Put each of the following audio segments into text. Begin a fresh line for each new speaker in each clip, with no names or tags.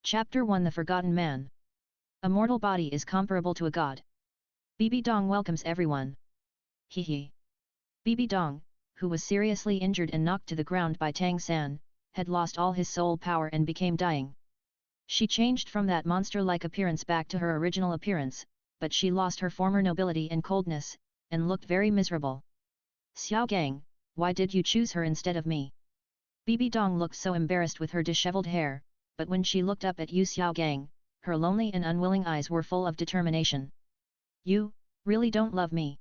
Chapter 1 The Forgotten Man. A mortal body is comparable to a god. Bibi Dong welcomes everyone. Hee. Bibi Dong, who was seriously injured and knocked to the ground by Tang San, had lost all his soul power and became dying. She changed from that monster-like appearance back to her original appearance, but she lost her former nobility and coldness, and looked very miserable. Xiao Gang, why did you choose her instead of me? Bibi Dong looked so embarrassed with her disheveled hair, but when she looked up at Yu Xiao Gang, her lonely and unwilling eyes were full of determination. You, really don't love me?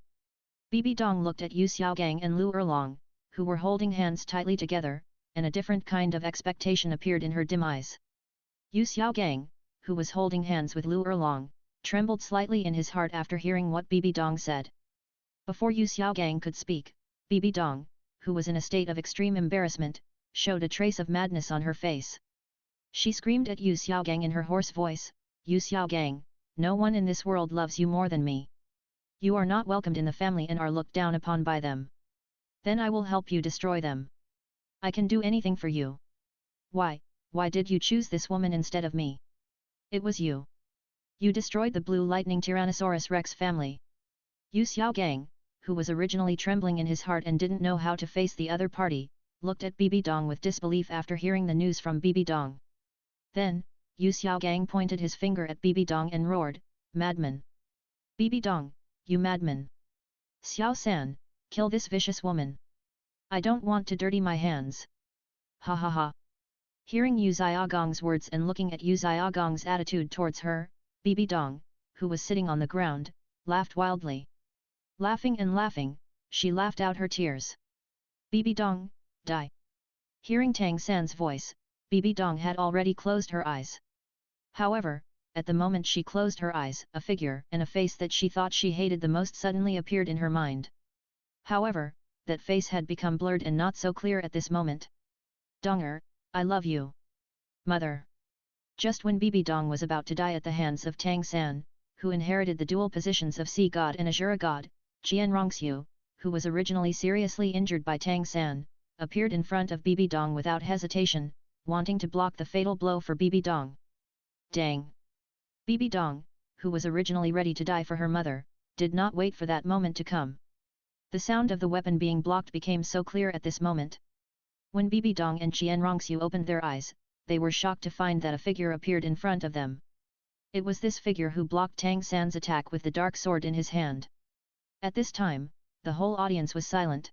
Bibi Dong looked at Yu Xiao Gang and Lu Erlong, who were holding hands tightly together, and a different kind of expectation appeared in her dim eyes. Yu Xiao Gang, who was holding hands with Lu Erlong, trembled slightly in his heart after hearing what Bibi Dong said. Before Yu Xiao Gang could speak, Bibi Dong, who was in a state of extreme embarrassment, showed a trace of madness on her face. She screamed at Yu Xiao Gang in her hoarse voice, Yu Xiao Gang, no one in this world loves you more than me. You are not welcomed in the family and are looked down upon by them. Then I will help you destroy them. I can do anything for you. Why did you choose this woman instead of me? It was you. You destroyed the Blue Lightning Tyrannosaurus Rex family. Yu Xiao Gang, who was originally trembling in his heart and didn't know how to face the other party, looked at Bibi Dong with disbelief after hearing the news from Bibi Dong. Then, Yu Xiao Gang pointed his finger at Bibi Dong and roared, Madman! Bibi Dong, you madman! Xiao San, kill this vicious woman! I don't want to dirty my hands! Ha ha ha! Hearing Yu Xiaogang's words and looking at Yu Xiaogang's attitude towards her, Bibi Dong, who was sitting on the ground, laughed wildly. Laughing and laughing, she laughed out her tears. Bibi Dong, die! Hearing Tang San's voice, Bibi Dong had already closed her eyes. However, at the moment she closed her eyes, a figure and a face that she thought she hated the most suddenly appeared in her mind. However, that face had become blurred and not so clear at this moment. Donger, I love you. Mother. Just when Bibi Dong was about to die at the hands of Tang San, who inherited the dual positions of Sea God and Azura God, Qian Rongxiu, who was originally seriously injured by Tang San, appeared in front of Bibi Dong without hesitation, wanting to block the fatal blow for Bibi Dong. Dang! Bibi Dong, who was originally ready to die for her mother, did not wait for that moment to come. The sound of the weapon being blocked became so clear at this moment. When Bibi Dong and Qian Rongxiu opened their eyes, they were shocked to find that a figure appeared in front of them. It was this figure who blocked Tang San's attack with the dark sword in his hand. At this time, the whole audience was silent.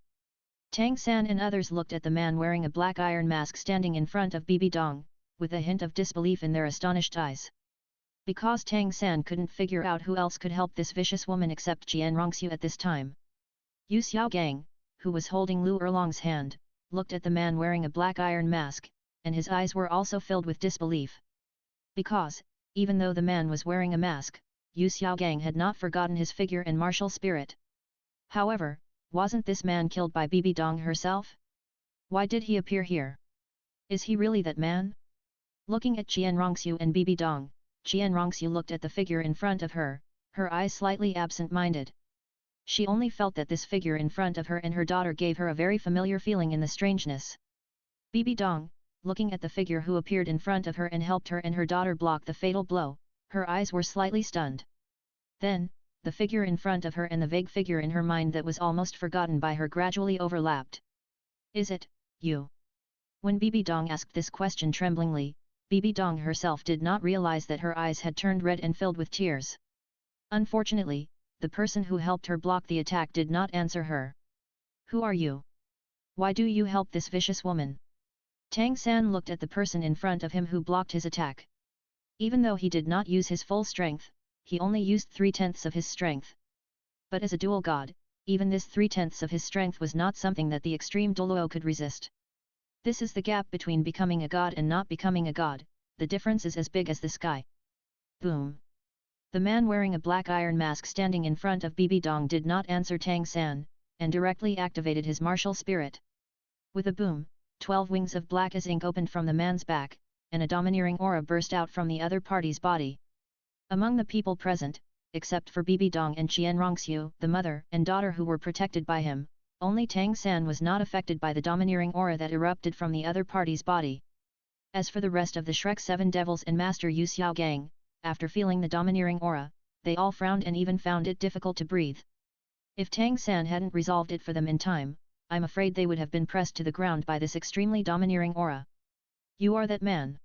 Tang San and others looked at the man wearing a black iron mask standing in front of Bibi Dong, with a hint of disbelief in their astonished eyes. Because Tang San couldn't figure out who else could help this vicious woman except Qian Rongxiu at this time. Yu Xiao Gang, who was holding Lu Erlong's hand, looked at the man wearing a black iron mask, and his eyes were also filled with disbelief. Because, even though the man was wearing a mask, Yu Xiao Gang had not forgotten his figure and martial spirit. However, wasn't this man killed by Bibi Dong herself? Why did he appear here? Is he really that man? Looking at Qian Rongxiu and Bibi Dong, Qian Rongxiu looked at the figure in front of her, her eyes slightly absent-minded. She only felt that this figure in front of her and her daughter gave her a very familiar feeling in the strangeness. Bibi Dong, looking at the figure who appeared in front of her and helped her and her daughter block the fatal blow, her eyes were slightly stunned. Then, the figure in front of her and the vague figure in her mind that was almost forgotten by her gradually overlapped. Is it, you? When Bibi Dong asked this question tremblingly, Bibi Dong herself did not realize that her eyes had turned red and filled with tears. Unfortunately, the person who helped her block the attack did not answer her. Who are you? Why do you help this vicious woman? Tang San looked at the person in front of him who blocked his attack. Even though he did not use his full strength, he only used 3/10 of his strength. But as a dual god, even this 3/10 of his strength was not something that the extreme Douluo could resist. This is the gap between becoming a god and not becoming a god, the difference is as big as the sky. Boom! The man wearing a black iron mask standing in front of Bibi Dong did not answer Tang San, and directly activated his martial spirit. With a boom, 12 wings of black as ink opened from the man's back, and a domineering aura burst out from the other party's body. Among the people present, except for Bibi Dong and Qian Rongxiu, the mother and daughter who were protected by him, only Tang San was not affected by the domineering aura that erupted from the other party's body. As for the rest of the Shrek 7 devils and Master Yu Xiao gang, after feeling the domineering aura, they all frowned and even found it difficult to breathe. If Tang San hadn't resolved it for them in time, I'm afraid they would have been pressed to the ground by this extremely domineering aura. You are that man.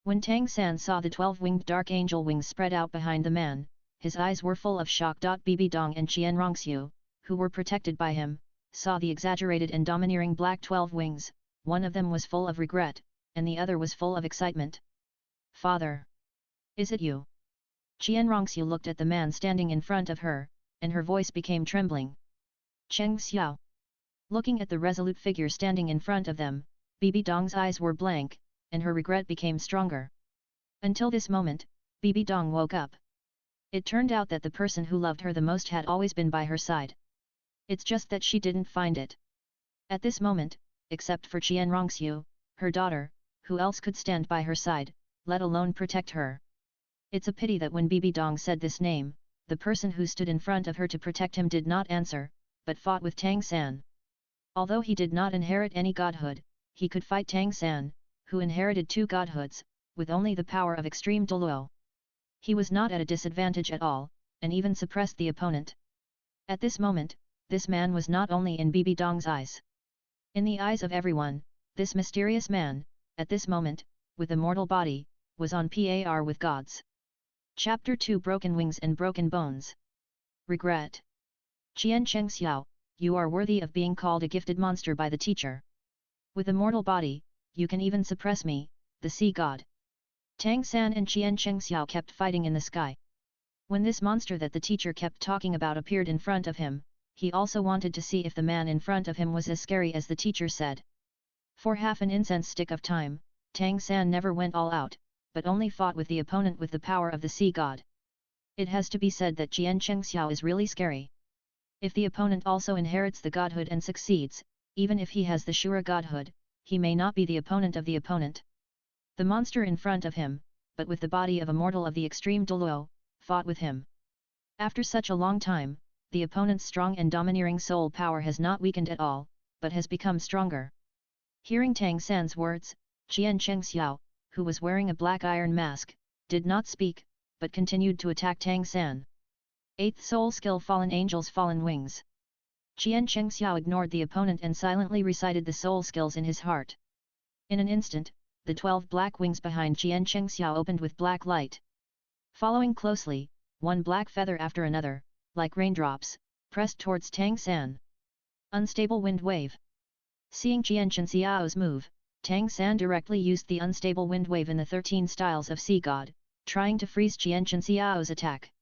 When Tang San saw the 12-winged dark angel wings spread out behind the man, his eyes were full of shock. Bibi Dong and Qian Rongxiu, who were protected by him, saw the exaggerated and domineering black 12 wings. One of them was full of regret, and the other was full of excitement. Father! Is it you? Qian Rongxiu looked at the man standing in front of her, and her voice became trembling. Cheng Xiao. Looking at the resolute figure standing in front of them, Bibi Dong's eyes were blank, and her regret became stronger. Until this moment, Bibi Dong woke up. It turned out that the person who loved her the most had always been by her side. It's just that she didn't find it. At this moment, except for Qian Rongxiu, her daughter, who else could stand by her side, let alone protect her? It's a pity that when Bibi Dong said this name, the person who stood in front of her to protect him did not answer, but fought with Tang San. Although he did not inherit any godhood, he could fight Tang San, who inherited 2 godhoods, with only the power of extreme Douluo. He was not at a disadvantage at all, and even suppressed the opponent. At this moment, this man was not only in Bibi Dong's eyes. In the eyes of everyone, this mysterious man, at this moment, with a mortal body, was on par with gods. Chapter 2 Broken Wings and Broken Bones. Regret. Qian Chengxiao, you are worthy of being called a gifted monster by the teacher. With a mortal body, you can even suppress me, the sea god. Tang San and Qian Chengxiao kept fighting in the sky. When this monster that the teacher kept talking about appeared in front of him, he also wanted to see if the man in front of him was as scary as the teacher said. For half an incense stick of time, Tang San never went all out, but only fought with the opponent with the power of the sea god. It has to be said that Qian Chengxiao is really scary. If the opponent also inherits the godhood and succeeds, even if he has the Shura godhood, he may not be the opponent of the opponent. The monster in front of him, but with the body of a mortal of the extreme Douluo, fought with him. After such a long time, the opponent's strong and domineering soul power has not weakened at all, but has become stronger. Hearing Tang San's words, Qian Chengxiao, who was wearing a black iron mask, did not speak, but continued to attack Tang San. 8th Soul Skill Fallen Angels Fallen Wings. Qian Chengxiao ignored the opponent and silently recited the soul skills in his heart. In an instant, the 12 black wings behind Qian Chengxiao opened with black light. Following closely, one black feather after another, like raindrops, pressed towards Tang San. Unstable Wind Wave. Seeing Qian Chengxiao's move, Tang San directly used the unstable wind wave in the 13 styles of Sea God, trying to freeze Qian Chengxiao's attack.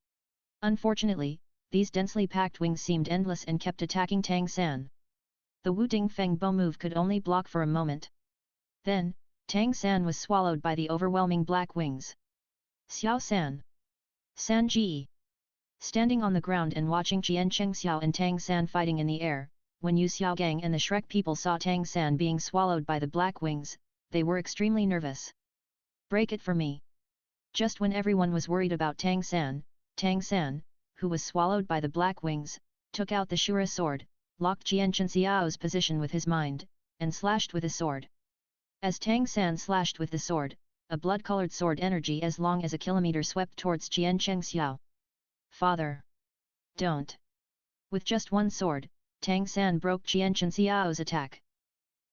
Unfortunately, these densely packed wings seemed endless and kept attacking Tang San. The Wu Ding Feng Bo move could only block for a moment. Then, Tang San was swallowed by the overwhelming black wings. Xiao San. San Ji. Standing on the ground and watching Qian Chengxiao and Tang San fighting in the air, when Yu Xiaogang and the Shrek people saw Tang San being swallowed by the black wings, they were extremely nervous. Break it for me. Just when everyone was worried about Tang San, who was swallowed by the black wings, took out the Shura sword, locked Qian Chengxiao's position with his mind, and slashed with the sword. As Tang San slashed with the sword, a blood-colored sword energy as long as a kilometer swept towards Qian Chengxiao. Father! Don't! With just one sword, Tang San broke Qian Chengxiao's attack.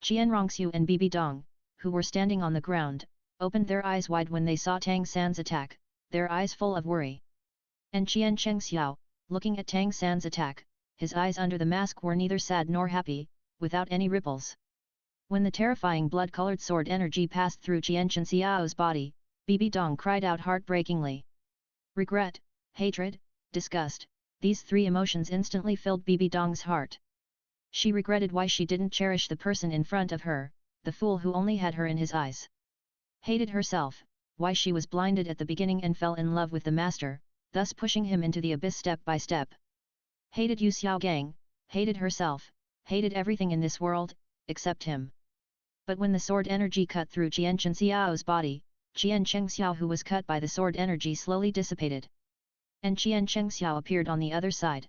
Qian Rongxiu and Bibi Dong, who were standing on the ground, opened their eyes wide when they saw Tang San's attack, their eyes full of worry. And Qian Chengxiao, looking at Tang San's attack, his eyes under the mask were neither sad nor happy, without any ripples. When the terrifying blood-colored sword energy passed through Qian Chengxiao's body, Bibi Dong cried out heartbreakingly. Regret, hatred, disgust, these 3 emotions instantly filled Bibi Dong's heart. She regretted why she didn't cherish the person in front of her, the fool who only had her in his eyes. Hated herself, why she was blinded at the beginning and fell in love with the master, thus pushing him into the abyss step by step. Hated Yu Xiaogang, hated herself, hated everything in this world, except him. But when the sword energy cut through Qian Chengxiao's body, Qian Chengxiao who was cut by the sword energy slowly dissipated. And Qian Chengxiao appeared on the other side.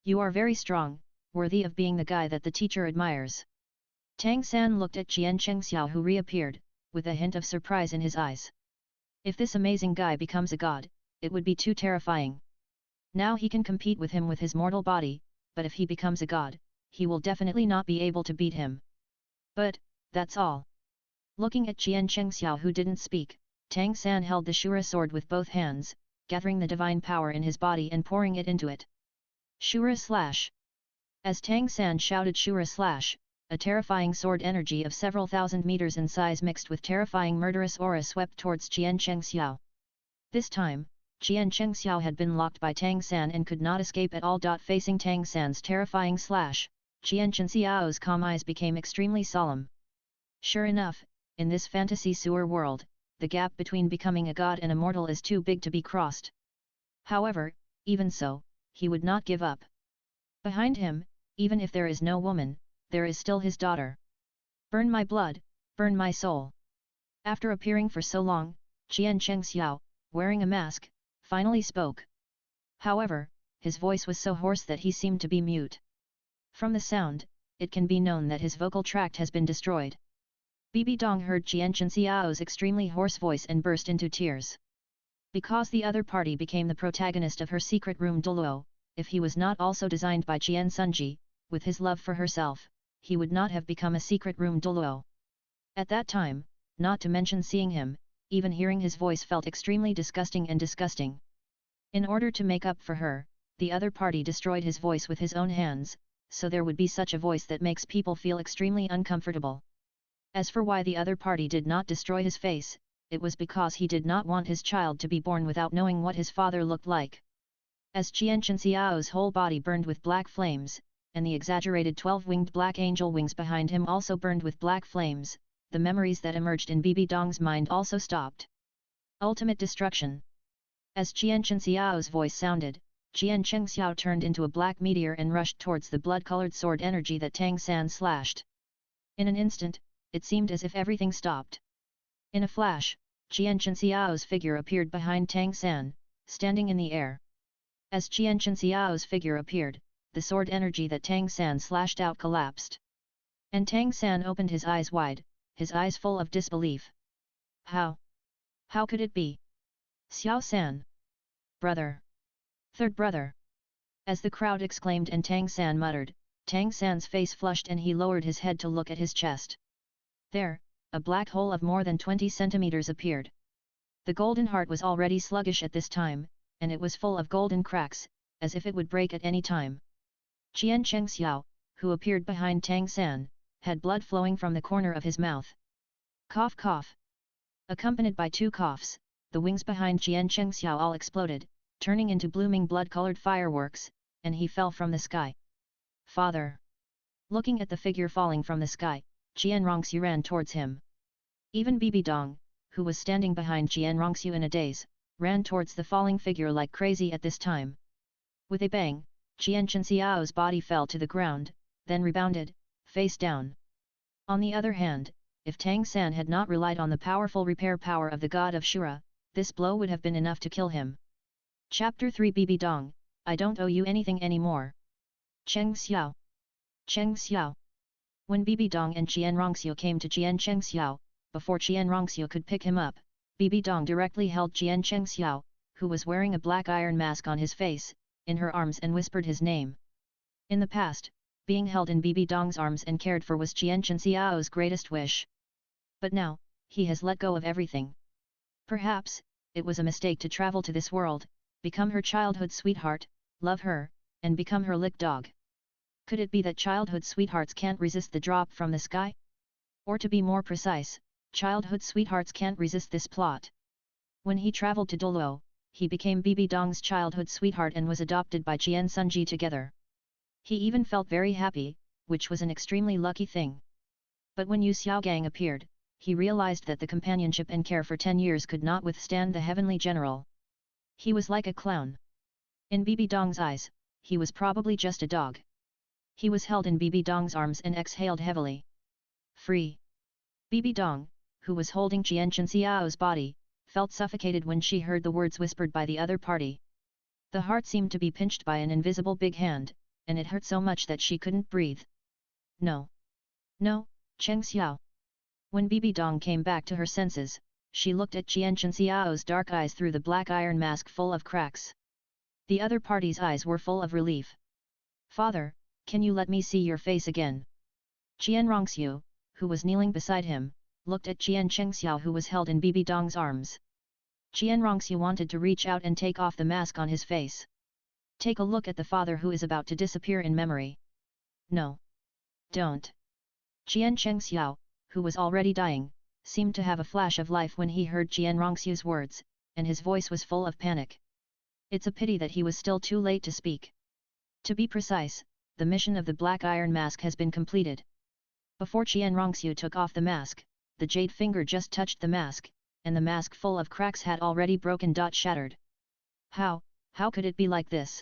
You are very strong, worthy of being the guy that the teacher admires. Tang San looked at Qian Chengxiao who reappeared, with a hint of surprise in his eyes. If this amazing guy becomes a god, it would be too terrifying. Now he can compete with him with his mortal body, but if he becomes a god, he will definitely not be able to beat him. But, that's all. Looking at Qian Chengxiao who didn't speak, Tang San held the Shura sword with both hands, gathering the divine power in his body and pouring it into it. Shura slash! As Tang San shouted Shura slash, a terrifying sword energy of several thousand meters in size mixed with terrifying murderous aura swept towards Qian Chengxiao. This time, Qian Chengxiao had been locked by Tang San and could not escape at all. Facing Tang San's terrifying slash, Qian Chengxiao's calm eyes became extremely solemn. Sure enough, in this fantasy sewer world, the gap between becoming a god and a mortal is too big to be crossed. However, even so, he would not give up. Behind him, even if there is no woman, there is still his daughter. Burn my blood, burn my soul. After appearing for so long, Qian Chengxiao, wearing a mask, finally spoke. However, his voice was so hoarse that he seemed to be mute. From the sound, it can be known that his vocal tract has been destroyed. Bibi Dong heard Qian Chengxiao's extremely hoarse voice and burst into tears. Because the other party became the protagonist of her secret room Douluo, if he was not also designed by Qian Sunji, with his love for herself, he would not have become a secret room Douluo. At that time, not to mention seeing him, even hearing his voice felt extremely disgusting and disgusting. In order to make up for her, the other party destroyed his voice with his own hands, so there would be such a voice that makes people feel extremely uncomfortable. As for why the other party did not destroy his face, it was because he did not want his child to be born without knowing what his father looked like. As Qian Chengxiao's whole body burned with black flames, and the exaggerated 12-winged black angel wings behind him also burned with black flames, the memories that emerged in Bibi Dong's mind also stopped. Ultimate destruction. As Qian Chengxiao's voice sounded, Qian Chengxiao turned into a black meteor and rushed towards the blood-colored sword energy that Tang San slashed. In an instant, it seemed as if everything stopped. In a flash, Qian Chengxiao's figure appeared behind Tang San, standing in the air. As Qian Chengxiao's figure appeared, the sword energy that Tang San slashed out collapsed. And Tang San opened his eyes wide, his eyes full of disbelief. How? How could it be? Xiao San? Brother! Third brother! As the crowd exclaimed and Tang San muttered, Tang San's face flushed and he lowered his head to look at his chest. There, a black hole of more than 20 centimeters appeared. The golden heart was already sluggish at this time, and it was full of golden cracks, as if it would break at any time. Qian Chengxiao, who appeared behind Tang San, had blood flowing from the corner of his mouth. Cough cough. Accompanied by 2 coughs, the wings behind Qian Chengxiao all exploded, turning into blooming blood-colored fireworks, and he fell from the sky. Father! Looking at the figure falling from the sky, Qian Rongxiu ran towards him. Even Bibi Dong, who was standing behind Qian Rongxiu in a daze, ran towards the falling figure like crazy at this time. With a bang, Qian Chengxiao's body fell to the ground, then rebounded, face down. On the other hand, if Tang San had not relied on the powerful repair power of the god of Shura, this blow would have been enough to kill him. Chapter 3 Bibi Dong, I don't owe you anything anymore. Cheng Xiao. Cheng Xiao. When Bibi Dong and Qian Rongxiu came to Qian Chengxiao, before Qian Rongxiu could pick him up, Bibi Dong directly held Qian Chengxiao, who was wearing a black iron mask on his face, in her arms and whispered his name. In the past, being held in Bibi Dong's arms and cared for was Qian Chengxiao's greatest wish. But now, he has let go of everything. Perhaps, it was a mistake to travel to this world, become her childhood sweetheart, love her, and become her lick dog. Could it be that childhood sweethearts can't resist the drop from the sky? Or to be more precise, childhood sweethearts can't resist this plot. When he traveled to Douluo, he became Bibi Dong's childhood sweetheart and was adopted by Qian Sunji together. He even felt very happy, which was an extremely lucky thing. But when Yu Xiaogang appeared, he realized that the companionship and care for 10 years could not withstand the heavenly general. He was like a clown. In Bibi Dong's eyes, he was probably just a dog. He was held in Bibi Dong's arms and exhaled heavily. Free. Bibi Dong, who was holding Qian Chengxiao's body, felt suffocated when she heard the words whispered by the other party. The heart seemed to be pinched by an invisible big hand, and it hurt so much that she couldn't breathe. No. No, Cheng Xiao. When Bibi Dong came back to her senses, she looked at Qian Xiao's dark eyes through the black iron mask full of cracks. The other party's eyes were full of relief. "Father, can you let me see your face again?" Qian Rongxiu, who was kneeling beside him, looked at Qian Chengxiao who was held in Bibi Dong's arms. Qian Rongxiu wanted to reach out and take off the mask on his face. Take a look at the father who is about to disappear in memory. No. Don't. Qian Chengxiao, who was already dying, seemed to have a flash of life when he heard Qian Rongxiu's words, and his voice was full of panic. It's a pity that he was still too late to speak. To be precise, the mission of the black iron mask has been completed. Before Qian Rongxiu took off the mask, the jade finger just touched the mask, and the mask full of cracks had already broken. Shattered. How could it be like this?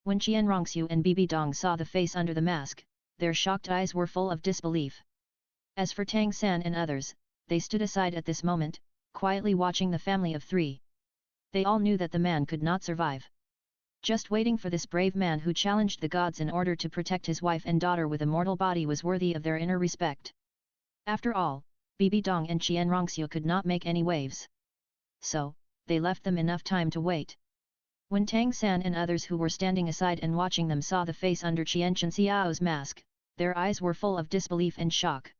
When Qian Rongxiu and Bibi Dong saw the face under the mask, their shocked eyes were full of disbelief. As for Tang San and others, they stood aside at this moment, quietly watching the family of three. They all knew that the man could not survive. Just waiting for this brave man who challenged the gods in order to protect his wife and daughter with a mortal body was worthy of their inner respect. After all, Bibi Dong and Qian Rongxiu could not make any waves. So, they left them enough time to wait. When Tang San and others who were standing aside and watching them saw the face under Qian Xiao's mask, their eyes were full of disbelief and shock.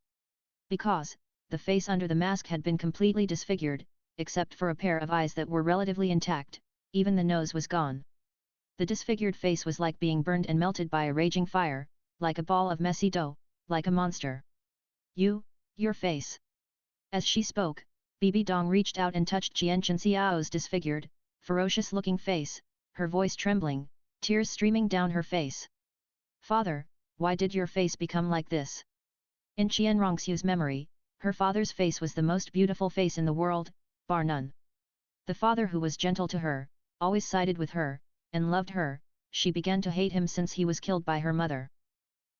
Because, the face under the mask had been completely disfigured, except for a pair of eyes that were relatively intact, even the nose was gone. The disfigured face was like being burned and melted by a raging fire, like a ball of messy dough, like a monster. Your face. As she spoke, Bibi Dong reached out and touched Qian Xiao's disfigured, ferocious-looking face, her voice trembling, tears streaming down her face. "Father, why did your face become like this?" In Qian Rongxiu's memory, her father's face was the most beautiful face in the world, bar none. The father who was gentle to her, always sided with her, and loved her, she began to hate him since he was killed by her mother.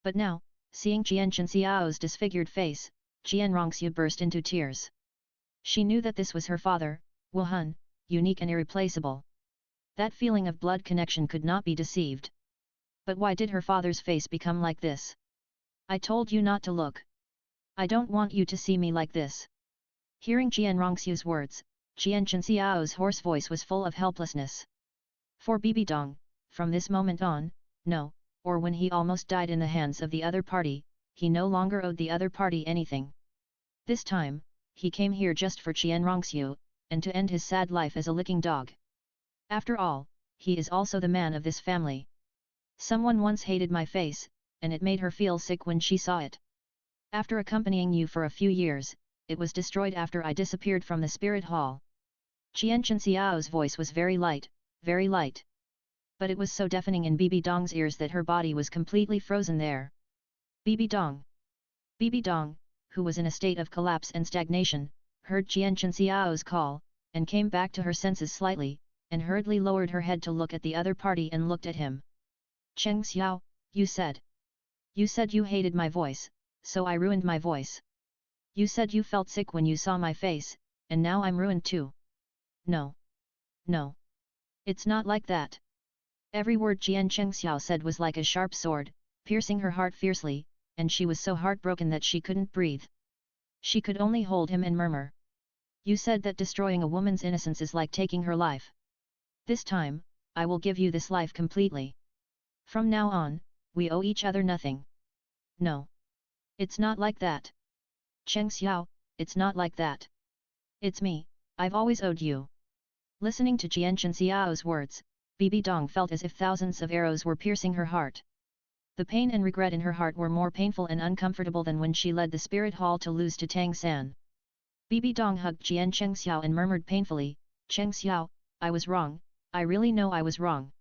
But now, seeing Qian Xiao's disfigured face, Qian Rongxiu burst into tears. She knew that this was her father, Wu Hun, unique and irreplaceable. That feeling of blood connection could not be deceived. But why did her father's face become like this? "I told you not to look. I don't want you to see me like this." Hearing Qian Rongxiu's words, Qian Xiao's hoarse voice was full of helplessness. For Bibi Dong, from this moment on, no, or when he almost died in the hands of the other party, he no longer owed the other party anything. This time, he came here just for Qian Rongxiu, and to end his sad life as a licking dog. After all, he is also the man of this family. Someone once hated my face, and it made her feel sick when she saw it. After accompanying you for a few years, it was destroyed after I disappeared from the spirit hall. Qian Xiao's voice was very light, very light. But it was so deafening in Bibi Dong's ears that her body was completely frozen there. Bibi Dong. Bibi Dong, who was in a state of collapse and stagnation, heard Qian Xiao's call, and came back to her senses slightly, and hurriedly lowered her head to look at the other party and looked at him. "Cheng Xiao, you said you hated my voice, so I ruined my voice. You said you felt sick when you saw my face, and now I'm ruined too." No. It's not like that." Every word Qian Chengxiao said was like a sharp sword, piercing her heart fiercely, and she was so heartbroken that she couldn't breathe. She could only hold him and murmur. "You said that destroying a woman's innocence is like taking her life. This time, I will give you this life completely. From now on, we owe each other nothing." "No. It's not like that. Cheng Xiao, it's not like that. It's me, I've always owed you." Listening to Qian Xiao's words, Bibi Dong felt as if thousands of arrows were piercing her heart. The pain and regret in her heart were more painful and uncomfortable than when she led the spirit hall to lose to Tang San. Bibi Dong hugged Qian Chengxiao and murmured painfully, "Cheng Xiao, I was wrong, I really know I was wrong.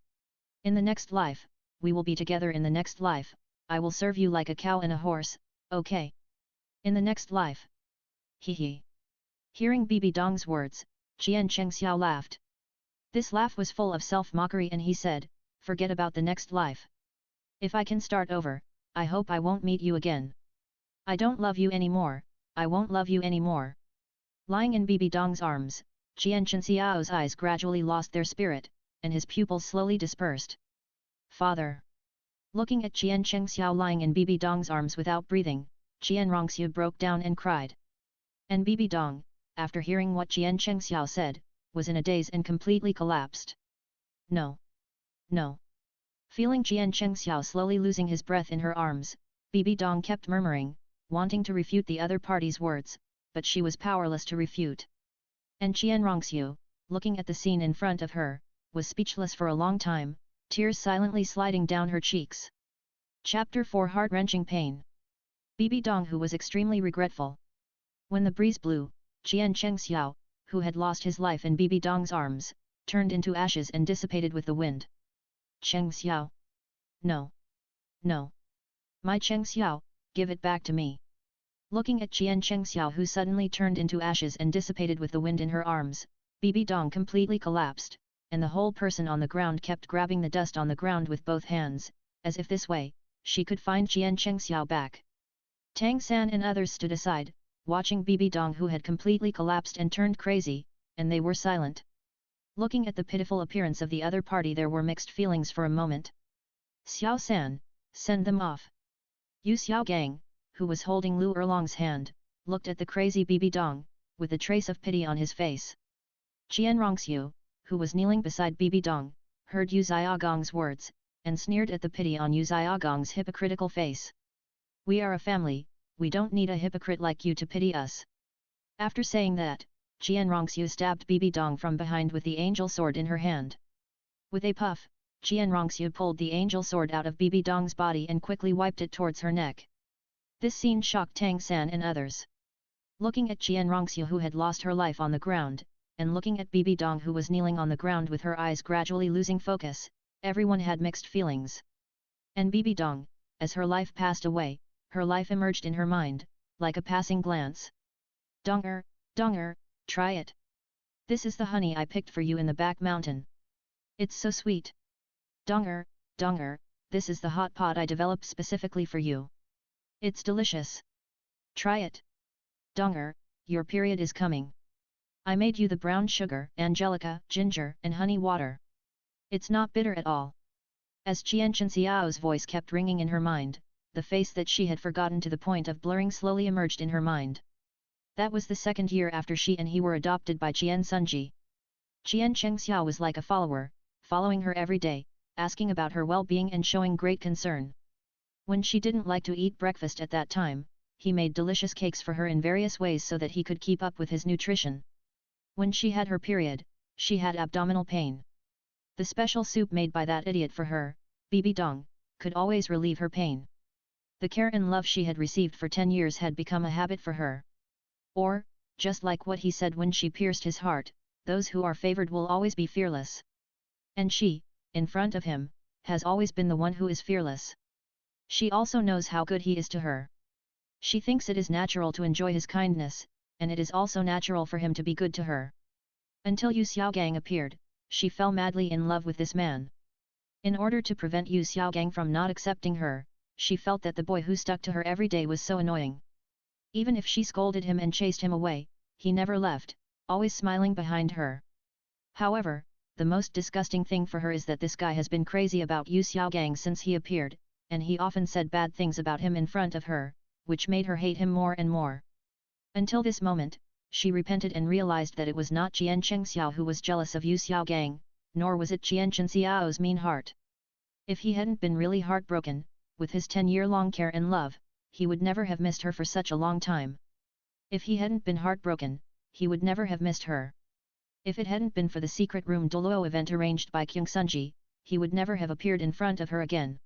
In the next life, we will be together in the next life, I will serve you like a cow and a horse, okay? In the next life." He. Hearing Bibi Dong's words, Qian Chengxiao laughed. This laugh was full of self-mockery and he said, "Forget about the next life. If I can start over, I hope I won't meet you again. I don't love you anymore, I won't love you anymore." Lying in Bibi Dong's arms, Qian Xiao's eyes gradually lost their spirit, and his pupils slowly dispersed. "Father." Looking at Qian Chengxiao lying in Bibi Dong's arms without breathing, Qian Rongxiu broke down and cried. And Bibi Dong, after hearing what Jian Chengxiao said, was in a daze and completely collapsed. No. No. Feeling Jian Chengxiao slowly losing his breath in her arms, Bibi Dong kept murmuring, wanting to refute the other party's words, but she was powerless to refute. And Qian Rongxiu, looking at the scene in front of her, was speechless for a long time, tears silently sliding down her cheeks. Chapter 4 Heart-wrenching Pain. Bibi Dong, who was extremely regretful. When the breeze blew, Jian Chengxiao, who had lost his life in Bibi Dong's arms, turned into ashes and dissipated with the wind. Chengxiao. No. No. My Chengxiao, give it back to me. Looking at Jian Chengxiao, who suddenly turned into ashes and dissipated with the wind in her arms, Bibi Dong completely collapsed, and the whole person on the ground kept grabbing the dust on the ground with both hands, as if this way, she could find Jian Chengxiao back. Tang San and others stood aside, watching Bibi Dong, who had completely collapsed and turned crazy, and they were silent. Looking at the pitiful appearance of the other party, there were mixed feelings for a moment. Xiao San, send them off. Yu Xiao Gang, who was holding Lu Erlong's hand, looked at the crazy Bibi Dong, with a trace of pity on his face. Qian Rongxiu, who was kneeling beside Bibi Dong, heard Yu Xiaogong's words, and sneered at the pity on Yu Xiaogong's hypocritical face. We are a family, we don't need a hypocrite like you to pity us. After saying that, Qian Rongxiu stabbed Bibi Dong from behind with the angel sword in her hand. With a puff, Qian Rongxiu pulled the angel sword out of Bibi Dong's body and quickly wiped it towards her neck. This scene shocked Tang San and others. Looking at Qian Rongxiu, who had lost her life on the ground, and looking at Bibi Dong, who was kneeling on the ground with her eyes gradually losing focus, everyone had mixed feelings. And Bibi Dong, as her life passed away, her life emerged in her mind, like a passing glance. Donger, Donger, try it. This is the honey I picked for you in the back mountain. It's so sweet. Donger, Donger, this is the hot pot I developed specifically for you. It's delicious. Try it. Donger, your period is coming. I made you the brown sugar, angelica, ginger, and honey water. It's not bitter at all. As Qian Chenxiao's voice kept ringing in her mind, the face that she had forgotten to the point of blurring slowly emerged in her mind. That was the second year after she and he were adopted by Qian Sunji. Qian Chengxiao was like a follower, following her every day, asking about her well-being and showing great concern. When she didn't like to eat breakfast at that time, he made delicious cakes for her in various ways so that he could keep up with his nutrition. When she had her period, she had abdominal pain. The special soup made by that idiot for her, Bibi Dong, could always relieve her pain. The care and love she had received for 10 years had become a habit for her. Or, just like what he said when she pierced his heart, those who are favored will always be fearless. And she, in front of him, has always been the one who is fearless. She also knows how good he is to her. She thinks it is natural to enjoy his kindness, and it is also natural for him to be good to her. Until Yu Xiaogang appeared, she fell madly in love with this man. In order to prevent Yu Xiaogang from not accepting her, she felt that the boy who stuck to her every day was so annoying. Even if she scolded him and chased him away, he never left, always smiling behind her. However, the most disgusting thing for her is that this guy has been crazy about Yu Xiaogang since he appeared, and he often said bad things about him in front of her, which made her hate him more and more. Until this moment, she repented and realized that it was not Jian Chengxiao who was jealous of Yu Xiaogang, nor was it Jian Chenxiao's mean heart. If he hadn't been really heartbroken, with his 10-year-long care and love, he would never have missed her for such a long time. If he hadn't been heartbroken, he would never have missed her. If it hadn't been for the secret room Douluo event arranged by Kyung Sunji, he would never have appeared in front of her again.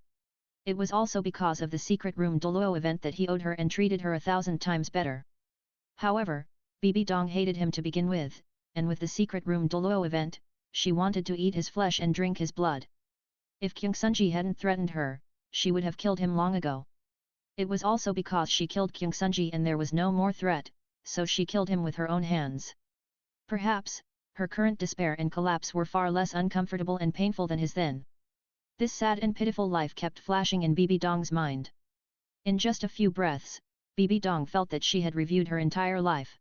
It was also because of the secret room Douluo event that he owed her and treated her 1,000 times better. However, Bibi Dong hated him to begin with, and with the secret room Douluo event, she wanted to eat his flesh and drink his blood. If Kyung Sunji hadn't threatened her, she would have killed him long ago. It was also because she killed Kyung Sunji and there was no more threat, so she killed him with her own hands. Perhaps, her current despair and collapse were far less uncomfortable and painful than his then. This sad and pitiful life kept flashing in Bibi Dong's mind. In just a few breaths, Bibi Dong felt that she had reviewed her entire life.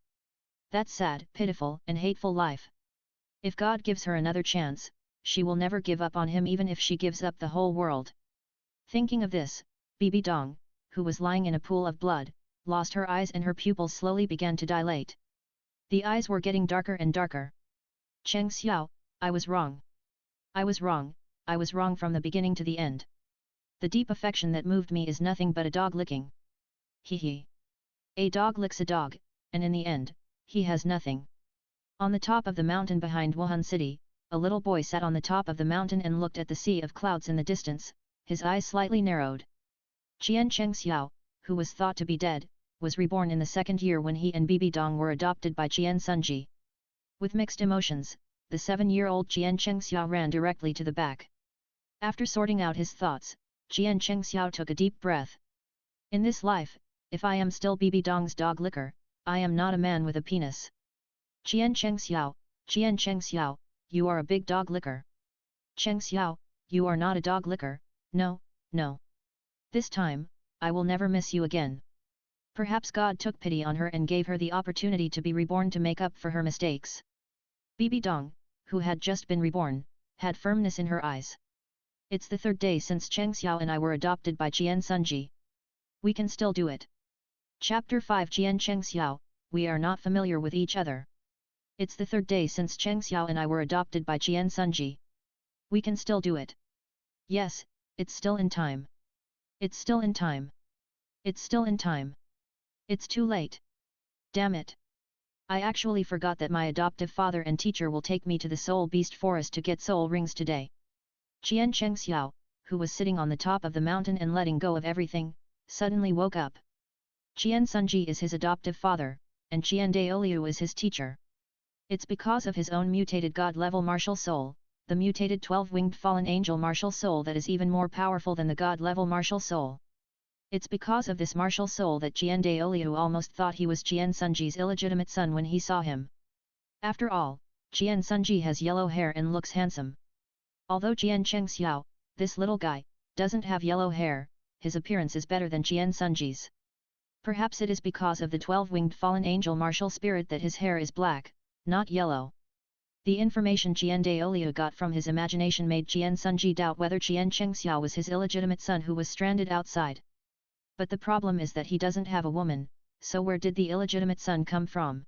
That sad, pitiful, and hateful life. If God gives her another chance, she will never give up on him even if she gives up the whole world. Thinking of this, Bibi Dong, who was lying in a pool of blood, lost her eyes and her pupils slowly began to dilate. The eyes were getting darker and darker. Cheng Xiao, I was wrong. I was wrong, I was wrong from the beginning to the end. The deep affection that moved me is nothing but a dog licking. Hee. A dog licks a dog, and in the end, he has nothing. On the top of the mountain behind Wuhan City, a little boy sat on the top of the mountain and looked at the sea of clouds in the distance, his eyes slightly narrowed. Qian Cheng Xiao, who was thought to be dead, was reborn in the second year when he and Bibi Dong were adopted by Qian Sunji. With mixed emotions, the 7-year-old Qian Cheng Xiao ran directly to the back. After sorting out his thoughts, Qian Cheng Xiao took a deep breath. In this life, if I am still Bibi Dong's dog licker, I am not a man with a penis. Qian Cheng Xiao, you are a big dog licker. Cheng Xiao, you are not a dog licker, no, no. This time, I will never miss you again. Perhaps God took pity on her and gave her the opportunity to be reborn to make up for her mistakes. Bibi Dong, who had just been reborn, had firmness in her eyes. It's the 3rd day since Cheng Xiao and I were adopted by Qian Sunji. We can still do it. Chapter 5 Qian Cheng Xiao, we are not familiar with each other. It's the 3rd day since Cheng Xiao and I were adopted by Qian Sunji. We can still do it. Yes, it's still in time. It's still in time. It's still in time. It's too late. Damn it. I actually forgot that my adoptive father and teacher will take me to the Soul Beast Forest to get soul rings today. Qian Cheng Xiao, who was sitting on the top of the mountain and letting go of everything, suddenly woke up. Qian Sunji is his adoptive father, and Qian Douluo is his teacher. It's because of his own mutated god-level martial soul, the mutated 12-winged fallen angel martial soul that is even more powerful than the god-level martial soul. It's because of this martial soul that Qian Douluo almost thought he was Qian Sunji's illegitimate son when he saw him. After all, Qian Sunji has yellow hair and looks handsome. Although Qian Cheng Xiao, this little guy, doesn't have yellow hair, his appearance is better than Qian Sunji's. Perhaps it is because of the 12-winged fallen angel martial spirit that his hair is black, not yellow. The information Qian Douluo got from his imagination made Qian Sunji doubt whether Qian Cheng Xiao was his illegitimate son who was stranded outside. But the problem is that he doesn't have a woman, so where did the illegitimate son come from?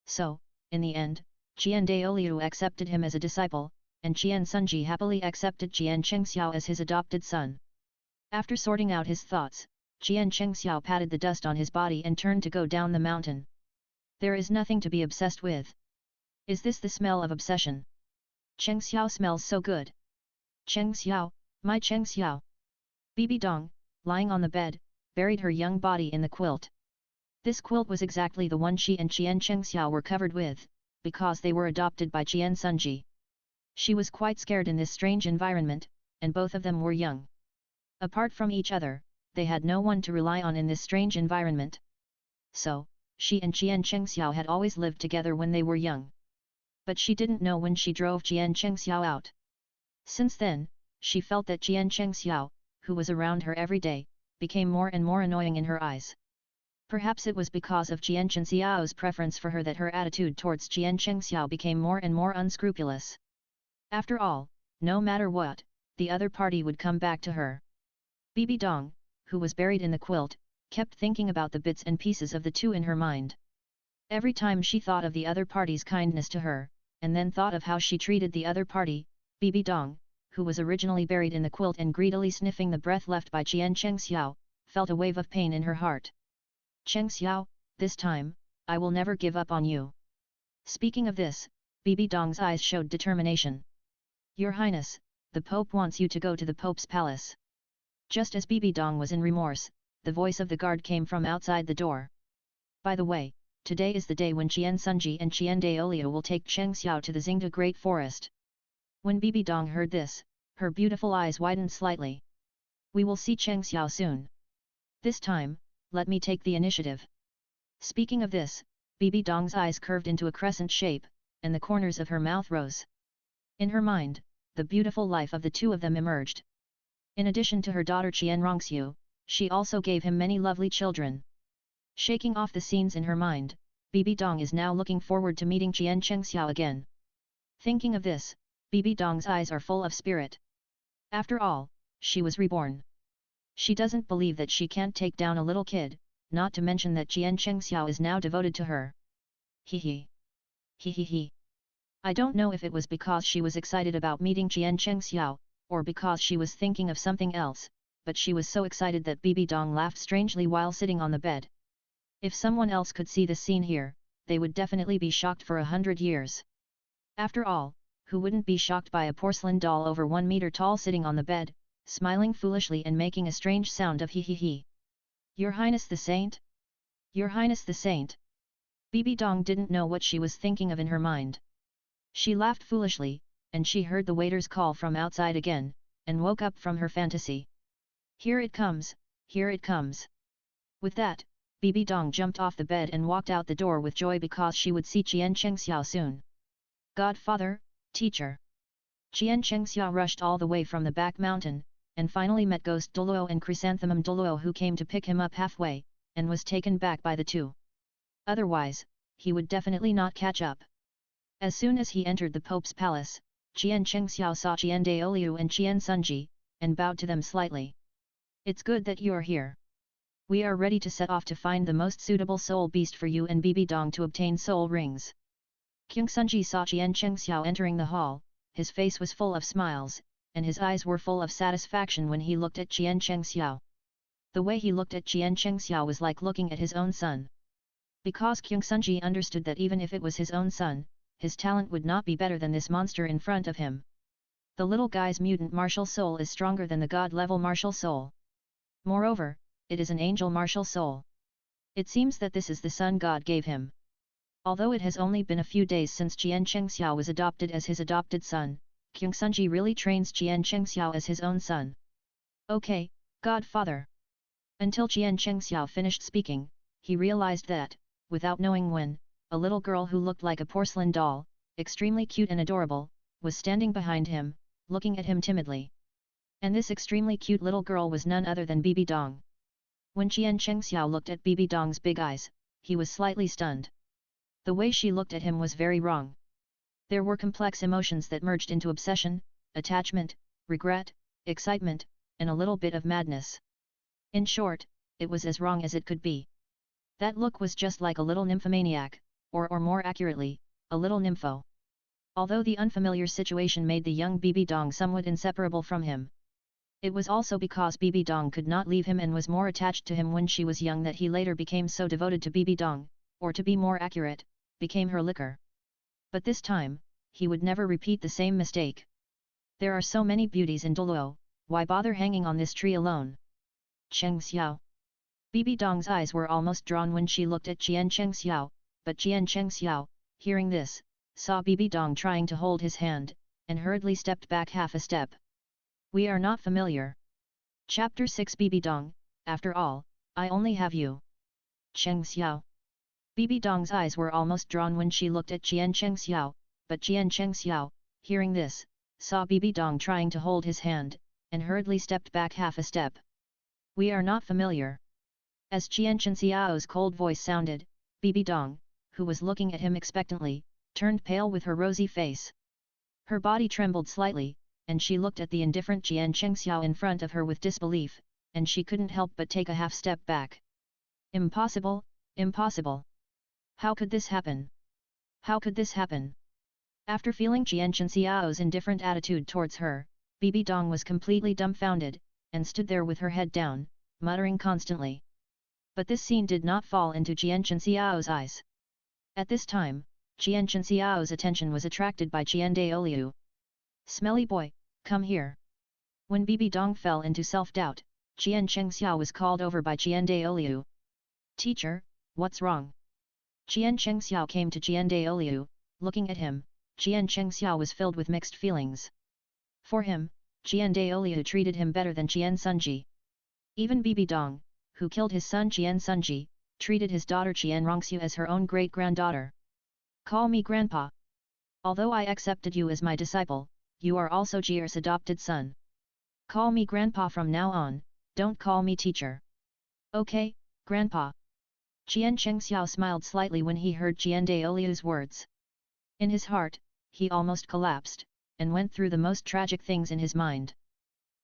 So, in the end, Qian Douluo accepted him as a disciple, and Qian Sunji happily accepted Qian Cheng Xiao as his adopted son. After sorting out his thoughts, Qian Cheng Xiao patted the dust on his body and turned to go down the mountain. There is nothing to be obsessed with. Is this the smell of obsession? Cheng Xiao smells so good. Cheng Xiao, my Cheng Xiao. Bibi Dong, lying on the bed, buried her young body in the quilt. This quilt was exactly the one she and Qian Cheng Xiao were covered with, because they were adopted by Qian Sunji. She was quite scared in this strange environment, and both of them were young. Apart from each other, they had no one to rely on in this strange environment. So, she and Qian Cheng Xiao had always lived together when they were young. But she didn't know when she drove Qian Cheng Xiao out. Since then, she felt that Qian Cheng Xiao, who was around her every day, became more and more annoying in her eyes. Perhaps it was because of Qian Cheng Xiao's preference for her that her attitude towards Qian Cheng Xiao became more and more unscrupulous. After all, no matter what, the other party would come back to her. Bibi Dong, who was buried in the quilt, kept thinking about the bits and pieces of the two in her mind. Every time she thought of the other party's kindness to her, and then thought of how she treated the other party, Bibi Dong, who was originally buried in the quilt and greedily sniffing the breath left by Qian Cheng Xiao, felt a wave of pain in her heart. Cheng Xiao, this time, I will never give up on you. Speaking of this, Bibi Dong's eyes showed determination. Your Highness, the Pope wants you to go to the Pope's palace. Just as Bibi Dong was in remorse, the voice of the guard came from outside the door. By the way, today is the day when Qian Sunji and Qian Douluo will take Cheng Xiao to the Xingde Great Forest. When Bibi Dong heard this, her beautiful eyes widened slightly. We will see Cheng Xiao soon. This time, let me take the initiative. Speaking of this, Bibi Dong's eyes curved into a crescent shape, and the corners of her mouth rose. In her mind, the beautiful life of the two of them emerged. In addition to her daughter Qian Rongxiu, she also gave him many lovely children. Shaking off the scenes in her mind, Bibi Dong is now looking forward to meeting Qian Cheng Xiao again. Thinking of this, Bibi Dong's eyes are full of spirit. After all, she was reborn. She doesn't believe that she can't take down a little kid, not to mention that Jian Chengxiao is now devoted to her. He. I don't know if it was because she was excited about meeting Jian Chengxiao, or because she was thinking of something else, but she was so excited that Bibi Dong laughed strangely while sitting on the bed. If someone else could see the scene here, they would definitely be shocked for 100 years. After all, who wouldn't be shocked by a porcelain doll over 1 meter tall sitting on the bed, smiling foolishly and making a strange sound of he. Your Highness the Saint? Your Highness the Saint? Bibi Dong didn't know what she was thinking of in her mind. She laughed foolishly, and she heard the waiter's call from outside again, and woke up from her fantasy. Here it comes, here it comes. With that, Bibi Dong jumped off the bed and walked out the door with joy because she would see Jian Chengxiao soon. Godfather, teacher. Jian Chengxiao rushed all the way from the back mountain, and finally met Ghost Douluo and Chrysanthemum Douluo, who came to pick him up halfway, and was taken back by the two. Otherwise, he would definitely not catch up. As soon as he entered the Pope's palace, Jian Chengxiao saw Jian Daoliu and Jian Sunji, and bowed to them slightly. It's good that you are here. We are ready to set off to find the most suitable soul beast for you and Bibi Dong to obtain soul rings. King Sunji saw Jian Chengxiao entering the hall, his face was full of smiles, and his eyes were full of satisfaction when he looked at Jian Chengxiao. The way he looked at Jian Chengxiao was like looking at his own son. Because King Sunji understood that even if it was his own son, his talent would not be better than this monster in front of him. The little guy's mutant martial soul is stronger than the god-level martial soul. Moreover, it is an angel martial soul. It seems that this is the son God gave him. Although it has only been a few days since Jian Chengxiao was adopted as his adopted son, King Sunji really trains Jian Chengxiao as his own son. Okay, Godfather. Until Jian Chengxiao finished speaking, he realized that, without knowing when, a little girl who looked like a porcelain doll, extremely cute and adorable, was standing behind him, looking at him timidly. And this extremely cute little girl was none other than Bibi Dong. When Jian Chengxiao looked at Bibi Dong's big eyes, he was slightly stunned. The way she looked at him was very wrong. There were complex emotions that merged into obsession, attachment, regret, excitement, and a little bit of madness. In short, it was as wrong as it could be. That look was just like a little nymphomaniac, or more accurately, a little nympho. Although the unfamiliar situation made the young Bibi Dong somewhat inseparable from him. It was also because Bibi Dong could not leave him and was more attached to him when she was young that he later became so devoted to Bibi Dong, or to be more accurate, became her licker. But this time, he would never repeat the same mistake. There are so many beauties in Douluo, why bother hanging on this tree alone? Chengxiao. Bibi Dong's eyes were almost drawn when she looked at Jian Chengxiao, but Jian Chengxiao, hearing this, saw Bibi Dong trying to hold his hand, and hurriedly stepped back half a step. We are not familiar. Chapter 6 Bibi Dong, after all, I only have you. Chengxiao. Bibi Dong's eyes were almost drawn when she looked at Jian Chengxiao, but Jian Chengxiao, hearing this, saw Bibi Dong trying to hold his hand, and hurriedly stepped back half a step. We are not familiar. As Jian Chengxiao's cold voice sounded, Bibi Dong, who was looking at him expectantly, turned pale with her rosy face. Her body trembled slightly, and she looked at the indifferent Jian Chengxiao in front of her with disbelief, and she couldn't help but take a half step back. Impossible, impossible. How could this happen? How could this happen? After feeling Jian Chengxiao's indifferent attitude towards her, Bibi Dong was completely dumbfounded, and stood there with her head down, muttering constantly. But this scene did not fall into Jian Chengxiao's eyes. At this time, Jian Chengxiao's attention was attracted by Jian Daoliu. Smelly boy, come here. When Bibi Dong fell into self-doubt, Jian Chengxiao was called over by Jian Daoliu. Teacher, what's wrong? Jian Chengxiao came to Jian Daoliu, looking at him, Jian Chengxiao was filled with mixed feelings. For him, Jian Daoliu treated him better than Jian Sunji. Even Bibi Dong, who killed his son Jian Sunji, treated his daughter Jian Rongxiu as her own great-granddaughter. Call me grandpa. Although I accepted you as my disciple, you are also Jier's adopted son. Call me grandpa from now on, don't call me teacher. Okay, grandpa. Jian Chengxiao smiled slightly when he heard Jian Daoliu's words. In his heart, he almost collapsed, and went through the most tragic things in his mind.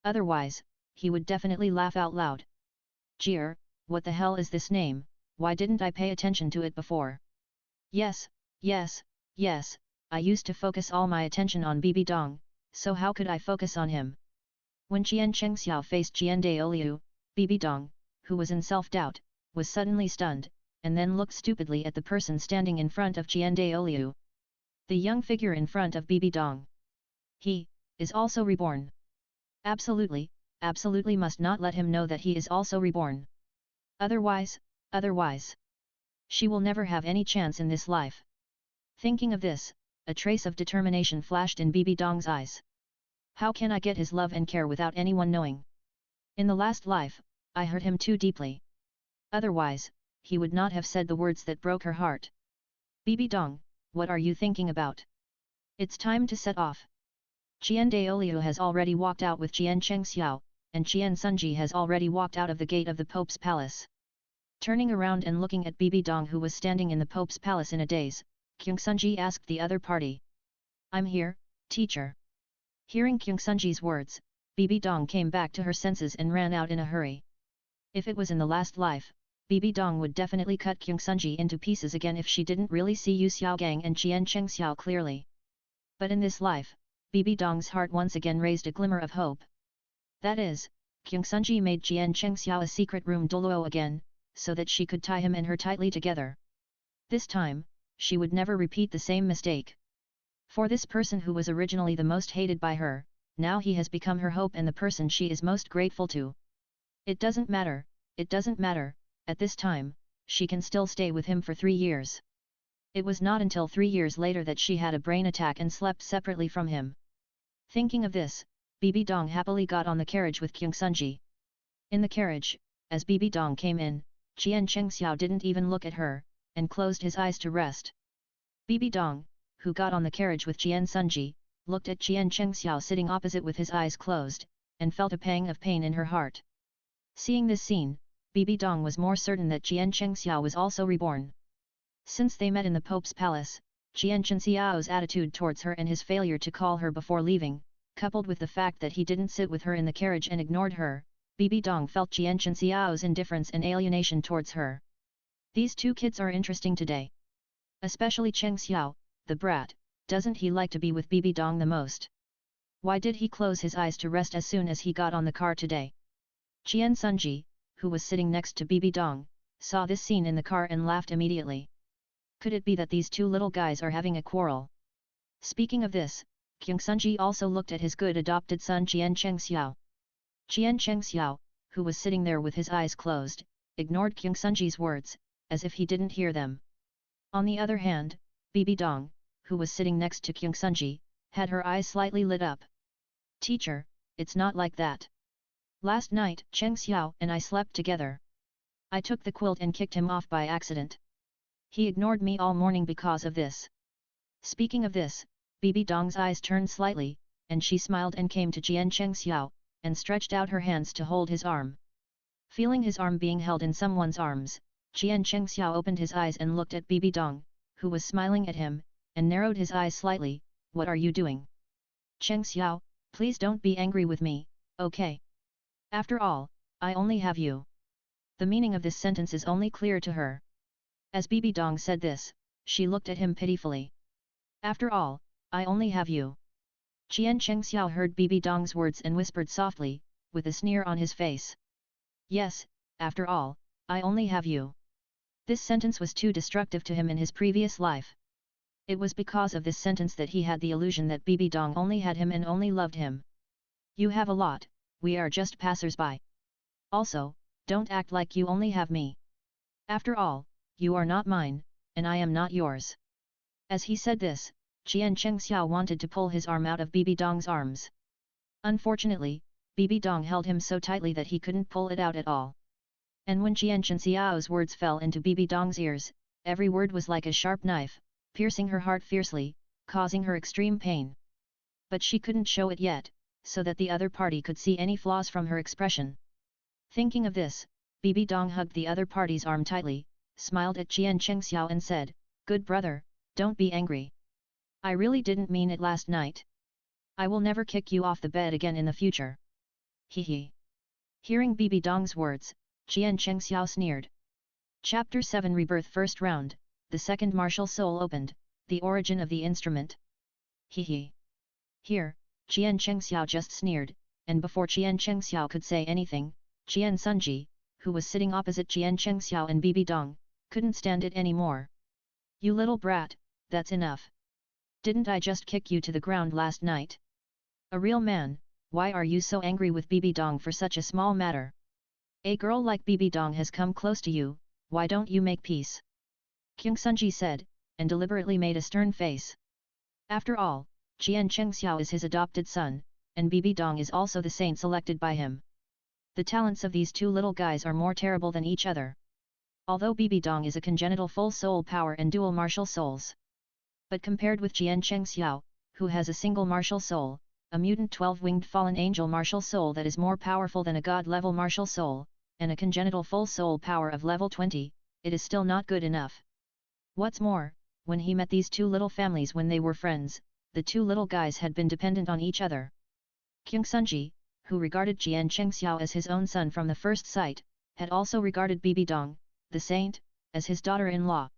Otherwise, he would definitely laugh out loud. Jier, what the hell is this name, why didn't I pay attention to it before? Yes, I used to focus all my attention on Bibi Dong, so how could I focus on him? When Qian Chengxiao faced Qian Daoliu, Bibi Dong, who was in self-doubt, was suddenly stunned, and then looked stupidly at the person standing in front of Qian Daoliu. The young figure in front of Bibi Dong. He is also reborn. Absolutely must not let him know that he is also reborn. Otherwise, she will never have any chance in this life. Thinking of this, a trace of determination flashed in Bibi Dong's eyes. How can I get his love and care without anyone knowing? In the last life, I hurt him too deeply. Otherwise, he would not have said the words that broke her heart. Bibi Dong, what are you thinking about? It's time to set off. Qian Daoliu has already walked out with Qian Chengxiao, and Qian Sunji has already walked out of the gate of the Pope's palace. Turning around and looking at Bibi Dong, who was standing in the Pope's palace in a daze, Kyung Sunji asked the other party. I'm here, teacher. Hearing Kyung Sunji's words, Bibi Dong came back to her senses and ran out in a hurry. If it was in the last life, Bibi Dong would definitely cut Kyung Sunji into pieces again if she didn't really see Yu Xiaogang and Qian Chengxiao clearly. But in this life, Bibi Dong's heart once again raised a glimmer of hope. That is, Kyung Sunji made Qian Chengxiao a secret room Douluo again, so that she could tie him and her tightly together. This time, she would never repeat the same mistake. For this person who was originally the most hated by her, now he has become her hope and the person she is most grateful to. It doesn't matter, at this time, she can still stay with him for 3 years. It was not until 3 years later that she had a brain attack and slept separately from him. Thinking of this, Bibi Dong happily got on the carriage with Kyung Sunji. In the carriage, as Bibi Dong came in, Qian Chengxiao didn't even look at her, and closed his eyes to rest. Bibi Dong, who got on the carriage with Qian Sunji, looked at Qian Chengxiao sitting opposite with his eyes closed, and felt a pang of pain in her heart. Seeing this scene, Bibi Dong was more certain that Qian Chengxiao was also reborn. Since they met in the Pope's palace, Qian Chengxiao's attitude towards her and his failure to call her before leaving, coupled with the fact that he didn't sit with her in the carriage and ignored her, Bibi Dong felt Qian Chengxiao's indifference and alienation towards her. These two kids are interesting today. Especially Chengxiao, the brat, doesn't he like to be with Bibi Dong the most? Why did he close his eyes to rest as soon as he got on the car today? Qian Sunji, who was sitting next to Bibi Dong, saw this scene in the car and laughed immediately. Could it be that these two little guys are having a quarrel? Speaking of this, Kyung Sunji also looked at his good adopted son Qian Chengxiao. Qian Chengxiao, who was sitting there with his eyes closed, ignored Kyung Sunji's words, as if he didn't hear them. On the other hand, Bibi Dong, who was sitting next to Kyung Sunji, had her eyes slightly lit up. Teacher, it's not like that. Last night, Chengxiao and I slept together. I took the quilt and kicked him off by accident. He ignored me all morning because of this. Speaking of this, Bibi Dong's eyes turned slightly, and she smiled and came to Qian Chengxiao, and stretched out her hands to hold his arm. Feeling his arm being held in someone's arms, Qian Chengxiao opened his eyes and looked at Bibi Dong, who was smiling at him, and narrowed his eyes slightly. What are you doing? Chengxiao, please don't be angry with me, okay? After all, I only have you. The meaning of this sentence is only clear to her. As Bibi Dong said this, she looked at him pitifully. After all, I only have you. Qian Chengxiao heard Bibi Dong's words and whispered softly, with a sneer on his face. Yes, after all, I only have you. This sentence was too destructive to him in his previous life. It was because of this sentence that he had the illusion that Bibi Dong only had him and only loved him. You have a lot, we are just passers-by. Also, don't act like you only have me. After all, you are not mine, and I am not yours. As he said this, Qian Chengxiao wanted to pull his arm out of Bibi Dong's arms. Unfortunately, Bibi Dong held him so tightly that he couldn't pull it out at all. And when Qian Chengxiao's words fell into Bibi Dong's ears, every word was like a sharp knife, piercing her heart fiercely, causing her extreme pain. But she couldn't show it yet, so that the other party could see any flaws from her expression. Thinking of this, Bibi Dong hugged the other party's arm tightly, smiled at Qian Chengxiao and said, "Good brother, don't be angry. I really didn't mean it last night. I will never kick you off the bed again in the future." Hehe. Hearing Bibi Dong's words, Qian Chengxiao sneered. Chapter 7 Rebirth First Round, the second martial soul opened, the origin of the instrument. He. Here, Qian Chengxiao just sneered, and before Qian Chengxiao could say anything, Qian Sunji, who was sitting opposite Qian Chengxiao and Bibi Dong, couldn't stand it anymore. You little brat, that's enough. Didn't I just kick you to the ground last night? A real man, why are you so angry with Bibi Dong for such a small matter? A girl like Bibi Dong has come close to you, why don't you make peace? King Sunji said, and deliberately made a stern face. After all, Qian Chengxiao is his adopted son, and Bibi Dong is also the saint selected by him. The talents of these two little guys are more terrible than each other. Although Bibi Dong is a congenital full soul power and dual martial souls. But compared with Qian Chengxiao, who has a single martial soul, a mutant 12-winged fallen angel martial soul that is more powerful than a god-level martial soul, and a congenital full soul power of level 20, it is still not good enough. What's more, when he met these two little families when they were friends, the two little guys had been dependent on each other. King Sunji, who regarded Qian Chengxiao as his own son from the first sight, had also regarded Bibi Dong, the saint, as his daughter-in-law.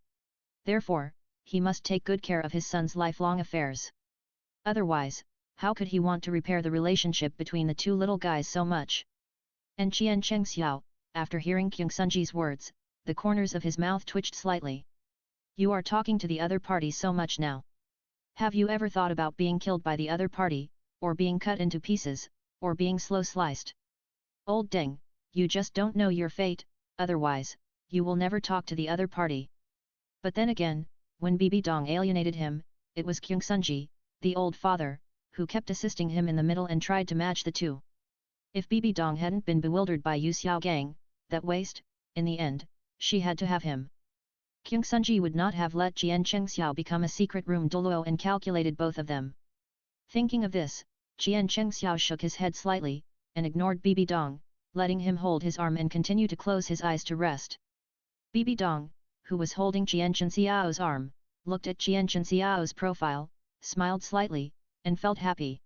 Therefore, he must take good care of his son's lifelong affairs. Otherwise, how could he want to repair the relationship between the two little guys so much? And Qian Chengxiao, after hearing King Sunji's words, the corners of his mouth twitched slightly. You are talking to the other party so much now. Have you ever thought about being killed by the other party, or being cut into pieces, or being slow-sliced? Old Deng, you just don't know your fate, otherwise, you will never talk to the other party. But then again, when Bibi Dong alienated him, it was King Sunji, the old father, who kept assisting him in the middle and tried to match the two. If Bibi Dong hadn't been bewildered by Yu Xiaogang, that waste, in the end, she had to have him. King Sunji would not have let Qian Chengxiao become a secret room Douluo and calculated both of them. Thinking of this, Qian Chengxiao shook his head slightly, and ignored Bibi Dong, letting him hold his arm and continue to close his eyes to rest. Bibi Dong, who was holding Qian Chengxiao's arm, looked at Qian Chengxiao's profile, smiled slightly, and felt happy.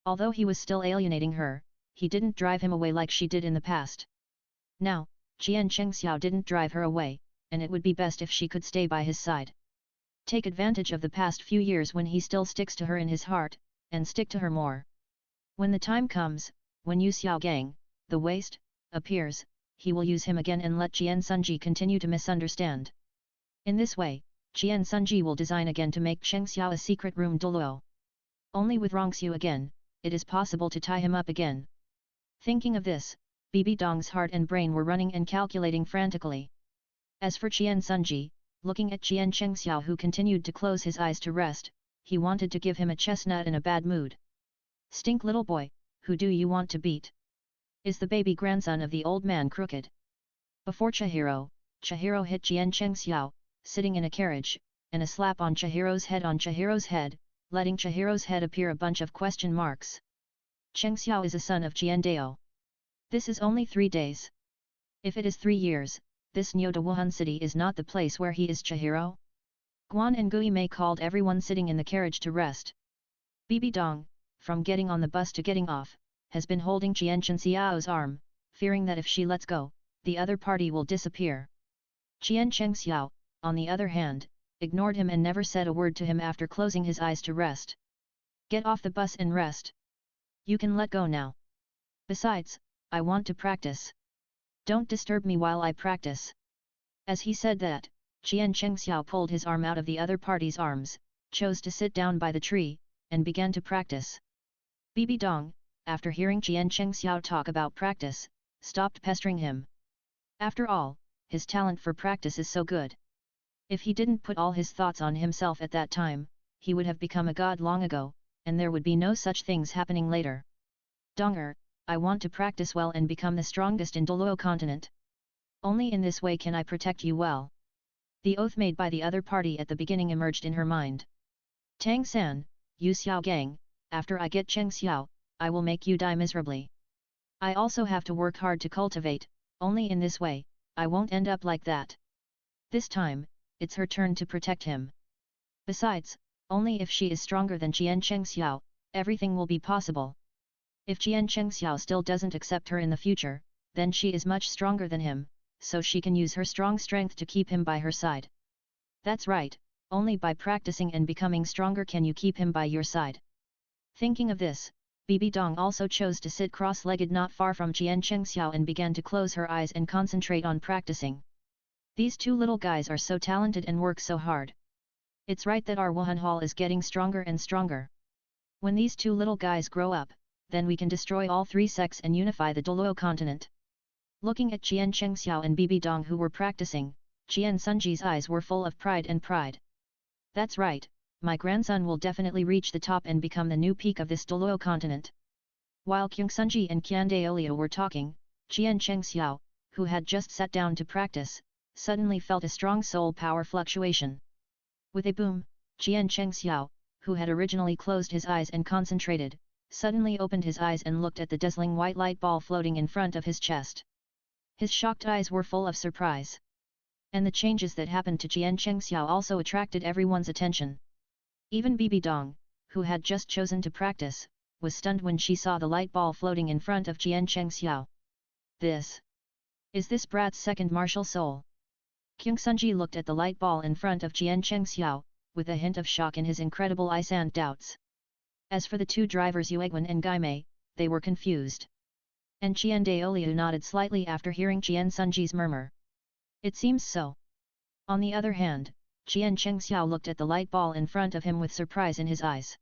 Although he was still alienating her, he didn't drive him away like she did in the past. Now, Qian Chengxiao didn't drive her away, and it would be best if she could stay by his side. Take advantage of the past few years when he still sticks to her in his heart, and stick to her more. When the time comes, when Yu Xiaogang, the waste, appears, he will use him again and let Qian Sunji continue to misunderstand. In this way, Qian Sunji will design again to make Chengxiao a secret room Douluo. Only with Rongxiu again, it is possible to tie him up again. Thinking of this, Bibi Dong's heart and brain were running and calculating frantically. As for Qian Sunji, looking at Qian Chengxiao who continued to close his eyes to rest, he wanted to give him a chestnut in a bad mood. Stink little boy, who do you want to beat? Is the baby grandson of the old man crooked? Before Chihiro hit Qian Chengxiao, sitting in a carriage, and a slap on Chihiro's head, letting Chihiro's head appear a bunch of question marks. Chengxiao is a son of Qian Dao. This is only 3 days. If it is 3 years, this Nyoda Wuhan city is not the place where he is Chihiro. Guan and Gui Mei called everyone sitting in the carriage to rest. Bibi Dong, from getting on the bus to getting off, has been holding Qian Chengxiao's arm, fearing that if she lets go, the other party will disappear. Qian Chengxiao, on the other hand, ignored him and never said a word to him after closing his eyes to rest. Get off the bus and rest. You can let go now. Besides, I want to practice. Don't disturb me while I practice. As he said that, Qian Chengxiao pulled his arm out of the other party's arms, chose to sit down by the tree, and began to practice. Bibi Dong, after hearing Qian Chengxiao talk about practice, stopped pestering him. After all, his talent for practice is so good. If he didn't put all his thoughts on himself at that time, he would have become a god long ago, and there would be no such things happening later. Donger, I want to practice well and become the strongest in Douluo continent. Only in this way can I protect you well. The oath made by the other party at the beginning emerged in her mind. Tang San, Yu Xiaogang, after I get Chengxiao, I will make you die miserably. I also have to work hard to cultivate, only in this way, I won't end up like that. This time, it's her turn to protect him. Besides, only if she is stronger than Qian Chengxiao, everything will be possible. If Qian Chengxiao still doesn't accept her in the future, then she is much stronger than him, so she can use her strong strength to keep him by her side. That's right, only by practicing and becoming stronger can you keep him by your side. Thinking of this, Bibi Dong also chose to sit cross-legged not far from Jian Chengxiao and began to close her eyes and concentrate on practicing. These two little guys are so talented and work so hard. It's right that our Wuhan Hall is getting stronger and stronger. When these two little guys grow up, then we can destroy all three sects and unify the Douluo continent. Looking at Jian Chengxiao and Bibi Dong who were practicing, Jian Sunji's eyes were full of pride and pride. That's right, my grandson will definitely reach the top and become the new peak of this Douluo continent. While Kyung Sunji and Qian Daolio were talking, Jian Chengxiao, who had just sat down to practice, suddenly felt a strong soul power fluctuation. With a boom, Jian Chengxiao, who had originally closed his eyes and concentrated, suddenly opened his eyes and looked at the dazzling white light ball floating in front of his chest. His shocked eyes were full of surprise. And the changes that happened to Jian Chengxiao also attracted everyone's attention. Even Bibi Dong, who had just chosen to practice, was stunned when she saw the light ball floating in front of Jian Chengxiao. Is this brat's second martial soul? Kyung Sunji looked at the light ball in front of Jian Chengxiao, with a hint of shock in his incredible eyes and doubts. As for the two drivers Yuegwen and Gaimei, they were confused. And Qian Daoliu nodded slightly after hearing Jian Sunji's murmur. It seems so. On the other hand, Jian Chengxiao looked at the light ball in front of him with surprise in his eyes.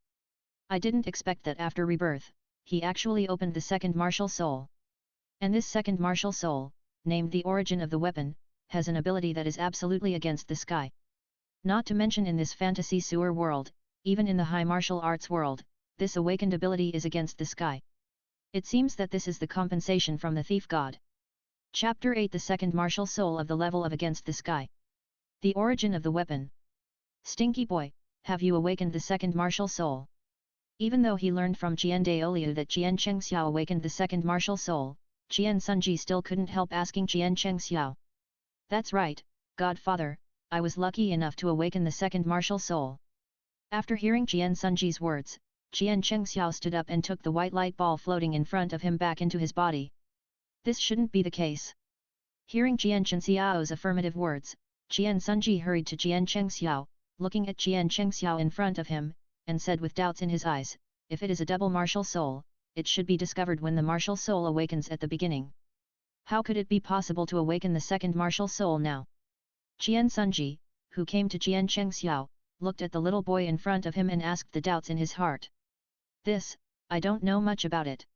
I didn't expect that after rebirth, he actually opened the second martial soul. And this second martial soul, named the origin of the weapon, has an ability that is absolutely against the sky. Not to mention in this fantasy sewer world, even in the high martial arts world, this awakened ability is against the sky. It seems that this is the compensation from the thief god. Chapter 8 The second martial soul of the level of against the sky. The origin of the weapon. Stinky boy, have you awakened the second martial soul? Even though he learned from Jian Daoliu that Jian Chengxiao awakened the second martial soul, Jian Sunji still couldn't help asking Jian Chengxiao. That's right, Godfather, I was lucky enough to awaken the second martial soul. After hearing Jian Sunji's words, Jian Chengxiao stood up and took the white light ball floating in front of him back into his body. This shouldn't be the case. Hearing Jian Chengxiao's affirmative words, Jian Sunji hurried to Jian Chengxiao, looking at Jian Chengxiao in front of him, and said with doubts in his eyes, if it is a double martial soul, it should be discovered when the martial soul awakens at the beginning. How could it be possible to awaken the second martial soul now? Jian Sunji, who came to Jian Chengxiao, looked at the little boy in front of him and asked the doubts in his heart. I don't know much about it.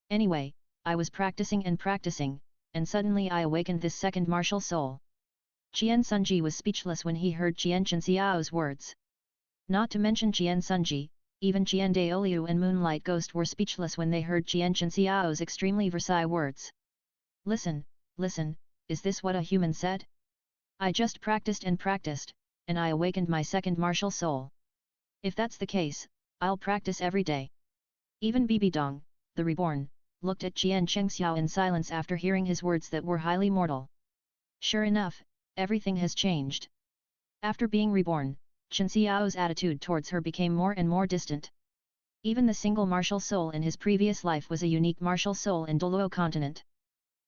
Anyway, I was practicing, and suddenly I awakened this second martial soul. Jian Sunji was speechless when he heard Jian Chengxiao's words. Not to mention Jian Sunji, even Jian Daoliu and Moonlight Ghost were speechless when they heard Jian Chengxiao's extremely Versailles words. Listen, is this what a human said? I just practiced, and I awakened my second martial soul. If that's the case, I'll practice every day. Even Bibi Dong, the reborn, looked at Jian Chengxiao in silence after hearing his words that were highly mortal. Sure enough, everything has changed. After being reborn, Chengxiao's attitude towards her became more and more distant. Even the single martial soul in his previous life was a unique martial soul in Douluo continent.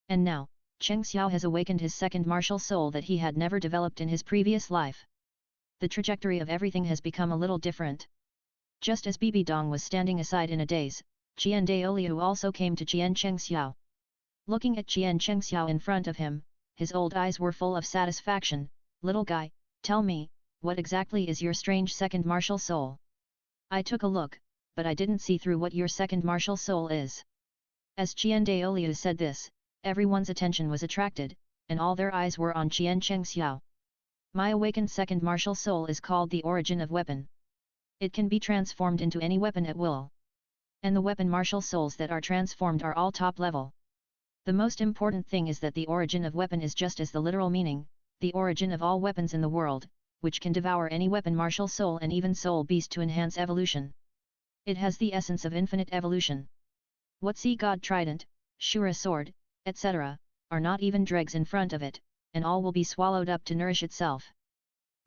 And now, Chengxiao has awakened his second martial soul that he had never developed in his previous life. The trajectory of everything has become a little different. Just as Bibi Dong was standing aside in a daze, Jian Daoliu also came to Jian Chengxiao. Looking at Jian Chengxiao in front of him, his old eyes were full of satisfaction. Little guy, tell me, what exactly is your strange second martial soul? I took a look, but I didn't see through what your second martial soul is. As Jian Daoliu said this, everyone's attention was attracted, and all their eyes were on Jian Chengxiao. My awakened second martial soul is called the origin of weapon. It can be transformed into any weapon at will. And the weapon martial souls that are transformed are all top level. The most important thing is that the origin of weapon is just as the literal meaning, the origin of all weapons in the world, which can devour any weapon martial soul and even soul beast to enhance evolution. It has the essence of infinite evolution. What Sea God Trident, Shura Sword, etc., are not even dregs in front of it, and all will be swallowed up to nourish itself.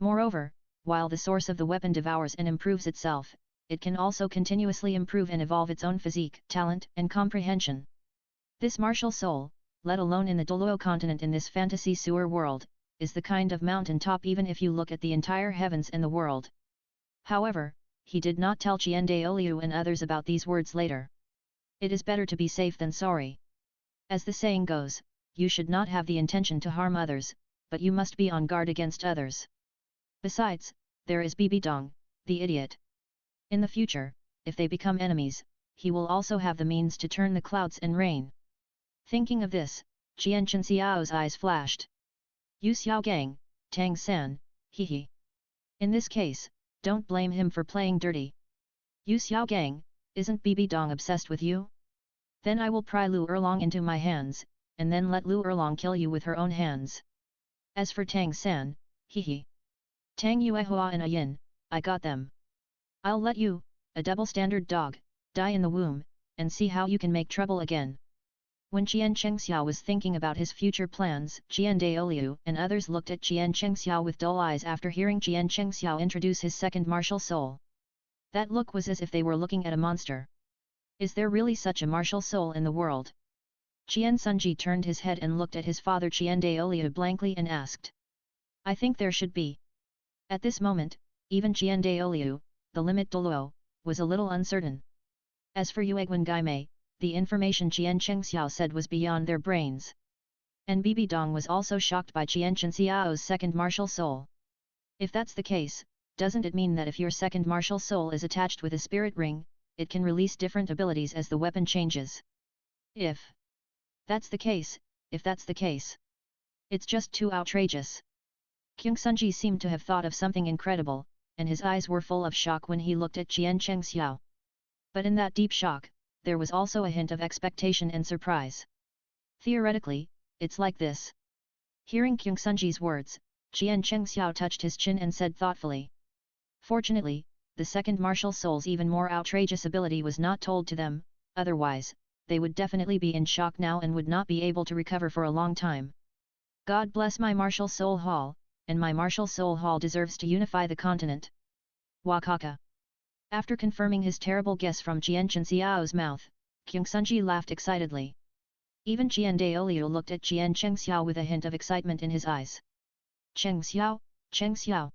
Moreover, while the source of the weapon devours and improves itself, it can also continuously improve and evolve its own physique, talent, and comprehension. This martial soul, let alone in the Douluo continent in this fantasy sewer world, is the kind of mountain top even if you look at the entire heavens and the world. However, he did not tell Qian Daoliu and others about these words later. It is better to be safe than sorry. As the saying goes, you should not have the intention to harm others, but you must be on guard against others. Besides, there is Bibi Dong, the idiot. In the future, if they become enemies, he will also have the means to turn the clouds and rain. Thinking of this, Qian Chenxiao's eyes flashed. Yu Xiaogang, Tang San, he. In this case, don't blame him for playing dirty. Yu Xiaogang, isn't Bibi Dong obsessed with you? Then I will pry Lu Erlong into my hands, and then let Lu Erlong kill you with her own hands. As for Tang San, he. Tang Yuehua and Yin, I got them. I'll let you, a double-standard dog, die in the womb, and see how you can make trouble again. When Qian Chengxiao was thinking about his future plans, Qian Daoliu and others looked at Qian Chengxiao with dull eyes after hearing Qian Chengxiao introduce his second martial soul. That look was as if they were looking at a monster. Is there really such a martial soul in the world? Qian Sunji turned his head and looked at his father Qian Daoliu blankly and asked. I think there should be. At this moment, even Qian Daoliu, the limit Douluo, was a little uncertain. As for Yueguan Gaimei, the information Qian Chengxiao said was beyond their brains. And Bibi Dong was also shocked by Qian Chenxiao's second martial soul. If that's the case, doesn't it mean that if your second martial soul is attached with a spirit ring, it can release different abilities as the weapon changes? If that's the case, it's just too outrageous. Kyung Sunji seemed to have thought of something incredible, and his eyes were full of shock when he looked at Qian Chengxiao. But in that deep shock, there was also a hint of expectation and surprise. Theoretically, it's like this. Hearing Kyung Sunji's words, Qian Chengxiao touched his chin and said thoughtfully. Fortunately, the second martial soul's even more outrageous ability was not told to them, otherwise, they would definitely be in shock now and would not be able to recover for a long time. God bless my martial soul hall, and my martial soul hall deserves to unify the continent. Wakaka. After confirming his terrible guess from Qian Chenxiao's mouth, Kyung Sunji laughed excitedly. Even Qian Daoliu looked at Qian Chengxiao with a hint of excitement in his eyes. Chengxiao, Chengxiao.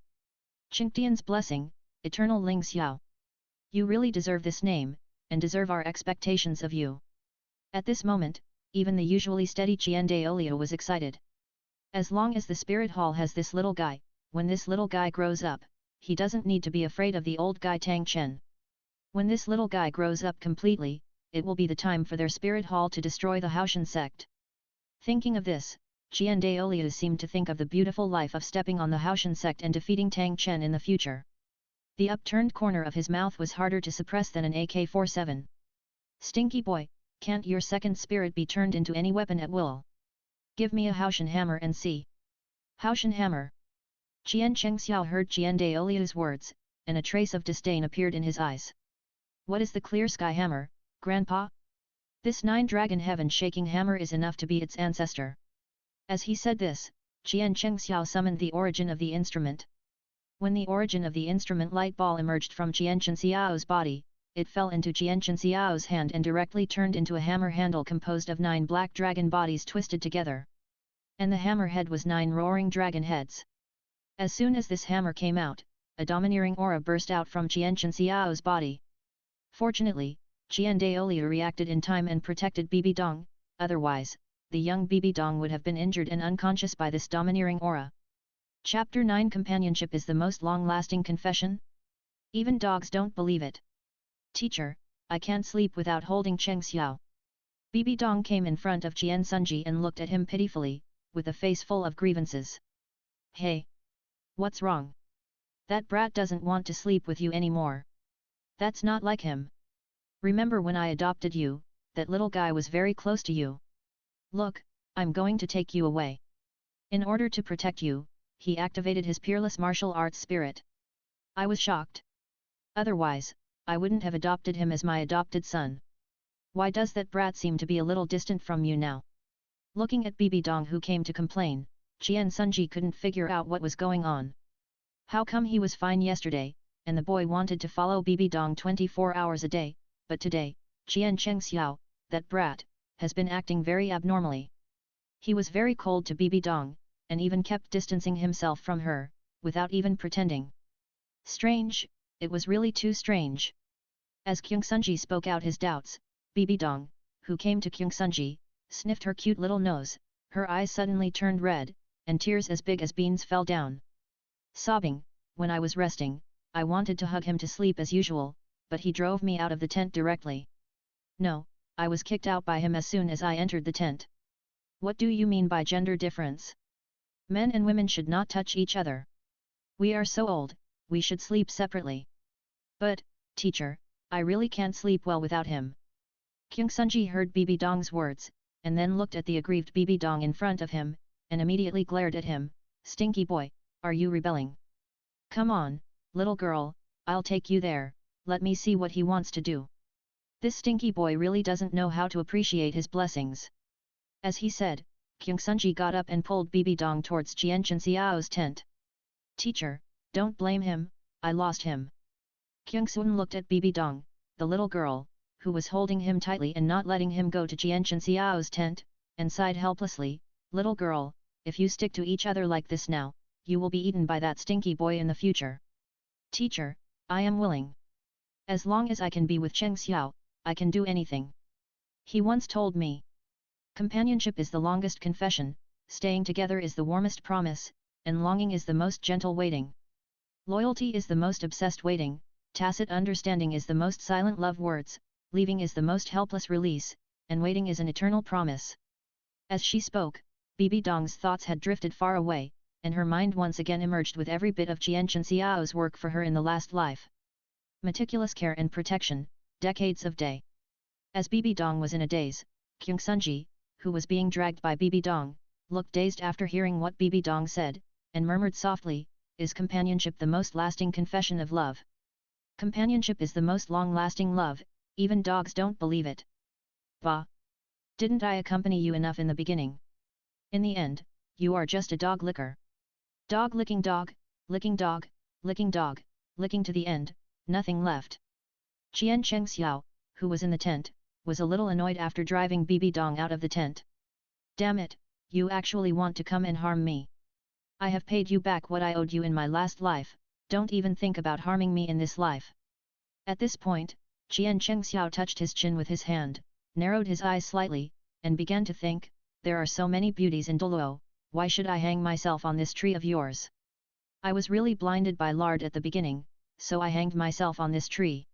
Qingtian's blessing, eternal Ling Xiao. You really deserve this name, and deserve our expectations of you. At this moment, even the usually steady Qian Daoliu was excited. As long as the spirit hall has this little guy, when this little guy grows up, he doesn't need to be afraid of the old guy Tang Chen. When this little guy grows up completely, it will be the time for their spirit hall to destroy the Haotian sect. Thinking of this, Qian Daoliu seemed to think of the beautiful life of stepping on the Haotian sect and defeating Tang Chen in the future. The upturned corner of his mouth was harder to suppress than an AK-47. Stinky boy, can't your second spirit be turned into any weapon at will? Give me a Haotian hammer and see. Haotian hammer. Qian Chengxiao heard Qian Daoliu's words, and a trace of disdain appeared in his eyes. What is the clear sky hammer, Grandpa? This 9-dragon heaven-shaking hammer is enough to be its ancestor. As he said this, Qian Chengxiao summoned the origin of the instrument. When the origin of the instrument light ball emerged from Qian Chenxiao's body, it fell into Qian Chenxiao's hand and directly turned into a hammer handle composed of 9 black dragon bodies twisted together. And the hammer head was 9 roaring dragon heads. As soon as this hammer came out, a domineering aura burst out from Qian Chenxiao's body. Fortunately, Qian Daoliu reacted in time and protected Bibi Dong, otherwise, the young Bibi Dong would have been injured and unconscious by this domineering aura. Chapter 9 Companionship is the most long-lasting confession? Even dogs don't believe it. Teacher, I can't sleep without holding Chengxiao. Bibi Dong came in front of Qian Sunji and looked at him pitifully, with a face full of grievances. Hey! What's wrong? That brat doesn't want to sleep with you anymore. That's not like him. Remember when I adopted you, that little guy was very close to you. Look, I'm going to take you away. In order to protect you, he activated his peerless martial arts spirit. I was shocked. Otherwise, I wouldn't have adopted him as my adopted son. Why does that brat seem to be a little distant from you now? Looking at Bibi Dong who came to complain, Qian Sunji couldn't figure out what was going on. How come he was fine yesterday, and the boy wanted to follow Bibi Dong 24 hours a day, but today, Qian Chengxiao, that brat, has been acting very abnormally. He was very cold to Bibi Dong, and even kept distancing himself from her, without even pretending. Strange, it was really too strange. As Kyungsunji spoke out his doubts, Bibi Dong, who came to Kyungsunji, sniffed her cute little nose, her eyes suddenly turned red, and tears as big as beans fell down. Sobbing, when I was resting, I wanted to hug him to sleep as usual, but he drove me out of the tent directly. No, I was kicked out by him as soon as I entered the tent. What do you mean by gender difference? Men and women should not touch each other. We are so old, we should sleep separately. But, teacher, I really can't sleep well without him. Kyungsunji heard Bibi Dong's words, and then looked at the aggrieved Bibi Dong in front of him, and immediately glared at him. Stinky boy, are you rebelling? Come on, little girl, I'll take you there, let me see what he wants to do. This stinky boy really doesn't know how to appreciate his blessings. As he said, Kyungsunji got up and pulled Bibi Dong towards Jian Xiao's tent. Teacher, don't blame him, I lost him. Kyungsun looked at Bibi Dong, the little girl, who was holding him tightly and not letting him go to Jian Xiao's tent, and sighed helplessly, little girl, if you stick to each other like this now, you will be eaten by that stinky boy in the future. Teacher, I am willing. As long as I can be with Cheng Xiao, I can do anything. He once told me. Companionship is the longest confession, staying together is the warmest promise, and longing is the most gentle waiting. Loyalty is the most obsessed waiting, tacit understanding is the most silent love words, leaving is the most helpless release, and waiting is an eternal promise. As she spoke, Bibi Dong's thoughts had drifted far away, and her mind once again emerged with every bit of Jian Xiao's work for her in the last life. Meticulous care and protection, decades of day. As Bibi Dong was in a daze, Kyungsunji, who was being dragged by Bibi Dong, looked dazed after hearing what Bibi Dong said, and murmured softly, is companionship the most lasting confession of love? Companionship is the most long-lasting love, even dogs don't believe it. Bah! Didn't I accompany you enough in the beginning? In the end, you are just a dog licker. Dog, licking dog, licking dog, licking dog, licking to the end, nothing left. Cheng Xiao, who was in the tent, was a little annoyed after driving Bibi Dong out of the tent. Damn it, you actually want to come and harm me. I have paid you back what I owed you in my last life, don't even think about harming me in this life. At this point, Cheng Xiao touched his chin with his hand, narrowed his eyes slightly, and began to think, there are so many beauties in Douluo, why should I hang myself on this tree of yours? I was really blinded by lard at the beginning, so I hanged myself on this tree.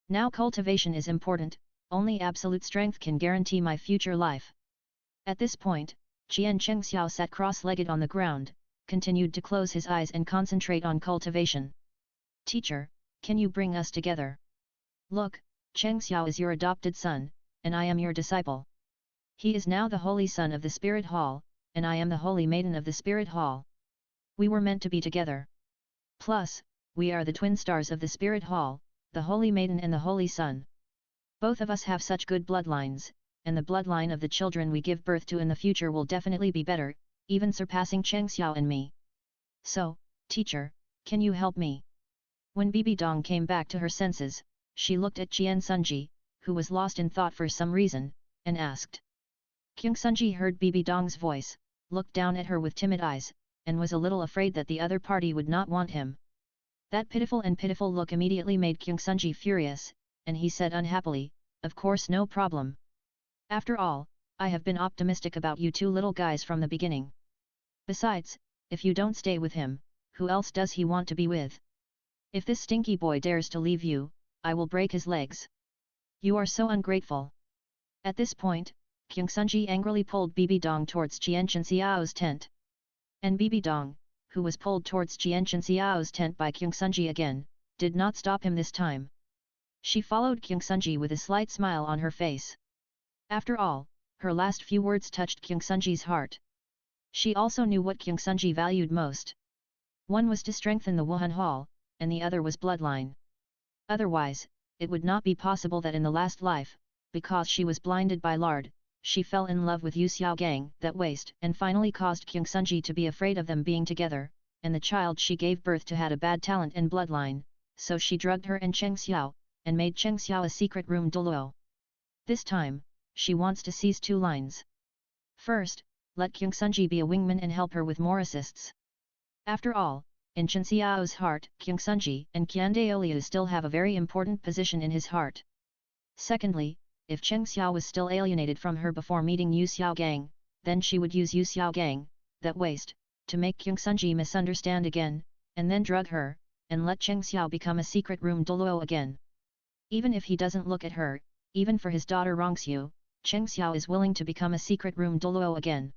Now cultivation is important, only absolute strength can guarantee my future life. At this point, Cheng Xiao sat cross-legged on the ground, continued to close his eyes and concentrate on cultivation. Teacher, can you bring us together? Look, Cheng Xiao is your adopted son, and I am your disciple. He is now the holy son of the Spirit Hall, and I am the holy maiden of the Spirit Hall. We were meant to be together. Plus, we are the twin stars of the Spirit Hall, the holy maiden and the holy son. Both of us have such good bloodlines, and the bloodline of the children we give birth to in the future will definitely be better, even surpassing Cheng Xiao and me. So, teacher, can you help me? When Bibi Dong came back to her senses, she looked at Kyungsunji, who was lost in thought for some reason, and asked. Kyungsunji heard Bibi Dong's voice, looked down at her with timid eyes, and was a little afraid that the other party would not want him. That pitiful look immediately made Kyungsunji furious, and he said unhappily, of course no problem. After all, I have been optimistic about you two little guys from the beginning. Besides, if you don't stay with him, who else does he want to be with? If this stinky boy dares to leave you, I will break his legs. You are so ungrateful. At this point, Kyungsunji angrily pulled Bibi Dong towards Jian Xiao's tent. And Bibi Dong, who was pulled towards Jian Xiao's tent by Kyungsunji again, did not stop him this time. She followed Kyungsunji with a slight smile on her face. After all, her last few words touched Kyungsunji's heart. She also knew what Kyungsunji valued most. One was to strengthen the Wuhan Hall, and the other was bloodline. Otherwise, it would not be possible that in the last life, because she was blinded by lard, she fell in love with Yu Xiaogang that waste and finally caused Kyungsunji to be afraid of them being together, and the child she gave birth to had a bad talent and bloodline, so she drugged her and Cheng Xiao, and made Cheng Xiao a secret room Douluo. This time, she wants to seize two lines. First, let Kyung Sunji be a wingman and help her with more assists. After all, in Chen Xiao's heart, Kyung Sunji and Qiandaoliu still have a very important position in his heart. Secondly, if Cheng Xiao was still alienated from her before meeting Yu Xiaogang, then she would use Yu Xiaogang, that waste, to make Kyung Sunji misunderstand again, and then drug her, and let Cheng Xiao become a secret room Douluo again. Even if he doesn't look at her, even for his daughter Rongxiu, Cheng Xiao is willing to become a secret room Douluo again.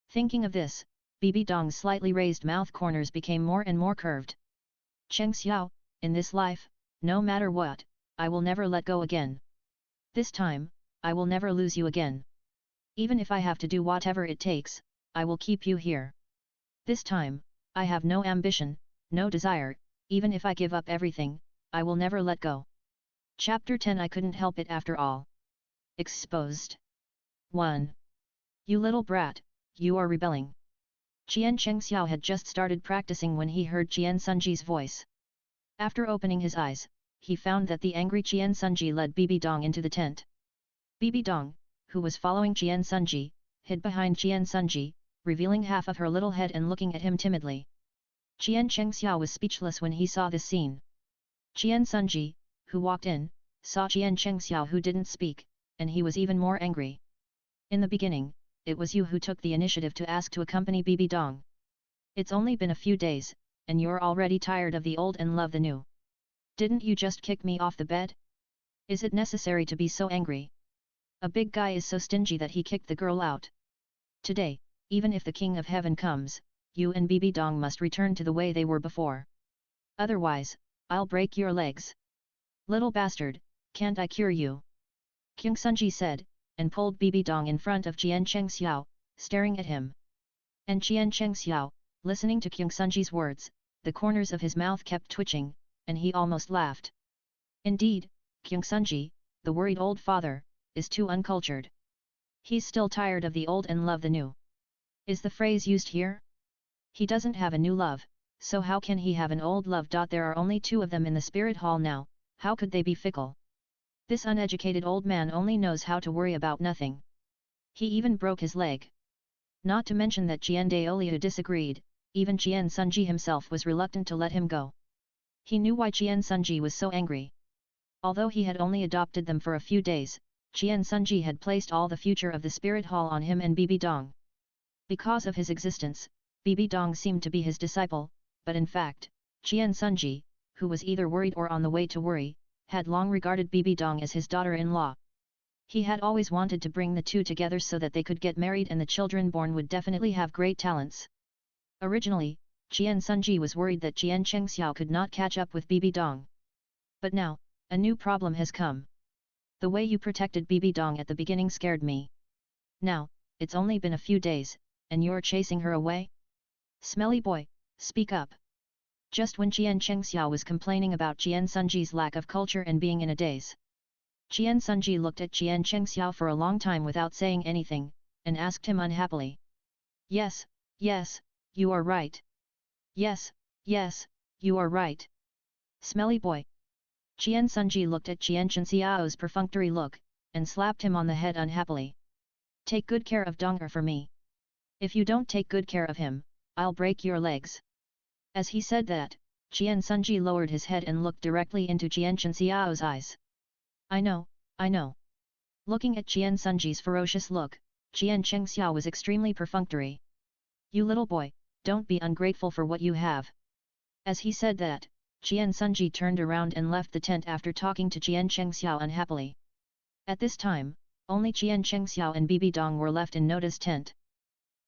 Thinking of this, Bibi Dong's slightly raised mouth corners became more and more curved. Cheng Xiao, in this life, no matter what, I will never let go again. This time, I will never lose you again. Even if I have to do whatever it takes, I will keep you here. This time, I have no ambition, no desire, even if I give up everything, I will never let go. Chapter 10 I couldn't help it after all. Exposed. 1. You little brat, you are rebelling. Qian Chengxiao had just started practicing when he heard Qian Sunji's voice. After opening his eyes, he found that the angry Qian Sunji led Bibi Dong into the tent. Bibi Dong, who was following Qian Sunji, hid behind Qian Sunji, revealing half of her little head and looking at him timidly. Qian Chengxiao was speechless when he saw this scene. Qian Sunji, who walked in, saw Qian Chengxiao who didn't speak, and he was even more angry. In the beginning, it was you who took the initiative to ask to accompany Bibi Dong. It's only been a few days, and you're already tired of the old and love the new. Didn't you just kick me off the bed? Is it necessary to be so angry? A big guy is so stingy that he kicked the girl out. Today, even if the King of Heaven comes, you and Bibi Dong must return to the way they were before. Otherwise, I'll break your legs. Little bastard, can't I cure you? Kyung Sunji said, and pulled Bibi Dong in front of Qian Chengxiao, staring at him. And Qian Chengxiao, listening to Kyung Sunji's words, the corners of his mouth kept twitching, and he almost laughed. Indeed, Kyung Sunji, the worried old father, is too uncultured. He's still tired of the old and love the new. Is the phrase used here? He doesn't have a new love, so how can he have an old love? There are only two of them in the spirit hall now, how could they be fickle? This uneducated old man only knows how to worry about nothing. He even broke his leg. Not to mention that Qiandaoliu disagreed, even Qian Sunji himself was reluctant to let him go. He knew why Qian Sunji was so angry. Although he had only adopted them for a few days, Qian Sunji had placed all the future of the spirit hall on him and Bibi Dong. Because of his existence, Bibi Dong seemed to be his disciple, but in fact, Qian Sunji, who was either worried or on the way to worry, had long regarded Bibi Dong as his daughter-in-law. He had always wanted to bring the two together so that they could get married and the children born would definitely have great talents. Originally, Qian Sunji was worried that Qian Chengxiao could not catch up with Bibi Dong. But now, a new problem has come. The way you protected Bibi Dong at the beginning scared me. Now, it's only been a few days, and you're chasing her away? Smelly boy, speak up. Just when Qian Chengxiao was complaining about Qian Sunji's lack of culture and being in a daze. Qian Sunji looked at Qian Chengxiao for a long time without saying anything, and asked him unhappily. Yes, yes, you are right. Yes, yes, you are right. Smelly boy. Qian Sunji looked at Qian Chengxiao's perfunctory look, and slapped him on the head unhappily. Take good care of Donger for me. If you don't take good care of him, I'll break your legs. As he said that, Qian Sunji lowered his head and looked directly into Qian Chengxiao's eyes. I know, I know. Looking at Qian Sunji's ferocious look, Qian Chengxiao was extremely perfunctory. You little boy, don't be ungrateful for what you have. As he said that, Qian Sunji turned around and left the tent after talking to Qian Chengxiao unhappily. At this time, only Qian Chengxiao and Bibi Dong were left in Noda's tent.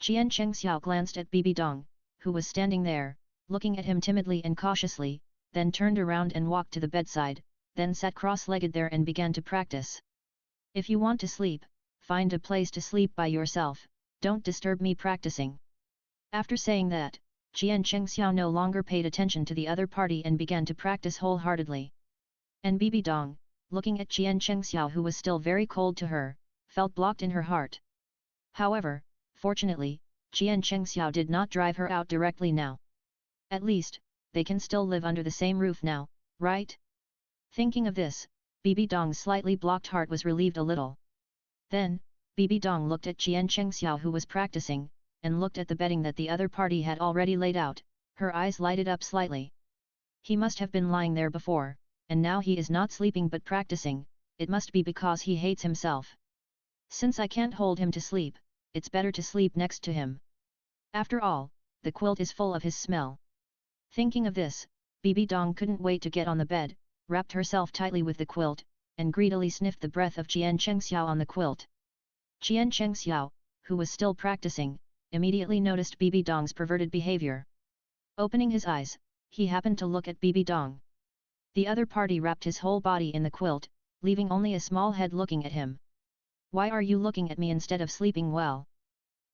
Qian Chengxiao glanced at Bibi Dong, who was standing there, looking at him timidly and cautiously, then turned around and walked to the bedside, then sat cross-legged there and began to practice. If you want to sleep, find a place to sleep by yourself, don't disturb me practicing. After saying that, Qian Chengxiao no longer paid attention to the other party and began to practice wholeheartedly. And Bibi Dong, looking at Qian Chengxiao who was still very cold to her, felt blocked in her heart. However, fortunately, Qian Chengxiao did not drive her out directly now. At least, they can still live under the same roof now, right? Thinking of this, Bibi Dong's slightly blocked heart was relieved a little. Then, Bibi Dong looked at Qian Chengxiao who was practicing, and looked at the bedding that the other party had already laid out, her eyes lighted up slightly. He must have been lying there before, and now he is not sleeping but practicing, it must be because he hates himself. Since I can't hold him to sleep, it's better to sleep next to him. After all, the quilt is full of his smell. Thinking of this, Bibi Dong couldn't wait to get on the bed, wrapped herself tightly with the quilt, and greedily sniffed the breath of Qian Chengxiao on the quilt. Qian Chengxiao, who was still practicing, immediately noticed Bibi Dong's perverted behavior. Opening his eyes, he happened to look at Bibi Dong. The other party wrapped his whole body in the quilt, leaving only a small head looking at him. Why are you looking at me instead of sleeping well?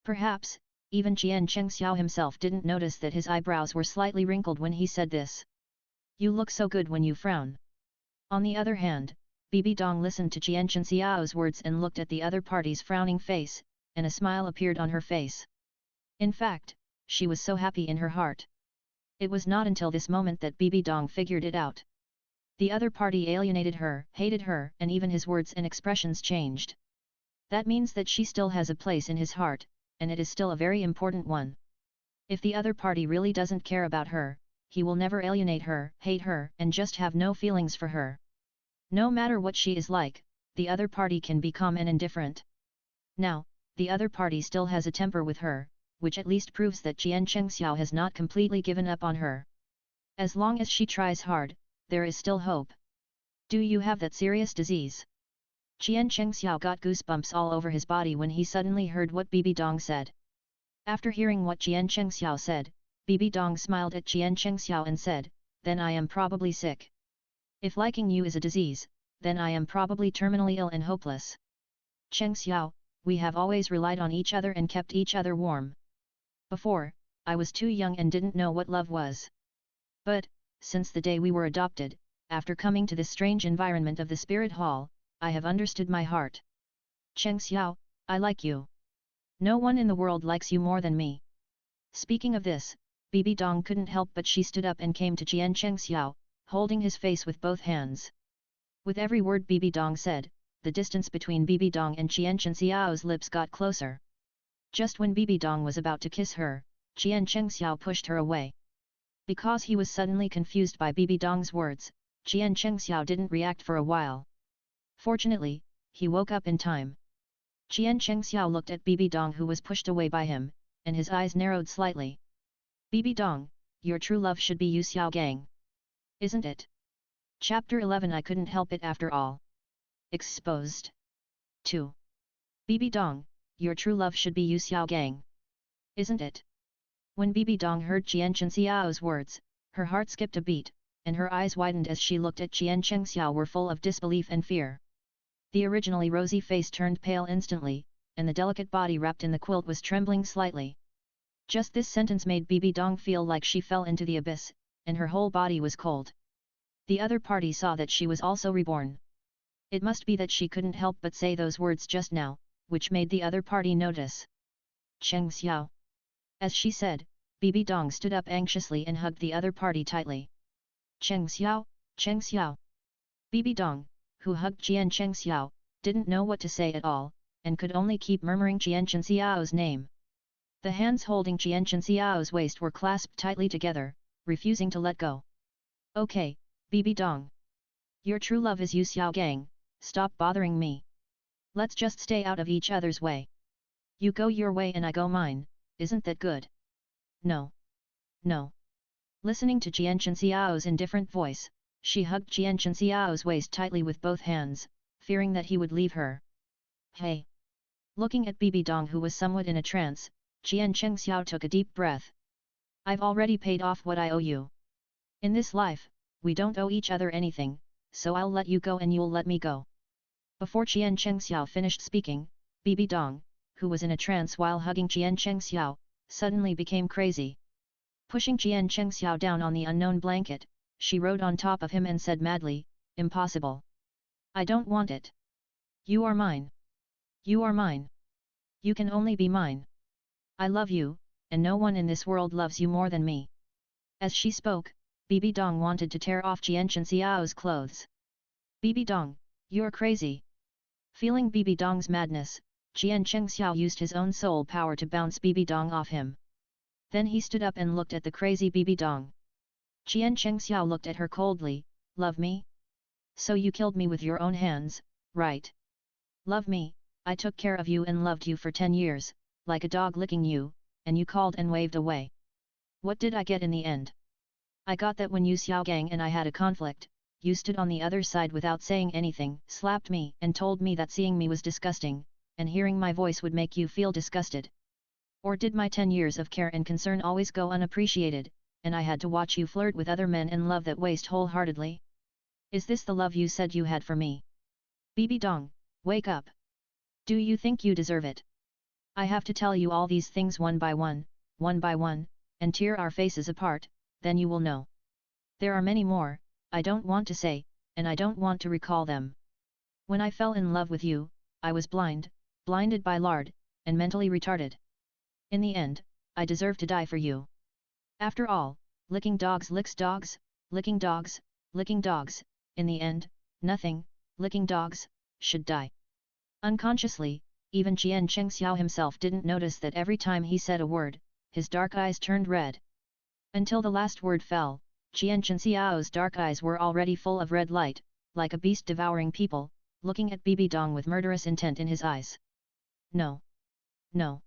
Perhaps, even Qian Chengxiao himself didn't notice that his eyebrows were slightly wrinkled when he said this. You look so good when you frown. On the other hand, Bibi Dong listened to Qian Chengxiao's words and looked at the other party's frowning face, and a smile appeared on her face. In fact, she was so happy in her heart. It was not until this moment that Bibi Dong figured it out. The other party alienated her, hated her, and even his words and expressions changed. That means that she still has a place in his heart, and it is still a very important one. If the other party really doesn't care about her, he will never alienate her, hate her, and just have no feelings for her. No matter what she is like, the other party can be calm and indifferent. Now, the other party still has a temper with her, which at least proves that Qian Chengxiao has not completely given up on her. As long as she tries hard, there is still hope. Do you have that serious disease? Qian Chengxiao got goosebumps all over his body when he suddenly heard what Bibi Dong said. After hearing what Qian Chengxiao said, Bibi Dong smiled at Qian Chengxiao and said, then I am probably sick. If liking you is a disease, then I am probably terminally ill and hopeless. Chengxiao, we have always relied on each other and kept each other warm. Before, I was too young and didn't know what love was. But, since the day we were adopted, after coming to this strange environment of the spirit hall, I have understood my heart. Chengxiao, I like you. No one in the world likes you more than me. Speaking of this, Bibi Dong couldn't help but she stood up and came to Qian Chengxiao, holding his face with both hands. With every word Bibi Dong said, the distance between Bibi Dong and Qian Chengxiao's lips got closer. Just when Bibi Dong was about to kiss her, Qian Chengxiao pushed her away. Because he was suddenly confused by Bibi Dong's words, Qian Chengxiao didn't react for a while. Fortunately, he woke up in time. Qian Chengxiao looked at Bibi Dong who was pushed away by him, and his eyes narrowed slightly. Bibi Dong, your true love should be Yu Xiao Gang. Isn't it? Chapter 11 I couldn't help it after all. Exposed. 2. Bibi Dong, your true love should be Yu Xiao Gang. Isn't it? When Bibi Dong heard Qian Chengxiao's words, her heart skipped a beat, and her eyes widened as she looked at Qian Chengxiao were full of disbelief and fear. The originally rosy face turned pale instantly, and the delicate body wrapped in the quilt was trembling slightly. Just this sentence made Bibi Dong feel like she fell into the abyss, and her whole body was cold. The other party saw that she was also reborn. It must be that she couldn't help but say those words just now, which made the other party notice. Chengxiao. As she said, Bibi Dong stood up anxiously and hugged the other party tightly. Chengxiao, Chengxiao. Bibi Dong, who hugged Qian Chengxiao, didn't know what to say at all, and could only keep murmuring Qian Chengxiao's name. The hands holding Qian Chengxiao's waist were clasped tightly together, refusing to let go. Okay, Bibi Dong. Your true love is Yu Xiao Gang, stop bothering me. Let's just stay out of each other's way. You go your way and I go mine, isn't that good? No. No. Listening to Qian Chengxiao's indifferent voice, she hugged Qian Chengxiao's waist tightly with both hands, fearing that he would leave her. Hey! Looking at Bibi Dong who was somewhat in a trance, Qian Chengxiao took a deep breath. I've already paid off what I owe you. In this life, we don't owe each other anything, so I'll let you go and you'll let me go. Before Qian Chengxiao finished speaking, Bibi Dong, who was in a trance while hugging Qian Chengxiao, suddenly became crazy. Pushing Qian Chengxiao down on the unknown blanket, she rode on top of him and said madly, impossible. I don't want it. You are mine. You are mine. You can only be mine. I love you, and no one in this world loves you more than me. As she spoke, Bibi Dong wanted to tear off Qian Chengxiao's clothes. Bibi Dong, you're crazy. Feeling Bibi Dong's madness, Jian Chengxiao used his own soul power to bounce Bibi Dong off him. Then he stood up and looked at the crazy Bibi Dong. Jian Chengxiao looked at her coldly. Love me? So you killed me with your own hands, right? Love me, I took care of you and loved you for 10 years, like a dog licking you, and you called and waved away. What did I get in the end? I got that when you Xiaogang and I had a conflict, you stood on the other side without saying anything, slapped me and told me that seeing me was disgusting, and hearing my voice would make you feel disgusted. Or did my 10 years of care and concern always go unappreciated, and I had to watch you flirt with other men and love that waste wholeheartedly? Is this the love you said you had for me? Bibi Dong, wake up! Do you think you deserve it? I have to tell you all these things one by one, and tear our faces apart, then you will know. There are many more, I don't want to say, and I don't want to recall them. When I fell in love with you, I was blinded by lard, and mentally retarded. In the end, I deserve to die for you. After all, licking dogs licks dogs, licking dogs, in the end, nothing, licking dogs, should die. Unconsciously, even Jian Chengxiao himself didn't notice that every time he said a word, his dark eyes turned red. Until the last word fell, Jian Chengxiao's dark eyes were already full of red light, like a beast devouring people, looking at Bibi Dong with murderous intent in his eyes. No. No.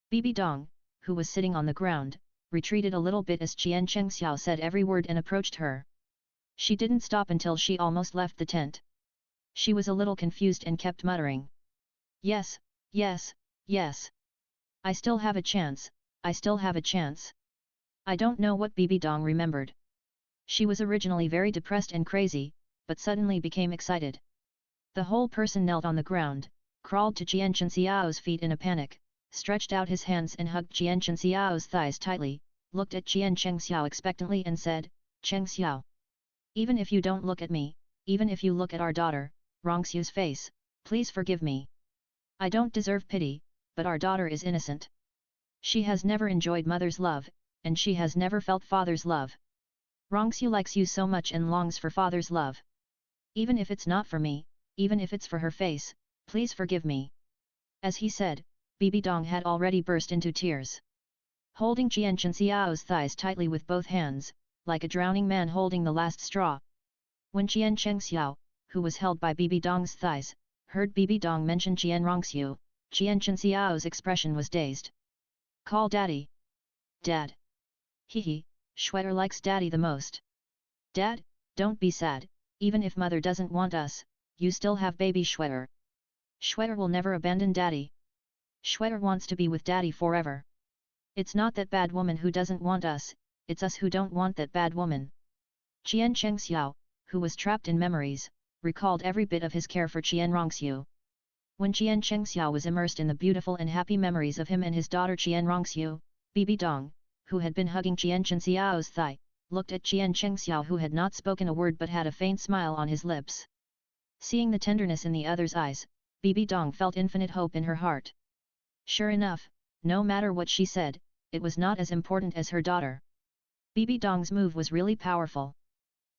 Bibi Dong, who was sitting on the ground, retreated a little bit as Jian Chengxiao said every word and approached her. She didn't stop until she almost left the tent. She was a little confused and kept muttering. Yes, yes, yes. I still have a chance, I still have a chance. I don't know what Bibi Dong remembered. She was originally very depressed and crazy, but suddenly became excited. The whole person knelt on the ground, crawled to Jian Chengxiao's feet in a panic, stretched out his hands and hugged Jian Chengxiao's thighs tightly, looked at Jian Chengxiao expectantly and said, Chengxiao. Even if you don't look at me, even if you look at our daughter, Rongxiu's face, please forgive me. I don't deserve pity, but our daughter is innocent. She has never enjoyed mother's love, and she has never felt father's love. Rongxiu likes you so much and longs for father's love. Even if it's not for me, even if it's for her face, please forgive me. As he said, Bibi Dong had already burst into tears. Holding Jian Chengxiao's thighs tightly with both hands, like a drowning man holding the last straw. When Jian Chengxiao, who was held by Bibi Dong's thighs, heard Bibi Dong mention Jian Rongxiu, Jian Chengxiao's expression was dazed. Call daddy. Dad. Hehe, Schwetter likes daddy the most. Dad, don't be sad, even if mother doesn't want us, you still have baby Schwetter. Schwetter will never abandon daddy. Schwetter wants to be with daddy forever. It's not that bad woman who doesn't want us, it's us who don't want that bad woman. Jian Chengxiao, who was trapped in memories, recalled every bit of his care for Jian Rongxiu. When Jian Chengxiao was immersed in the beautiful and happy memories of him and his daughter Jian Rongxiu, Bibi Dong, who had been hugging Jian Chengxiao's thigh, looked at Jian Chengxiao who had not spoken a word but had a faint smile on his lips. Seeing the tenderness in the other's eyes, Bibi Dong felt infinite hope in her heart. Sure enough, no matter what she said, it was not as important as her daughter. Bibi Dong's move was really powerful.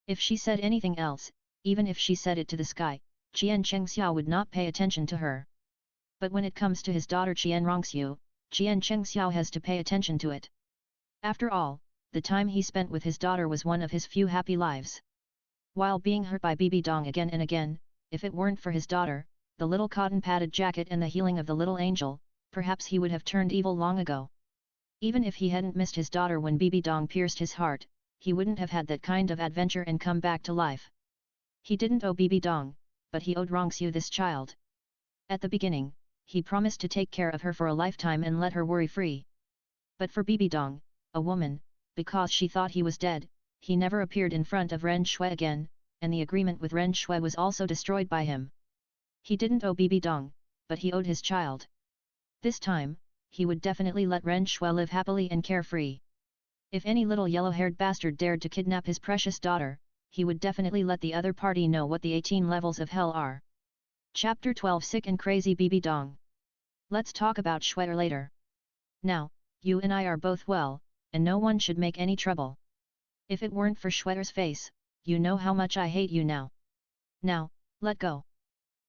If she said anything else, even if she said it to the sky, Jian Chengxiao would not pay attention to her. But when it comes to his daughter Jian Rongxiu, Jian Chengxiao has to pay attention to it. After all, the time he spent with his daughter was one of his few happy lives. While being hurt by Bibi Dong again and again, if it weren't for his daughter, the little cotton-padded jacket and the healing of the little angel, perhaps he would have turned evil long ago. Even if he hadn't missed his daughter when Bibi Dong pierced his heart, he wouldn't have had that kind of adventure and come back to life. He didn't owe Bibi Dong, but he owed Rongxiu this child. At the beginning, he promised to take care of her for a lifetime and let her worry free. But for Bibi Dong, a woman, because she thought he was dead, he never appeared in front of Ren Shui again, and the agreement with Ren Shui was also destroyed by him. He didn't owe Bibi Dong, but he owed his child. This time, he would definitely let Ren Shui live happily and carefree. If any little yellow-haired bastard dared to kidnap his precious daughter, he would definitely let the other party know what the 18 levels of hell are. Chapter 12 Sick and Crazy Bibi Dong. Let's talk about Schwetter later. Now, you and I are both well, and no one should make any trouble. If it weren't for Schwetter's face, you know how much I hate you now. Now, let go.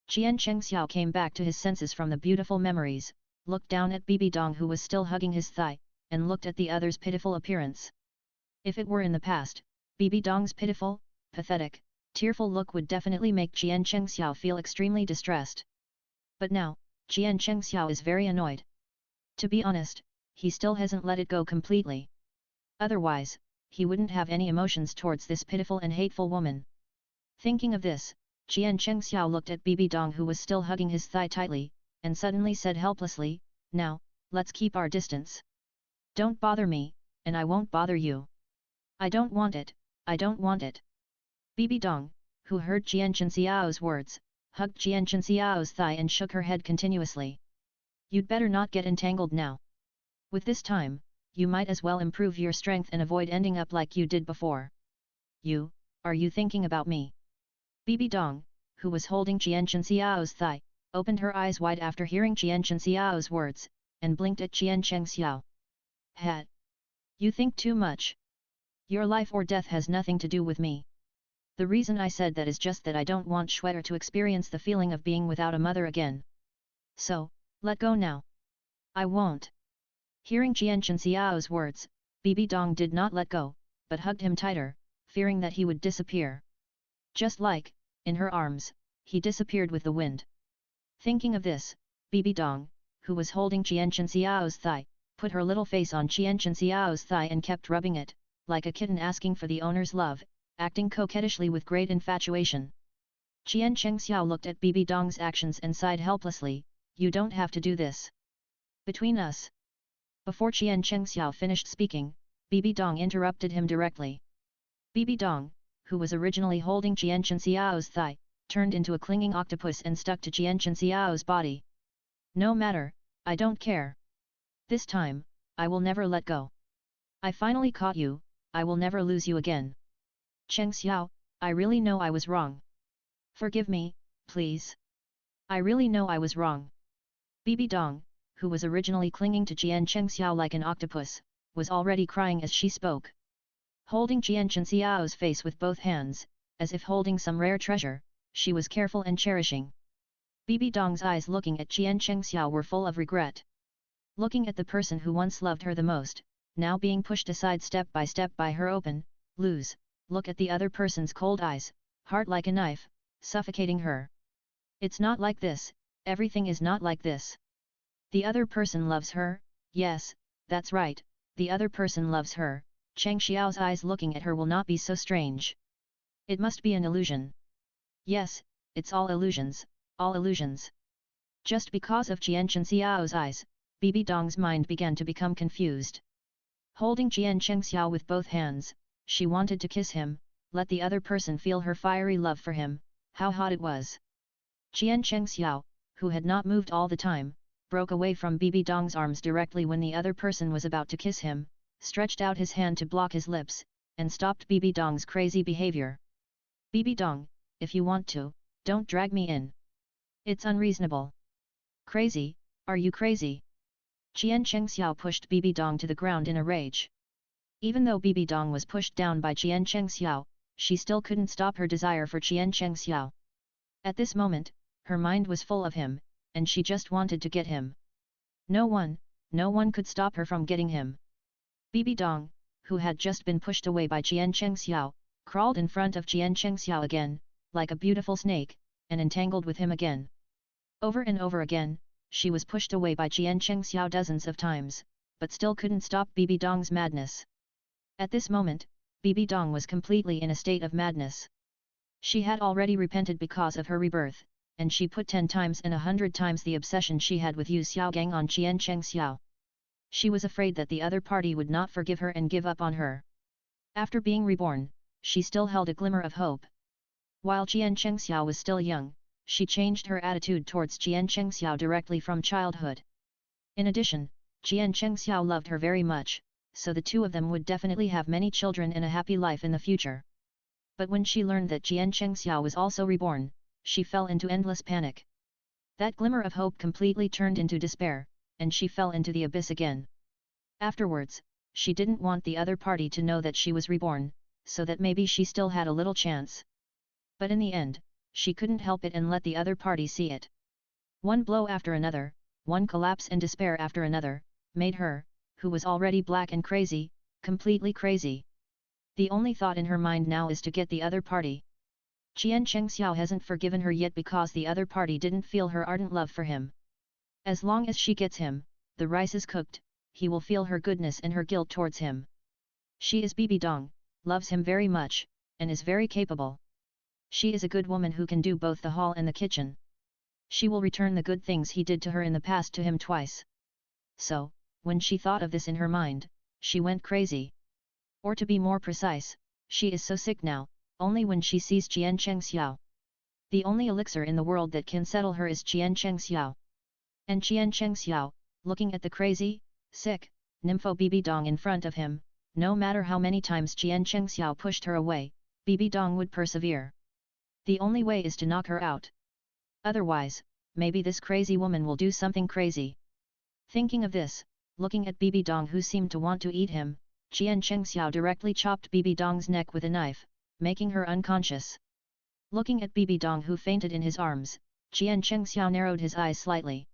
Jian Chengxiao came back to his senses from the beautiful memories, looked down at Bibi Dong who was still hugging his thigh, and looked at the other's pitiful appearance. If it were in the past, Bibi Dong's pitiful, pathetic, tearful look would definitely make Jian Chengxiao feel extremely distressed. But now, Jian Chengxiao is very annoyed. To be honest, he still hasn't let it go completely. Otherwise, he wouldn't have any emotions towards this pitiful and hateful woman. Thinking of this, Jian Chengxiao looked at Bibi Dong who was still hugging his thigh tightly, and suddenly said helplessly, "Now, let's keep our distance. Don't bother me, and I won't bother you. I don't want it, I don't want it." Bibi Dong, who heard Jian Chengxiao's words, hugged Jian Chengxiao's thigh and shook her head continuously. "You'd better not get entangled now. With this time, you might as well improve your strength and avoid ending up like you did before." Are you thinking about me?" Bibi Dong, who was holding Jian Chengxiao's thigh, opened her eyes wide after hearing Jian Chengxiao's words, and blinked at Jian Chengxiao. "Hat! You think too much. Your life or death has nothing to do with me. The reason I said that is just that I don't want Shue'er to experience the feeling of being without a mother again. So, let go now." "I won't." Hearing Jian Chengxiao's words, Bibi Dong did not let go, but hugged him tighter, fearing that he would disappear. Just like, in her arms, he disappeared with the wind. Thinking of this, Bibi Dong, who was holding Jian Chengxiao's thigh, put her little face on Jian Chengxiao's thigh and kept rubbing it, like a kitten asking for the owner's love, acting coquettishly with great infatuation. Jian Chengxiao looked at Bibi Dong's actions and sighed helplessly, "You don't have to do this. Between us." Before Jian Chengxiao finished speaking, Bibi Dong interrupted him directly. Bibi Dong, who was originally holding Jian Chengxiao's thigh, turned into a clinging octopus and stuck to Jian Chengxiao's body. "No matter, I don't care. This time, I will never let go. I finally caught you, I will never lose you again. Chengxiao, I really know I was wrong. Forgive me, please. I really know I was wrong." Bibi Dong, who was originally clinging to Jian Chengxiao like an octopus, was already crying as she spoke. Holding Jian Chengxiao's face with both hands, as if holding some rare treasure, she was careful and cherishing. Bibi Dong's eyes looking at Jian Chengxiao were full of regret. Looking at the person who once loved her the most, now being pushed aside step by her open, look at the other person's cold eyes, hard like a knife, suffocating her. "It's not like this, everything is not like this. The other person loves her, yes, that's right, the other person loves her." Cheng Xiao's eyes looking at her will not be so strange. It must be an illusion. Yes, it's all illusions, all illusions. Just because of Jian Chengxiao's eyes, Bibi Dong's mind began to become confused. Holding Jian Chengxiao with both hands, she wanted to kiss him, let the other person feel her fiery love for him, how hot it was. Jian Chengxiao, who had not moved all the time, broke away from Bibi Dong's arms directly when the other person was about to kiss him, stretched out his hand to block his lips, and stopped Bibi Dong's crazy behavior. "Bibi Dong, if you want to, don't drag me in. It's unreasonable." "Crazy, are you crazy?" Jian Chengxiao pushed Bibi Dong to the ground in a rage. Even though Bibi Dong was pushed down by Jian Chengxiao, she still couldn't stop her desire for Jian Chengxiao. At this moment, her mind was full of him, and she just wanted to get him. No one could stop her from getting him. Bibi Dong, who had just been pushed away by Jian Chengxiao, crawled in front of Jian Chengxiao again, like a beautiful snake, and entangled with him again. Over and over again, she was pushed away by Jian Chengxiao dozens of times, but still couldn't stop Bibi Dong's madness. At this moment, Bibi Dong was completely in a state of madness. She had already repented because of her rebirth, and she put 10 times and 100 times the obsession she had with Yu Xiaogang on Jian Chengxiao. She was afraid that the other party would not forgive her and give up on her. After being reborn, she still held a glimmer of hope. While Jian Chengxiao was still young, she changed her attitude towards Jian Chengxiao directly from childhood. In addition, Jian Chengxiao loved her very much, so the two of them would definitely have many children and a happy life in the future. But when she learned that Jian Chengxiao was also reborn, she fell into endless panic. That glimmer of hope completely turned into despair, and she fell into the abyss again. Afterwards, she didn't want the other party to know that she was reborn, so that maybe she still had a little chance. But in the end, she couldn't help it and let the other party see it. One blow after another, one collapse and despair after another, made her, who was already black and crazy, completely crazy. The only thought in her mind now is to get the other party. Qian Chengxiao hasn't forgiven her yet because the other party didn't feel her ardent love for him. As long as she gets him, the rice is cooked, he will feel her goodness and her guilt towards him. She is Bibi Dong, loves him very much, and is very capable. She is a good woman who can do both the hall and the kitchen. She will return the good things he did to her in the past to him twice. So, when she thought of this in her mind, she went crazy. Or to be more precise, she is so sick now, only when she sees Qian Chengxiao. The only elixir in the world that can settle her is Qian Chengxiao. And Qian Chengxiao, looking at the crazy, sick, nympho Bibi Dong in front of him, no matter how many times Qian Chengxiao pushed her away, Bibi Dong would persevere. The only way is to knock her out. Otherwise, maybe this crazy woman will do something crazy. Thinking of this, looking at Bibi Dong who seemed to want to eat him, Qian Chengxiao directly chopped Bibi Dong's neck with a knife, making her unconscious. Looking at Bibi Dong who fainted in his arms, Qian Chengxiao narrowed his eyes slightly.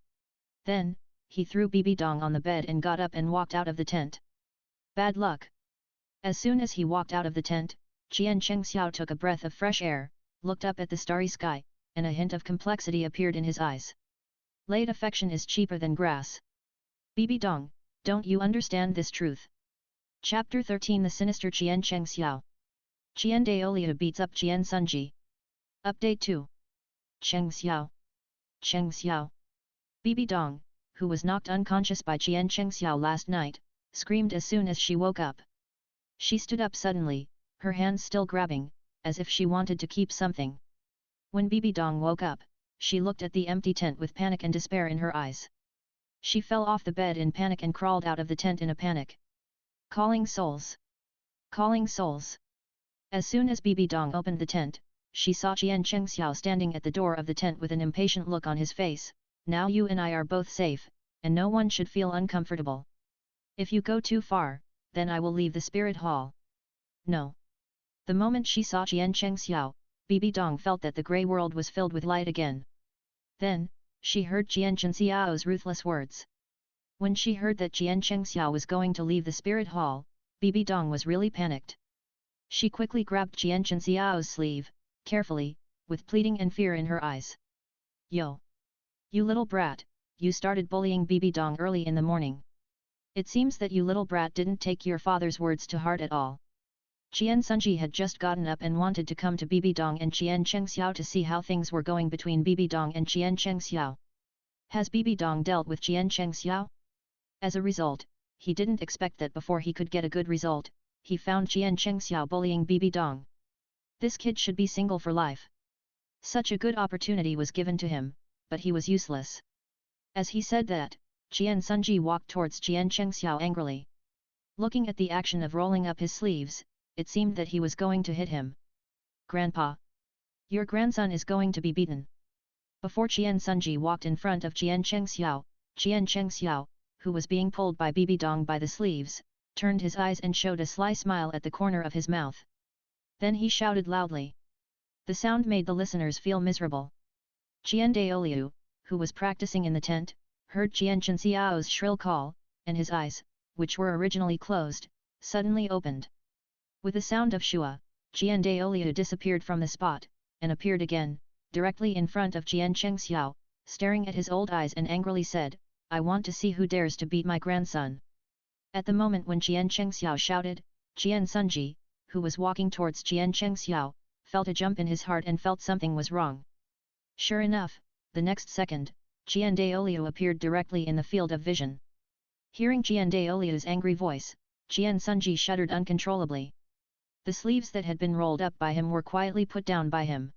Then, he threw Bibi Dong on the bed and got up and walked out of the tent. Bad luck! As soon as he walked out of the tent, Qian Chengxiao took a breath of fresh air, looked up at the starry sky, and a hint of complexity appeared in his eyes. Late affection is cheaper than grass. Bibi Dong, don't you understand this truth? Chapter 13 The Sinister Qian Chengxiao. Qian Daoliu beats up Qian Sunji. Update 2. Chengxiao. Chengxiao. Bibi Dong, who was knocked unconscious by Qian Chengxiao last night, screamed as soon as she woke up. She stood up suddenly, her hands still grabbing, as if she wanted to keep something. When Bibi Dong woke up, she looked at the empty tent with panic and despair in her eyes. She fell off the bed in panic and crawled out of the tent in a panic. Calling souls! Calling souls! As soon as Bibi Dong opened the tent, she saw Qian Chengxiao standing at the door of the tent with an impatient look on his face. Now you and I are both safe, and no one should feel uncomfortable. If you go too far, then I will leave the spirit hall. No. The moment she saw Qian Chengxiao, Bibi Dong felt that the grey world was filled with light again. Then, she heard Qian Chengxiao's ruthless words. When she heard that Qian Chengxiao was going to leave the spirit hall, Bibi Dong was really panicked. She quickly grabbed Qian Chengxiao's sleeve, carefully, with pleading and fear in her eyes. Yo! You little brat, you started bullying Bibi Dong early in the morning. It seems that you little brat didn't take your father's words to heart at all. Qian Sunji had just gotten up and wanted to come to Bibi Dong and Qian Chengxiao to see how things were going between Bibi Dong and Qian Chengxiao. Has Bibi Dong dealt with Qian Chengxiao? As a result, he didn't expect that before he could get a good result, he found Qian Chengxiao bullying Bibi Dong. This kid should be single for life. Such a good opportunity was given to him, but he was useless. As he said that, Qian Sunji walked towards Qian Chengxiao angrily. Looking at the action of rolling up his sleeves, it seemed that he was going to hit him. Grandpa! Your grandson is going to be beaten. Before Qian Sunji walked in front of Qian Chengxiao, who was being pulled by Bibi Dong by the sleeves, turned his eyes and showed a sly smile at the corner of his mouth. Then he shouted loudly. The sound made the listeners feel miserable. Qian Daoliu, who was practicing in the tent, heard Qian Chengxiao's shrill call, and his eyes, which were originally closed, suddenly opened. With the sound of Shua, Qian Daoliu disappeared from the spot, and appeared again, directly in front of Qian Chengxiao, staring at his old eyes and angrily said, I want to see who dares to beat my grandson. At the moment when Qian Chengxiao shouted, Qian Sunji, who was walking towards Qian Chengxiao, felt a jump in his heart and felt something was wrong. Sure enough, the next second, Qian Daoliu appeared directly in the field of vision. Hearing Qian Daoliu's angry voice, Qian Sunji shuddered uncontrollably. The sleeves that had been rolled up by him were quietly put down by him.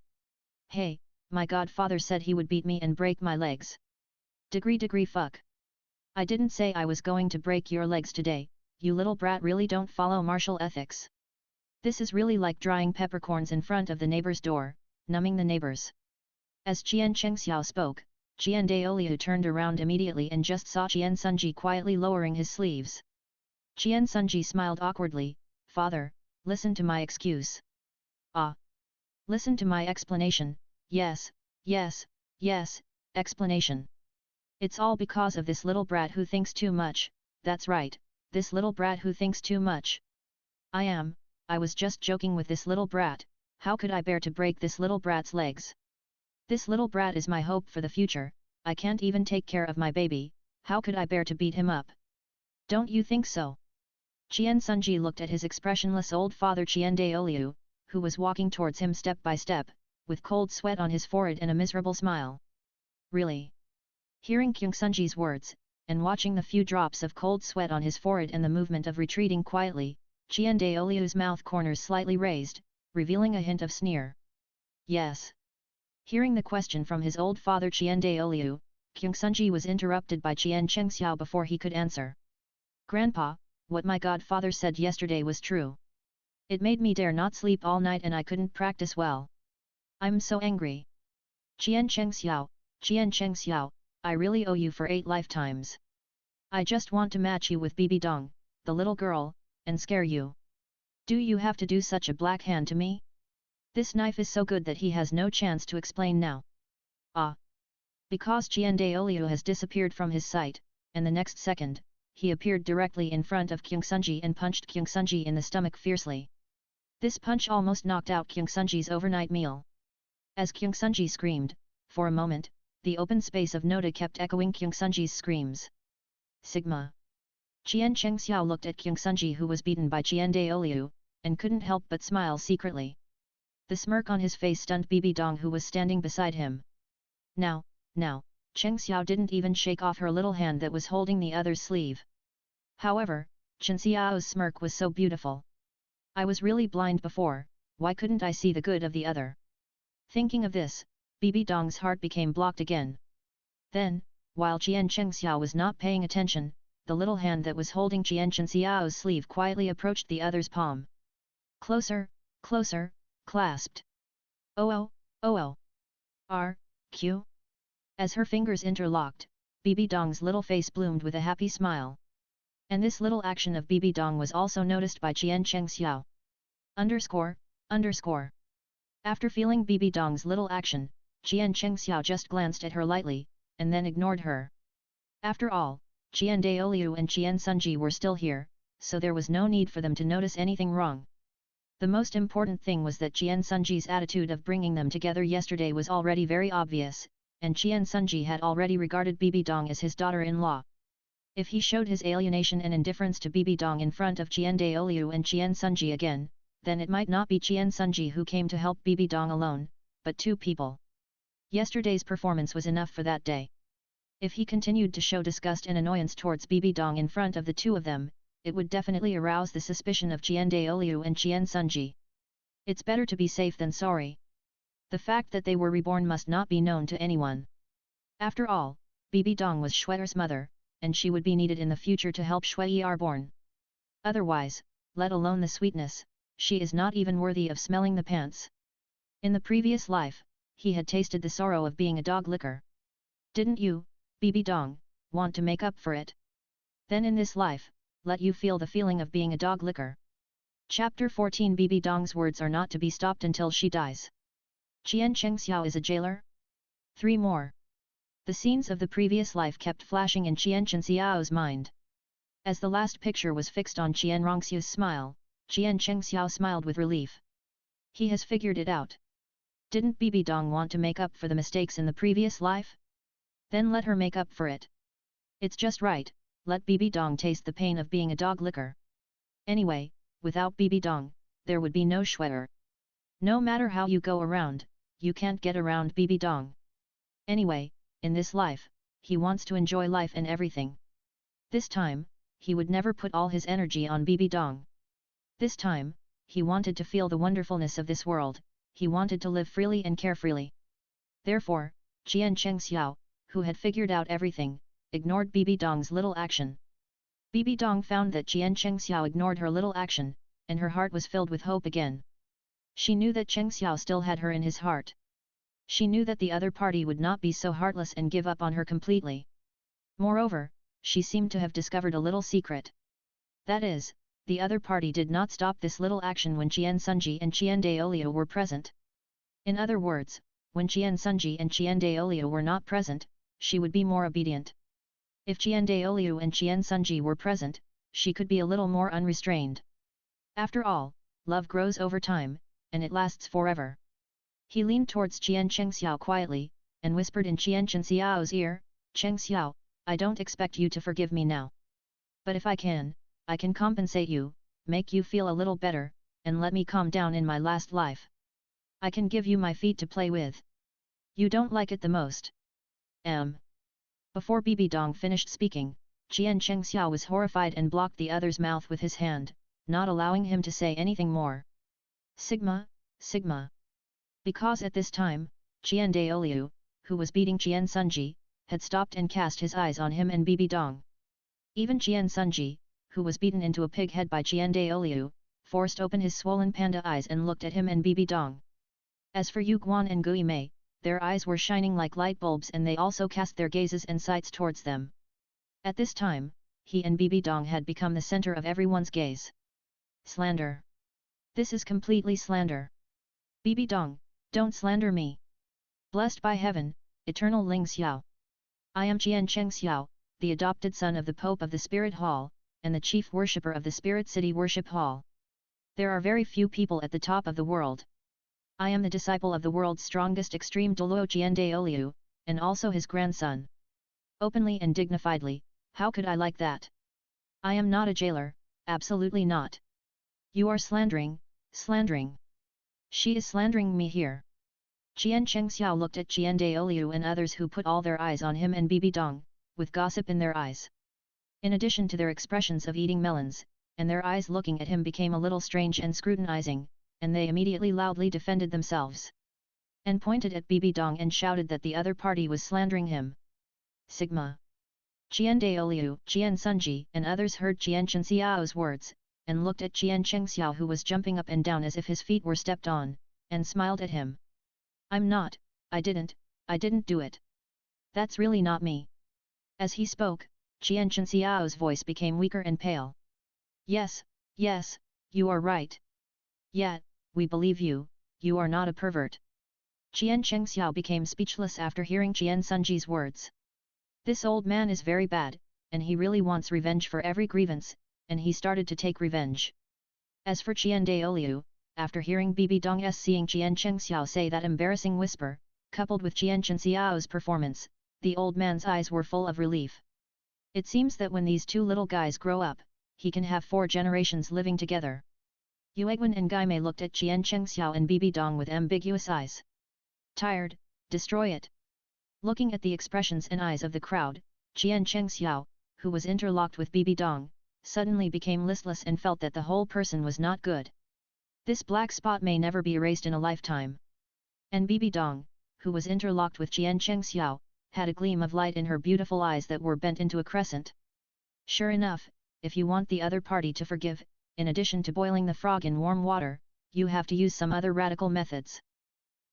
Hey, my godfather said he would beat me and break my legs. Degree fuck. I didn't say I was going to break your legs today, you little brat really don't follow martial ethics. This is really like drying peppercorns in front of the neighbor's door, numbing the neighbors. As Qian Chengxiao spoke, Qian Daoliu turned around immediately and just saw Qian Sunji quietly lowering his sleeves. Qian Sunji smiled awkwardly, Father, listen to my excuse. Ah! Listen to my explanation, yes, yes, yes, explanation. It's all because of this little brat who thinks too much, that's right, this little brat who thinks too much. I was just joking with this little brat, how could I bear to break this little brat's legs? This little brat is my hope for the future, I can't even take care of my baby, how could I bear to beat him up? Don't you think so? Qian Sunji looked at his expressionless old father Qian Daoliu, who was walking towards him step by step, with cold sweat on his forehead and a miserable smile. Really? Hearing Kyung Sunji's words, and watching the few drops of cold sweat on his forehead and the movement of retreating quietly, Qian Daoliu's mouth corners slightly raised, revealing a hint of sneer. Yes. Hearing the question from his old father Qian Daoliu, Kyung Sunji was interrupted by Qian Chengxiao before he could answer. Grandpa, what my godfather said yesterday was true. It made me dare not sleep all night and I couldn't practice well. I'm so angry. Qian Chengxiao, I really owe you for 8 lifetimes. I just want to match you with Bibi Dong, the little girl, and scare you. Do you have to do such a black hand to me? This knife is so good that he has no chance to explain now. Ah! Because Qian Daoliu has disappeared from his sight, and the next second, he appeared directly in front of Kyung Sunji and punched Kyung Sunji in the stomach fiercely. This punch almost knocked out Kyung Sunji's overnight meal. As Kyung Sunji screamed, for a moment, the open space of Noda kept echoing Kyung Sunji's screams. Sigma. Qian Chengxiao looked at Kyung Sunji who was beaten by Qian Daoliu, and couldn't help but smile secretly. The smirk on his face stunned Bibi Dong who was standing beside him. Now, Chengxiao didn't even shake off her little hand that was holding the other's sleeve. However, Chengxiao's smirk was so beautiful. I was really blind before, why couldn't I see the good of the other? Thinking of this, Bibi Dong's heart became blocked again. Then, while Qian Chengxiao was not paying attention, the little hand that was holding Qian Chengxiao's sleeve quietly approached the other's palm. Closer, closer, clasped. Oh. Q. As her fingers interlocked, Bibi Dong's little face bloomed with a happy smile. And this little action of Bibi Dong was also noticed by Qian Chengxiao. Underscore. After feeling Bibi Dong's little action, Qian Chengxiao just glanced at her lightly, and then ignored her. After all, Qian Daoliu and Qian Sunji were still here, so there was no need for them to notice anything wrong. The most important thing was that Qian Sunji's attitude of bringing them together yesterday was already very obvious, and Qian Sunji had already regarded Bibi Dong as his daughter-in-law. If he showed his alienation and indifference to Bibi Dong in front of Qian Daoliu and Qian Sunji again, then it might not be Qian Sunji who came to help Bibi Dong alone, but 2 people. Yesterday's performance was enough for that day. If he continued to show disgust and annoyance towards Bibi Dong in front of the 2 of them, it would definitely arouse the suspicion of Qian Daoliu and Qian Sunji. It's better to be safe than sorry. The fact that they were reborn must not be known to anyone. After all, Bibi Dong was Shui's mother, and she would be needed in the future to help Shui reborn. Otherwise, let alone the sweetness, she is not even worthy of smelling the pants. In the previous life, he had tasted the sorrow of being a dog licker. Didn't you, Bibi Dong, want to make up for it? Then in this life, let you feel the feeling of being a dog licker. Chapter 14 Bibi Dong's words are not to be stopped until she dies. Qian Chengxiao is a jailer? 3 more. The scenes of the previous life kept flashing in Qian Chengxiao's mind. As the last picture was fixed on Qian Rongxiu's smile, Qian Chengxiao smiled with relief. He has figured it out. Didn't Bibi Dong want to make up for the mistakes in the previous life? Then let her make up for it. It's just right, let Bibi Dong taste the pain of being a dog licker. Anyway, without Bibi Dong, there would be no Shui. No matter how you go around, you can't get around Bibi Dong. Anyway, in this life, he wants to enjoy life and everything. This time, he would never put all his energy on Bibi Dong. This time, he wanted to feel the wonderfulness of this world, he wanted to live freely and carefreely. Therefore, Qian Chengxiao, who had figured out everything, ignored Bibi Dong's little action. Bibi Dong found that Qian Chengxiao ignored her little action, and her heart was filled with hope again. She knew that Chengxiao still had her in his heart. She knew that the other party would not be so heartless and give up on her completely. Moreover, she seemed to have discovered a little secret. That is, the other party did not stop this little action when Qian Sunji and Qian Daoliu were present. In other words, when Qian Sunji and Qian Daoliu were not present, she would be more obedient. If Qian Daoliu and Qian Sunji were present, she could be a little more unrestrained. After all, love grows over time, and it lasts forever. He leaned towards Qian Chengxiao quietly, and whispered in Qian Chenxiao's ear, "Chengxiao, I don't expect you to forgive me now. But if I can compensate you, make you feel a little better, and let me calm down in my last life. I can give you my feet to play with. You don't like it the most." Before Bibi Dong finished speaking, Qian Chengxiao was horrified and blocked the other's mouth with his hand, not allowing him to say anything more. Sigma. Because at this time, Qian Daoliu, who was beating Qian Sunji, had stopped and cast his eyes on him and Bibi Dong. Even Qian Sunji, who was beaten into a pig head by Qian Daoliu, forced open his swollen panda eyes and looked at him and Bibi Dong. As for Yu Guan and Gui Mei, their eyes were shining like light bulbs and they also cast their gazes and sights towards them. At this time, he and Bibi Dong had become the center of everyone's gaze. Slander. This is completely slander. Bibi Dong, don't slander me. Blessed by heaven, eternal Ling Xiao. I am Qian Chengxiao, the adopted son of the Pope of the Spirit Hall, and the chief worshipper of the Spirit City Worship Hall. There are very few people at the top of the world. I am the disciple of the world's strongest extreme Douluo Qian Daoliu, and also his grandson. Openly and dignifiedly, how could I like that? I am not a jailer, absolutely not. You are slandering. She is slandering me here. Qian Chengxiao looked at Qian Daoliu and others who put all their eyes on him and Bibi Dong, with gossip in their eyes. In addition to their expressions of eating melons, and their eyes looking at him became a little strange and scrutinizing, and they immediately loudly defended themselves. And pointed at Bibi Dong and shouted that the other party was slandering him. Sigma. Qian Daoliu, Qian Sunji and others heard Qian Chenxiao's words, and looked at Qian Chengxiao who was jumping up and down as if his feet were stepped on, and smiled at him. I didn't do it. That's really not me. As he spoke, Qian Chenxiao's voice became weaker and pale. Yes, you are right. Yet, we believe you are not a pervert. Qian Chengxiao became speechless after hearing Qian Sunji's words. This old man is very bad, and he really wants revenge for every grievance, and he started to take revenge. As for Qian Daoliu, after hearing Bibi Dong's seeing Qian Chengxiao say that embarrassing whisper, coupled with Qian Chenxiao's performance, the old man's eyes were full of relief. It seems that when these two little guys grow up, he can have 4 generations living together. Yueguan and Gaimei looked at Qian Chengxiao and Bibi Dong with ambiguous eyes. Tired, destroy it. Looking at the expressions and eyes of the crowd, Qian Chengxiao, who was interlocked with Bibi Dong, suddenly became listless and felt that the whole person was not good. This black spot may never be erased in a lifetime. And Bibi Dong, who was interlocked with Qian Chengxiao, had a gleam of light in her beautiful eyes that were bent into a crescent. Sure enough, if you want the other party to forgive, in addition to boiling the frog in warm water, you have to use some other radical methods.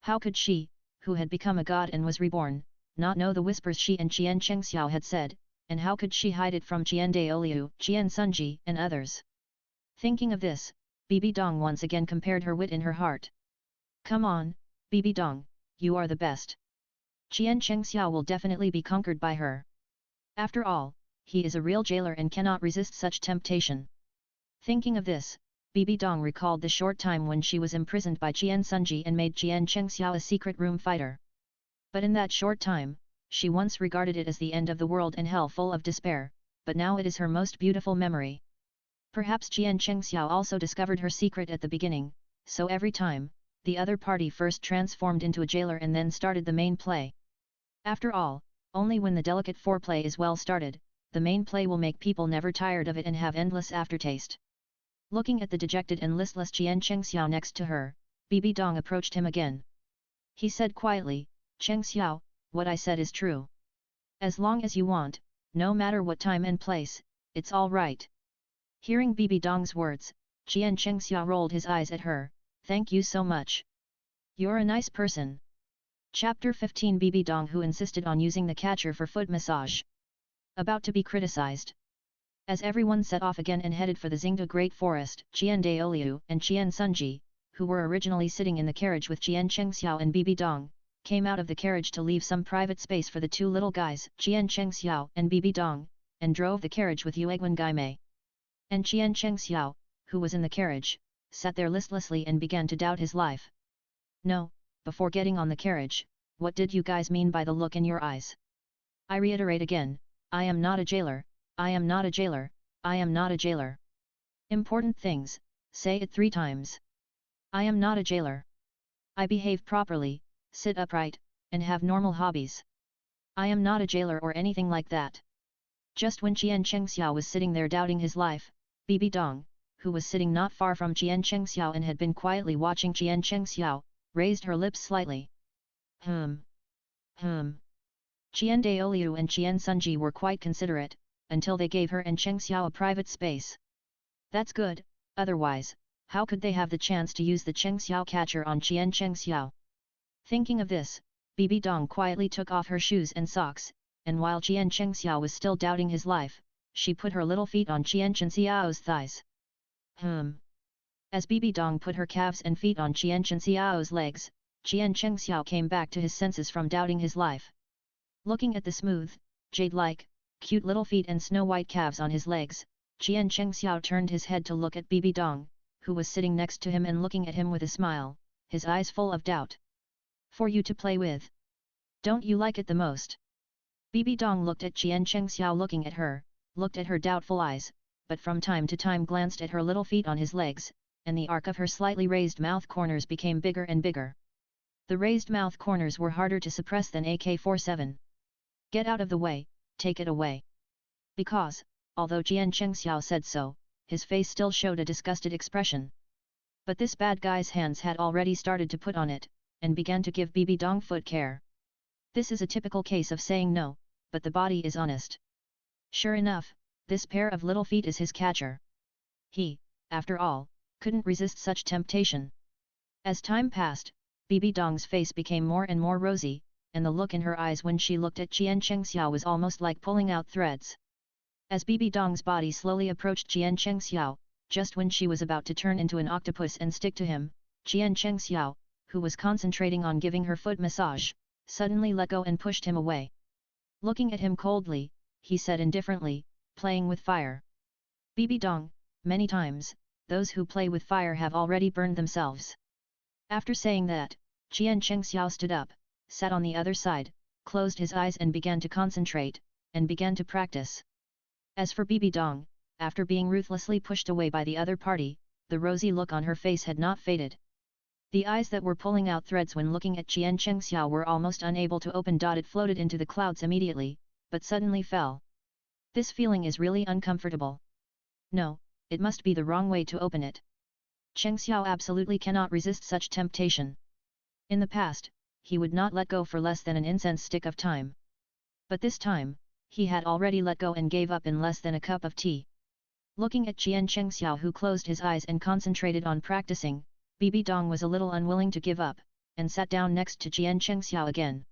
How could she, who had become a god and was reborn, not know the whispers she and Qian Chengxiao had said, and how could she hide it from Qian Daoliu, Qian Sunji and others? Thinking of this, Bibi Dong once again compared her wit in her heart. Come on, Bibi Dong, you are the best. Qian Chengxiao will definitely be conquered by her. After all, he is a real jailer and cannot resist such temptation. Thinking of this, Bibi Dong recalled the short time when she was imprisoned by Qian Sunji and made Qian Chengxiao a secret room fighter. But in that short time, she once regarded it as the end of the world and hell full of despair, but now it is her most beautiful memory. Perhaps Qian Chengxiao also discovered her secret at the beginning, so every time, the other party first transformed into a jailer and then started the main play. After all, only when the delicate foreplay is well started, the main play will make people never tired of it and have endless aftertaste. Looking at the dejected and listless Qian Chengxiao next to her, Bibi Dong approached him again. He said quietly, Chengxiao, what I said is true. As long as you want, no matter what time and place, it's all right. Hearing Bibi Dong's words, Qian Chengxiao rolled his eyes at her, thank you so much. You're a nice person. Chapter 15 Bibi Dong who insisted on using the catcher for foot massage. About to be criticized. As everyone set off again and headed for the Xingde Great Forest, Qian Daoliu and Qian Sunji, who were originally sitting in the carriage with Qian Chengxiao and Bibi Dong, came out of the carriage to leave some private space for the two little guys, Qian Chengxiao and Bibi Dong, and drove the carriage with Yueguan Gaimei. And Qian Chengxiao, who was in the carriage, sat there listlessly and began to doubt his life. No, before getting on the carriage, what did you guys mean by the look in your eyes? I reiterate again, I am not a jailer, I am not a jailer, I am not a jailer. Important things, say it 3 times. I am not a jailer. I behave properly, sit upright, and have normal hobbies. I am not a jailer or anything like that. Just when Qian Chengxiao was sitting there doubting his life, Bibi Dong, who was sitting not far from Qian Chengxiao and had been quietly watching Qian Chengxiao, raised her lips slightly. Qian Daoliu and Qian Sunji were quite considerate, until they gave her and Chengxiao a private space. That's good, otherwise, how could they have the chance to use the Chengxiao catcher on Qian Chengxiao? Thinking of this, Bibi Dong quietly took off her shoes and socks, and while Qian Chengxiao was still doubting his life, she put her little feet on Qian Chengxiao's thighs. As Bibi Dong put her calves and feet on Qian Chengxiao's legs, Qian Chengxiao came back to his senses from doubting his life. Looking at the smooth, jade-like, cute little feet and snow-white calves on his legs, Qian Chengxiao turned his head to look at Bibi Dong, who was sitting next to him and looking at him with a smile, his eyes full of doubt. For you to play with? Don't you like it the most? Bibi Dong looked at Qian Chengxiao looking at her, looked at her doubtful eyes, but from time to time glanced at her little feet on his legs, and the arc of her slightly raised mouth corners became bigger and bigger. The raised mouth corners were harder to suppress than AK-47. Get out of the way, take it away. Because, although Qian Chengxiao said so, his face still showed a disgusted expression. But this bad guy's hands had already started to put on it, and began to give Bibi Dong foot care. This is a typical case of saying no, but the body is honest. Sure enough, this pair of little feet is his catcher. He, after all, couldn't resist such temptation. As time passed, Bibi Dong's face became more and more rosy, and the look in her eyes when she looked at Qian Chengxiao was almost like pulling out threads. As Bibi Dong's body slowly approached Qian Chengxiao, just when she was about to turn into an octopus and stick to him, Qian Chengxiao, who was concentrating on giving her foot massage, suddenly let go and pushed him away. Looking at him coldly, he said indifferently, playing with fire. Bibi Dong, many times, those who play with fire have already burned themselves. After saying that, Qian Chengxiao stood up, sat on the other side, closed his eyes and began to concentrate, and began to practice. As for Bibi Dong, after being ruthlessly pushed away by the other party, the rosy look on her face had not faded. The eyes that were pulling out threads when looking at Qian Chengxiao were almost unable to open. It floated into the clouds immediately, but suddenly fell. This feeling is really uncomfortable. No, it must be the wrong way to open it. Chengxiao absolutely cannot resist such temptation. In the past, he would not let go for less than an incense stick of time. But this time, he had already let go and gave up in less than a cup of tea. Looking at Qian Chengxiao who closed his eyes and concentrated on practicing, Bibi Dong was a little unwilling to give up, and sat down next to Qian Chengxiao again.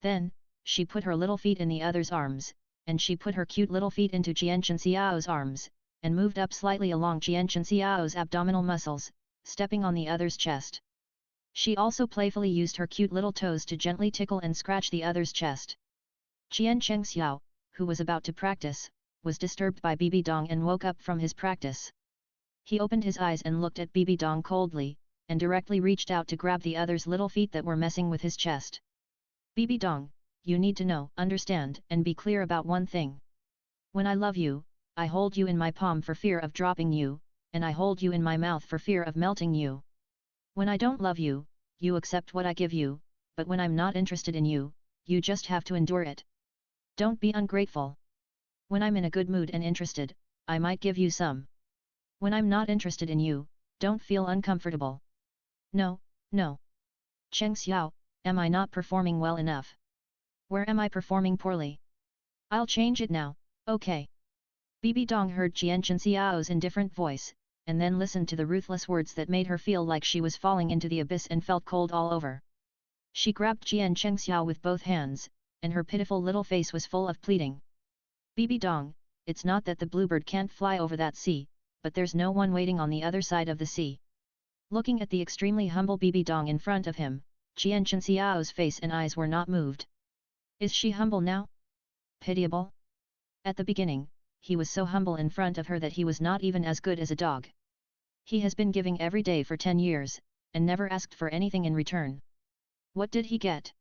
Then, she put her little feet in the other's arms, and she put her cute little feet into Qian Chengxiao's arms, and moved up slightly along Qian Chengxiao's abdominal muscles, stepping on the other's chest. She also playfully used her cute little toes to gently tickle and scratch the other's chest. Qian Chengxiao, who was about to practice, was disturbed by Bibi Dong and woke up from his practice. He opened his eyes and looked at Bibi Dong coldly, and directly reached out to grab the other's little feet that were messing with his chest. Bibi Dong, you need to know, understand, and be clear about one thing. When I love you, I hold you in my palm for fear of dropping you, and I hold you in my mouth for fear of melting you. When I don't love you, you accept what I give you, but when I'm not interested in you, you just have to endure it. Don't be ungrateful. When I'm in a good mood and interested, I might give you some. When I'm not interested in you, don't feel uncomfortable. No, no. Chengxiao, am I not performing well enough? Where am I performing poorly? I'll change it now, okay. Bibi Dong heard Qian Chengxiao's indifferent voice, and then listened to the ruthless words that made her feel like she was falling into the abyss and felt cold all over. She grabbed Qian Chengxiao with both hands, and her pitiful little face was full of pleading. Bibi Dong, it's not that the bluebird can't fly over that sea, but there's no one waiting on the other side of the sea. Looking at the extremely humble Bibi Dong in front of him, Qian Xiao's face and eyes were not moved. Is she humble now? Pitiable? At the beginning, he was so humble in front of her that he was not even as good as a dog. He has been giving every day for 10 years, and never asked for anything in return. What did he get?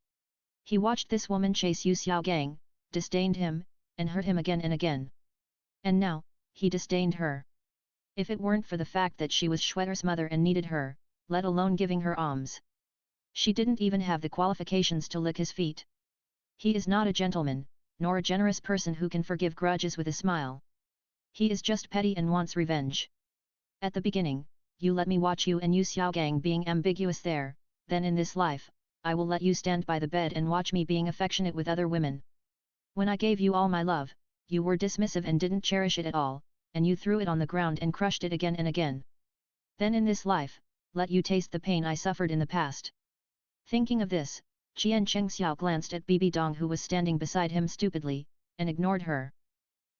He watched this woman chase Yu Xiaogang, disdained him, and hurt him again and again. And now, he disdained her. If it weren't for the fact that she was Schwetter's mother and needed her, let alone giving her alms, she didn't even have the qualifications to lick his feet. He is not a gentleman, nor a generous person who can forgive grudges with a smile. He is just petty and wants revenge. At the beginning, you let me watch you and Yu Xiaogang being ambiguous there, then in this life, I will let you stand by the bed and watch me being affectionate with other women. When I gave you all my love, you were dismissive and didn't cherish it at all, and you threw it on the ground and crushed it again and again. Then in this life, let you taste the pain I suffered in the past. Thinking of this, Qian Chengxiao glanced at Bibi Dong who was standing beside him stupidly, and ignored her.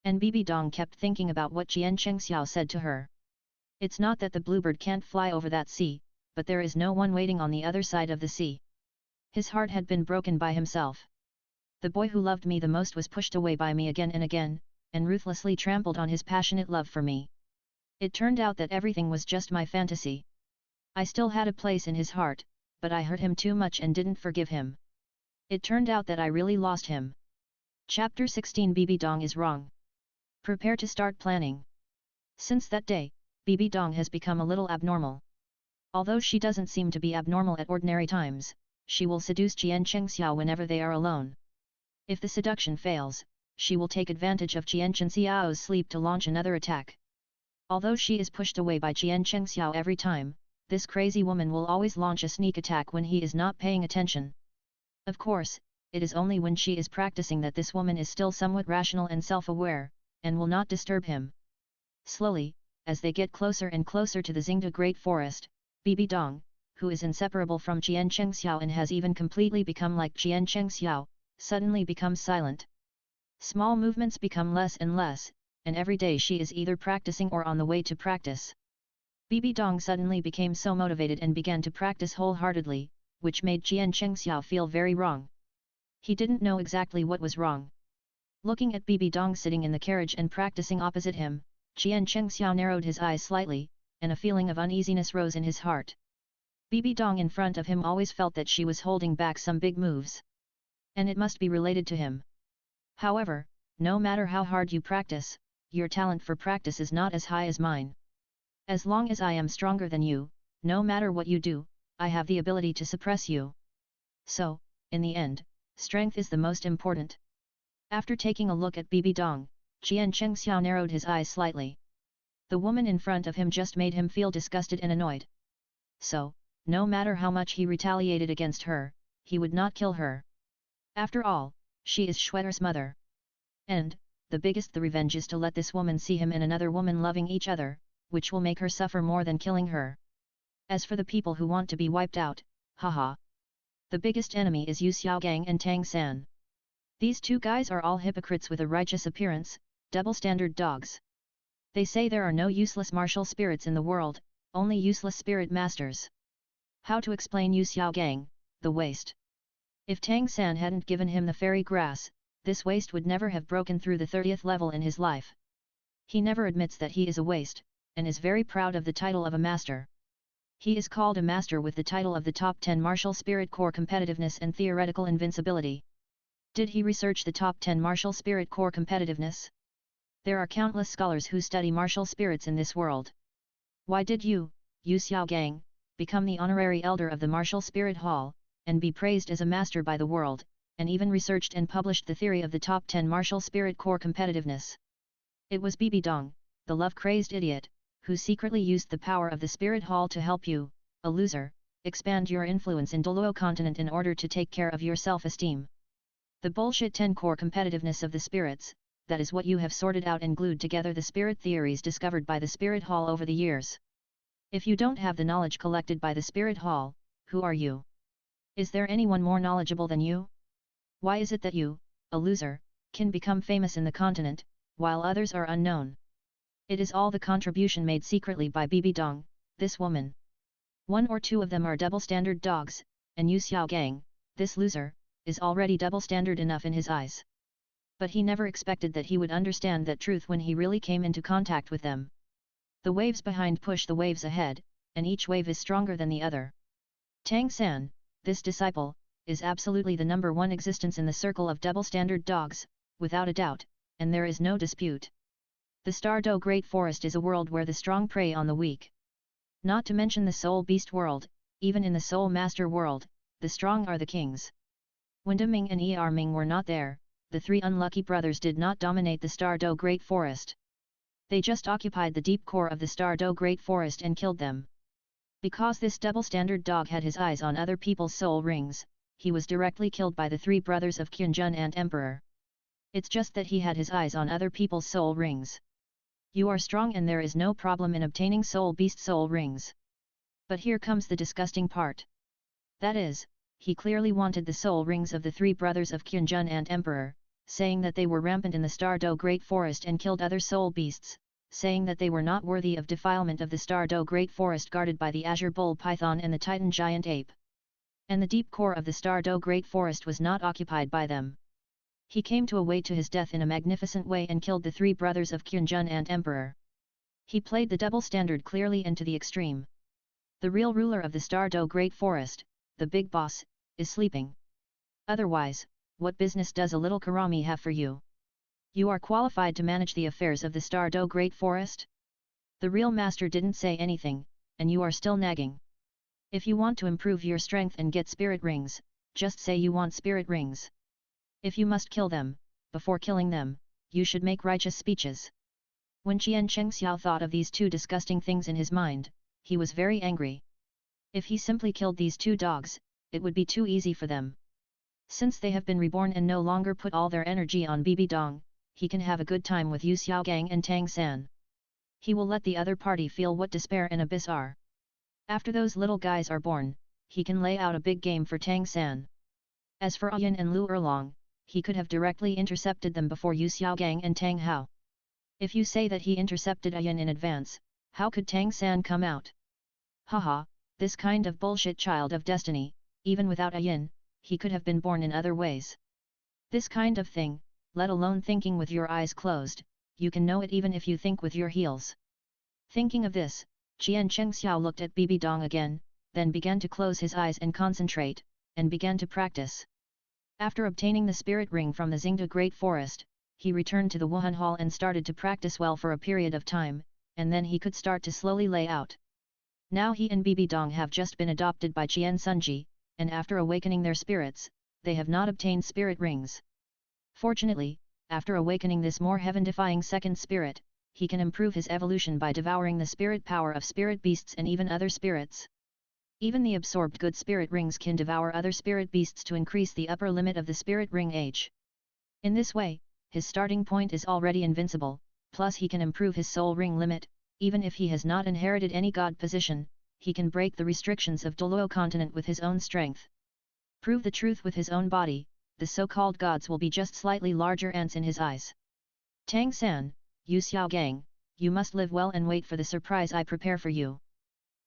And Bibi Dong kept thinking about what Qian Chengxiao said to her. It's not that the bluebird can't fly over that sea, but there is no one waiting on the other side of the sea. His heart had been broken by himself. The boy who loved me the most was pushed away by me again and again, and ruthlessly trampled on his passionate love for me. It turned out that everything was just my fantasy. I still had a place in his heart, but I hurt him too much and didn't forgive him. It turned out that I really lost him. Chapter 16 Bibi Dong is wrong. Prepare to start planning. Since that day, Bibi Dong has become a little abnormal. Although she doesn't seem to be abnormal at ordinary times, she will seduce Qian Chengxiao whenever they are alone. If the seduction fails, she will take advantage of Qian Chengxiao's sleep to launch another attack. Although she is pushed away by Qian Chengxiao every time, this crazy woman will always launch a sneak attack when he is not paying attention. Of course, it is only when she is practicing that this woman is still somewhat rational and self-aware, and will not disturb him. Slowly, as they get closer and closer to the Xingda Great Forest, Bibi Dong, who is inseparable from Qian Chengxiao and has even completely become like Qian Chengxiao, suddenly becomes silent. Small movements become less and less, and every day she is either practicing or on the way to practice. Bibi Dong suddenly became so motivated and began to practice wholeheartedly, which made Qian Chengxiao feel very wrong. He didn't know exactly what was wrong. Looking at Bibi Dong sitting in the carriage and practicing opposite him, Qian Chengxiao narrowed his eyes slightly, and a feeling of uneasiness rose in his heart. Bibi Dong in front of him always felt that she was holding back some big moves. And it must be related to him. However, no matter how hard you practice, your talent for practice is not as high as mine. As long as I am stronger than you, no matter what you do, I have the ability to suppress you. So, in the end, strength is the most important. After taking a look at Bibi Dong, Qian Chengxiao narrowed his eyes slightly. The woman in front of him just made him feel disgusted and annoyed. So, no matter how much he retaliated against her, he would not kill her. After all, she is Schwetter's mother. And, the biggest the revenge is to let this woman see him and another woman loving each other, which will make her suffer more than killing her. As for the people who want to be wiped out, haha. The biggest enemy is Yu Xiaogang and Tang San. These two guys are all hypocrites with a righteous appearance, double-standard dogs. They say there are no useless martial spirits in the world, only useless spirit masters. How to explain Yu Xiaogang, the waste? If Tang San hadn't given him the fairy grass, this waste would never have broken through the 30th level in his life. He never admits that he is a waste, and is very proud of the title of a master. He is called a master with the title of the top 10 martial spirit core competitiveness and theoretical invincibility. Did he research the top 10 martial spirit core competitiveness? There are countless scholars who study martial spirits in this world. Why did you, Yu Xiaogang, become the honorary elder of the martial spirit hall, and be praised as a master by the world, and even researched and published the theory of the top 10 martial spirit core competitiveness? It was Bibi Dong, the love-crazed idiot, who secretly used the power of the spirit hall to help you, a loser, expand your influence in Douluo continent in order to take care of your self-esteem. The bullshit 10 core competitiveness of the spirits, that is what you have sorted out and glued together the spirit theories discovered by the spirit hall over the years. If you don't have the knowledge collected by the spirit hall, who are you? Is there anyone more knowledgeable than you? Why is it that you, a loser, can become famous in the continent, while others are unknown? It is all the contribution made secretly by Bibi Dong, this woman. One or two of them are double-standard dogs, and Yu Xiaogang, this loser, is already double standard enough in his eyes. But he never expected that he would understand that truth when he really came into contact with them. The waves behind push the waves ahead, and each wave is stronger than the other. Tang San, this disciple, is absolutely the number one existence in the circle of double standard dogs, without a doubt, and there is no dispute. The Star Do Great Forest is a world where the strong prey on the weak. Not to mention the Soul Beast world, even in the Soul Master world, the strong are the kings. When Deming and Ming were not there, the three unlucky brothers did not dominate the Star Do Great Forest. They just occupied the deep core of the Star Do Great Forest and killed them. Because this double-standard dog had his eyes on other people's soul rings, he was directly killed by the three brothers of Qianjun and Emperor. It's just that he had his eyes on other people's soul rings. You are strong and there is no problem in obtaining soul beast soul rings. But here comes the disgusting part. That is, he clearly wanted the soul rings of the three brothers of Qianjun and Emperor, saying that they were rampant in the Star Do Great Forest and killed other soul beasts, saying that they were not worthy of defilement of the Star Do Great Forest guarded by the Azure Bull Python and the Titan Giant Ape. And the deep core of the Star Do Great Forest was not occupied by them. He came to await to his death in a magnificent way and killed the three brothers of Qianjun and Emperor. He played the double standard clearly and to the extreme. The real ruler of the Star Do Great Forest, the big boss, is sleeping. Otherwise, what business does a little Karami have for you? You are qualified to manage the affairs of the Star Do Great Forest? The real master didn't say anything, and you are still nagging. If you want to improve your strength and get spirit rings, just say you want spirit rings. If you must kill them, before killing them, you should make righteous speeches. When Qian Chengxiao thought of these two disgusting things in his mind, he was very angry. If he simply killed these two dogs, it would be too easy for them. Since they have been reborn and no longer put all their energy on Bibi Dong, he can have a good time with Yu Xiaogang and Tang San. He will let the other party feel what despair and abyss are. After those little guys are born, he can lay out a big game for Tang San. As for Ayan and Lu Erlong, he could have directly intercepted them before Yu Xiaogang and Tang Hao. If you say that he intercepted Ayan in advance, how could Tang San come out? Haha, this kind of bullshit child of destiny, even without Ayan, he could have been born in other ways. This kind of thing, let alone thinking with your eyes closed, you can know it even if you think with your heels. Thinking of this, Qian Chengxiao looked at Bibi Dong again, then began to close his eyes and concentrate, and began to practice. After obtaining the spirit ring from the Xingda Great Forest, he returned to the Wuhan Hall and started to practice well for a period of time, and then he could start to slowly lay out. Now he and Bibi Dong have just been adopted by Qian Sunji, and after awakening their spirits, they have not obtained spirit rings. Fortunately, after awakening this more heaven-defying second spirit, he can improve his evolution by devouring the spirit power of spirit beasts and even other spirits. Even the absorbed good spirit rings can devour other spirit beasts to increase the upper limit of the spirit ring age. In this way, his starting point is already invincible, plus he can improve his soul ring limit, even if he has not inherited any god position, he can break the restrictions of Douluo continent with his own strength. Prove the truth with his own body, the so-called gods will be just slightly larger ants in his eyes. Tang San, Yu Xiaogang, you must live well and wait for the surprise I prepare for you.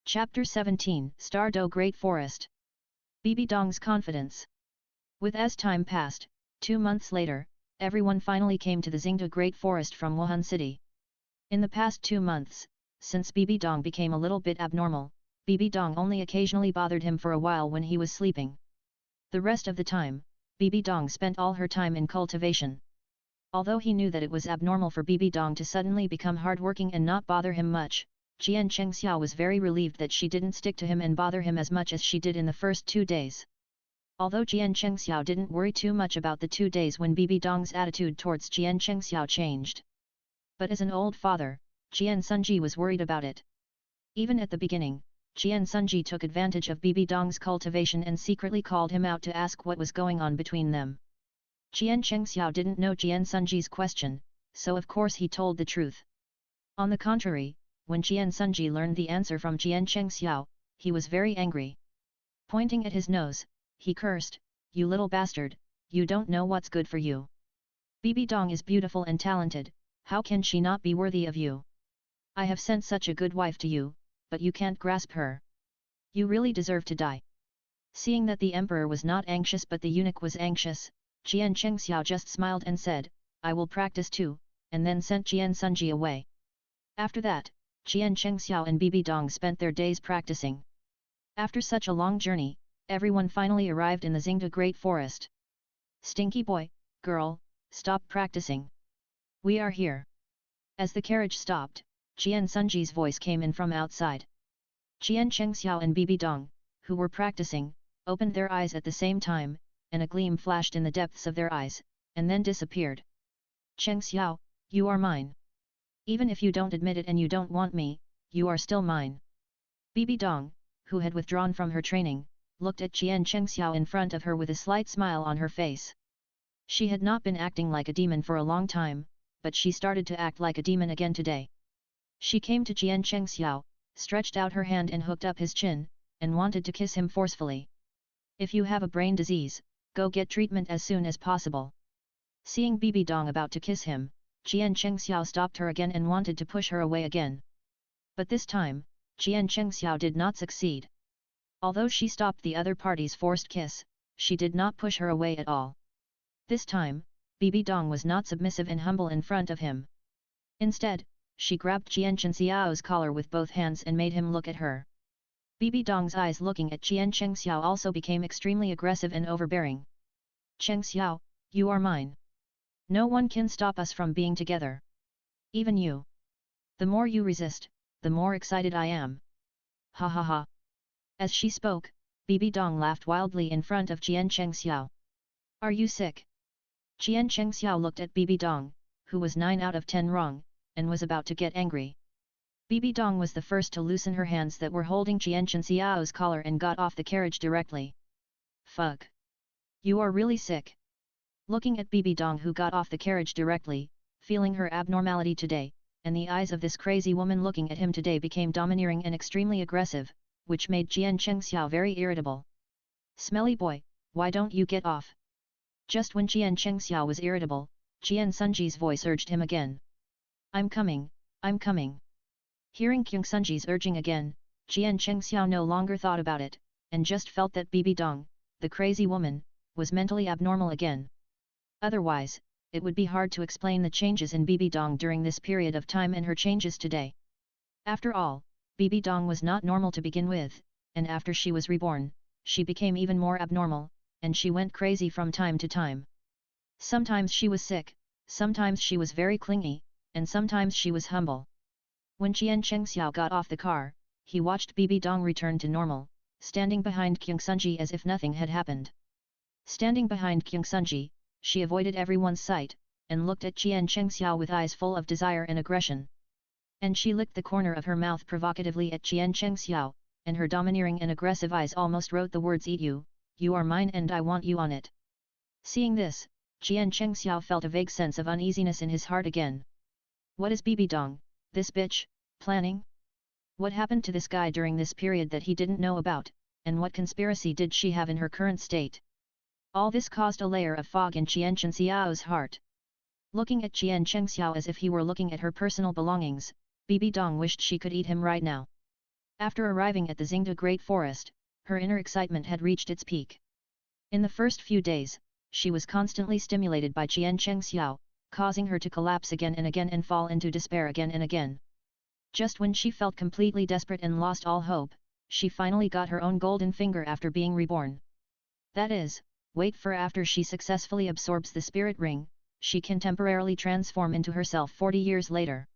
Chapter 17, Star Do Great Forest. Bibi Dong's confidence. With as time passed, 2 months later, everyone finally came to the Xingda Great Forest from Wuhan City. In the past 2 months, since Bibi Dong became a little bit abnormal, Bibi Dong only occasionally bothered him for a while when he was sleeping. The rest of the time, Bibi Dong spent all her time in cultivation. Although he knew that it was abnormal for Bibi Dong to suddenly become hardworking and not bother him much, Qian Chengxiao was very relieved that she didn't stick to him and bother him as much as she did in the first 2 days. Although Qian Chengxiao didn't worry too much about the 2 days when Bibi Dong's attitude towards Qian Chengxiao changed. But as an old father, Qian Sunji was worried about it. Even at the beginning, Qian Sunji took advantage of Bibi Dong's cultivation and secretly called him out to ask what was going on between them. Qian Chengxiao didn't know Qian Sunji's question, so of course he told the truth. On the contrary, when Qian Sunji learned the answer from Qian Chengxiao, he was very angry. Pointing at his nose, he cursed, "You little bastard, you don't know what's good for you. Bibi Dong is beautiful and talented, how can she not be worthy of you? I have sent such a good wife to you, but you can't grasp her. You really deserve to die." Seeing that the emperor was not anxious but the eunuch was anxious, Jian Chengxiao just smiled and said, I will practice too, and then sent Jian Sunji away. After that, Jian Chengxiao and Bibi Dong spent their days practicing. After such a long journey, everyone finally arrived in the Xingde Great Forest. Stinky boy, girl, stop practicing. We are here. As the carriage stopped, Jian Sunji's voice came in from outside. Jian Chengxiao and Bibi Dong, who were practicing, opened their eyes at the same time, and a gleam flashed in the depths of their eyes, and then disappeared. Chengxiao, you are mine. Even if you don't admit it and you don't want me, you are still mine. Bibi Dong, who had withdrawn from her training, looked at Jian Chengxiao in front of her with a slight smile on her face. She had not been acting like a demon for a long time, but she started to act like a demon again today. She came to Jian Chengxiao, stretched out her hand and hooked up his chin, and wanted to kiss him forcefully. If you have a brain disease, go get treatment as soon as possible. Seeing Bibi Dong about to kiss him, Jian Chengxiao stopped her again and wanted to push her away again. But this time, Jian Chengxiao did not succeed. Although she stopped the other party's forced kiss, she did not push her away at all. This time, Bibi Dong was not submissive and humble in front of him. Instead, she grabbed Jian Chengxiao's collar with both hands and made him look at her. Bibi Dong's eyes looking at Jian Chengxiao also became extremely aggressive and overbearing. Chengxiao, you are mine. No one can stop us from being together. Even you. The more you resist, the more excited I am. Ha ha ha. As she spoke, Bibi Dong laughed wildly in front of Jian Chengxiao. Are you sick? Jian Chengxiao looked at Bibi Dong, who was 9 out of 10 wrong, and was about to get angry. Bibi Dong was the first to loosen her hands that were holding Jian Chengxiao's collar and got off the carriage directly. Fuck. You are really sick. Looking at Bibi Dong who got off the carriage directly, feeling her abnormality today, and the eyes of this crazy woman looking at him today became domineering and extremely aggressive, which made Jian Chengxiao very irritable. Smelly boy, why don't you get off? Just when Jian Chengxiao was irritable, Jian Sunji's voice urged him again. I'm coming, I'm coming. Hearing King Sunji's urging again, Jian Chengxiao no longer thought about it, and just felt that Bibi Dong, the crazy woman, was mentally abnormal again. Otherwise, it would be hard to explain the changes in Bibi Dong during this period of time and her changes today. After all, Bibi Dong was not normal to begin with, and after she was reborn, she became even more abnormal, and she went crazy from time to time. Sometimes she was sick, sometimes she was very clingy, and sometimes she was humble. When Jian Chengxiao got off the car, he watched Bibi Dong return to normal, standing behind King Sunji as if nothing had happened. Standing behind King Sunji, she avoided everyone's sight, and looked at Jian Chengxiao with eyes full of desire and aggression. And she licked the corner of her mouth provocatively at Jian Chengxiao, and her domineering and aggressive eyes almost wrote the words "Eat you, you are mine and I want you" on it. Seeing this, Jian Chengxiao felt a vague sense of uneasiness in his heart again. What is Bibi Dong, this bitch, planning? What happened to this guy during this period that he didn't know about, and what conspiracy did she have in her current state? All this caused a layer of fog in Jian Chengxiao's heart. Looking at Jian Chengxiao as if he were looking at her personal belongings, Bibi Dong wished she could eat him right now. After arriving at the Xingde Great Forest, her inner excitement had reached its peak. In the first few days, she was constantly stimulated by Jian Chengxiao, causing her to collapse again and again and fall into despair again and again. Just when she felt completely desperate and lost all hope, she finally got her own golden finger after being reborn. That is, wait for after she successfully absorbs the spirit ring, she can temporarily transform into herself 40 years later.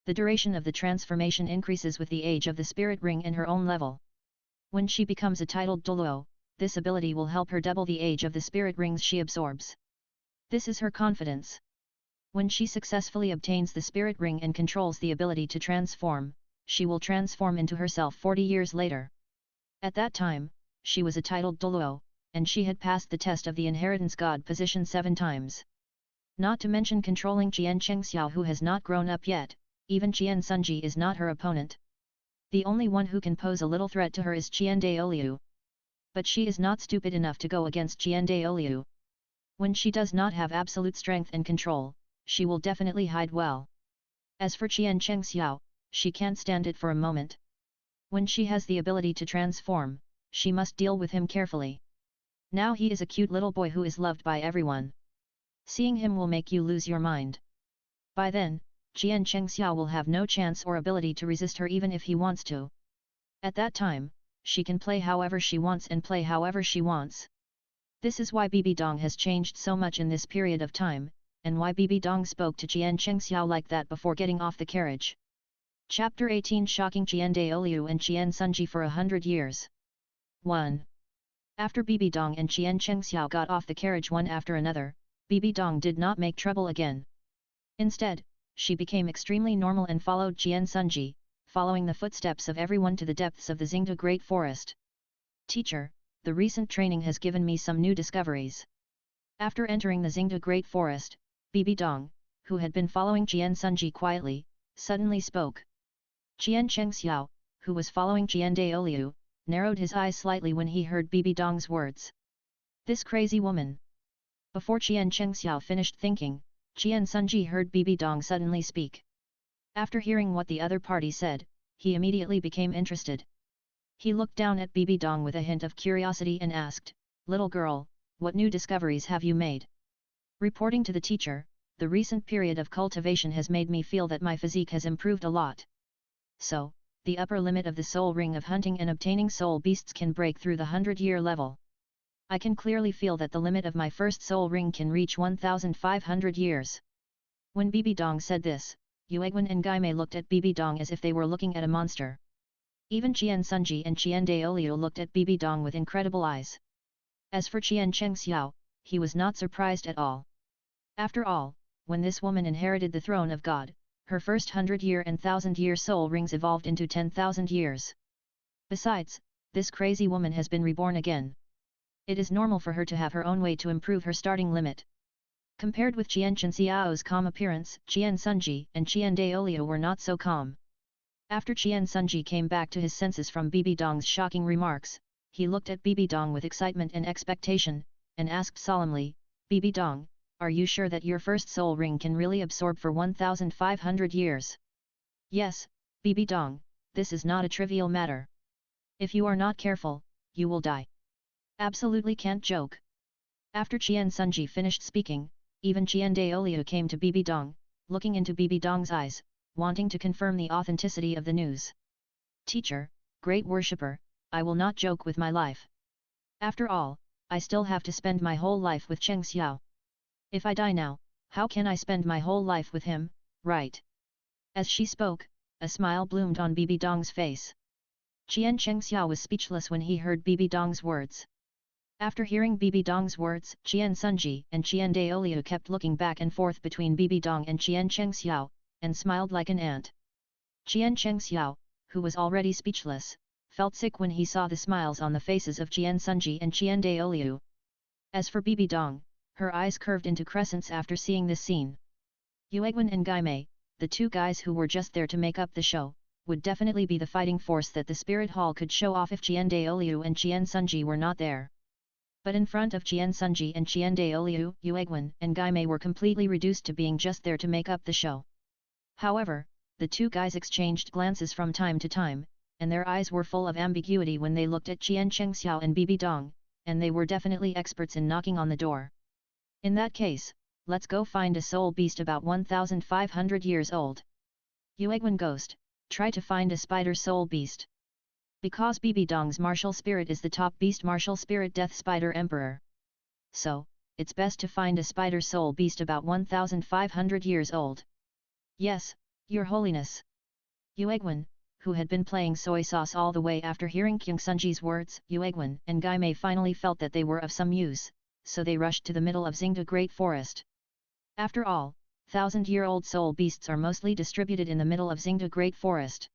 The duration of the transformation increases with the age of the spirit ring and her own level. When she becomes a titled Douluo, this ability will help her double the age of the spirit rings she absorbs. This is her confidence. When she successfully obtains the spirit ring and controls the ability to transform, she will transform into herself 40 years later. At that time, she was a titled Douluo, and she had passed the test of the inheritance god position 7 times. Not to mention controlling Jian Chengxiao who has not grown up yet, even Jian Sunji is not her opponent. The only one who can pose a little threat to her is Jian Daoliu. But she is not stupid enough to go against Jian Daoliu. When she does not have absolute strength and control, she will definitely hide well. As for Jian Chengxiao, she can't stand it for a moment. When she has the ability to transform, she must deal with him carefully. Now he is a cute little boy who is loved by everyone. Seeing him will make you lose your mind. By then, Jian Chengxiao will have no chance or ability to resist her even if he wants to. At that time, she can play however she wants and play however she wants. This is why Bibi Dong has changed so much in this period of time, and why Bibi Dong spoke to Jian Chengxiao like that before getting off the carriage. Chapter 18 Shocking Jian Daoliu and Jian Sunji for 100 years. 1. After Bibi Dong and Jian Chengxiao got off the carriage one after another, Bibi Dong did not make trouble again. Instead, she became extremely normal and followed Jian Sunji, following the footsteps of everyone to the depths of the Xingde Great Forest. Teacher, the recent training has given me some new discoveries. After entering the Xingde Great Forest, Bibi Dong, who had been following Jian Sunji quietly, suddenly spoke. Jian Chengxiao, who was following Jian Daoliu, narrowed his eyes slightly when he heard Bibi Dong's words. This crazy woman. Before Jian Chengxiao finished thinking, Jian Sunji heard Bibi Dong suddenly speak. After hearing what the other party said, he immediately became interested. He looked down at Bibi Dong with a hint of curiosity and asked, "Little girl, what new discoveries have you made?" Reporting to the teacher, the recent period of cultivation has made me feel that my physique has improved a lot. So, the upper limit of the soul ring of hunting and obtaining soul beasts can break through the 100-year level. I can clearly feel that the limit of my first soul ring can reach 1,500 years. When Bibi Dong said this, Yuegwen and Gaimei looked at Bibi Dong as if they were looking at a monster. Even Jian Sunji and Jian Daoliu looked at Bibi Dong with incredible eyes. As for Jian Chengxiao, he was not surprised at all. After all, when this woman inherited the throne of God, her first 100-year and 1,000-year soul rings evolved into 10,000 years. Besides, this crazy woman has been reborn again. It is normal for her to have her own way to improve her starting limit. Compared with Jian Chenxiao's calm appearance, Jian Sunji and Jian Daoliu were not so calm. After Jian Sunji came back to his senses from Bibi Dong's shocking remarks, he looked at Bibi Dong with excitement and expectation, and asked solemnly, "Bibi Dong, are you sure that your first soul ring can really absorb for 1,500 years?" "Yes, Bibi Dong, this is not a trivial matter. If you are not careful, you will die. Absolutely can't joke." After Jian Sunji finished speaking, even Jian Daoliu came to Bibi Dong, looking into Bibi Dong's eyes, wanting to confirm the authenticity of the news. "Teacher, great worshipper, I will not joke with my life. After all, I still have to spend my whole life with Cheng Xiao. If I die now, how can I spend my whole life with him, right?" As she spoke, a smile bloomed on Bibi Dong's face. Jian Chengxiao was speechless when he heard Bibi Dong's words. After hearing Bibi Dong's words, Jian Sunji and Jian Daoliu kept looking back and forth between Bibi Dong and Jian Chengxiao, and smiled like an ant. Jian Chengxiao, who was already speechless, felt sick when he saw the smiles on the faces of Jian Sunji and Jian Daoliu. As for Bibi Dong, her eyes curved into crescents after seeing this scene. Yuegwen and Gaimei, the two guys who were just there to make up the show, would definitely be the fighting force that the spirit hall could show off if Jian Daoliu and Jian Sunji were not there. But in front of Jian Sunji and Jian Daoliu, Yuegwen and Gaimei were completely reduced to being just there to make up the show. However, the two guys exchanged glances from time to time, and their eyes were full of ambiguity when they looked at Jian Chengxiao and Bibi Dong, and they were definitely experts in knocking on the door. "In that case, let's go find a soul beast about 1,500 years old. Yuegwen Ghost, try to find a spider soul beast. Because Bibi Dong's martial spirit is the top beast martial spirit Death Spider Emperor. So, it's best to find a spider soul beast about 1,500 years old." "Yes, Your Holiness." Yuegwen, who had been playing soy sauce all the way after hearing King Sunji's words, Yuegwen and Gaimei finally felt that they were of some use, so they rushed to the middle of Xingde Great Forest. After all, 1,000-year-old soul beasts are mostly distributed in the middle of Xingde Great Forest.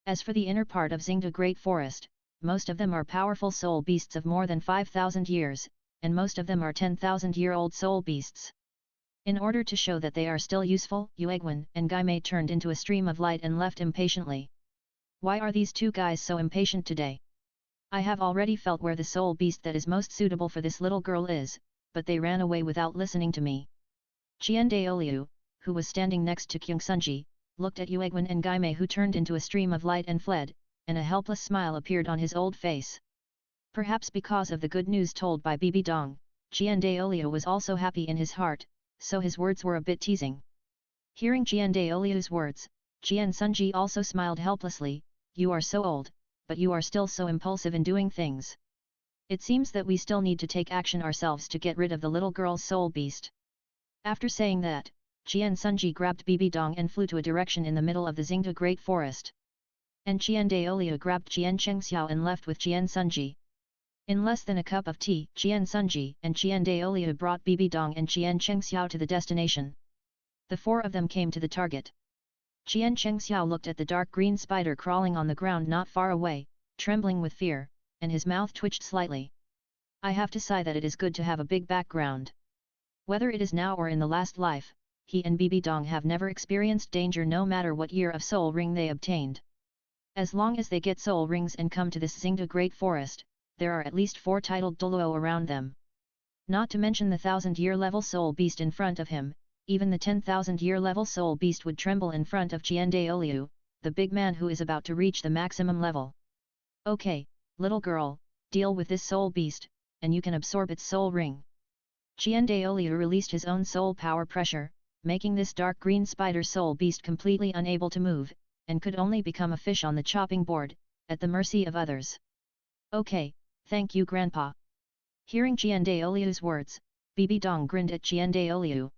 As for the inner part of Xingde Great Forest, most of them are powerful soul beasts of more than 5,000 years, and most of them are 10,000-year-old soul beasts. In order to show that they are still useful, Yuegwen and Gaimei turned into a stream of light and left impatiently. Why are these two guys so impatient today? I have already felt where the soul beast that is most suitable for this little girl is, but they ran away without listening to me. Jian Daoliu, who was standing next to King Sunji, looked at Yuegwen and Gaimei who turned into a stream of light and fled, and a helpless smile appeared on his old face. Perhaps because of the good news told by Bibi Dong, Jian Daoliu was also happy in his heart, so his words were a bit teasing. Hearing Jian Daoliu's words, Jian Sunji also smiled helplessly. You are so old, but you are still so impulsive in doing things. It seems that we still need to take action ourselves to get rid of the little girl's soul beast. After saying that, Jian Sunji grabbed Bibi Dong and flew to a direction in the middle of the Xingda Great Forest. And Jian Daoliu grabbed Jian Chengxiao and left with Jian Sunji. In less than a cup of tea, Jian Sunji and Jian Daoliu brought Bibi Dong and Jian Chengxiao to the destination. The four of them came to the target. Jian Chengxiao looked at the dark green spider crawling on the ground not far away, trembling with fear, and his mouth twitched slightly. I have to say that it is good to have a big background. Whether it is now or in the last life, he and Bibi Dong have never experienced danger no matter what year of soul ring they obtained. As long as they get soul rings and come to this Xingda Great Forest, there are at least 4 titled Douluo around them. Not to mention the 1000-year level soul beast in front of him, even the 10,000-year level soul beast would tremble in front of Jian Daoliu, the big man who is about to reach the maximum level. Okay, little girl, deal with this soul beast, and you can absorb its soul ring. Jian Daoliu released his own soul power pressure, making this dark green spider soul beast completely unable to move, and could only become a fish on the chopping board, at the mercy of others. Okay, thank you grandpa. Hearing Jian Daoliu's words, Bibi Dong grinned at Jian Daoliu.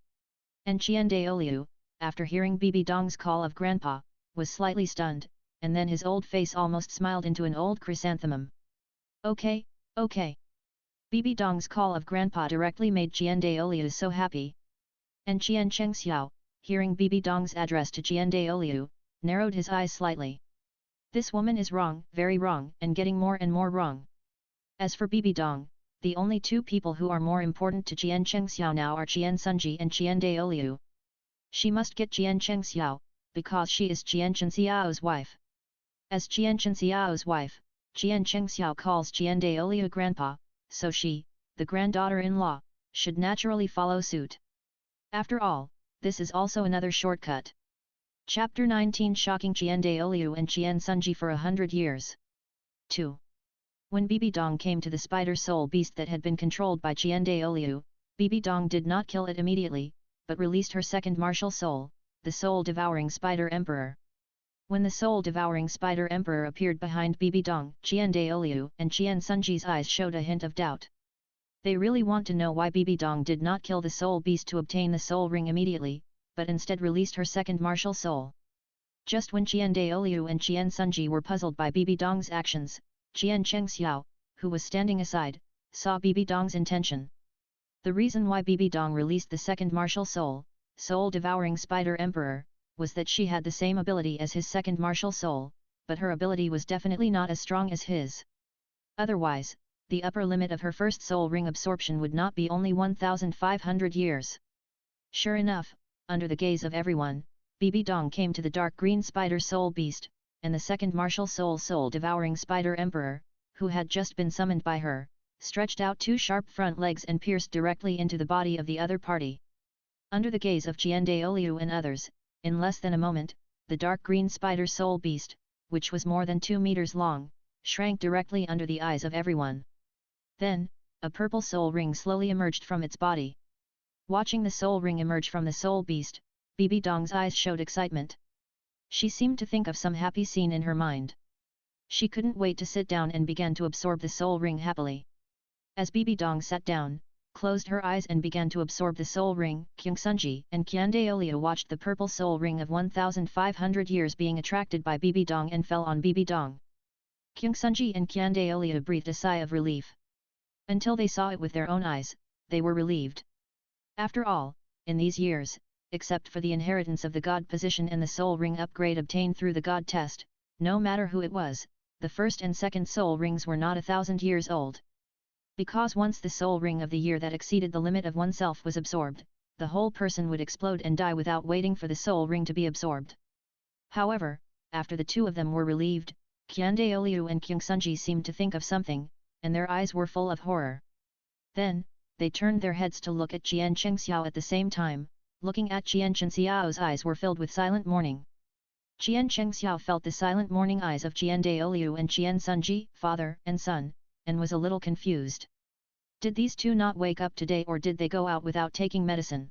And Jian Daoliu, after hearing Bibi Dong's call of grandpa, was slightly stunned, and then his old face almost smiled into an old chrysanthemum. Okay, okay. Bibi Dong's call of grandpa directly made Jian Daoliu so happy. And Jian Chengxiao, hearing Bibi Dong's address to Jian Daoliu, narrowed his eyes slightly. This woman is wrong, very wrong, and getting more and more wrong. As for Bibi Dong, the only 2 people who are more important to Jian Chengxiao now are Jian Sunji and Jian Daoliu. She must get Jian Chengxiao, because she is Jian Chenxiao's wife. As Jian Chenxiao's wife, Jian Chengxiao calls Jian Daoliu grandpa, so she, the granddaughter-in-law, should naturally follow suit. After all, this is also another shortcut. Chapter 19 Shocking Jian Daoliu and Jian Sunji for 100 years. 2. When Bibi Dong came to the spider soul beast that had been controlled by Jian Daoliu, Bibi Dong did not kill it immediately, but released her second martial soul, the soul-devouring spider emperor. When the soul-devouring spider emperor appeared behind Bibi Dong, Jian Daoliu and Jian Sunji's eyes showed a hint of doubt. They really want to know why Bibi Dong did not kill the soul beast to obtain the soul ring immediately, but instead released her second martial soul. Just when Jian Daoliu and Jian Sunji were puzzled by Bibi Dong's actions, Jian Chengxiao, who was standing aside, saw Bibi Dong's intention. The reason why Bibi Dong released the second martial soul, soul-devouring spider emperor, was that she had the same ability as his second martial soul, but her ability was definitely not as strong as his. Otherwise, the upper limit of her first soul ring absorption would not be only 1,500 years. Sure enough, under the gaze of everyone, Bibi Dong came to the dark green spider soul beast, and the second martial soul-devouring spider emperor, who had just been summoned by her, stretched out 2 sharp front legs and pierced directly into the body of the other party. Under the gaze of Jian Daoliu and others, in less than a moment, the dark green spider soul beast, which was more than 2 meters long, shrank directly under the eyes of everyone. Then, a purple soul ring slowly emerged from its body. Watching the soul ring emerge from the soul beast, Bibi Dong's eyes showed excitement. She seemed to think of some happy scene in her mind. She couldn't wait to sit down and began to absorb the soul ring happily. As Bibi Dong sat down, closed her eyes and began to absorb the soul ring, King Sunji and Jian Daoliu watched the purple soul ring of 1,500 years being attracted by Bibi Dong and fell on Bibi Dong. King Sunji and Jian Daoliu breathed a sigh of relief. Until they saw it with their own eyes, they were relieved. After all, in these years, except for the inheritance of the god position and the soul ring upgrade obtained through the god test, no matter who it was, the first and second soul rings were not 1,000 years old. Because once the soul ring of the year that exceeded the limit of oneself was absorbed, the whole person would explode and die without waiting for the soul ring to be absorbed. However, after the 2 of them were relieved, Jian Daoliu and King Sunji seemed to think of something, and their eyes were full of horror. Then, they turned their heads to look at Jian Chengxiao at the same time. Looking at Jian Chenxiao's eyes were filled with silent mourning. Jian Chengxiao felt the silent mourning eyes of Jian Daoliu and Jian Sunji, father and son, and was a little confused. Did these two not wake up today, or did they go out without taking medicine?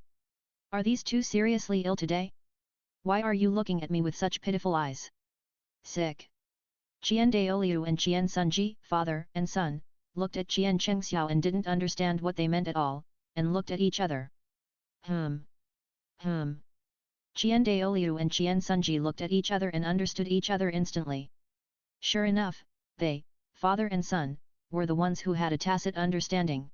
Are these two seriously ill today? Why are you looking at me with such pitiful eyes? Sick. Qian Daoliu and Qian Sunji, father and son, looked at Qian Chengxiao and didn't understand what they meant at all, and looked at each other. Qian Daoliu and Qian Sunji looked at each other and understood each other instantly. Sure enough, they, father and son, were the ones who had a tacit understanding.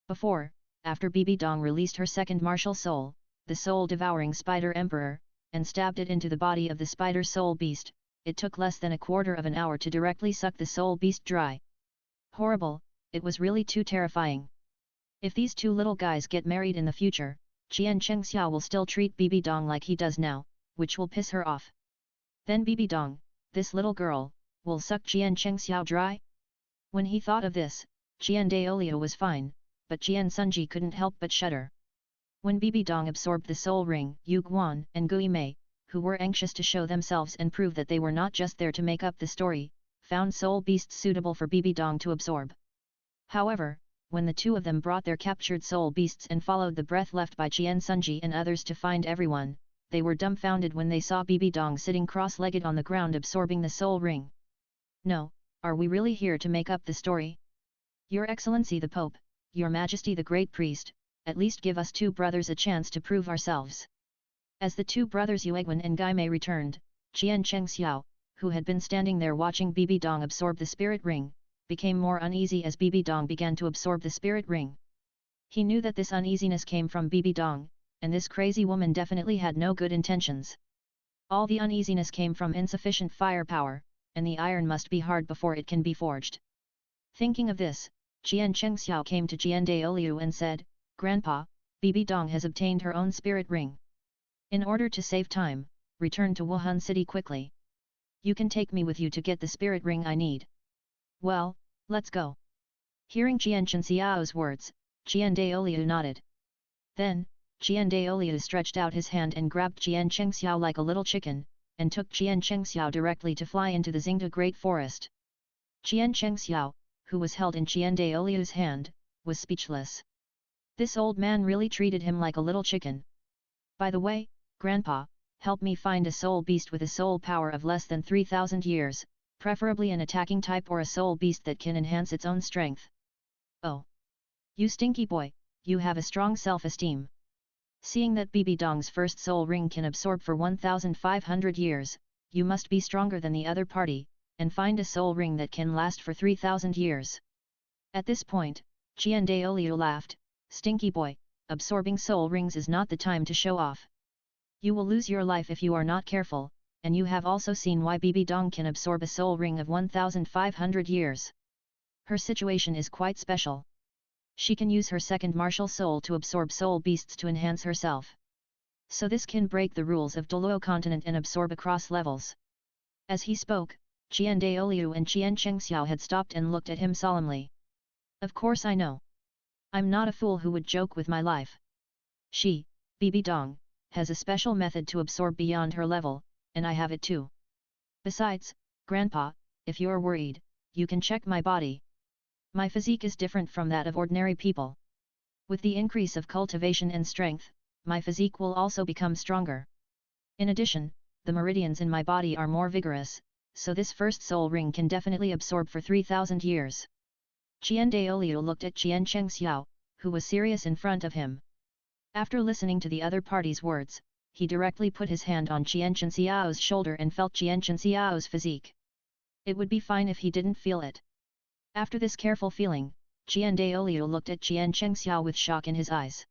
Before, after Bibi Dong released her second martial soul, the soul-devouring spider emperor, and stabbed it into the body of the spider soul beast, it took less than a quarter of an hour to directly suck the soul beast dry. Horrible, it was really too terrifying. If these two little guys get married in the future, Qian Chengxiao will still treat Bibi Dong like he does now, which will piss her off. Then Bibi Dong, this little girl, will suck Qian Chengxiao dry? When he thought of this, Qian Daoliu was fine, but Qian Sunji couldn't help but shudder. When Bibi Dong absorbed the soul ring, Yu Guan and Gui Mei, who were anxious to show themselves and prove that they were not just there to make up the story, found soul beasts suitable for Bibi Dong to absorb. However, when the two of them brought their captured soul beasts and followed the breath left by Qian Sunji and others to find everyone, they were dumbfounded when they saw Bibi Dong sitting cross-legged on the ground absorbing the soul ring. No, are we really here to make up the story? Your Excellency the Pope, Your Majesty the Great Priest, at least give us two brothers a chance to prove ourselves. As the two brothers Yueguan and Gai Mei returned, Qian Chengxiao, who had been standing there watching Bibi Dong absorb the spirit ring, became more uneasy as Bibi Dong began to absorb the spirit ring. He knew that this uneasiness came from Bibi Dong, and this crazy woman definitely had no good intentions. All the uneasiness came from insufficient firepower, and the iron must be hard before it can be forged. Thinking of this, Qian Chengxiao came to Qian Daoliu and said, "Grandpa, Bibi Dong has obtained her own spirit ring. In order to save time, return to Wuhan City quickly. You can take me with you to get the spirit ring I need." "Well, let's go." Hearing Qian Chengxiao's words, Qian Daoliu nodded. Then, Qian Daoliu stretched out his hand and grabbed Qian Chengxiao like a little chicken, and took Qian Chengxiao directly to fly into the Xingda Great Forest. Qian Chengxiao, who was held in Qian Daoliu's hand, was speechless. This old man really treated him like a little chicken. "By the way, Grandpa, help me find a soul beast with a soul power of less than 3,000 years, preferably an attacking type or a soul beast that can enhance its own strength." "Oh! You stinky boy, you have a strong self-esteem. Seeing that Bibi Dong's first soul ring can absorb for 1,500 years, you must be stronger than the other party, and find a soul ring that can last for 3,000 years. At this point, Qian Daoliu laughed, "Stinky boy, absorbing soul rings is not the time to show off. You will lose your life if you are not careful, and you have also seen why Bibi Dong can absorb a soul ring of 1,500 years. Her situation is quite special. She can use her second martial soul to absorb soul beasts to enhance herself. So this can break the rules of Douluo continent and absorb across levels." As he spoke, Qian Daoliu and Qian Chengxiao had stopped and looked at him solemnly. "Of course I know. I'm not a fool who would joke with my life. She, Bibi Dong, has a special method to absorb beyond her level, and I have it too. Besides, Grandpa, if you're worried, you can check my body. My physique is different from that of ordinary people. With the increase of cultivation and strength, my physique will also become stronger. In addition, the meridians in my body are more vigorous, so this first soul ring can definitely absorb for 3,000 years." Qian Daoliu looked at Qian Chengxiao, who was serious in front of him. After listening to the other party's words, he directly put his hand on Qian Chengxiao's shoulder and felt Qian Chengxiao's physique. It would be fine if he didn't feel it. After this careful feeling, Qian Daoliu looked at Qian Chengxiao with shock in his eyes.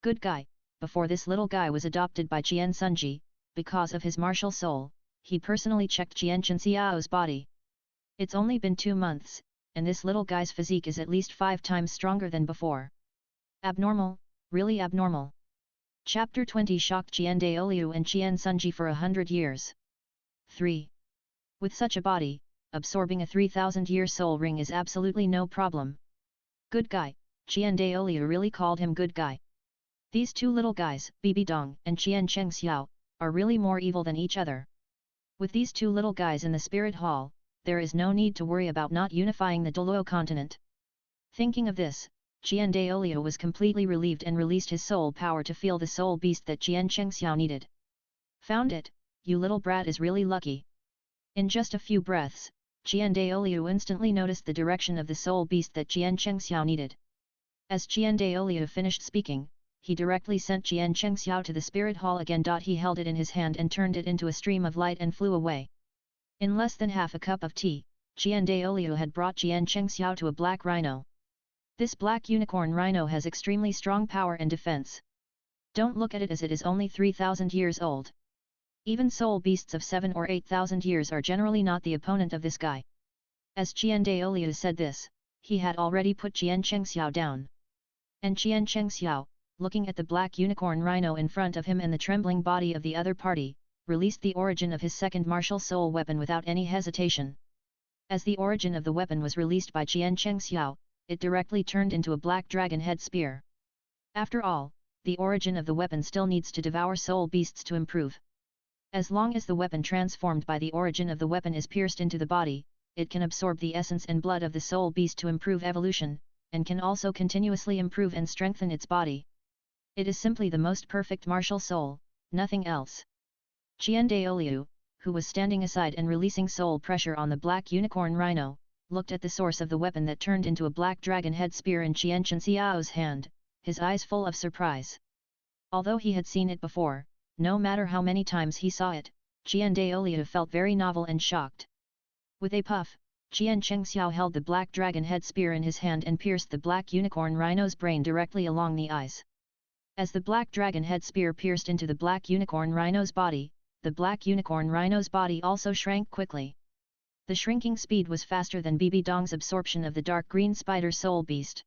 Good guy, before this little guy was adopted by Qian Sunji, because of his martial soul, he personally checked Qian Chengxiao's body. It's only been 2 months, and this little guy's physique is at least 5 times stronger than before. Abnormal, really abnormal. Chapter 20 shocked Qian Daoliu and Qian Sunji for 100 years. 3. With such a body, absorbing a 3,000-year soul ring is absolutely no problem. Good guy, Qian Daoliu really called him good guy. These two little guys, Bibi Dong and Qian Chengxiao, are really more evil than each other. With these two little guys in the spirit hall, there is no need to worry about not unifying the Douluo continent. Thinking of this, Jian Daoliu was completely relieved and released his soul power to feel the soul beast that Jian Chengxiao needed. Found it, you little brat is really lucky. In just a few breaths, Jian Daoliu instantly noticed the direction of the soul beast that Jian Chengxiao needed. As Jian Daoliu finished speaking, he directly sent Jian Chengxiao to the spirit hall again. He held it in his hand and turned it into a stream of light and flew away. In less than half a cup of tea, Jian Daoliu had brought Jian Chengxiao to a black rhino. This black unicorn rhino has extremely strong power and defense. Don't look at it as it is only 3,000 years old. Even soul beasts of 7 or 8,000 years are generally not the opponent of this guy. As Jian Daoliu said this, he had already put Jian Chengxiao down. And Jian Chengxiao, looking at the black unicorn rhino in front of him and the trembling body of the other party, released the origin of his second martial soul weapon without any hesitation. As the origin of the weapon was released by Jian Chengxiao, it directly turned into a black dragon head spear. After all, the origin of the weapon still needs to devour soul beasts to improve. As long as the weapon transformed by the origin of the weapon is pierced into the body, it can absorb the essence and blood of the soul beast to improve evolution, and can also continuously improve and strengthen its body. It is simply the most perfect martial soul, nothing else. Jian Daoliu, who was standing aside and releasing soul pressure on the black unicorn rhino, looked at the source of the weapon that turned into a black dragon head spear in Jian Chengxiao's hand, his eyes full of surprise. Although he had seen it before, no matter how many times he saw it, Jian Daoliu felt very novel and shocked. With a puff, Jian Chengxiao held the black dragon head spear in his hand and pierced the black unicorn rhino's brain directly along the eyes. As the black dragon head spear pierced into the black unicorn rhino's body, the black unicorn rhino's body also shrank quickly. The shrinking speed was faster than Bibi Dong's absorption of the dark green spider soul beast.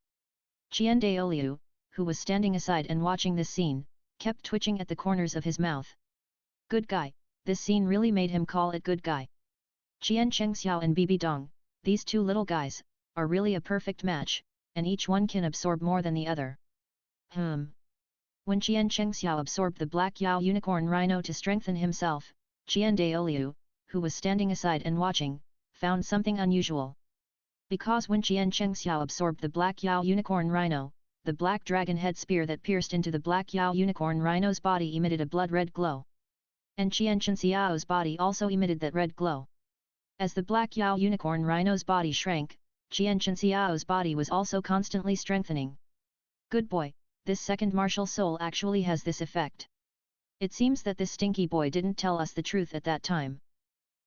Jian Daoliu, who was standing aside and watching this scene, kept twitching at the corners of his mouth. Good guy, this scene really made him call it good guy. Jian Chengxiao and Bibi Dong, these two little guys, are really a perfect match, and each one can absorb more than the other. When Jian Chengxiao absorbed the black Yao unicorn rhino to strengthen himself, Jian Daoliu, who was standing aside and watching, found something unusual. Because when Jian Chengxiao absorbed the black Yao unicorn rhino, the black dragon head spear that pierced into the black Yao unicorn rhino's body emitted a blood-red glow. And Jian Chengxiao's body also emitted that red glow. As the black Yao unicorn rhino's body shrank, Jian Chengxiao's body was also constantly strengthening. Good boy, this second martial soul actually has this effect. It seems that this stinky boy didn't tell us the truth at that time.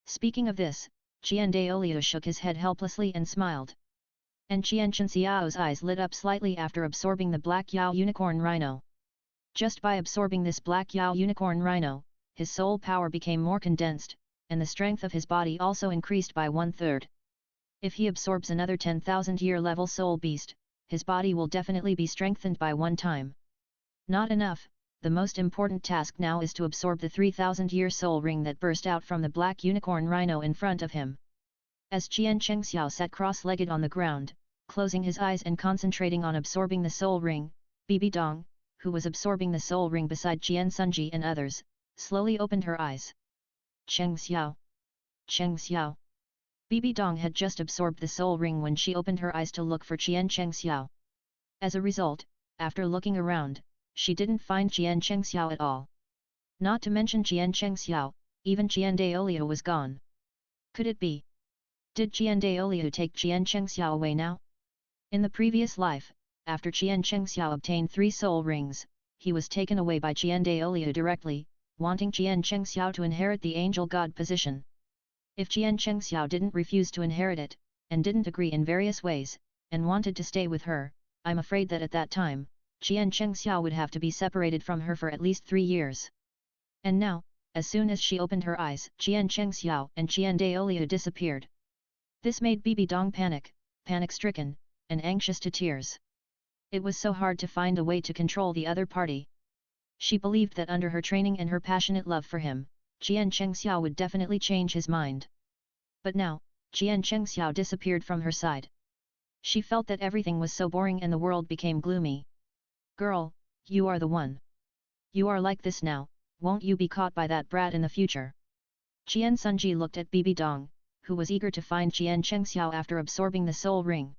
Speaking of this, Jian Daoliu shook his head helplessly and smiled. And Jian Chengxiao's eyes lit up slightly after absorbing the black Yao unicorn rhino. Just by absorbing this black Yao unicorn rhino, his soul power became more condensed, and the strength of his body also increased by 1/3. If he absorbs another 10,000-year level soul beast, his body will definitely be strengthened by 1 time. Not enough, the most important task now is to absorb the 3,000-year soul ring that burst out from the black unicorn rhino in front of him. As Jian Chengxiao sat cross-legged on the ground, closing his eyes and concentrating on absorbing the soul ring, Bibi Dong, who was absorbing the soul ring beside Jian Sunji and others, slowly opened her eyes. Chengxiao! Chengxiao! Bibi Dong had just absorbed the soul ring when she opened her eyes to look for Jian Chengxiao. As a result, after looking around, she didn't find Jian Chengxiao at all. Not to mention Jian Chengxiao, even Jian Daoliu was gone. Could it be? Did Jian Daoliu take Jian Chengxiao away now? In the previous life, after Jian Chengxiao obtained 3 soul rings, he was taken away by Jian Daoliu directly, wanting Jian Chengxiao to inherit the angel god position. If Jian Chengxiao didn't refuse to inherit it, and didn't agree in various ways, and wanted to stay with her, I'm afraid that at that time, Jian Chengxiao would have to be separated from her for at least 3 years. And now, as soon as she opened her eyes, Jian Chengxiao and Jian Daoliu disappeared. This made Bibi Dong panic-stricken, and anxious to tears. It was so hard to find a way to control the other party. She believed that under her training and her passionate love for him, Jian Chengxiao would definitely change his mind. But now, Jian Chengxiao disappeared from her side. She felt that everything was so boring and the world became gloomy. Girl, you are the one. You are like this now, won't you be caught by that brat in the future? Jian Sunji looked at Bibi Dong, who was eager to find Jian Chengxiao after absorbing the soul ring.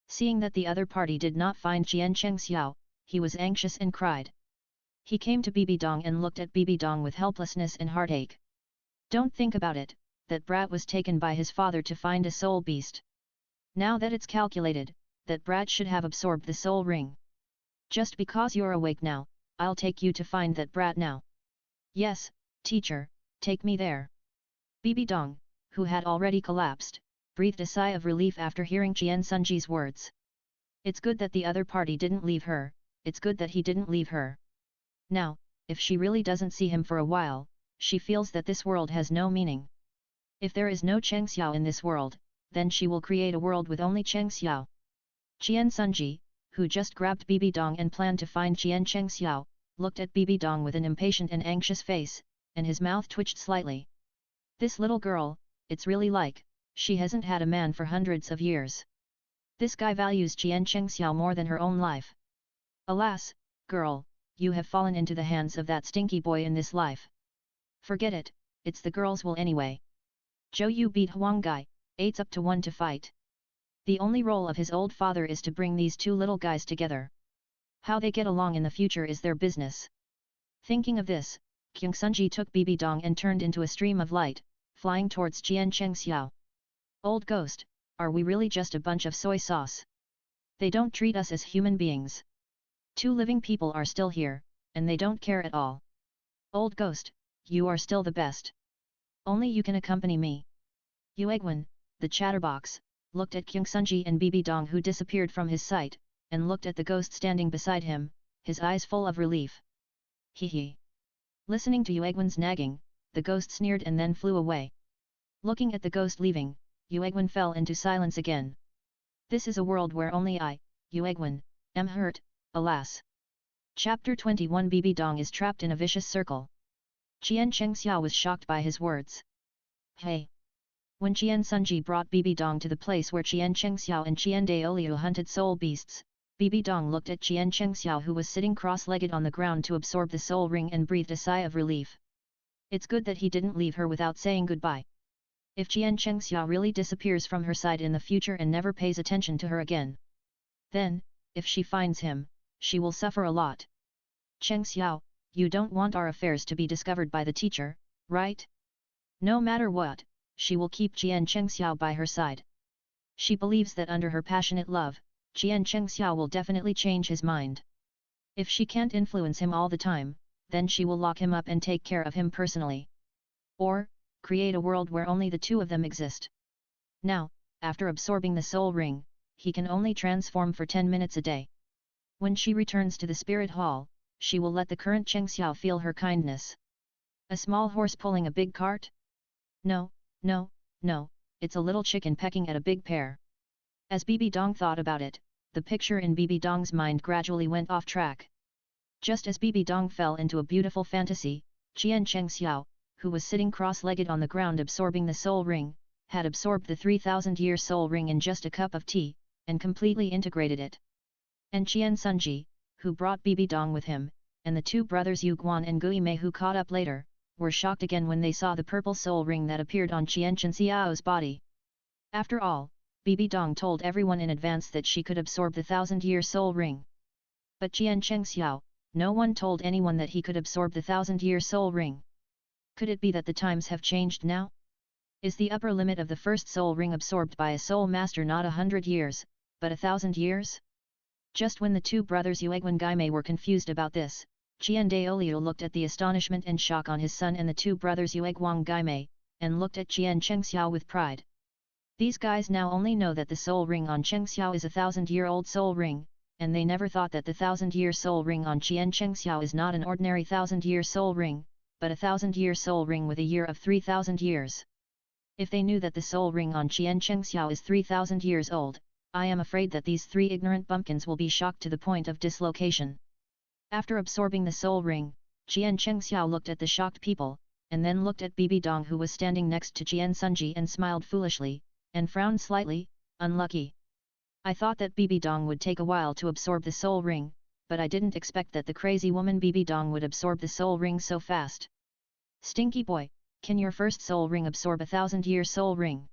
Seeing that the other party did not find Jian Chengxiao, he was anxious and cried. He came to Bibi Dong and looked at Bibi Dong with helplessness and heartache. Don't think about it, that brat was taken by his father to find a soul beast. Now that it's calculated, that brat should have absorbed the soul ring. Just because you're awake now, I'll take you to find that brat now. Yes, teacher, take me there. Bibi Dong, who had already collapsed, breathed a sigh of relief after hearing Jian Sunji's words. It's good that the other party didn't leave her, it's good that he didn't leave her. Now, if she really doesn't see him for a while, she feels that this world has no meaning. If there is no Chengxiao in this world, then she will create a world with only Chengxiao. Jian Sunji, who just grabbed Bibi Dong and planned to find Jian Chengxiao, looked at Bibi Dong with an impatient and anxious face, and his mouth twitched slightly. This little girl, it's really like, she hasn't had a man for hundreds of years. This guy values Jian Chengxiao more than her own life. Alas, girl, you have fallen into the hands of that stinky boy in this life. Forget it, it's the girl's will anyway. Zhou Yu beat Huang Gai, 8-1 to fight. The only role of his old father is to bring these two little guys together. How they get along in the future is their business. Thinking of this, Kyung Sunji took Bibi Dong and turned into a stream of light, flying towards Jian Chengxiao. Old ghost, are we really just a bunch of soy sauce? They don't treat us as human beings. Two living people are still here, and they don't care at all. Old ghost, you are still the best. Only you can accompany me. Yuegwen, the chatterbox, looked at Kyung Sunji and Bibi Dong who disappeared from his sight, and looked at the ghost standing beside him, his eyes full of relief. Hee. Listening to Yuegwen's nagging, the ghost sneered and then flew away. Looking at the ghost leaving, Yuegwen fell into silence again. This is a world where only I, Yuegwen, am hurt, alas. Chapter 21 Bibi Dong is trapped in a vicious circle. Jian Chengxiao was shocked by his words. Hey! When Jian Sunji brought Bibi Dong to the place where Jian Chengxiao and Jian Daoliu hunted soul beasts, Bibi Dong looked at Jian Chengxiao who was sitting cross-legged on the ground to absorb the soul ring and breathed a sigh of relief. It's good that he didn't leave her without saying goodbye. If Jian Chengxiao really disappears from her side in the future and never pays attention to her again, then, if she finds him, she will suffer a lot. Chengxiao, you don't want our affairs to be discovered by the teacher, right? No matter what, she will keep Jian Chengxiao by her side. She believes that under her passionate love, Jian Chengxiao will definitely change his mind. If she can't influence him all the time, then she will lock him up and take care of him personally. Or, create a world where only the two of them exist. Now, after absorbing the soul ring, he can only transform for 10 minutes a day. When she returns to the spirit hall, she will let the current Chengxiao feel her kindness. A small horse pulling a big cart? No, it's a little chicken pecking at a big pear. As Bibi Dong thought about it, the picture in Bibi Dong's mind gradually went off track. Just as Bibi Dong fell into a beautiful fantasy, Jian Chengxiao, who was sitting cross-legged on the ground absorbing the soul ring, had absorbed the 3,000-year soul ring in just a cup of tea, and completely integrated it. And Jian Sunji, who brought Bibi Dong with him, and the two brothers Yu Guan and Gui Mei who caught up later, were shocked again when they saw the purple soul ring that appeared on Jian Chenxiao's body. After all, Bibi Dong told everyone in advance that she could absorb the 1,000-year soul ring. But Jian Chengxiao, no one told anyone that he could absorb the 1,000-year soul ring. Could it be that the times have changed now? Is the upper limit of the first soul ring absorbed by a soul master not 100 years, but 1,000 years? Just when the two brothers Yuegwen Gaimei were confused about this, Jian Daoliu looked at the astonishment and shock on his son and the two brothers Yueguang Gaimei, and looked at Jian Chengxiao with pride. These guys now only know that the soul ring on Chengxiao is a 1,000-year-old soul ring, and they never thought that the 1,000-year soul ring on Jian Chengxiao is not an ordinary 1,000-year soul ring, but a 1,000-year soul ring with a year of 3,000 years. If they knew that the soul ring on Jian Chengxiao is 3,000 years old, I am afraid that these three ignorant bumpkins will be shocked to the point of dislocation. After absorbing the soul ring, Jian Chengxiao looked at the shocked people, and then looked at Bibi Dong who was standing next to Jian Sunji and smiled foolishly, and frowned slightly, unlucky. I thought that Bibi Dong would take a while to absorb the soul ring, but I didn't expect that the crazy woman Bibi Dong would absorb the soul ring so fast. Stinky boy, can your first soul ring absorb a 1,000-year soul ring?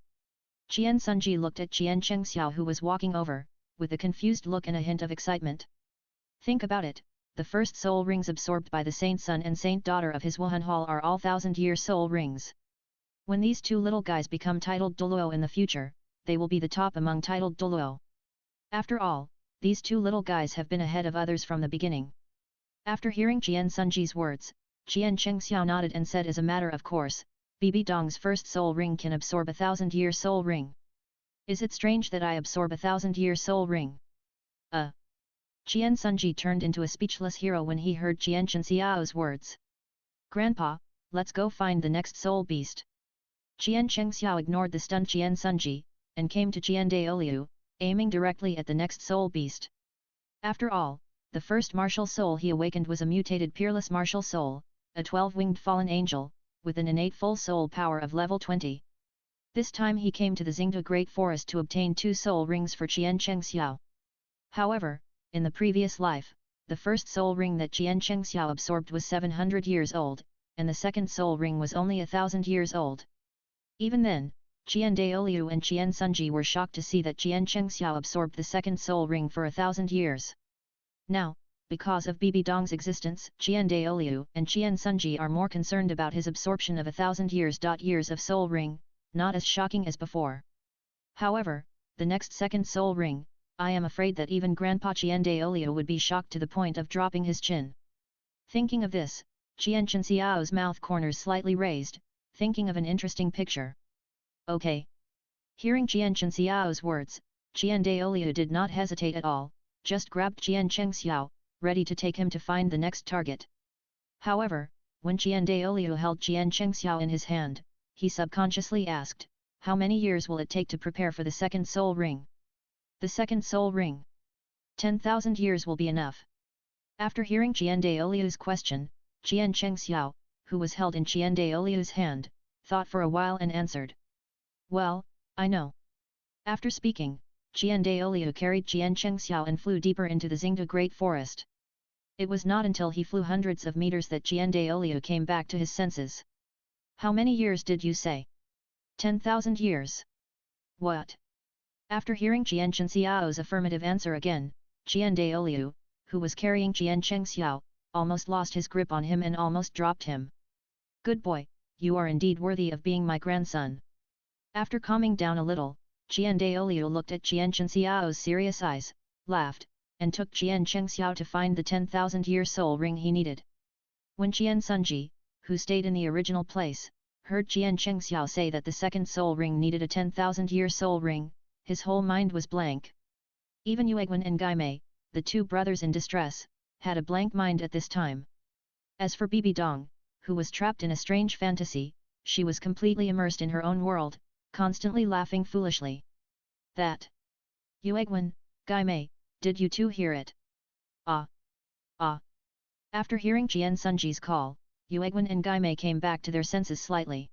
Qian Sunji looked at Qian Chengxiao who was walking over, with a confused look and a hint of excitement. Think about it, the first soul rings absorbed by the Saint Son and Saint Daughter of his Wuhan Hall are all thousand-year soul rings. When these two little guys become titled Douluo in the future, they will be the top among titled Douluo. After all, these two little guys have been ahead of others from the beginning. After hearing Qian Sunji's words, Qian Chengxiao nodded and said as a matter of course, Bibi Dong's first soul ring can absorb a thousand-year soul ring. Is it strange that I absorb a thousand-year soul ring? Qian Sunji turned into a speechless hero when he heard Qian Chengxiao's words. Grandpa, let's go find the next soul beast. Qian Chengxiao ignored the stunned Qian Sunji, and came to Qian Daoliu, aiming directly at the next soul beast. After all, the first martial soul he awakened was a mutated peerless martial soul, a 12-winged fallen angel, with an innate full soul power of level 20. This time he came to the Xingde Great Forest to obtain 2 soul rings for Qian Chengxiao. However, in the previous life, the first soul ring that Qian Chengxiao absorbed was 700 years old, and the second soul ring was only 1,000 years old. Even then, Qian Daoliu and Qian Sunji were shocked to see that Qian Chengxiao absorbed the second soul ring for 1,000 years. Now, because of Bibi Dong's existence, Qian Daoliu and Qian Sunji are more concerned about his absorption of 1,000 years of soul ring, not as shocking as before. However, the next second soul ring, I am afraid that even Grandpa Qian Daoliu would be shocked to the point of dropping his chin. Thinking of this, Qian Chengxiao's mouth corners slightly raised, thinking of an interesting picture. Okay. Hearing Qian Chengxiao's words, Qian Daoliu did not hesitate at all, just grabbed Qian Chengxiao, ready to take him to find the next target. However, when Qian Daoliu held Qian Chengxiao in his hand, he subconsciously asked, how many years will it take to prepare for the second soul ring? The second soul ring. 10,000 years will be enough. After hearing Qian Daoliu's question, Qian Chengxiao, who was held in Qian Daoliu's hand, thought for a while and answered. Well, I know. After speaking, Qian Daoliu carried Qian Chengxiao and flew deeper into the Xingde Great Forest. It was not until he flew hundreds of meters that Qian Daoliu came back to his senses. How many years did you say? 10,000 years. What? After hearing Qian Chengxiao's affirmative answer again, Qian Daoliu, who was carrying Qian Chengxiao, almost lost his grip on him and almost dropped him. Good boy, you are indeed worthy of being my grandson. After calming down a little, Qian Daoliu looked at Qian Chengxiao's serious eyes, laughed, and took Qian Chengxiao to find the 10,000-year soul ring he needed. When Qian Sunji, who stayed in the original place, heard Qian Chengxiao say that the second soul ring needed a 10,000-year soul ring, his whole mind was blank. Even Yuegwen and Gaimei, the two brothers in distress, had a blank mind at this time. As for Bibi Dong, who was trapped in a strange fantasy, she was completely immersed in her own world, constantly laughing foolishly. That. Yuegwen, Gaimei, did you two hear it? Ah. Ah. After hearing Qian Sunji's call, Yuegwen and Gaimei came back to their senses slightly.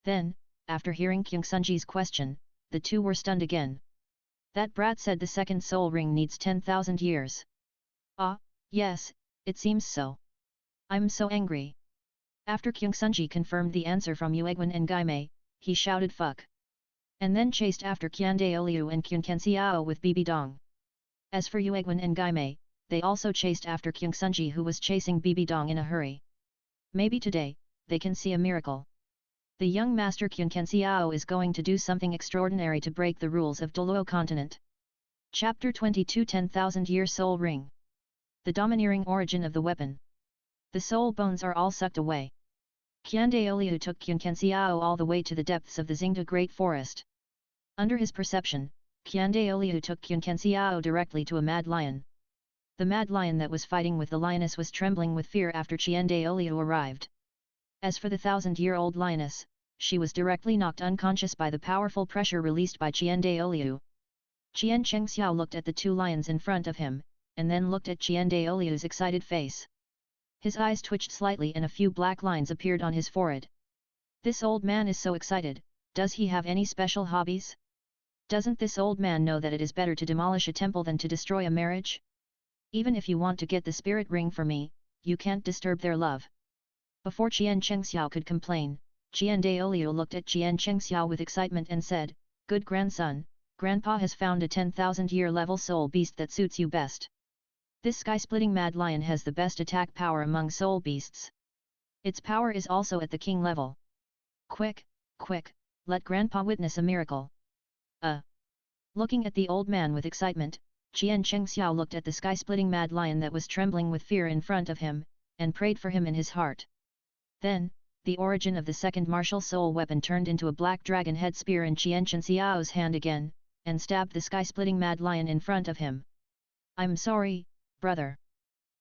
Then, after hearing Qian Sunji's question, the two were stunned again. That brat said the second soul ring needs 10,000 years. Ah, yes, it seems so. I'm so angry. After Qian Sunji confirmed the answer from Yuegwen and Gaimei, he shouted fuck. And then chased after Qian Daoliu and Qian Kenxiao with Bibi Dong. As for Yuegwen and Gaimei, they also chased after Qian Sunji who was chasing Bibi Dong in a hurry. Maybe today, they can see a miracle. The young master Qian Kenxiao is going to do something extraordinary to break the rules of Douluo continent. Chapter 22 10,000-Year Soul Ring. The domineering origin of the weapon. The soul bones are all sucked away. Qian Daoliu took Qian Kenxiao all the way to the depths of the Xingde Great Forest. Under his perception, Qian Daoliu took Qian Kenxiao directly to a mad lion. The mad lion that was fighting with the lioness was trembling with fear after Qian Daoliu arrived. As for the 1,000-year-old lioness, she was directly knocked unconscious by the powerful pressure released by Qian Daoliu. Qian Chengxiao looked at the two lions in front of him, and then looked at Qian Daoliu's excited face. His eyes twitched slightly and a few black lines appeared on his forehead. This old man is so excited, does he have any special hobbies? Doesn't this old man know that it is better to demolish a temple than to destroy a marriage? Even if you want to get the spirit ring for me, you can't disturb their love. Before Qian Chengxiao could complain, Qian Daoliu looked at Qian Chengxiao with excitement and said, Good grandson, Grandpa has found a 10,000-year level soul beast that suits you best. This sky-splitting mad lion has the best attack power among soul beasts. Its power is also at the king level. Quick, quick, let Grandpa witness a miracle. Looking at the old man with excitement, Qian Chengxiao looked at the sky-splitting mad lion that was trembling with fear in front of him, and prayed for him in his heart. Then, the origin of the second martial soul weapon turned into a black dragon head spear in Qian Chengxiao's hand again, and stabbed the sky-splitting mad lion in front of him. I'm sorry, brother.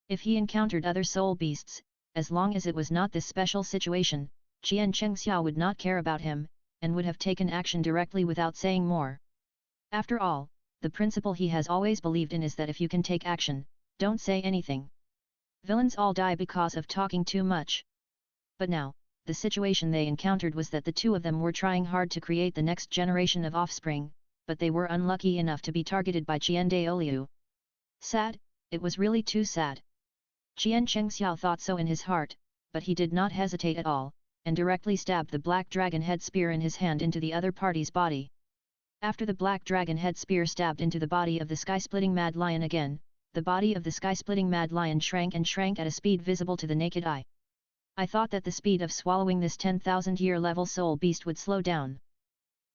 If he encountered other soul beasts, as long as it was not this special situation, Qian Chengxiao would not care about him, and would have taken action directly without saying more. After all, the principle he has always believed in is that if you can take action, don't say anything. Villains all die because of talking too much. But now, the situation they encountered was that the two of them were trying hard to create the next generation of offspring, but they were unlucky enough to be targeted by Qian Daoliu. Sad, it was really too sad. Qian Chengxiao thought so in his heart, but he did not hesitate at all, and directly stabbed the black dragon head spear in his hand into the other party's body. After the black dragon head spear stabbed into the body of the sky-splitting mad lion again, the body of the sky-splitting mad lion shrank and shrank at a speed visible to the naked eye. I thought that the speed of swallowing this 10,000-year level soul beast would slow down.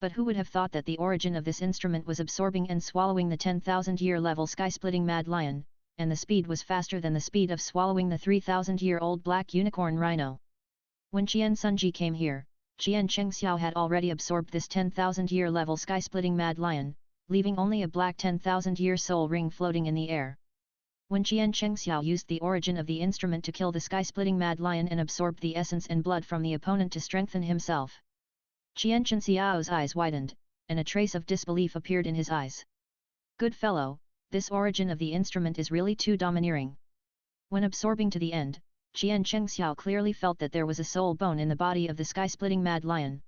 But who would have thought that the origin of this instrument was absorbing and swallowing the 10,000-year level sky-splitting mad lion, and the speed was faster than the speed of swallowing the 3,000-year-old black unicorn rhino. When Qian Sunji came here, Qian Chengxiao had already absorbed this 10,000-year level sky-splitting mad lion, leaving only a black 10,000-year soul ring floating in the air. When Qian Chengxiao used the origin of the instrument to kill the sky-splitting mad lion and absorbed the essence and blood from the opponent to strengthen himself, Qian Chengxiao's eyes widened, and a trace of disbelief appeared in his eyes. Good fellow, this origin of the instrument is really too domineering. When absorbing to the end, Qian Chengxiao clearly felt that there was a soul bone in the body of the sky-splitting mad lion.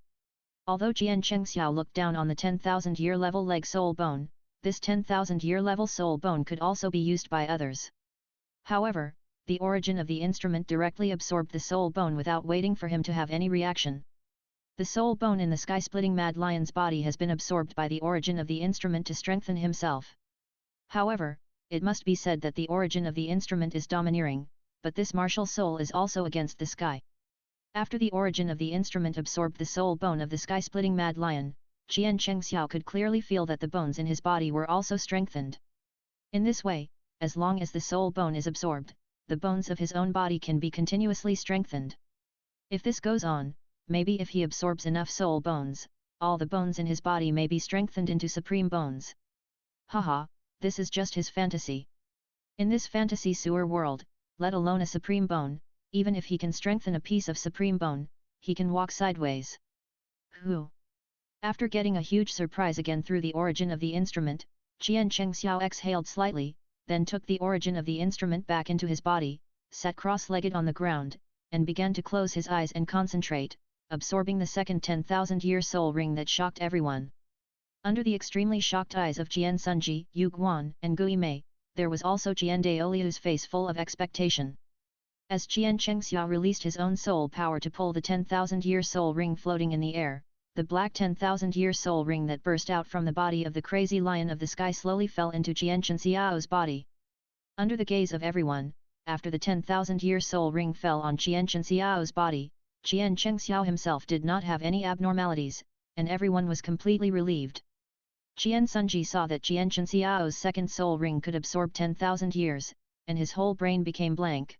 Although Qian Chengxiao looked down on the 10,000-year level leg soul bone, this 10,000-year level soul bone could also be used by others. However, the origin of the instrument directly absorbed the soul bone without waiting for him to have any reaction. The soul bone in the sky-splitting mad lion's body has been absorbed by the origin of the instrument to strengthen himself. However, it must be said that the origin of the instrument is domineering, but this martial soul is also against the sky. After the origin of the instrument absorbed the soul bone of the sky-splitting mad lion, Qian Chengxiao could clearly feel that the bones in his body were also strengthened. In this way, as long as the soul bone is absorbed, the bones of his own body can be continuously strengthened. If this goes on, maybe if he absorbs enough soul bones, all the bones in his body may be strengthened into supreme bones. Haha, this is just his fantasy. In this fantasy sewer world, let alone a supreme bone, even if he can strengthen a piece of supreme bone, he can walk sideways. Who? After getting a huge surprise again through the origin of the instrument, Qian Chengxiao exhaled slightly, then took the origin of the instrument back into his body, sat cross-legged on the ground, and began to close his eyes and concentrate, absorbing the second 10,000-year soul ring that shocked everyone. Under the extremely shocked eyes of Qian Sunji, Yu Guan, and Gui Mei, there was also Qian Daoliu's face full of expectation. As Qian Chengxiao released his own soul power to pull the 10,000-year soul ring floating in the air, the black 10,000-year soul ring that burst out from the body of the crazy lion of the sky slowly fell into Qian Chengxiao's body. Under the gaze of everyone, after the 10,000-year soul ring fell on Qian Chengxiao's body, Qian Chengxiao himself did not have any abnormalities, and everyone was completely relieved. Qian Sunji saw that Qian Chengxiao's second soul ring could absorb 10,000 years, and his whole brain became blank.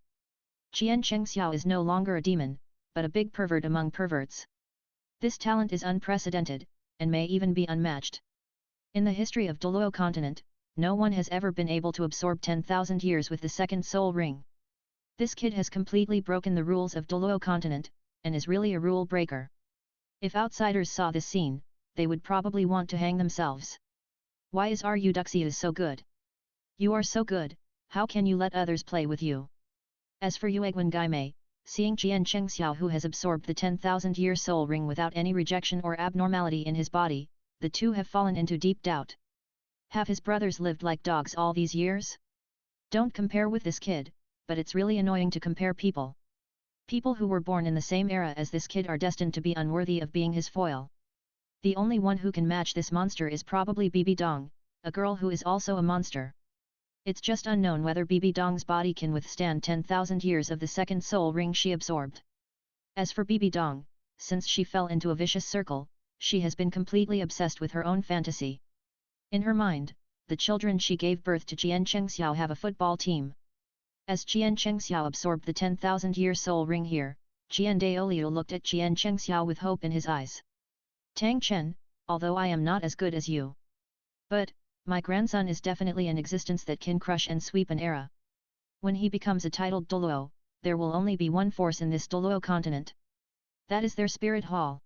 Qian Chengxiao is no longer a demon, but a big pervert among perverts. This talent is unprecedented, and may even be unmatched. In the history of Douluo continent, no one has ever been able to absorb 10,000 years with the second soul ring. This kid has completely broken the rules of Douluo continent, and is really a rule breaker. If outsiders saw this scene, they would probably want to hang themselves. Why is Ru Duxiu so good? You are so good, how can you let others play with you? As for Yueguan Gaimei, seeing Qian Chengxiao who has absorbed the 10,000-year soul ring without any rejection or abnormality in his body, the two have fallen into deep doubt. Have his brothers lived like dogs all these years? Don't compare with this kid, but it's really annoying to compare people. People who were born in the same era as this kid are destined to be unworthy of being his foil. The only one who can match this monster is probably Bibi Dong, a girl who is also a monster. It's just unknown whether Bibi Dong's body can withstand 10,000 years of the second soul ring she absorbed. As for Bibi Dong, since she fell into a vicious circle, she has been completely obsessed with her own fantasy. In her mind, the children she gave birth to Jian Chengxiao have a football team. As Jian Chengxiao absorbed the 10,000-year soul ring here, Jian Daoliu looked at Jian Chengxiao with hope in his eyes. Tang Chen, although I am not as good as you. But, my grandson is definitely an existence that can crush and sweep an era. When he becomes a titled Douluo, there will only be one force in this Douluo continent. That is their spirit hall.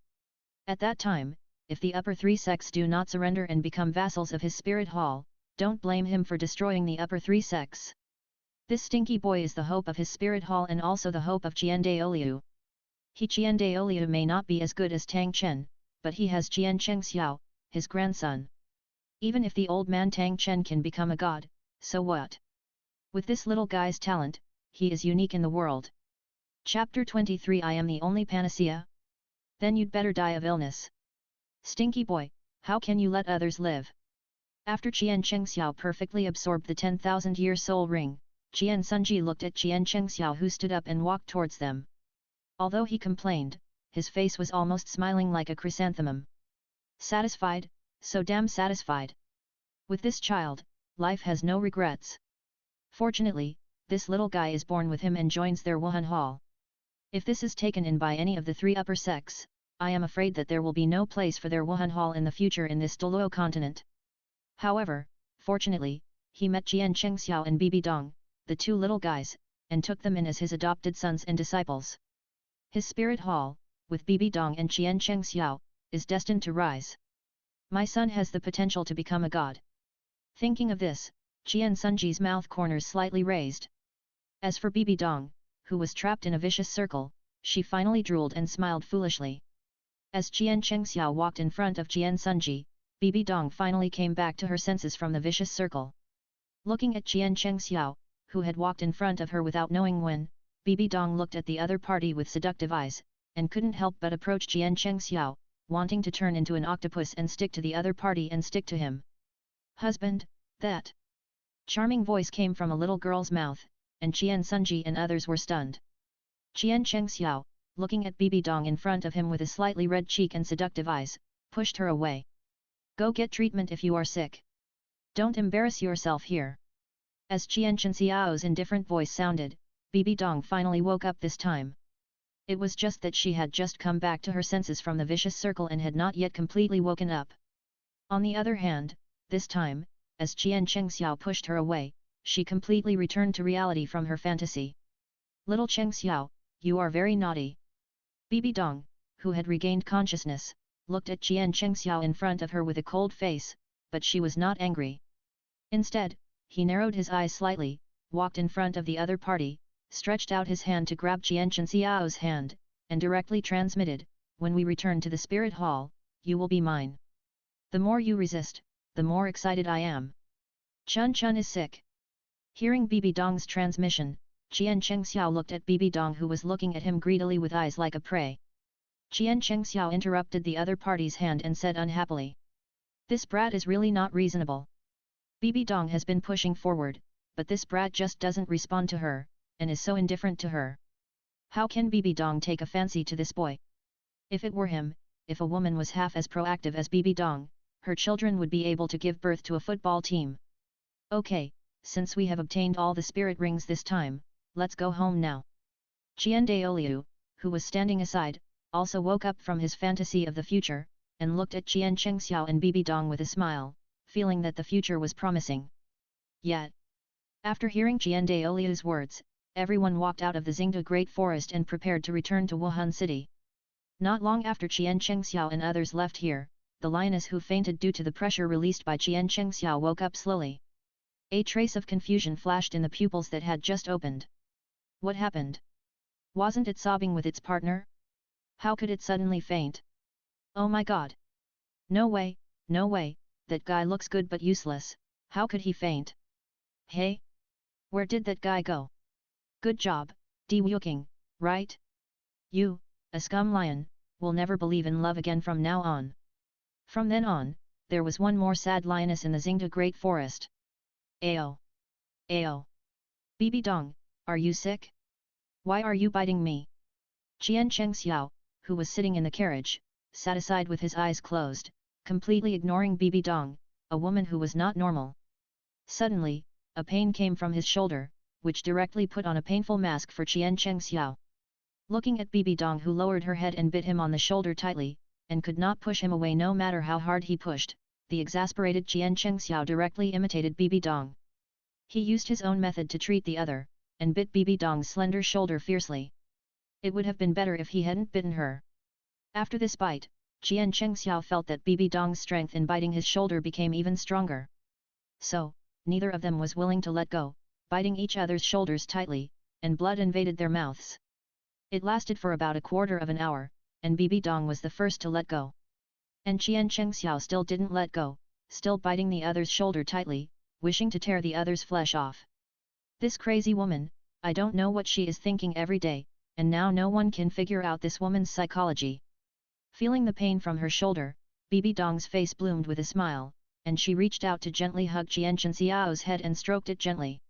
At that time, if the upper three sects do not surrender and become vassals of his spirit hall, don't blame him for destroying the upper three sects. This stinky boy is the hope of his spirit hall and also the hope of Jian Daoliu. Jian Daoliu may not be as good as Tang Chen, but he has Jian Chengxiao, his grandson. Even if the old man Tang Chen can become a god, so what? With this little guy's talent, he is unique in the world. Chapter 23 I am the only panacea? Then you'd better die of illness. Stinky boy, how can you let others live? After Jian Chengxiao perfectly absorbed the 10,000-year soul ring, Jian Sunji looked at Jian Chengxiao who stood up and walked towards them. Although he complained, his face was almost smiling like a chrysanthemum. Satisfied, so damn satisfied. With this child, life has no regrets. Fortunately, this little guy is born with him and joins their Wuhan Hall. If this is taken in by any of the three upper sects, I am afraid that there will be no place for their Wuhan Hall in the future in this Douluo continent. However, fortunately, he met Jian Chengxiao and Bibi Dong, the two little guys, and took them in as his adopted sons and disciples. His spirit hall, with Bibi Dong and Jian Chengxiao, is destined to rise. My son has the potential to become a god. Thinking of this, Jian Sunji's mouth corners slightly raised. As for Bibi Dong, who was trapped in a vicious circle, she finally drooled and smiled foolishly. As Jian Chengxiao walked in front of Jian Sunji, Bibi Dong finally came back to her senses from the vicious circle. Looking at Jian Chengxiao, who had walked in front of her without knowing when, Bibi Dong looked at the other party with seductive eyes, and couldn't help but approach Jian Chengxiao, wanting to turn into an octopus and stick to the other party and stick to him. Husband, that charming voice came from a little girl's mouth, and Jian Sunji and others were stunned. Jian Chengxiao, looking at Bibi Dong in front of him with a slightly red cheek and seductive eyes, pushed her away. Go get treatment if you are sick. Don't embarrass yourself here. As Jian Chengxiao's indifferent voice sounded, Bibi Dong finally woke up this time. It was just that she had just come back to her senses from the vicious circle and had not yet completely woken up. On the other hand, this time, as Jian Chengxiao pushed her away, she completely returned to reality from her fantasy. Little Chengxiao, you are very naughty. Bibi Dong, who had regained consciousness, looked at Jian Chengxiao in front of her with a cold face, but she was not angry. Instead, he narrowed his eyes slightly, walked in front of the other party, stretched out his hand to grab Jian Chengxiao's hand, and directly transmitted, when we return to the spirit hall, you will be mine. The more you resist, the more excited I am. Chun Chun is sick. Hearing Bibi Dong's transmission, Jian Chengxiao looked at Bibi Dong who was looking at him greedily with eyes like a prey. Jian Chengxiao interrupted the other party's hand and said unhappily. This brat is really not reasonable. Bibi Dong has been pushing forward, but this brat just doesn't respond to her, and is so indifferent to her. How can Bibi Dong take a fancy to this boy? If it were him, if a woman was half as proactive as Bibi Dong, her children would be able to give birth to a football team. Okay, since we have obtained all the spirit rings this time, let's go home now. Jian Daoliu, who was standing aside, also woke up from his fantasy of the future, and looked at Jian Chengxiao and Bibi Dong with a smile, feeling that the future was promising. Yet, after hearing Jian Daoliu's words, everyone walked out of the Xingde Great Forest and prepared to return to Wuhan City. Not long after Jian Chengxiao and others left here, the lioness who fainted due to the pressure released by Jian Chengxiao woke up slowly. A trace of confusion flashed in the pupils that had just opened. What happened? Wasn't it sobbing with its partner? How could it suddenly faint? Oh my god! No way, that guy looks good but useless, how could he faint? Hey? Where did that guy go? Good job, Deepening, right? You, a scum lion, will never believe in love again from now on. From then on, there was one more sad lioness in the Xingda Great Forest. Ao! Ao! Bibi Dong, are you sick? Why are you biting me? Qian Chengxiao, who was sitting in the carriage, sat aside with his eyes closed, completely ignoring Bibi Dong, a woman who was not normal. Suddenly, a pain came from his shoulder, which directly put on a painful mask for Qian Chengxiao. Looking at Bibi Dong, who lowered her head and bit him on the shoulder tightly, and could not push him away no matter how hard he pushed, the exasperated Qian Chengxiao directly imitated Bibi Dong. He used his own method to treat the other, and bit Bibi Dong's slender shoulder fiercely. It would have been better if he hadn't bitten her. After this bite, Qian Chengxiao felt that Bibi Dong's strength in biting his shoulder became even stronger. So, neither of them was willing to let go, biting each other's shoulders tightly, and blood invaded their mouths. It lasted for about a quarter of an hour, and Bibi Dong was the first to let go. And Qian Chengxiao still didn't let go, still biting the other's shoulder tightly, wishing to tear the other's flesh off. This crazy woman, I don't know what she is thinking every day, and now no one can figure out this woman's psychology. Feeling the pain from her shoulder, Bibi Dong's face bloomed with a smile, and she reached out to gently hug Qian Chengxiao's head and stroked it gently.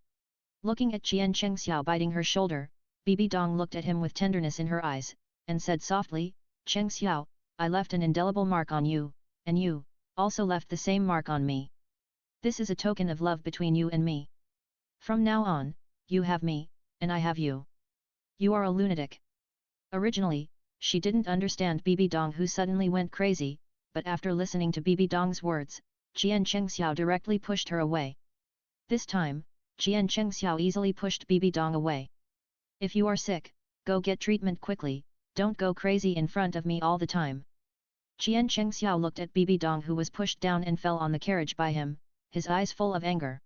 Looking at Qian Chengxiao biting her shoulder, Bibi Dong looked at him with tenderness in her eyes, and said softly, Chengxiao, I left an indelible mark on you, and you, also left the same mark on me. This is a token of love between you and me. From now on, you have me, and I have you. You are a lunatic. Originally, she didn't understand Bibi Dong, who suddenly went crazy, but after listening to Bibi Dong's words, Qian Chengxiao directly pushed her away. This time, Qian Chengxiao easily pushed Bibi Dong away. If you are sick, go get treatment quickly, don't go crazy in front of me all the time. Qian Chengxiao looked at Bibi Dong, who was pushed down and fell on the carriage by him, his eyes full of anger.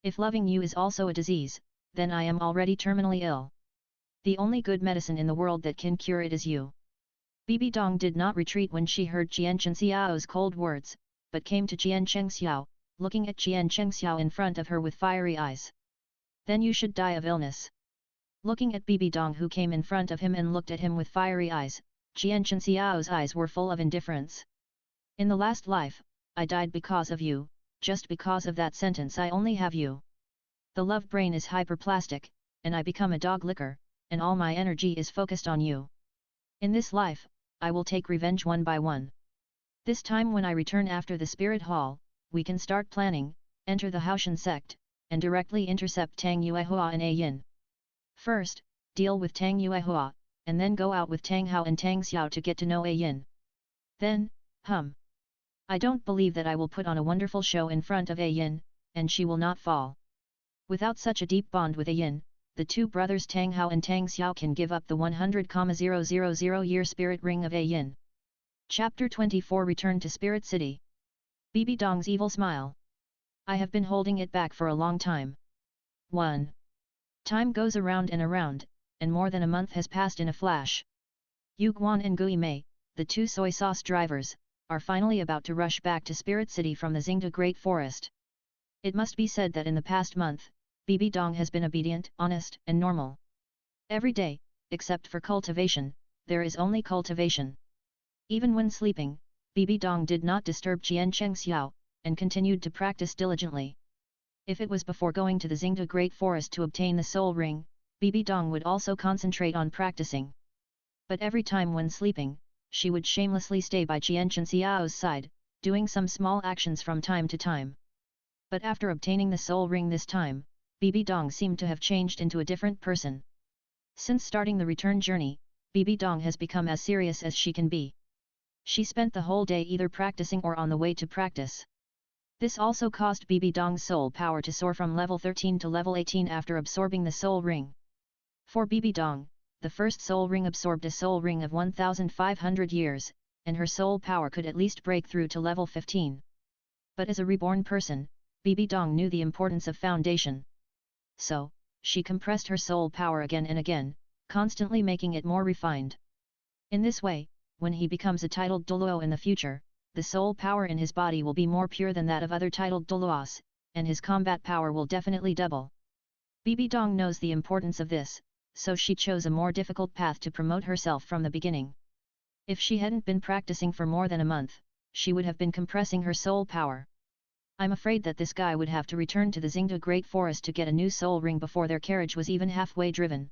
If loving you is also a disease, then I am already terminally ill. The only good medicine in the world that can cure it is you. Bibi Dong did not retreat when she heard Qian Chengxiao's cold words, but came to Qian Chengxiao, looking at Qian Chengxiao in front of her with fiery eyes. Then you should die of illness. Looking at Bibi Dong, who came in front of him and looked at him with fiery eyes, Qian Chengxiao's eyes were full of indifference. In the last life, I died because of you, just because of that sentence I only have you. The love brain is hyperplastic, and I become a dog licker, and all my energy is focused on you. In this life, I will take revenge one by one. This time when I return after the spirit hall, we can start planning, enter the Haotian sect, and directly intercept Tang Yuehua and A Yin. First, deal with Tang Yuehua, and then go out with Tang Hao and Tang Xiao to get to know A Yin. Then, I don't believe that I will put on a wonderful show in front of A Yin, and she will not fall. Without such a deep bond with A Yin, the two brothers Tang Hao and Tang Xiao can give up the 100,000-year spirit ring of A Yin. Chapter 24 Return to Spirit City. Bibi Dong's evil smile. I have been holding it back for a long time. 1. Time goes around, and more than a month has passed in a flash. Yu Guan and Gui Mei, the two soy sauce drivers, are finally about to rush back to Spirit City from the Xingda Great Forest. It must be said that in the past month, Bibi Dong has been obedient, honest, and normal. Every day, except for cultivation, there is only cultivation. Even when sleeping, Bibi Dong did not disturb Qian Chengxiao, and continued to practice diligently. If it was before going to the Xingda Great Forest to obtain the soul ring, Bibi Dong would also concentrate on practicing. But every time when sleeping, she would shamelessly stay by Qian Chengxiao's side, doing some small actions from time to time. But after obtaining the soul ring this time, Bibi Dong seemed to have changed into a different person. Since starting the return journey, Bibi Dong has become as serious as she can be. She spent the whole day either practicing or on the way to practice. This also caused Bibi Dong's soul power to soar from level 13 to level 18 after absorbing the soul ring. For Bibi Dong, the first soul ring absorbed a soul ring of 1,500 years, and her soul power could at least break through to level 15. But as a reborn person, Bibi Dong knew the importance of foundation. So, she compressed her soul power again and again, constantly making it more refined. In this way, when he becomes a titled Douluo in the future, the soul power in his body will be more pure than that of other titled Douluos, and his combat power will definitely double. Bibi Dong knows the importance of this, so she chose a more difficult path to promote herself from the beginning. If she hadn't been practicing for more than a month, she would have been compressing her soul power. I'm afraid that this guy would have to return to the Xingda Great Forest to get a new soul ring before their carriage was even halfway driven.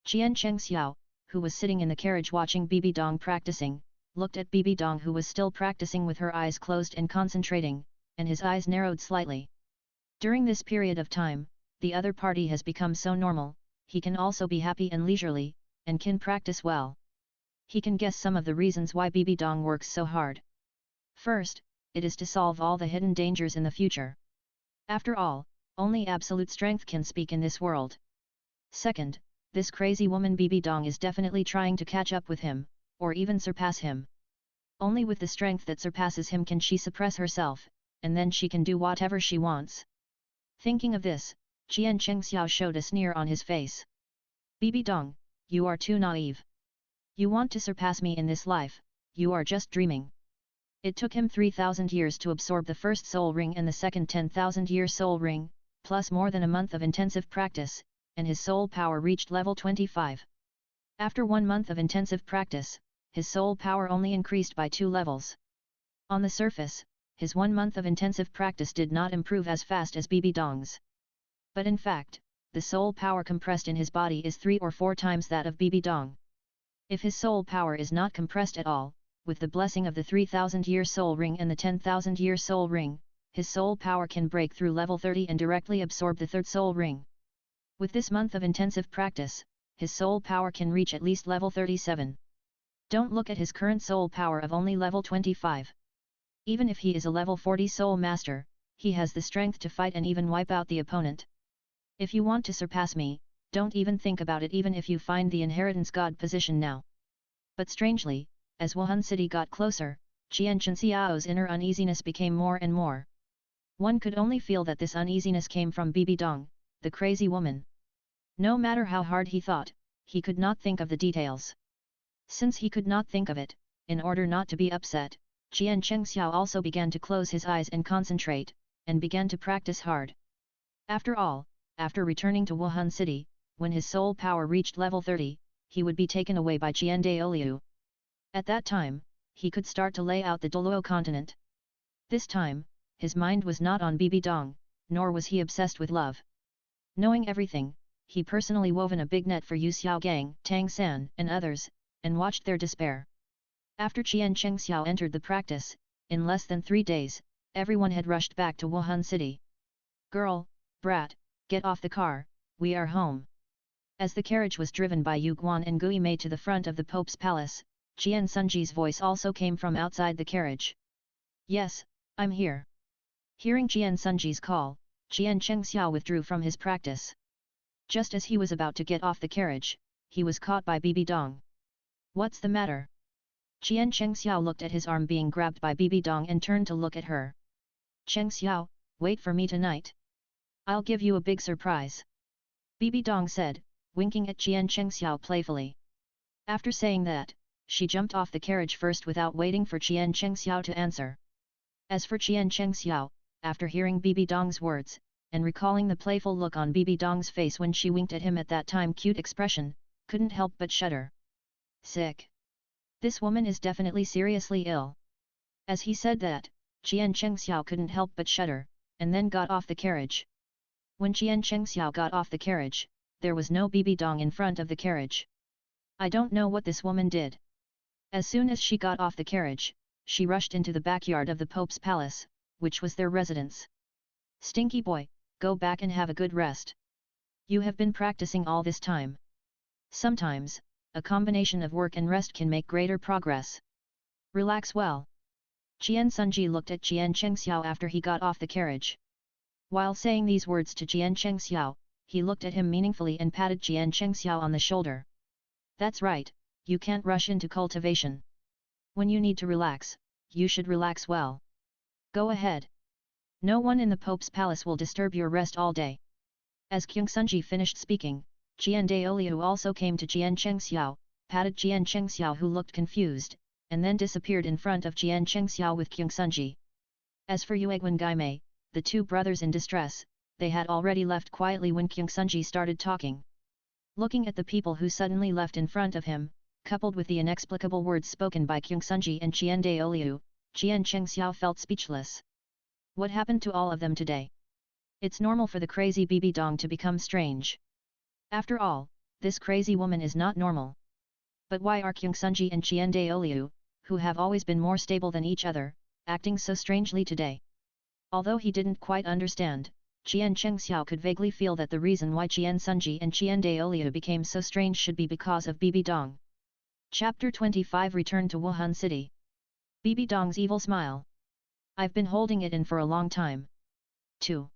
Qian Chengxiao, who was sitting in the carriage watching Bibi Dong practicing, looked at Bibi Dong who was still practicing with her eyes closed and concentrating, and his eyes narrowed slightly. During this period of time, the other party has become so normal, he can also be happy and leisurely, and can practice well. He can guess some of the reasons why Bibi Dong works so hard. First, it is to solve all the hidden dangers in the future. After all, only absolute strength can speak in this world. Second, this crazy woman Bibi Dong is definitely trying to catch up with him, or even surpass him. Only with the strength that surpasses him can she suppress herself, and then she can do whatever she wants. Thinking of this, Qian Chengxiao showed a sneer on his face. Bibi Dong, you are too naive. You want to surpass me in this life, you are just dreaming. It took him 3,000 years to absorb the first soul ring and the second 10,000-year soul ring, plus more than a month of intensive practice, and his soul power reached level 25. After 1 month of intensive practice, his soul power only increased by 2 levels. On the surface, his 1 month of intensive practice did not improve as fast as Bibi Dong's. But in fact, the soul power compressed in his body is 3 or 4 times that of Bibi Dong. If his soul power is not compressed at all, with the blessing of the 3,000-year soul ring and the 10,000-year soul ring, his soul power can break through level 30 and directly absorb the third soul ring. With this month of intensive practice, his soul power can reach at least level 37. Don't look at his current soul power of only level 25. Even if he is a level 40 soul master, he has the strength to fight and even wipe out the opponent. If you want to surpass me, don't even think about it even if you find the inheritance god position now. But strangely, as Wuhan City got closer, Qian Chenxiao's inner uneasiness became more and more. One could only feel that this uneasiness came from Bibi Dong, the crazy woman. No matter how hard he thought, he could not think of the details. Since he could not think of it, in order not to be upset, Qian Chengxiao also began to close his eyes and concentrate, and began to practice hard. After all, after returning to Wuhan City, when his soul power reached level 30, he would be taken away by Douluo. At that time, he could start to lay out the Douluo continent. This time, his mind was not on Bibi Dong, nor was he obsessed with love. Knowing everything, he personally woven a big net for Yu Xiaogang, Tang San, and others, and watched their despair. After Qian Chengxiao entered the practice, in less than 3 days, everyone had rushed back to Wuhan City. Girl, brat, get off the car, we are home. As the carriage was driven by Yu Guan and Gui Mei to the front of the Pope's palace, Qian Sunji's voice also came from outside the carriage. Yes, I'm here. Hearing Qian Sunji's call, Qian Chengxiao withdrew from his practice. Just as he was about to get off the carriage, he was caught by Bibi Dong. What's the matter? Qian Chengxiao looked at his arm being grabbed by Bibi Dong and turned to look at her. Chengxiao, wait for me tonight. I'll give you a big surprise. Bibi Dong said, winking at Qian Chengxiao playfully. After saying that, she jumped off the carriage first without waiting for Qian Chengxiao to answer. As for Qian Chengxiao, after hearing Bibi Dong's words, and recalling the playful look on Bibi Dong's face when she winked at him at that time cute expression, couldn't help but shudder. Sick. This woman is definitely seriously ill. As he said that, Qian Chengxiao couldn't help but shudder, and then got off the carriage. When Qian Chengxiao got off the carriage, there was no Bibi Dong in front of the carriage. I don't know what this woman did. As soon as she got off the carriage, she rushed into the backyard of the Pope's palace, which was their residence. Stinky boy, go back and have a good rest. You have been practicing all this time. Sometimes, a combination of work and rest can make greater progress. Relax well. Qian Sunji looked at Qian Chengxiao after he got off the carriage. While saying these words to Qian Chengxiao, he looked at him meaningfully and patted Qian Chengxiao on the shoulder. That's right, you can't rush into cultivation. When you need to relax, you should relax well. Go ahead. No one in the Pope's palace will disturb your rest all day. As Kyung Sunji finished speaking, Qian Daoliu also came to Qian Chengxiao, patted Qian Chengxiao who looked confused, and then disappeared in front of Qian Chengxiao with Kyung Sunji. As for Yueguan Gaimei, the two brothers in distress, they had already left quietly when Kyung Sunji started talking. Looking at the people who suddenly left in front of him, coupled with the inexplicable words spoken by Kyung Sunji and Qian Daoliu, Qian Chengxiao felt speechless. What happened to all of them today? It's normal for the crazy Bibi Dong to become strange. After all, this crazy woman is not normal. But why are Kyung Sunji and Qian Daoliu, who have always been more stable than each other, acting so strangely today? Although he didn't quite understand, Qian Chengxiao could vaguely feel that the reason why Qian Sunji and Qian Daoliu became so strange should be because of Bibi Dong. Chapter 25 Return to Wuhan City. Bibi Dong's evil smile. I've been holding it in for a long time. 2.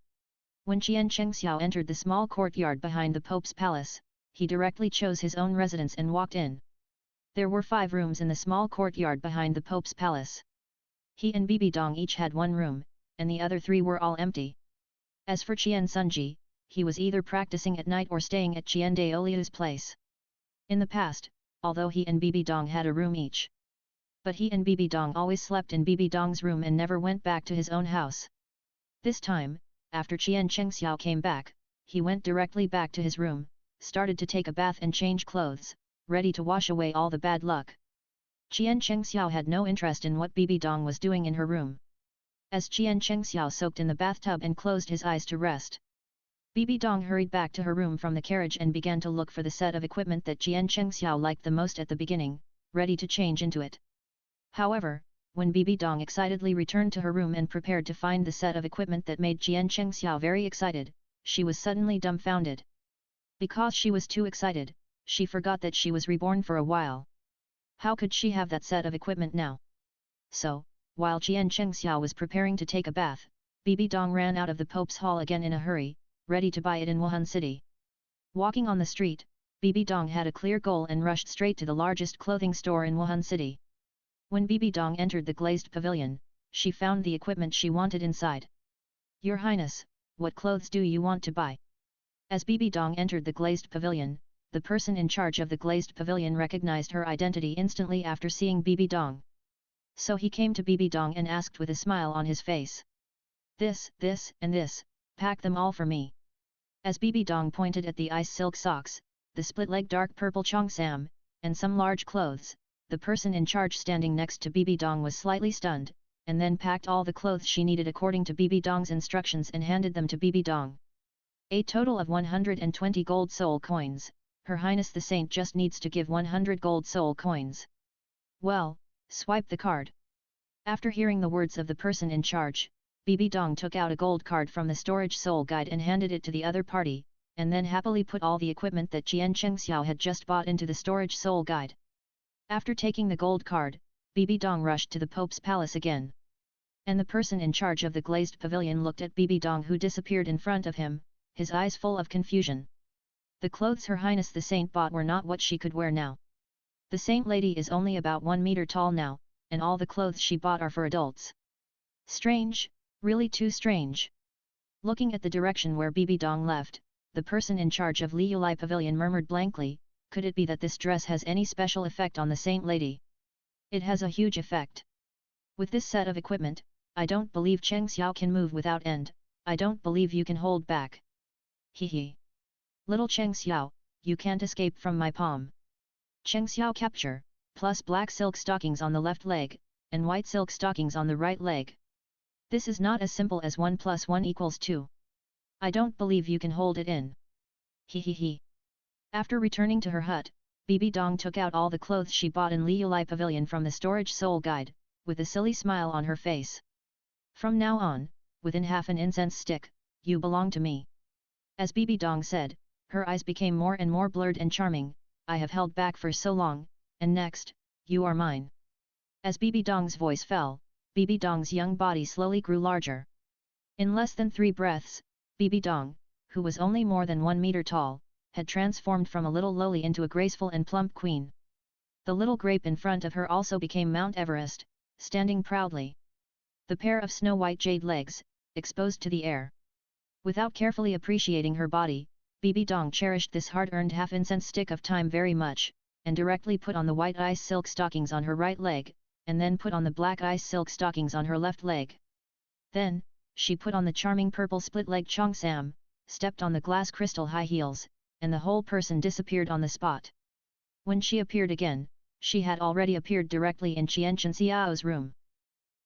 When Qian Chengxiao entered the small courtyard behind the Pope's palace, he directly chose his own residence and walked in. There were 5 rooms in the small courtyard behind the Pope's palace. He and Bibi Dong each had one room, and the other 3 were all empty. As for Qian Sunji, he was either practicing at night or staying at Qian Daoliu's place. In the past, although he and Bibi Dong had a room each, but he and Bibi Dong always slept in Bibi Dong's room and never went back to his own house. This time, after Qian Chengxiao came back, he went directly back to his room, started to take a bath and change clothes, ready to wash away all the bad luck. Qian Chengxiao had no interest in what Bibi Dong was doing in her room. As Qian Chengxiao soaked in the bathtub and closed his eyes to rest, Bibi Dong hurried back to her room from the carriage and began to look for the set of equipment that Qian Chengxiao liked the most at the beginning, ready to change into it. However, when Bibi Dong excitedly returned to her room and prepared to find the set of equipment that made Qian Chengxiao very excited, she was suddenly dumbfounded. Because she was too excited, she forgot that she was reborn for a while. How could she have that set of equipment now? So, while Qian Chengxiao was preparing to take a bath, Bibi Dong ran out of the Pope's hall again in a hurry, ready to buy it in Wuhan City. Walking on the street, Bibi Dong had a clear goal and rushed straight to the largest clothing store in Wuhan City. When Bibi Dong entered the glazed pavilion, she found the equipment she wanted inside. Your Highness, what clothes do you want to buy? As Bibi Dong entered the glazed pavilion, the person in charge of the glazed pavilion recognized her identity instantly after seeing Bibi Dong. So he came to Bibi Dong and asked with a smile on his face. This, and this, pack them all for me. As Bibi Dong pointed at the ice silk socks, the split-leg dark purple cheongsam, and some large clothes, the person in charge standing next to Bibi Dong was slightly stunned, and then packed all the clothes she needed according to Bibi Dong's instructions and handed them to Bibi Dong. A total of 120 gold soul coins, Her Highness the Saint just needs to give 100 gold soul coins. Well, swipe the card. After hearing the words of the person in charge, Bibi Dong took out a gold card from the storage soul guide and handed it to the other party, and then happily put all the equipment that Qian Chengxiao had just bought into the storage soul guide. After taking the gold card, Bibi Dong rushed to the Pope's palace again. And the person in charge of the glazed pavilion looked at Bibi Dong, who disappeared in front of him, his eyes full of confusion. The clothes Her Highness the Saint bought were not what she could wear now. The Saint Lady is only about 1 meter tall now, and all the clothes she bought are for adults. Strange, really too strange. Looking at the direction where Bibi Dong left, the person in charge of Li Yulai Pavilion murmured blankly, could it be that this dress has any special effect on the Saint Lady? It has a huge effect. With this set of equipment, I don't believe Cheng Xiao can move without end, I don't believe you can hold back. Hee. Little Cheng Xiao, you can't escape from my palm. Cheng Xiao capture, plus black silk stockings on the left leg, and white silk stockings on the right leg. This is not as simple as 1 + 1 = 2. I don't believe you can hold it in. Hee. After returning to her hut, Bibi Dong took out all the clothes she bought in Li Yulai Pavilion from the storage soul guide, with a silly smile on her face. From now on, within half an incense stick, you belong to me. As Bibi Dong said, her eyes became more and more blurred and charming. I have held back for so long, and next, you are mine. As Bibi Dong's voice fell, Bibi Dong's young body slowly grew larger. In less than 3 breaths, Bibi Dong, who was only more than 1 meter tall, had transformed from a little lowly into a graceful and plump queen. The little grape in front of her also became Mount Everest, standing proudly. The pair of snow-white jade legs, exposed to the air. Without carefully appreciating her body, Bibi Dong cherished this hard-earned half-incense stick of time very much, and directly put on the white ice silk stockings on her right leg, and then put on the black ice silk stockings on her left leg. Then, she put on the charming purple split-leg cheongsam, stepped on the glass crystal high heels, and the whole person disappeared on the spot. When she appeared again, she had already appeared directly in Qian Chenxiao's room.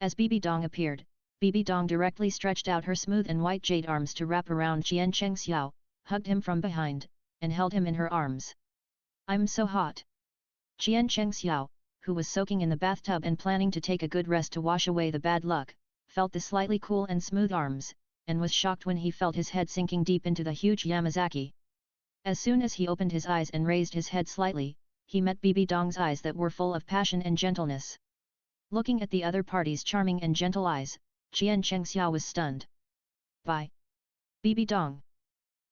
As Bibi Dong appeared, Bibi Dong directly stretched out her smooth and white jade arms to wrap around Qian Chengxiao, hugged him from behind, and held him in her arms. "I'm so hot." Qian Chengxiao, who was soaking in the bathtub and planning to take a good rest to wash away the bad luck, felt the slightly cool and smooth arms, and was shocked when he felt his head sinking deep into the huge Yamazaki. As soon as he opened his eyes and raised his head slightly, he met Bibi Dong's eyes that were full of passion and gentleness. Looking at the other party's charming and gentle eyes, Qian Chengxiao was stunned. "By Bibi Dong."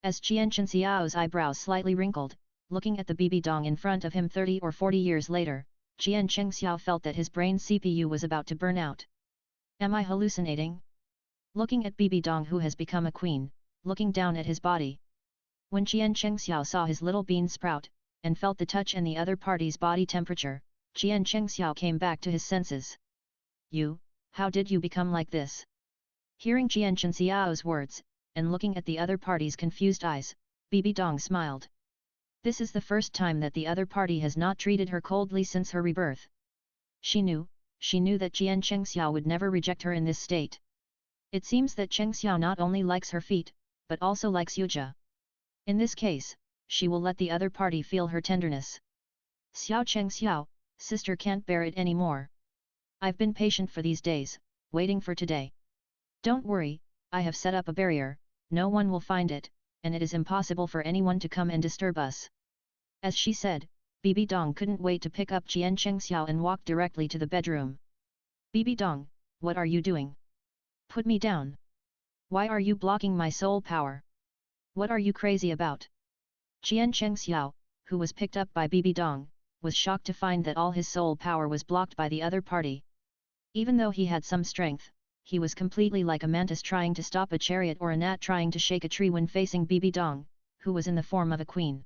As Qian Chengxiao's eyebrows slightly wrinkled, looking at the Bibi Dong in front of him 30 or 40 years later, Qian Chengxiao felt that his brain CPU was about to burn out. "Am I hallucinating?" Looking at Bibi Dong, who has become a queen, looking down at his body. When Qian Chengxiao saw his little bean sprout, and felt the touch and the other party's body temperature, Qian Chengxiao came back to his senses. "You, how did you become like this?" Hearing Qian Chengxiao's words, and looking at the other party's confused eyes, Bibi Dong smiled. This is the first time that the other party has not treated her coldly since her rebirth. She knew that Qian Chengxiao would never reject her in this state. It seems that Chengxiao not only likes her feet, but also likes Yuja. In this case, she will let the other party feel her tenderness. "Xiao Chengxiao, sister can't bear it anymore. I've been patient for these days, waiting for today. Don't worry, I have set up a barrier, no one will find it, and it is impossible for anyone to come and disturb us." As she said, Bibi Dong couldn't wait to pick up Qian Chengxiao and walk directly to the bedroom. "Bibi Dong, what are you doing? Put me down. Why are you blocking my soul power? What are you crazy about?" Qian Chengxiao, who was picked up by Bibi Dong, was shocked to find that all his soul power was blocked by the other party. Even though he had some strength, he was completely like a mantis trying to stop a chariot or a gnat trying to shake a tree when facing Bibi Dong, who was in the form of a queen.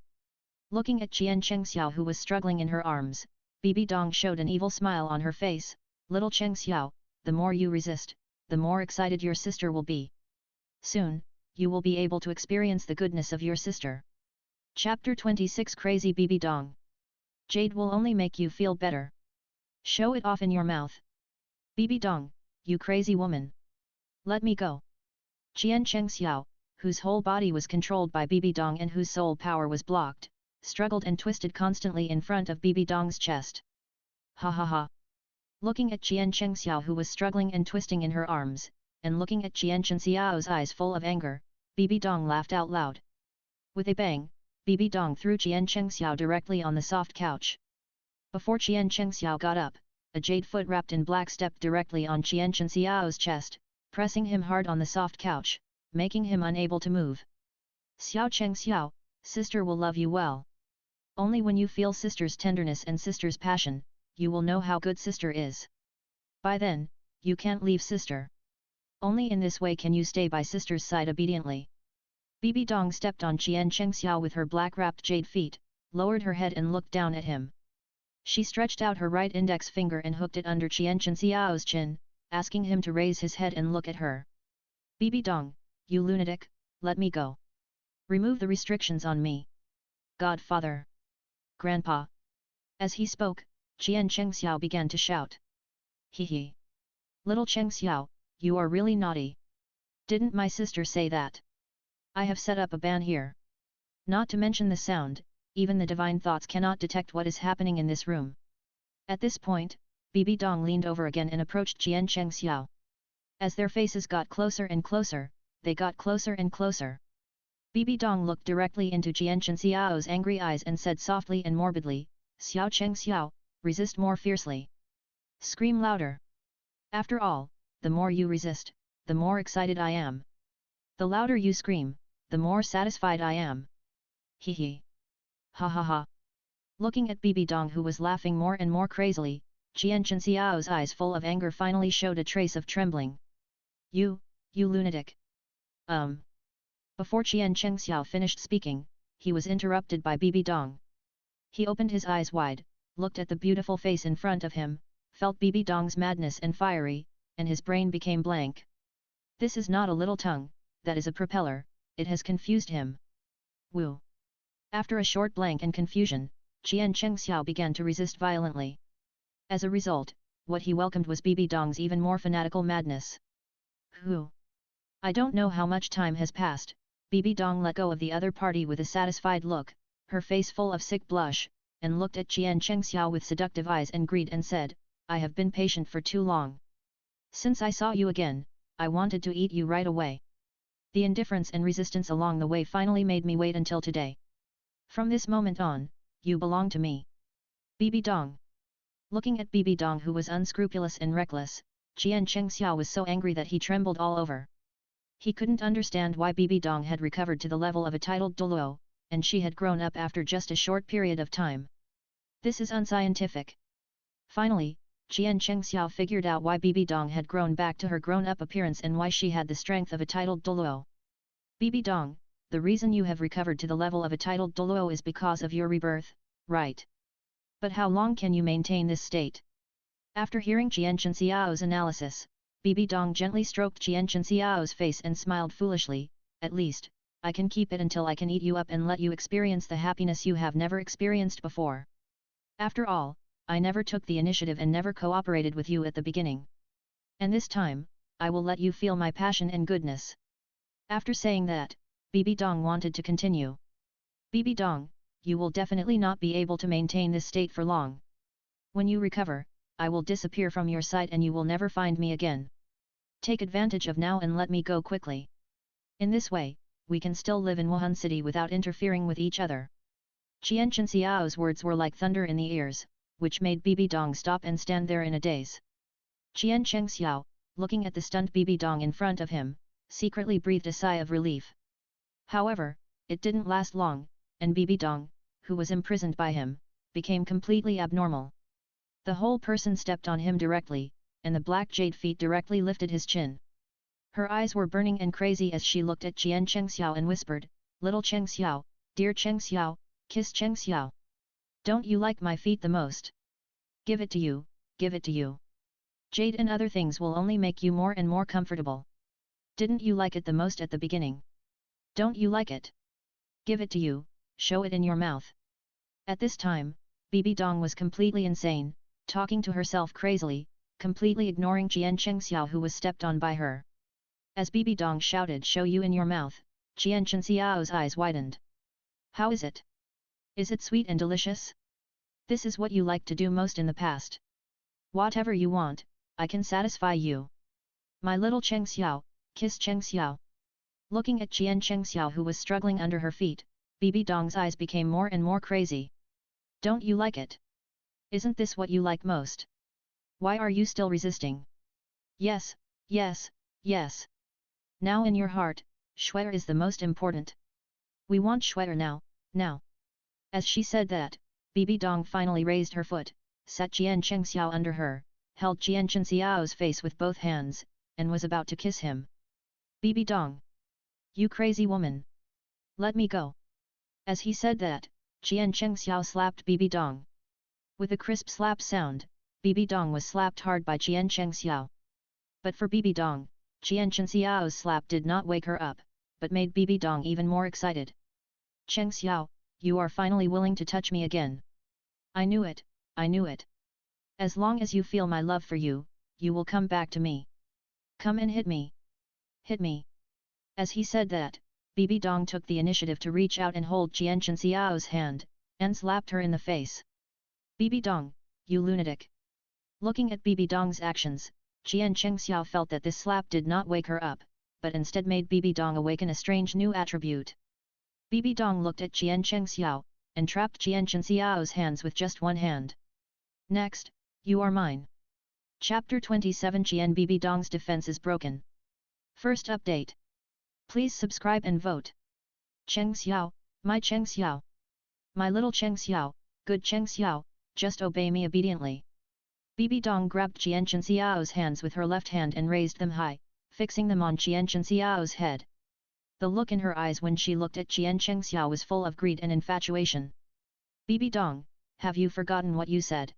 Looking at Qian Chengxiao, who was struggling in her arms, Bibi Dong showed an evil smile on her face. "Little Chengxiao, the more you resist, the more excited your sister will be. Soon, you will be able to experience the goodness of your sister." Chapter 26 Crazy Bibi Dong. Jade will only make you feel better. Show it off in your mouth. "Bibi Dong, you crazy woman. Let me go." Qian Chengxiao, whose whole body was controlled by Bibi Dong and whose soul power was blocked, struggled and twisted constantly in front of Bibi Dong's chest. "Ha ha ha." Looking at Qian Chengxiao, who was struggling and twisting in her arms, and looking at Qian Chengxiao's eyes full of anger, Bibi Dong laughed out loud. With a bang, Bibi Dong threw Qian Chengxiao directly on the soft couch. Before Qian Chengxiao got up, a jade foot wrapped in black stepped directly on Qian Chengxiao's chest, pressing him hard on the soft couch, making him unable to move. "Xiao Chengxiao, sister will love you well. Only when you feel sister's tenderness and sister's passion, you will know how good sister is. By then, you can't leave sister. Only in this way can you stay by sister's side obediently." Bibi Dong stepped on Qian Chengxiao with her black-wrapped jade feet, lowered her head and looked down at him. She stretched out her right index finger and hooked it under Qian Chengxiao's chin, asking him to raise his head and look at her. "Bibi Dong, you lunatic, let me go. Remove the restrictions on me. Godfather. Grandpa." As he spoke, Qian Chengxiao began to shout. "Hee. Little Chengxiao, you are really naughty. Didn't my sister say that? I have set up a ban here. Not to mention the sound, even the divine thoughts cannot detect what is happening in this room." At this point, Bibi Dong leaned over again and approached Qian Chengxiao. As their faces got closer and closer, they got closer and closer. Bibi Dong looked directly into Qian Chengxiao's angry eyes and said softly and morbidly, "Xiao Chengxiao, resist more fiercely. Scream louder. After all, the more you resist, the more excited I am. The louder you scream, the more satisfied I am. Hee. Ha ha ha." Looking at Bibi Dong, who was laughing more and more crazily, Qian Chengxiao's eyes full of anger finally showed a trace of trembling. You lunatic." Before Qian Chengxiao finished speaking, he was interrupted by Bibi Dong. He opened his eyes wide, looked at the beautiful face in front of him, felt Bibi Dong's madness and fiery, and his brain became blank. This is not a little tongue, that is a propeller, it has confused him. Woo. After a short blank and confusion, Qian Chengxiao began to resist violently. As a result, what he welcomed was Bibi Dong's even more fanatical madness. Who? I don't know how much time has passed. Bibi Dong let go of the other party with a satisfied look, her face full of sick blush, and looked at Qian Chengxiao with seductive eyes and greed and said, I have been patient for too long. Since I saw you again, I wanted to eat you right away. The indifference and resistance along the way finally made me wait until today. From this moment on, you belong to me. Bibi Dong. Looking at Bibi Dong, who was unscrupulous and reckless, Qian Chengxiao was so angry that he trembled all over. He couldn't understand why Bibi Dong had recovered to the level of a titled Douluo, and she had grown up after just a short period of time. This is unscientific. Finally, Qian Chengxiao figured out why Bibi Dong had grown back to her grown-up appearance and why she had the strength of a titled Douluo. Bibi Dong, the reason you have recovered to the level of a titled Douluo is because of your rebirth, right? But how long can you maintain this state? After hearing Qian Chengxiao's analysis, Bibi Dong gently stroked Qian Chengxiao's face and smiled foolishly, at least, I can keep it until I can eat you up and let you experience the happiness you have never experienced before. After all, I never took the initiative and never cooperated with you at the beginning. And this time, I will let you feel my passion and goodness. After saying that, Bibi Dong wanted to continue. Bibi Dong, you will definitely not be able to maintain this state for long. When you recover, I will disappear from your sight and you will never find me again. Take advantage of now and let me go quickly. In this way, we can still live in Wuhan City without interfering with each other. Qian Chengxiao's words were like thunder in the ears, which made Bibi Dong stop and stand there in a daze. Qian Chengxiao, looking at the stunned Bibi Dong in front of him, secretly breathed a sigh of relief. However, it didn't last long, and Bibi Dong, who was imprisoned by him, became completely abnormal. The whole person stepped on him directly, and the black jade feet directly lifted his chin. Her eyes were burning and crazy as she looked at Qian Chengxiao and whispered, Little Chengxiao, dear Chengxiao, kiss Chengxiao. Don't you like my feet the most? Give it to you, give it to you. Jade and other things will only make you more and more comfortable. Didn't you like it the most at the beginning? Don't you like it? Give it to you, show it in your mouth. At this time, Bibi Dong was completely insane, talking to herself crazily, completely ignoring Qian Chengxiao who was stepped on by her. As Bibi Dong shouted, show you in your mouth, Qian Chengxiao's eyes widened. How is it? Is it sweet and delicious? This is what you liked to do most in the past. Whatever you want, I can satisfy you. My little Chengxiao, kiss Chengxiao. Looking at Qian Chengxiao who was struggling under her feet, Bibi Dong's eyes became more and more crazy. Don't you like it? Isn't this what you like most? Why are you still resisting? Yes, yes, yes. Now in your heart, Shuer is the most important. We want Shuer now, now. As she said that, Bibi Dong finally raised her foot, sat Qian Chengxiao under her, held Qian Chengxiao's face with both hands, and was about to kiss him. Bibi Dong! You crazy woman! Let me go! As he said that, Qian Chengxiao slapped Bibi Dong. With a crisp slap sound, Bibi Dong was slapped hard by Qian Chengxiao. But for Bibi Dong, Qian Chengxiao's slap did not wake her up, but made Bibi Dong even more excited. Chengxiao, you are finally willing to touch me again. I knew it, I knew it. As long as you feel my love for you, you will come back to me. Come and hit me. Hit me. As he said that, Bibi Dong took the initiative to reach out and hold Qian Chengxiao's hand, and slapped her in the face. Bibi Dong, you lunatic. Looking at Bibi Dong's actions, Qian Chengxiao felt that this slap did not wake her up, but instead made Bibi Dong awaken a strange new attribute. Bibi Dong looked at Qian Chengxiao, and trapped Qian Chengxiao's hands with just one hand. Next, you are mine. Chapter 27 Qian Bibi Dong's defense is broken. First update. Please subscribe and vote. Chengxiao, my Chengxiao. My little Chengxiao, good Chengxiao, just obey me obediently. Bibi Dong grabbed Qian Chengxiao's hands with her left hand and raised them high, fixing them on Qian Chengxiao's head. The look in her eyes when she looked at Qian Chengxiao was full of greed and infatuation. Bibi Dong, have you forgotten what you said?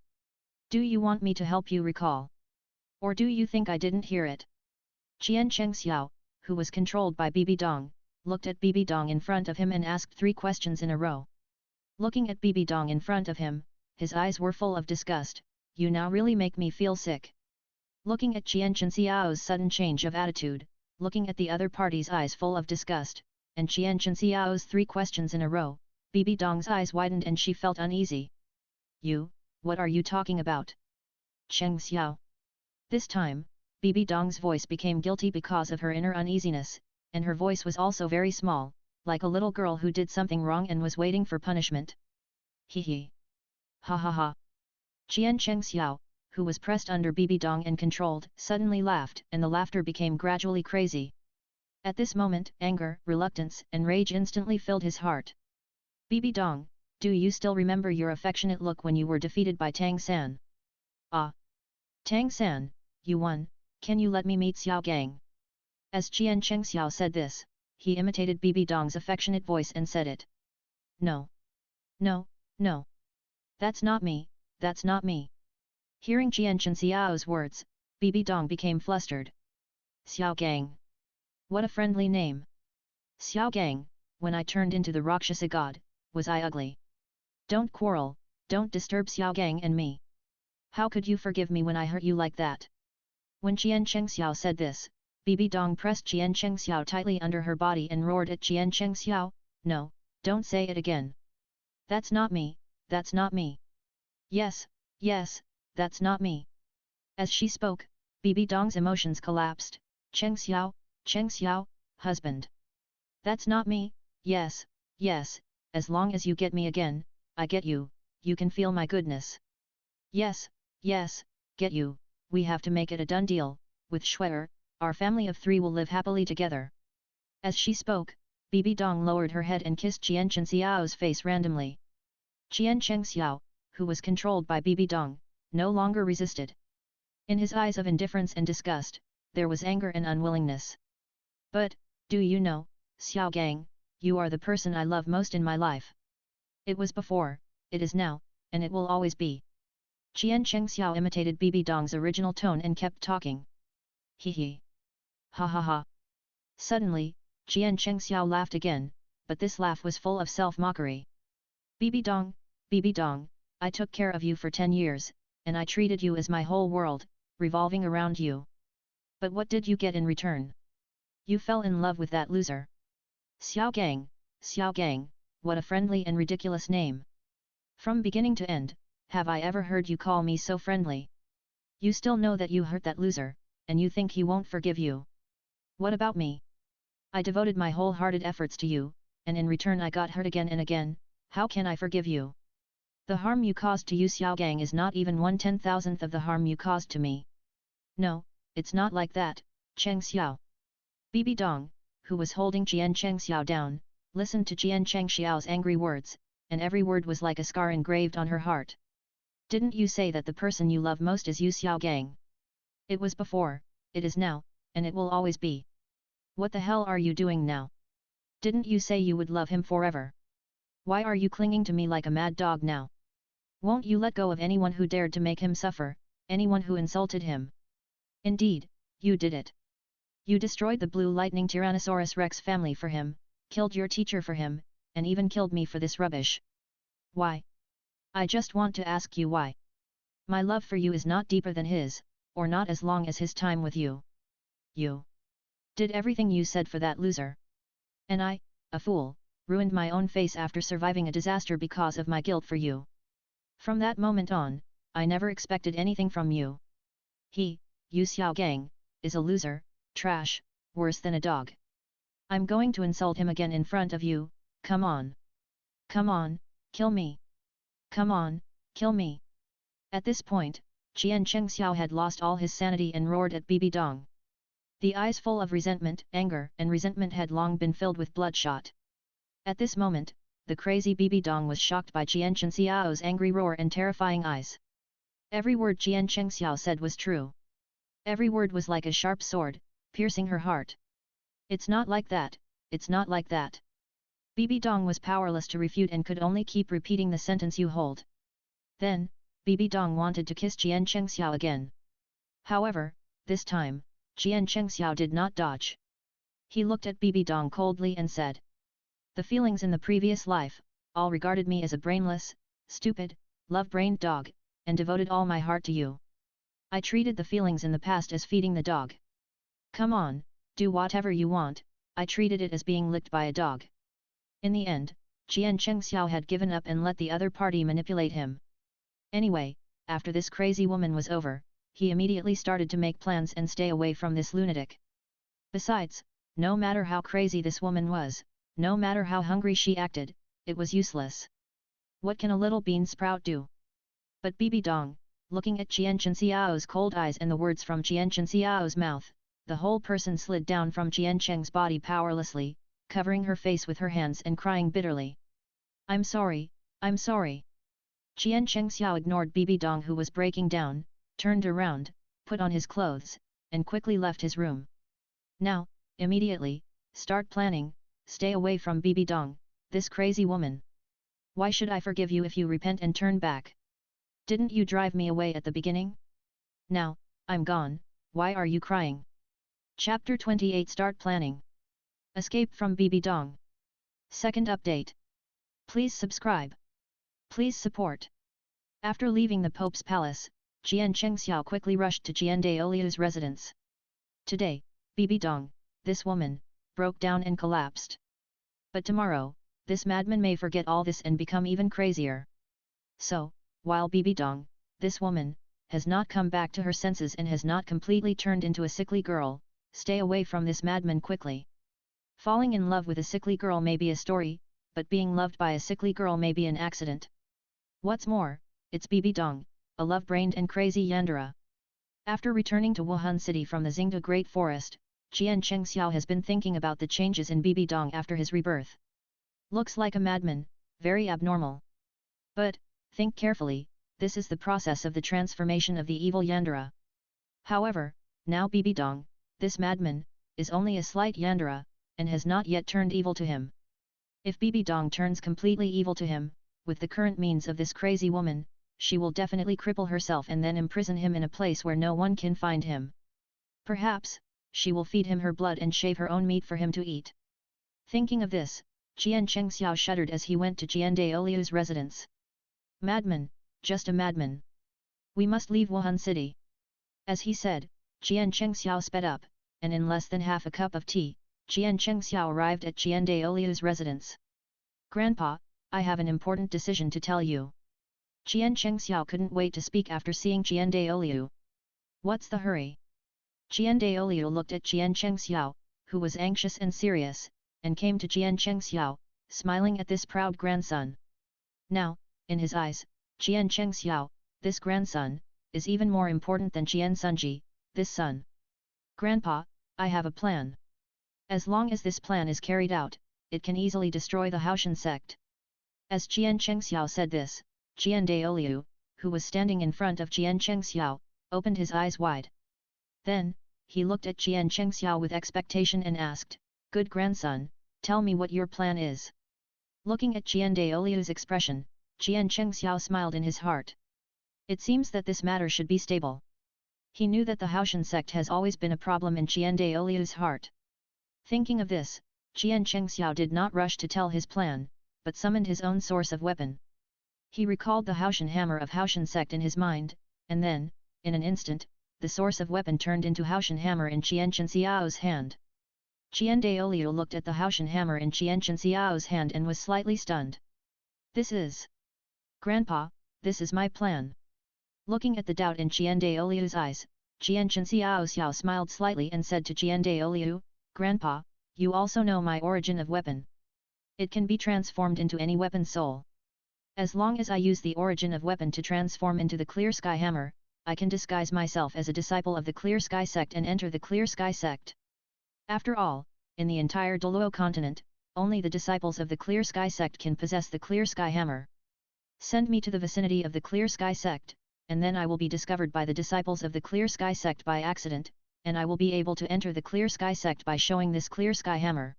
Do you want me to help you recall? Or do you think I didn't hear it? Qian Chengxiao, who was controlled by Bibi Dong, looked at Bibi Dong in front of him and asked 3 questions in a row. Looking at Bibi Dong in front of him, his eyes were full of disgust. you now really make me feel sick. Looking at Qian Xiao's sudden change of attitude, looking at the other party's eyes full of disgust, and Qian Xiao's 3 questions in a row, Bibi Dong's eyes widened and she felt uneasy. You, what are you talking about? Cheng Xiao. This time, Bibi Dong's voice became guilty because of her inner uneasiness, and her voice was also very small, like a little girl who did something wrong and was waiting for punishment. Hee hee. Ha ha ha. Qian Cheng Xiao, who was pressed under Bibi Dong and controlled, suddenly laughed and the laughter became gradually crazy. At this moment, anger, reluctance and rage instantly filled his heart. Bibi Dong, do you still remember your affectionate look when you were defeated by Tang San? Ah! Tang San, you won, can you let me meet Xiao Gang? As Qian Cheng Xiao said this, he imitated Bibi Dong's affectionate voice and said it. No. No, no. That's not me, that's not me. Hearing Qian Chen Xiao's words, Bibi Dong became flustered. Xiao Gang. What a friendly name. Xiao Gang, when I turned into the Rakshasa god, was I ugly? Don't quarrel, don't disturb Xiao Gang and me. How could you forgive me when I hurt you like that? When Qian Cheng Xiao said this, Bibi Dong pressed Qian Cheng Xiao tightly under her body and roared at Qian Cheng Xiao, no, don't say it again. That's not me, that's not me. Yes, yes, that's not me. As she spoke, Bibi Dong's emotions collapsed. Cheng Xiao, husband. That's not me, yes, yes, as long as you get me again, I get you, you can feel my goodness. Yes, yes, get you, we have to make it a done deal, with Shuer, our family of 3 will live happily together. As she spoke, Bibi Dong lowered her head and kissed Qian Chen Xiao's face randomly. Qian Cheng Xiao, who was controlled by Bibi Dong, no longer resisted. In his eyes of indifference and disgust, there was anger and unwillingness. But, do you know, Xiao Gang, you are the person I love most in my life. It was before, it is now, and it will always be. Qian Cheng Xiao imitated Bibi Dong's original tone and kept talking. Hee hee. Ha ha ha. Suddenly, Qian Cheng Xiao laughed again, but this laugh was full of self-mockery. Bibi Dong, I took care of you for 10 years, and I treated you as my whole world, revolving around you. But what did you get in return? You fell in love with that loser. Xiao Gang, what a friendly and ridiculous name. From beginning to end, have I ever heard you call me so friendly? You still know that you hurt that loser, and you think he won't forgive you. What about me? I devoted my wholehearted efforts to you, and in return I got hurt again and again, how can I forgive you? The harm you caused to Yu Xiao Gang is not even 1/10,000th of the harm you caused to me. No, it's not like that, Cheng Xiao. Bibi Dong, who was holding Qian Cheng Xiao down, listened to Qian Cheng Xiao's angry words, and every word was like a scar engraved on her heart. Didn't you say that the person you love most is Yu Xiao Gang? It was before, it is now, and it will always be. What the hell are you doing now? Didn't you say you would love him forever? Why are you clinging to me like a mad dog now? Won't you let go of anyone who dared to make him suffer, anyone who insulted him? Indeed, you did it. You destroyed the Blue Lightning Tyrannosaurus Rex family for him, killed your teacher for him, and even killed me for this rubbish. Why? I just want to ask you why. My love for you is not deeper than his, or not as long as his time with you. You did everything you said for that loser. And I, a fool, ruined my own face after surviving a disaster because of my guilt for you. From that moment on, I never expected anything from you. He, Yu Xiao Gang, is a loser, trash, worse than a dog. I'm going to insult him again in front of you, come on. Come on, kill me. Come on, kill me. At this point, Qian Cheng Xiao had lost all his sanity and roared at Bibi Dong. The eyes full of resentment, anger and resentment had long been filled with bloodshot. At this moment, the crazy Bibi Dong was shocked by Qian Cheng Xiao's angry roar and terrifying eyes. Every word Qian Cheng Xiao said was true. Every word was like a sharp sword, piercing her heart. It's not like that, it's not like that. Bibi Dong was powerless to refute and could only keep repeating the sentence you hold. Then, Bibi Dong wanted to kiss Qian Cheng Xiao again. However, this time, Qian Cheng Xiao did not dodge. He looked at Bibi Dong coldly and said, "The feelings in the previous life, all regarded me as a brainless, stupid, love-brained dog, and devoted all my heart to you. I treated the feelings in the past as feeding the dog. Come on, do whatever you want, I treated it as being licked by a dog. In the end, Jian Chengxiao had given up and let the other party manipulate him. Anyway, after this crazy woman was over, he immediately started to make plans and stay away from this lunatic. Besides, no matter how crazy this woman was, no matter how hungry she acted, it was useless. What can a little bean sprout do? But Bibi Dong, looking at Jian Chenxiao's cold eyes and the words from Jian Chenxiao's mouth, the whole person slid down from Jian Cheng's body powerlessly, covering her face with her hands and crying bitterly. I'm sorry, I'm sorry. Jian Chengxiao ignored Bibi Dong who was breaking down, turned around, put on his clothes, and quickly left his room. Now, immediately, start planning, stay away from Bibi Dong, this crazy woman. Why should I forgive you if you repent and turn back? Didn't you drive me away at the beginning? Now, I'm gone, why are you crying? Chapter 28 Start Planning. Escape from Bibi Dong. Second update. Please subscribe. Please support. After leaving the Pope's palace, Jian Chengxiao quickly rushed to Jian Daoliu's residence. Today, Bibi Dong, this woman, broke down and collapsed. But tomorrow, this madman may forget all this and become even crazier. So, while Bibi Dong, this woman, has not come back to her senses and has not completely turned into a sickly girl, stay away from this madman quickly. Falling in love with a sickly girl may be a story, but being loved by a sickly girl may be an accident. What's more, it's Bibi Dong, a love-brained and crazy Yandere. After returning to Wuhan City from the Xingde Great Forest, Jian Chengxiao has been thinking about the changes in Bibi Dong after his rebirth. Looks like a madman, very abnormal. But, think carefully, this is the process of the transformation of the evil Yandere. However, now Bibi Dong, this madman, is only a slight Yandere, and has not yet turned evil to him. If Bibi Dong turns completely evil to him, with the current means of this crazy woman, she will definitely cripple herself and then imprison him in a place where no one can find him. Perhaps, she will feed him her blood and shave her own meat for him to eat. Thinking of this, Jian Chengxiao shuddered as he went to Jian Daoliu's residence. Madman, just a madman. We must leave Wuhan City. As he said, Jian Chengxiao sped up, and in less than half a cup of tea, Jian Chengxiao arrived at Jian Daoliu's residence. Grandpa, I have an important decision to tell you. Jian Chengxiao couldn't wait to speak after seeing Jian Daoliu. What's the hurry? Jian Daoliu looked at Jian Chengxiao, who was anxious and serious, and came to Jian Chengxiao, smiling at this proud grandson. Now, in his eyes, Jian Chengxiao, this grandson, is even more important than Jian Sunji, this son. Grandpa, I have a plan. As long as this plan is carried out, it can easily destroy the Haotian sect. As Jian Chengxiao said this, Jian Daoliu, who was standing in front of Jian Chengxiao, opened his eyes wide. Then, he looked at Jian Chengxiao with expectation and asked, "Good grandson, tell me what your plan is." Looking at Jian Daoliu's expression, Jian Chengxiao smiled in his heart. It seems that this matter should be stable. He knew that the Haotian sect has always been a problem in Jian Daoliu's heart. Thinking of this, Jian Chengxiao did not rush to tell his plan, but summoned his own source of weapon. He recalled the Haotian hammer of Haotian sect in his mind, and then, in an instant, the source of weapon turned into Haotian hammer in Jian Chenxiao's hand. Jian Daoliu looked at the Haotian hammer in Jian Chenxiao's hand and was slightly stunned. This is... Grandpa, this is my plan. Looking at the doubt in Jian Daoliu's eyes, Jian Chenxiao smiled slightly and said to Jian Daoliu, "Grandpa, you also know my origin of weapon. It can be transformed into any weapon soul. As long as I use the origin of weapon to transform into the Clear Sky Hammer, I can disguise myself as a disciple of the Clear Sky Sect and enter the Clear Sky Sect. After all, in the entire Douluo continent, only the disciples of the Clear Sky Sect can possess the Clear Sky Hammer. Send me to the vicinity of the Clear Sky Sect, and then I will be discovered by the disciples of the Clear Sky Sect by accident, and I will be able to enter the Clear Sky Sect by showing this Clear Sky Hammer.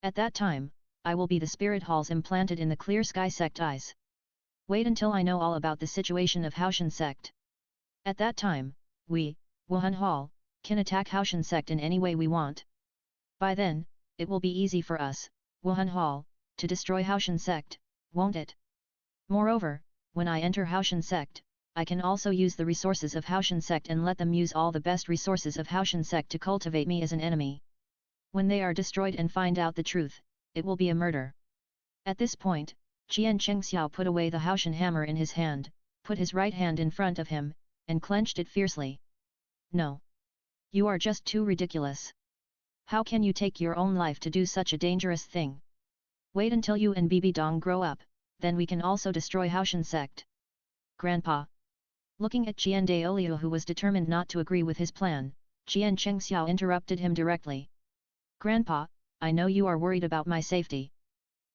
At that time, I will be the spirit halls implanted in the Clear Sky Sect eyes. Wait until I know all about the situation of Haotian sect. At that time, we, Wuhan Hall, can attack Haotian sect in any way we want. By then, it will be easy for us, Wuhan Hall, to destroy Haotian sect, won't it? Moreover, when I enter Haotian sect, I can also use the resources of Haotian Sect and let them use all the best resources of Haotian Sect to cultivate me as an enemy. When they are destroyed and find out the truth, it will be a murder. At this point, Qian Chengxiao put away the Haotian hammer in his hand, put his right hand in front of him, and clenched it fiercely. No. You are just too ridiculous. How can you take your own life to do such a dangerous thing? Wait until you and Bibi Dong grow up, then we can also destroy Haotian Sect. Grandpa. Looking at Qian Daoliu, who was determined not to agree with his plan, Qian Chengxiao interrupted him directly. Grandpa, I know you are worried about my safety.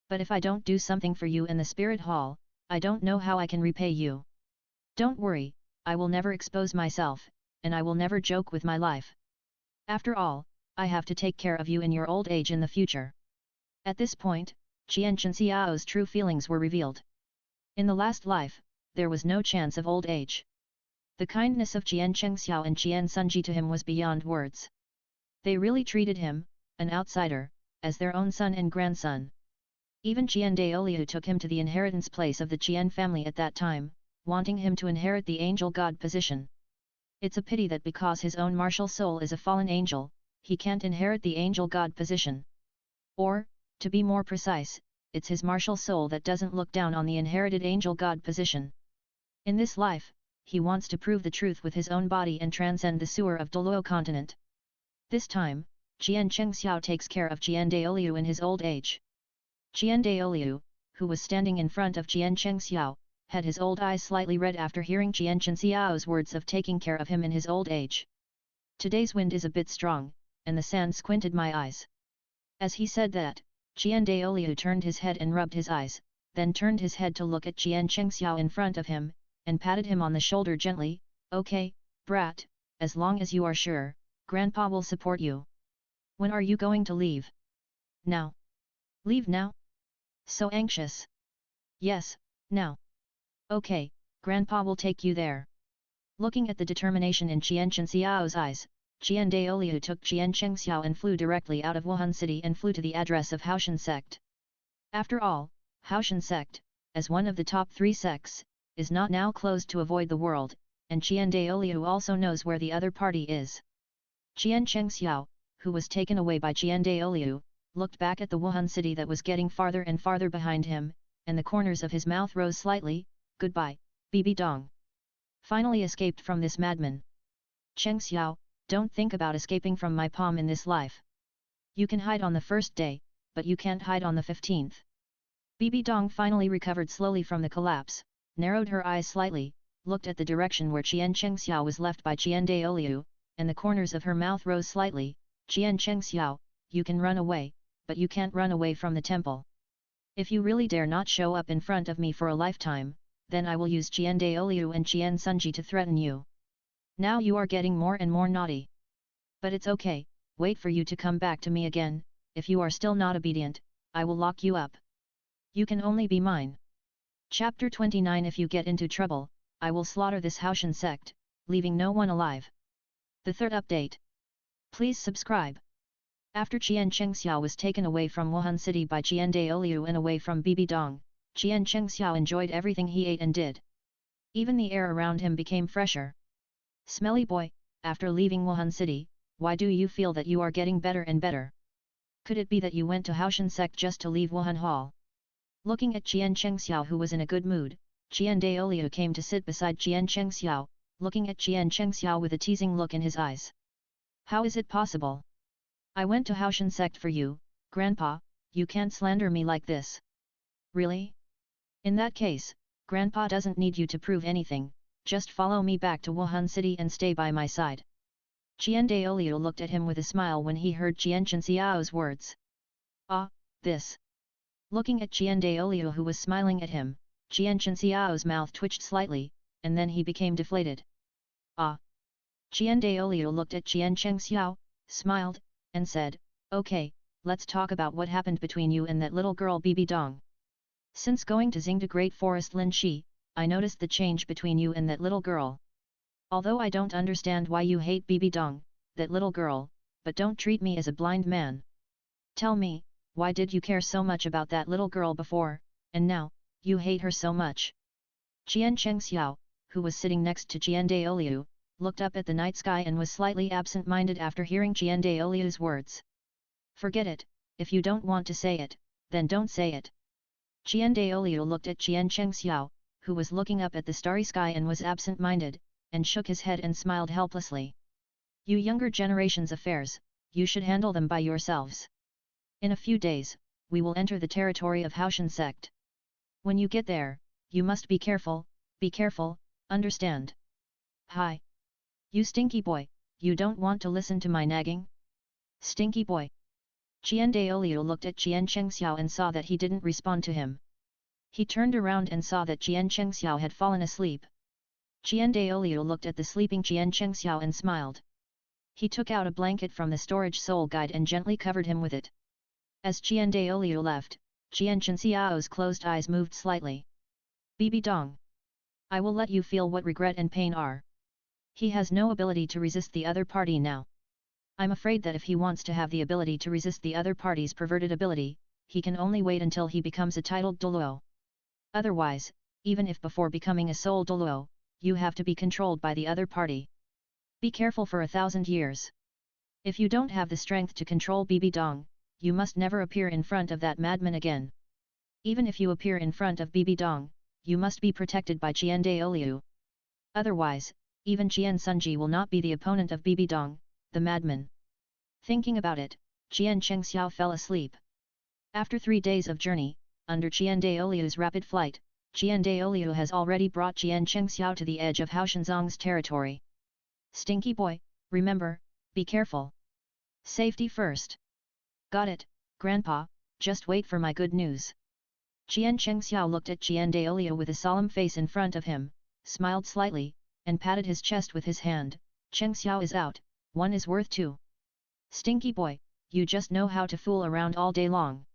But if I don't do something for you in the spirit hall, I don't know how I can repay you. Don't worry, I will never expose myself, and I will never joke with my life. After all, I have to take care of you in your old age in the future. At this point, Qian Chenxiao's true feelings were revealed. In the last life, there was no chance of old age. The kindness of Qian Chengxiao and Qian Sunji to him was beyond words. They really treated him, an outsider, as their own son and grandson. Even Qian Daoliu took him to the inheritance place of the Qian family at that time, wanting him to inherit the angel god position. It's a pity that because his own martial soul is a fallen angel, he can't inherit the angel god position. Or, to be more precise, it's his martial soul that doesn't look down on the inherited angel god position. In this life, he wants to prove the truth with his own body and transcend the sewer of Douluo continent. This time, Qian Chengxiao takes care of Qian Daoliu in his old age. Qian Daoliu, who was standing in front of Qian Chengxiao, had his old eyes slightly red after hearing Qian Chengxiao's words of taking care of him in his old age. Today's wind is a bit strong, and the sand squinted my eyes. As he said that, Qian Daoliu turned his head and rubbed his eyes, then turned his head to look at Qian Chengxiao in front of him, and patted him on the shoulder gently. Okay, brat, as long as you are sure, Grandpa will support you. When are you going to leave? Now. Leave now? So anxious. Yes, now. Okay, Grandpa will take you there. Looking at the determination in Qian Chenxiao's eyes, Qian Daoliu took Qian Chengxiao and flew directly out of Wuhan City and flew to the address of Haotian Sect. After all, Haotian Sect, as one of the top 3 sects, is not now closed to avoid the world, and Qian Daoliu also knows where the other party is. Qian Chengxiao, who was taken away by Qian Daoliu, looked back at the Wuhan City that was getting farther and farther behind him, and the corners of his mouth rose slightly. Goodbye, Bibi Dong. Finally escaped from this madman. Chengxiao, don't think about escaping from my palm in this life. You can hide on the first day, but you can't hide on the 15th. Bibi Dong finally recovered slowly from the collapse, narrowed her eyes slightly, looked at the direction where Qian Chengxiao was left by Qian Daoliu, and the corners of her mouth rose slightly. Qian Chengxiao, you can run away, but you can't run away from the temple. If you really dare not show up in front of me for a lifetime, then I will use Qian Daoliu and Qian Sunji to threaten you. Now you are getting more and more naughty. But it's okay, wait for you to come back to me again. If you are still not obedient, I will lock you up. You can only be mine. Chapter 29. If you get into trouble, I will slaughter this Haotian Sect, leaving no one alive. The third update. Please subscribe. After Qian Chengxiao was taken away from Wuhan City by Qian Daoliu and away from Bibi Dong, Qian Chengxiao enjoyed everything he ate and did. Even the air around him became fresher. Smelly boy, after leaving Wuhan City, why do you feel that you are getting better and better? Could it be that you went to Haotian Sect just to leave Wuhan Hall? Looking at Qian Chengxiao, who was in a good mood, Qian Daoliu came to sit beside Qian Chengxiao, looking at Qian Chengxiao with a teasing look in his eyes. How is it possible? I went to Haotian Sect for you, Grandpa, you can't slander me like this. Really? In that case, Grandpa doesn't need you to prove anything, just follow me back to Wuhan City and stay by my side. Qian Daoliu looked at him with a smile when he heard Qian Chenxiao's words. Ah, this. Looking at Qian Daoliu, who was smiling at him, Qian Chenxiao's mouth twitched slightly, and then he became deflated. Ah. Qian Daoliu looked at Qian Chengxiao, smiled, and said, okay, let's talk about what happened between you and that little girl Bibi Dong. Since going to Xingda Great Forest Lin Shi, I noticed the change between you and that little girl. Although I don't understand why you hate Bibi Dong, that little girl, but don't treat me as a blind man. Tell me, why did you care so much about that little girl before, and now, you hate her so much? Qian Chengxiao, who was sitting next to Douluo, looked up at the night sky and was slightly absent-minded after hearing Douluo's words. Forget it, if you don't want to say it, then don't say it. Douluo looked at Xiao, who was looking up at the starry sky and was absent-minded, and shook his head and smiled helplessly. You younger generation's affairs, you should handle them by yourselves. In a few days, we will enter the territory of Haotian Sect. When you get there, you must be careful, understand? Hi! You stinky boy, you don't want to listen to my nagging? Stinky boy! Douluo looked at Xiao and saw that he didn't respond to him. He turned around and saw that Xiao had fallen asleep. Douluo looked at the sleeping Xiao and smiled. He took out a blanket from the storage soul guide and gently covered him with it. As Douluo left, Xiao's closed eyes moved slightly. Bibi Dong. I will let you feel what regret and pain are. He has no ability to resist the other party now. I'm afraid that if he wants to have the ability to resist the other party's perverted ability, he can only wait until he becomes a titled Douluo. Otherwise, even if before becoming a soul Douluo, you have to be controlled by the other party. Be careful for 1,000 years. If you don't have the strength to control Bibi Dong, you must never appear in front of that madman again. Even if you appear in front of Bibi Dong, you must be protected by Douluo. Otherwise, even Sunji will not be the opponent of Bibi Dong, the madman. Thinking about it, Xiao fell asleep. After 3 days of journey, under Douluo's rapid flight, Douluo has already brought Xiao to the edge of Haotian's territory. Stinky boy, remember, be careful. Safety first. Got it, Grandpa, just wait for my good news. Xiao looked at Douluo with a solemn face in front of him, smiled slightly, and patted his chest with his hand. Xiao is out, 1 is worth 2. Stinky boy, you just know how to fool around all day long.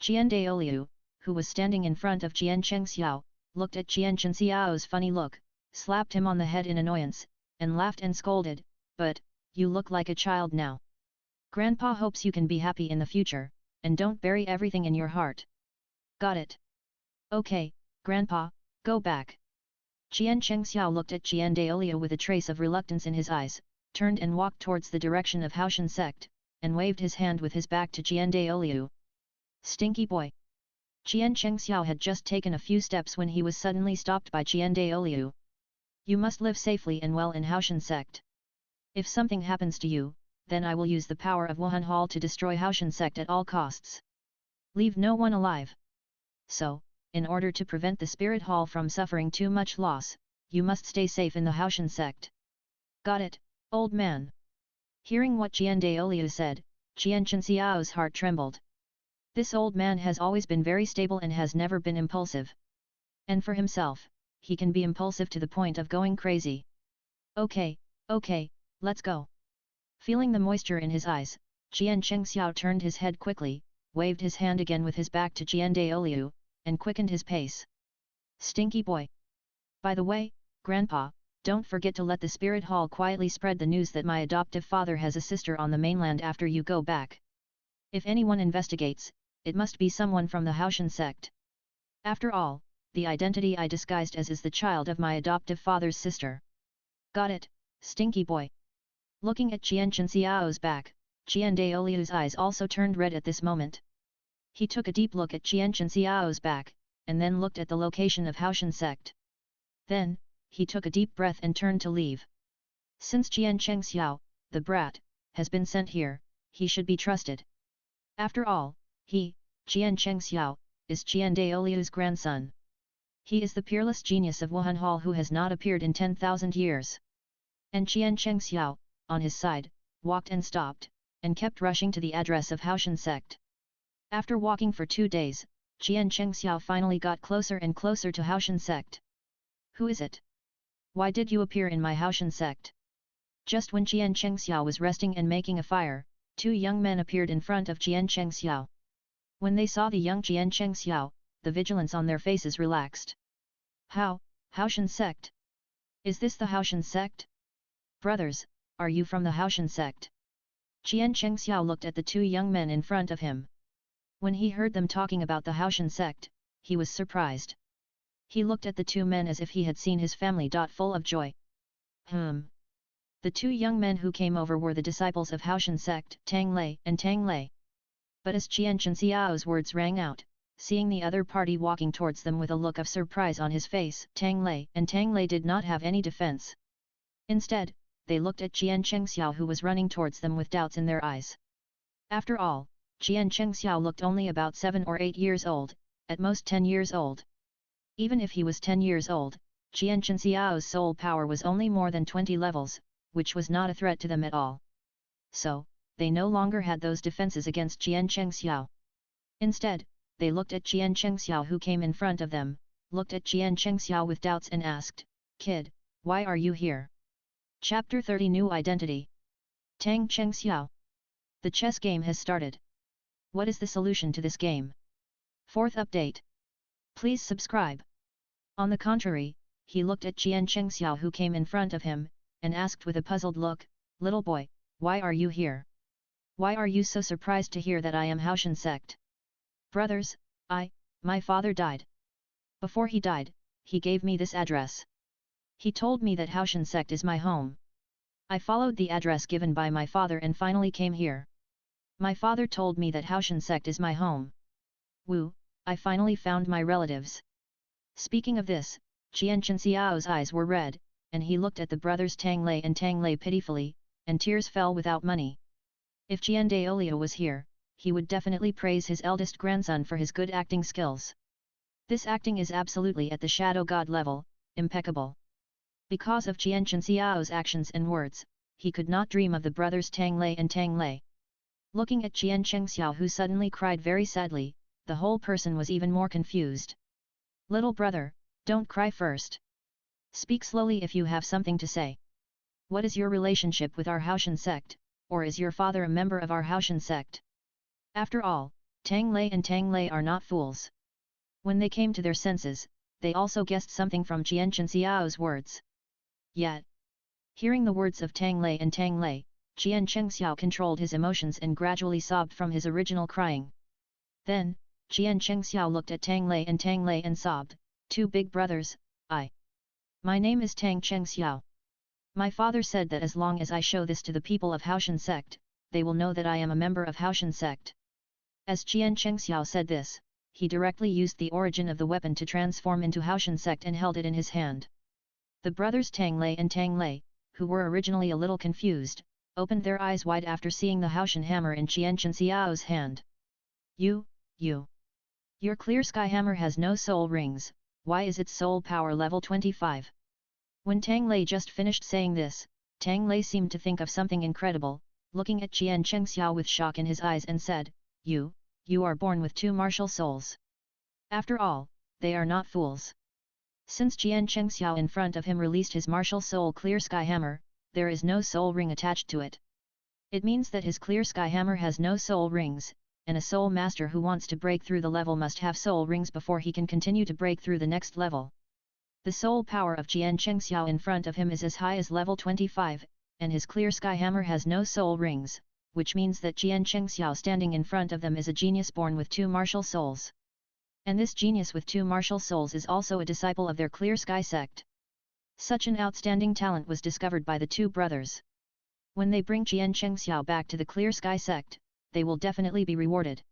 Douluo, who was standing in front of Xiao, looked at Xiao's funny look, slapped him on the head in annoyance, and laughed and scolded, but, you look like a child now. Grandpa hopes you can be happy in the future, and don't bury everything in your heart. Got it? Okay, Grandpa, go back. Xiao looked at Douluo with a trace of reluctance in his eyes, turned and walked towards the direction of Haotian Sect, and waved his hand with his back to Douluo. Stinky boy! Xiao had just taken a few steps when he was suddenly stopped by Douluo. You must live safely and well in Haotian Sect. If something happens to you, then I will use the power of Wuhan Hall to destroy Haotian Sect at all costs. Leave no one alive. So, in order to prevent the Spirit Hall from suffering too much loss, you must stay safe in the Haotian Sect. Got it, old man? Hearing what Douluo said, Xiao's heart trembled. This old man has always been very stable and has never been impulsive. And for himself, he can be impulsive to the point of going crazy. Okay, let's go. Feeling the moisture in his eyes, Xiao turned his head quickly, waved his hand again with his back to Douluo, and quickened his pace. Stinky boy! By the way, Grandpa, don't forget to let the Spirit Hall quietly spread the news that my adoptive father has a sister on the mainland after you go back. If anyone investigates, it must be someone from the Haotian Sect. After all, the identity I disguised as is the child of my adoptive father's sister. Got it, stinky boy. Looking at Xiao's back, Douluo's eyes also turned red at this moment. He took a deep look at Xiao's back, and then looked at the location of Haotian Sect. Then, he took a deep breath and turned to leave. Since Xiao, the brat, has been sent here, he should be trusted. After all, he, Xiao, is Douluo's grandson. He is the peerless genius of Wuhan Hall who has not appeared in 10,000 years. And Xiao, on his side, walked and stopped, and kept rushing to the address of Haotian Sect. After walking for 2 days, Xiao finally got closer and closer to Haotian Sect. Who is it? Why did you appear in my Haotian Sect? Just when Xiao was resting and making a fire, 2 young men appeared in front of Xiao. When they saw the young Xiao, the vigilance on their faces relaxed. Haotian Sect? Is this the Haotian Sect? Brothers, are you from the Haotian Sect? Xiao looked at the 2 young men in front of him. When he heard them talking about the Haotian Sect, he was surprised. He looked at the two men as if he had seen his family. Full of joy. The two young men who came over were the disciples of Haotian Sect, Tang Lei and Tang Lei. But as Qian Xiao's words rang out, seeing the other party walking towards them with a look of surprise on his face, Tang Lei and Tang Lei did not have any defense. Instead, they looked at Qian Xiao who was running towards them with doubts in their eyes. After all, Qian Xiao looked only about 7 or 8 years old, at most 10 years old. Even if he was 10 years old, Qian Xiao's soul power was only more than 20 levels, which was not a threat to them at all. So, they no longer had those defenses against Qian Xiao. Instead, they looked at Qian Xiao who came in front of them, looked at Qian Xiao with doubts and asked, "Kid, why are you here?" Chapter 30 New Identity. Tang Xiao. The chess game has started. What is the solution to this game? 4th update. Please subscribe. On the contrary, he looked at Qian Xiao who came in front of him, and asked with a puzzled look, "Little boy, why are you here? Why are you so surprised to hear that I am Haotian Sect?" "Brothers, my father died. Before he died, he gave me this address. He told me that Haotian Sect is my home. I followed the address given by my father and finally came here. My father told me that Haotian Sect is my home. Woo, I finally found my relatives." Speaking of this, Qian Xiao's eyes were red, and he looked at the brothers Tang Lei and Tang Lei pitifully, and tears fell without money. If Qian Daolio was here, he would definitely praise his eldest grandson for his good acting skills. This acting is absolutely at the shadow god level, impeccable. Because of Qian Xiao's actions and words, he could not dream of the brothers Tang Lei and Tang Lei. Looking at Qian Xiao who suddenly cried very sadly, the whole person was even more confused. "Little brother, don't cry first. Speak slowly if you have something to say. What is your relationship with our Haotian Sect, or is your father a member of our Haotian Sect?" After all, Tang Lei and Tang Lei are not fools. When they came to their senses, they also guessed something from Qian Xiao's words. Yet, hearing the words of Tang Lei and Tang Lei, Qian Xiao controlled his emotions and gradually sobbed from his original crying. Then, Qian Xiao looked at Tang Lei and sobbed, "Two big brothers, My name is Tang Xiao. My father said that as long as I show this to the people of Haotian Sect, they will know that I am a member of Haotian Sect." As Qian Xiao said this, he directly used the origin of the weapon to transform into Haotian Sect and held it in his hand. The brothers Tang Lei and Tang Lei, who were originally a little confused, opened their eyes wide after seeing the Haotian hammer in Qian Xiao's hand. Your clear sky hammer has no soul rings, why is its soul power level 25? When Tang Lei just finished saying this, Tang Lei seemed to think of something incredible, looking at Qian Xiao with shock in his eyes and said, You are born with 2 martial souls. After all, they are not fools. Since Qian Xiao in front of him released his martial soul clear sky hammer, there is no soul ring attached to it. It means that his clear sky hammer has no soul rings, and a soul master who wants to break through the level must have soul rings before he can continue to break through the next level. The soul power of Qian Xiao in front of him is as high as level 25, and his clear sky hammer has no soul rings, which means that Qian Xiao standing in front of them is a genius born with 2 martial souls. And this genius with 2 martial souls is also a disciple of their clear sky sect. Such an outstanding talent was discovered by the 2 brothers. When they bring Qian Xiao back to the clear sky sect, they will definitely be rewarded.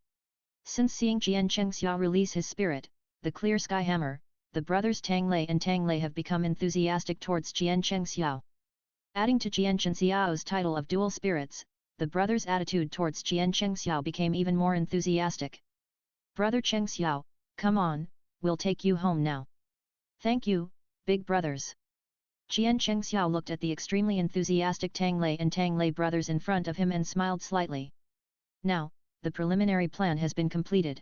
Since seeing Qian Xiao release his spirit, the clear sky hammer, the brothers Tang Lei and Tang Lei have become enthusiastic towards Qian Xiao. Adding to Qian Xiao's title of dual spirits, the brothers' attitude towards Qian Xiao became even more enthusiastic. "Brother Xiao, come on, we'll take you home now." "Thank you, big brothers." Qian Xiao looked at the extremely enthusiastic Tang Lei and Tang Lei brothers in front of him and smiled slightly. Now, the preliminary plan has been completed.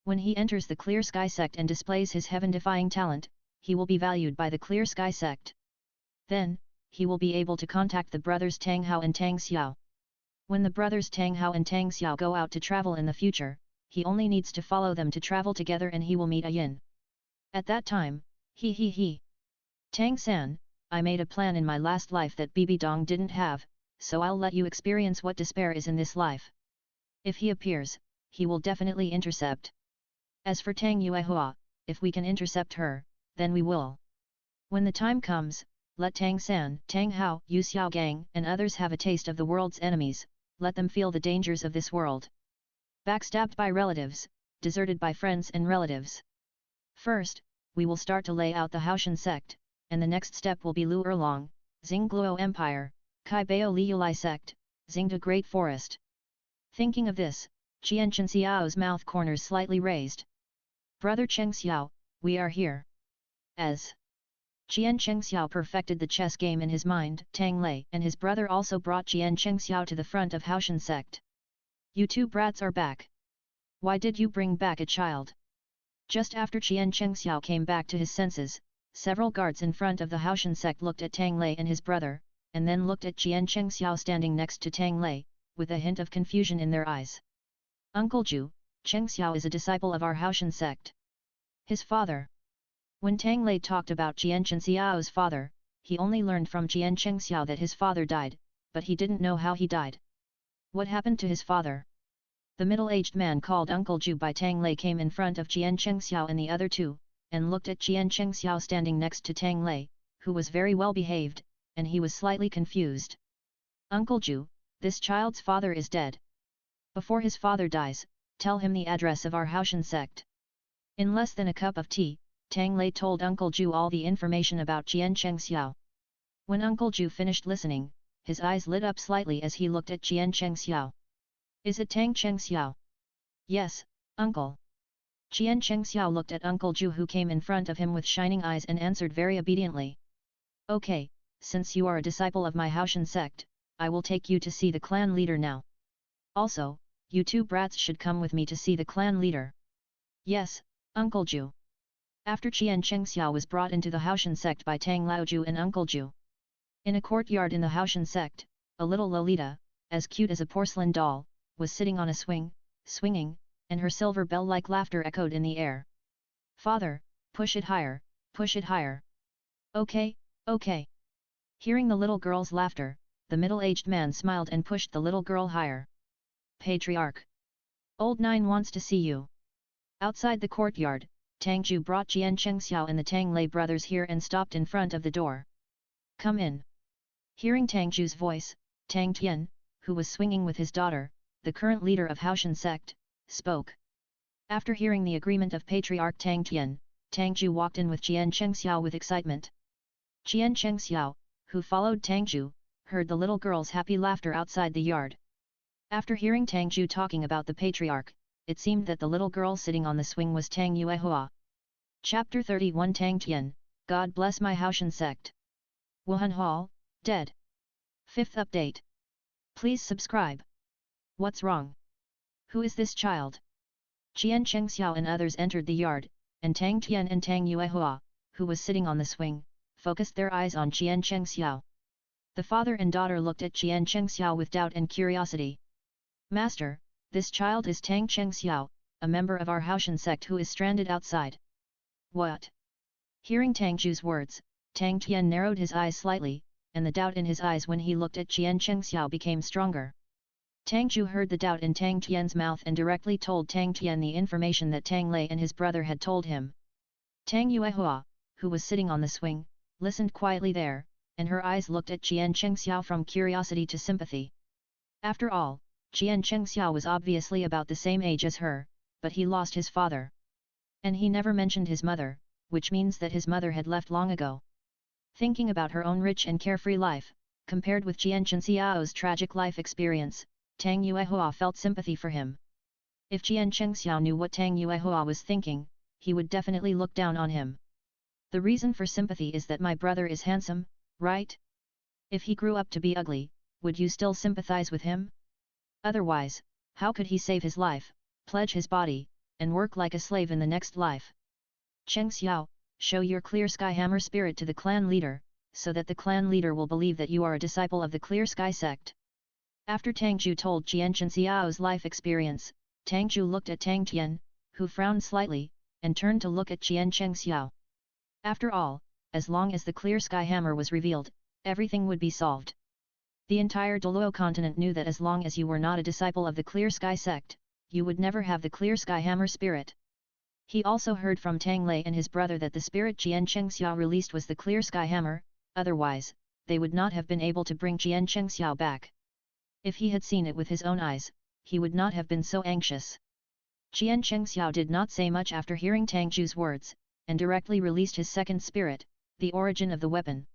When he enters the Clear Sky Sect and displays his heaven-defying talent, he will be valued by the Clear Sky Sect. Then, he will be able to contact the brothers Tang Hao and Tang Xiao. When the brothers Tang Hao and Tang Xiao go out to travel in the future, he only needs to follow them to travel together and he will meet Yin. At that time, Tang-san, I made a plan in my last life that Bibi Dong didn't have, so I'll let you experience what despair is in this life. If he appears, he will definitely intercept. As for Tang Yuehua, if we can intercept her, then we will. When the time comes, let Tang San, Tang Hao, Yu Xiao Gang and others have a taste of the world's enemies, let them feel the dangers of this world. Backstabbed by relatives, deserted by friends and relatives. First, we will start to lay out the Haotian sect, and the next step will be Lu Erlong, Xingluo Empire, Kai Bao Liulai sect, Xingda Great Forest. Thinking of this, Qian Xiao's mouth corners slightly raised. Brother Cheng Xiao, we are here. As Qian Xiao perfected the chess game in his mind, Tang Lei and his brother also brought Qian Xiao to the front of Haotian sect. You two brats are back. Why did you bring back a child? Just after Qian Xiao came back to his senses, several guards in front of the Haotian sect looked at Tang Lei and his brother, and then looked at Qian Xiao standing next to Tang Lei, with a hint of confusion in their eyes. Uncle Ju, Cheng Xiao is a disciple of our Haotian sect. His father. When Tang Lei talked about Qian Xiao's father, he only learned from Qian Xiao that his father died, but he didn't know how he died. What happened to his father? The middle-aged man called Uncle Ju by Tang Lei came in front of Qian Xiao and the other two, and looked at Qian Xiao standing next to Tang Lei, who was very well behaved, and he was slightly confused. Uncle Ju, this child's father is dead. Before his father dies, tell him the address of our Haotian sect. In less than a cup of tea, Tang Lei told Uncle Ju all the information about Qian Xiao. When Uncle Ju finished listening, his eyes lit up slightly as he looked at Qian Xiao. Is it Tang Xiao? Yes, uncle. Qian Xiao looked at Uncle Ju who came in front of him with shining eyes and answered very obediently. Okay, since you are a disciple of my Haotian sect, I will take you to see the clan leader now. Also, you two brats should come with me to see the clan leader. Yes, Uncle Ju. After Qian Xiao was brought into the Haotian sect by Tang Laoju and Uncle Ju. In a courtyard in the Haotian sect, a little Lolita, as cute as a porcelain doll, was sitting on a swing, swinging, and her silver bell-like laughter echoed in the air. Father, push it higher, push it higher. Okay, okay. Hearing the little girl's laughter, the middle-aged man smiled and pushed the little girl higher. Patriarch. Old Nine wants to see you. Outside the courtyard, Tang Ju brought Qian Xiao and the Tang Lei brothers here and stopped in front of the door. Come in. Hearing Tang Ju's voice, Tang Tian, who was swinging with his daughter, the current leader of Haotian sect, spoke. After hearing the agreement of Patriarch Tang Tian, Tang Ju walked in with Qian Xiao with excitement. Qian Xiao, who followed Tang Ju, heard the little girl's happy laughter outside the yard. After hearing Tang Ju talking about the Patriarch, it seemed that the little girl sitting on the swing was Tang Yuehua. Chapter 31 Tang Tian, God bless my Haotian sect. Wuhan Hall, dead. 5th update. Please subscribe. What's wrong? Who is this child? Qian Xiao and others entered the yard, and Tang Tian and Tang Yuehua, who was sitting on the swing, focused their eyes on Qian Xiao. The father and daughter looked at Qian Xiao with doubt and curiosity. Master, this child is Tang Xiao, a member of our Haotian sect who is stranded outside. What? Hearing Tang Ju's words, Tang Tian narrowed his eyes slightly, and the doubt in his eyes when he looked at Qian Xiao became stronger. Tang Ju heard the doubt in Tang Tian's mouth and directly told Tang Tian the information that Tang Lei and his brother had told him. Tang Yuehua, who was sitting on the swing, listened quietly there, and her eyes looked at Qian Xiao from curiosity to sympathy. After all, Qian Xiao was obviously about the same age as her, but he lost his father. And he never mentioned his mother, which means that his mother had left long ago. Thinking about her own rich and carefree life, compared with Qian Xiao's tragic life experience, Tang Yuehua felt sympathy for him. If Qian Xiao knew what Tang Yuehua was thinking, he would definitely look down on him. The reason for sympathy is that my brother is handsome, right? If he grew up to be ugly, would you still sympathize with him? Otherwise, how could he save his life, pledge his body, and work like a slave in the next life? Cheng Xiao, show your clear sky hammer spirit to the clan leader, so that the clan leader will believe that you are a disciple of the Clear Sky sect. After Tang Ju told Qian Xiao's life experience, Tang Ju looked at Tang Tian, who frowned slightly, and turned to look at Qian Xiao. After all, as long as the Clear Sky Hammer was revealed, everything would be solved. The entire Douluo continent knew that as long as you were not a disciple of the Clear Sky sect, you would never have the Clear Sky Hammer spirit. He also heard from Tang Lei and his brother that the spirit Jian Chengxiao released was the clear sky hammer, otherwise, they would not have been able to bring Jian Chengxiao back. If he had seen it with his own eyes, he would not have been so anxious. Jian Chengxiao did not say much after hearing Tang Ju's words, and directly released his second spirit, the origin of the weapon.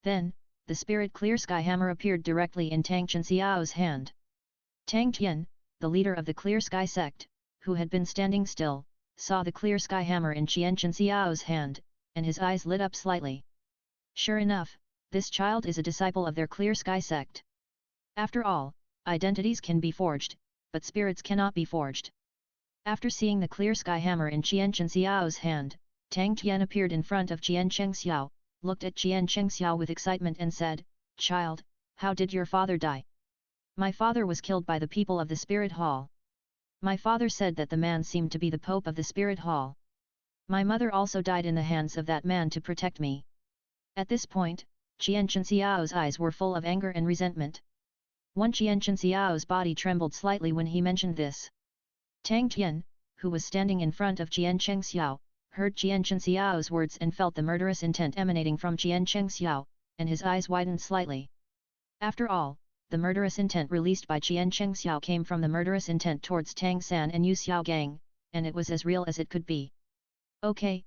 Then, the spirit clear sky hammer appeared directly in Tang Chenxiao's hand. Tang Tian, the leader of the Clear Sky Sect, who had been standing still, saw the clear sky hammer in Qian Chenxiao's hand, and his eyes lit up slightly. Sure enough, this child is a disciple of their Clear Sky Sect. After all, identities can be forged, but spirits cannot be forged. After seeing the clear sky hammer in Qian Chenxiao's hand, Tang Tian appeared in front of Jian Chengxiao, looked at Jian Chengxiao with excitement and said, "Child, how did your father die?" "My father was killed by the people of the Spirit Hall. My father said that the man seemed to be the Pope of the Spirit Hall. My mother also died in the hands of that man to protect me." At this point, Jian Chenxiao's eyes were full of anger and resentment. One Jian Chenxiao's body trembled slightly when he mentioned this. Tang Tian, who was standing in front of Jian Chengxiao, heard Jian Chenxiao's words and felt the murderous intent emanating from Jian Chengxiao, and his eyes widened slightly. After all, the murderous intent released by Jian Chengxiao came from the murderous intent towards Tang San and Yu Xiaogang, and it was as real as it could be. Okay,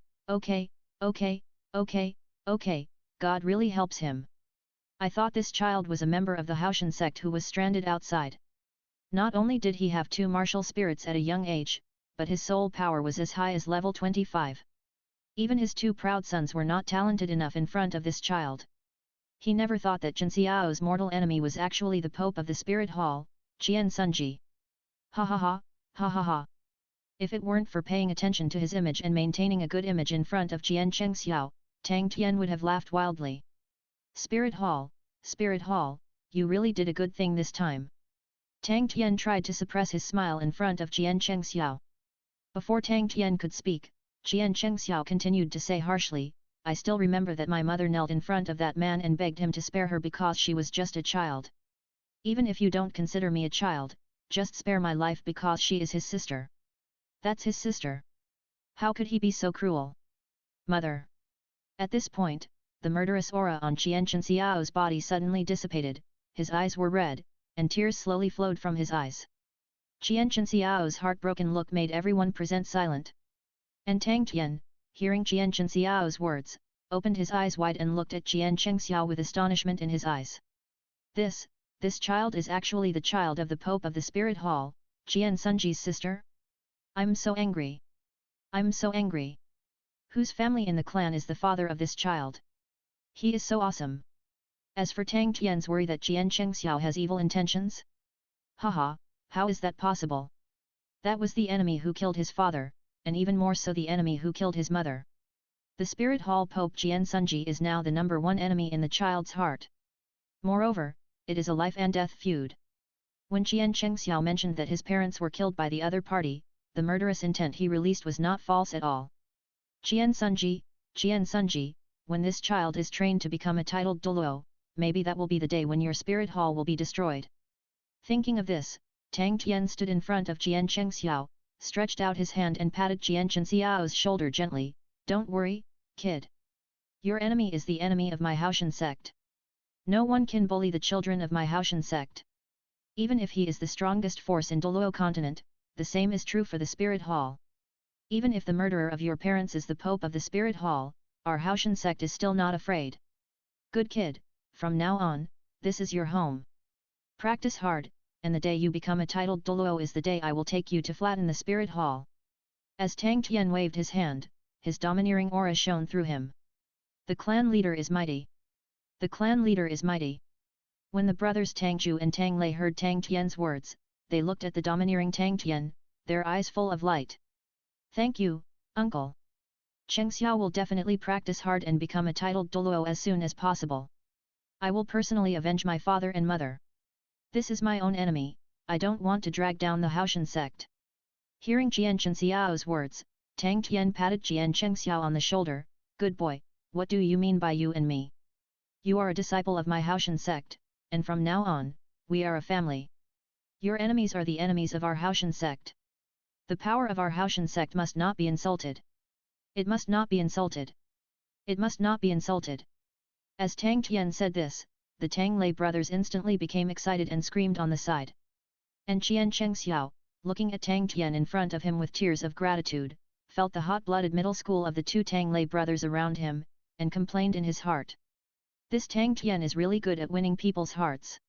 God really helps him. I thought this child was a member of the Haotian sect who was stranded outside. Not only did he have 2 martial spirits at a young age, but his soul power was as high as level 25. Even his 2 proud sons were not talented enough in front of this child. He never thought that Chenxiao's mortal enemy was actually the Pope of the Spirit Hall, Jian Sunji. Ha ha ha, ha ha ha. If it weren't for paying attention to his image and maintaining a good image in front of Jian Chengxiao, Tang Tian would have laughed wildly. Spirit Hall, you really did a good thing this time. Tang Tian tried to suppress his smile in front of Jian Chengxiao. Before Tang Tian could speak, Jian Chengxiao continued to say harshly, "I still remember that my mother knelt in front of that man and begged him to spare her because she was just a child. Even if you don't consider me a child, just spare my life because she is his sister." That's his sister. How could he be so cruel? Mother. At this point, the murderous aura on Jian Chenxiao's body suddenly dissipated, his eyes were red, and tears slowly flowed from his eyes. Jian Chenxiao's heartbroken look made everyone present silent. And Tang Tian, hearing Jian Chenxiao's words, opened his eyes wide and looked at Jian Chengxiao with astonishment in his eyes. This child is actually the child of the Pope of the Spirit Hall, Jian Sunji's sister? I'm so angry. I'm so angry. Whose family in the clan is the father of this child? He is so awesome. As for Tang Tian's worry that Jian Chengxiao has evil intentions? Haha, how is that possible? That was the enemy who killed his father, and even more so the enemy who killed his mother. The Spirit Hall Pope Jian Sunji is now the #1 enemy in the child's heart. Moreover, it is a life and death feud. When Jian Chengxiao mentioned that his parents were killed by the other party, the murderous intent he released was not false at all. Jian Sunji, when this child is trained to become a titled Douluo, maybe that will be the day when your spirit hall will be destroyed. Thinking of this, Tang Tian stood in front of Jian Chengxiao, stretched out his hand and patted Jian Chengxiao's shoulder gently. Don't worry, kid. Your enemy is the enemy of my Haotian sect. No one can bully the children of my Haotian sect. Even if he is the strongest force in Douluo continent, the same is true for the Spirit Hall. Even if the murderer of your parents is the Pope of the Spirit Hall, our Haotian sect is still not afraid. Good kid, from now on, this is your home. Practice hard, and the day you become a titled Douluo is the day I will take you to flatten the Spirit Hall. As Tang Tian waved his hand, his domineering aura shone through him. The clan leader is mighty. The clan leader is mighty. When the brothers Tang Ju and Tang Lei heard Tang Tian's words, they looked at the domineering Tang Tian, their eyes full of light. Thank you, uncle. Chengxiao will definitely practice hard and become a titled Douluo as soon as possible. I will personally avenge my father and mother. This is my own enemy, I don't want to drag down the Haotian sect. Hearing Jian Chengxiao's words, Tang Tian patted Jian Chengxiao on the shoulder. Good boy, what do you mean by you and me? You are a disciple of my Haotian sect, and from now on, we are a family. Your enemies are the enemies of our Haotian sect. The power of our Haotian sect must not be insulted. It must not be insulted. It must not be insulted. As Tang Tian said this, the Tang Lei brothers instantly became excited and screamed on the side. And Qian Chengxiao, looking at Tang Tian in front of him with tears of gratitude, felt the hot-blooded middle school of the two Tang Lei brothers around him, and complained in his heart. This Tang Tian is really good at winning people's hearts.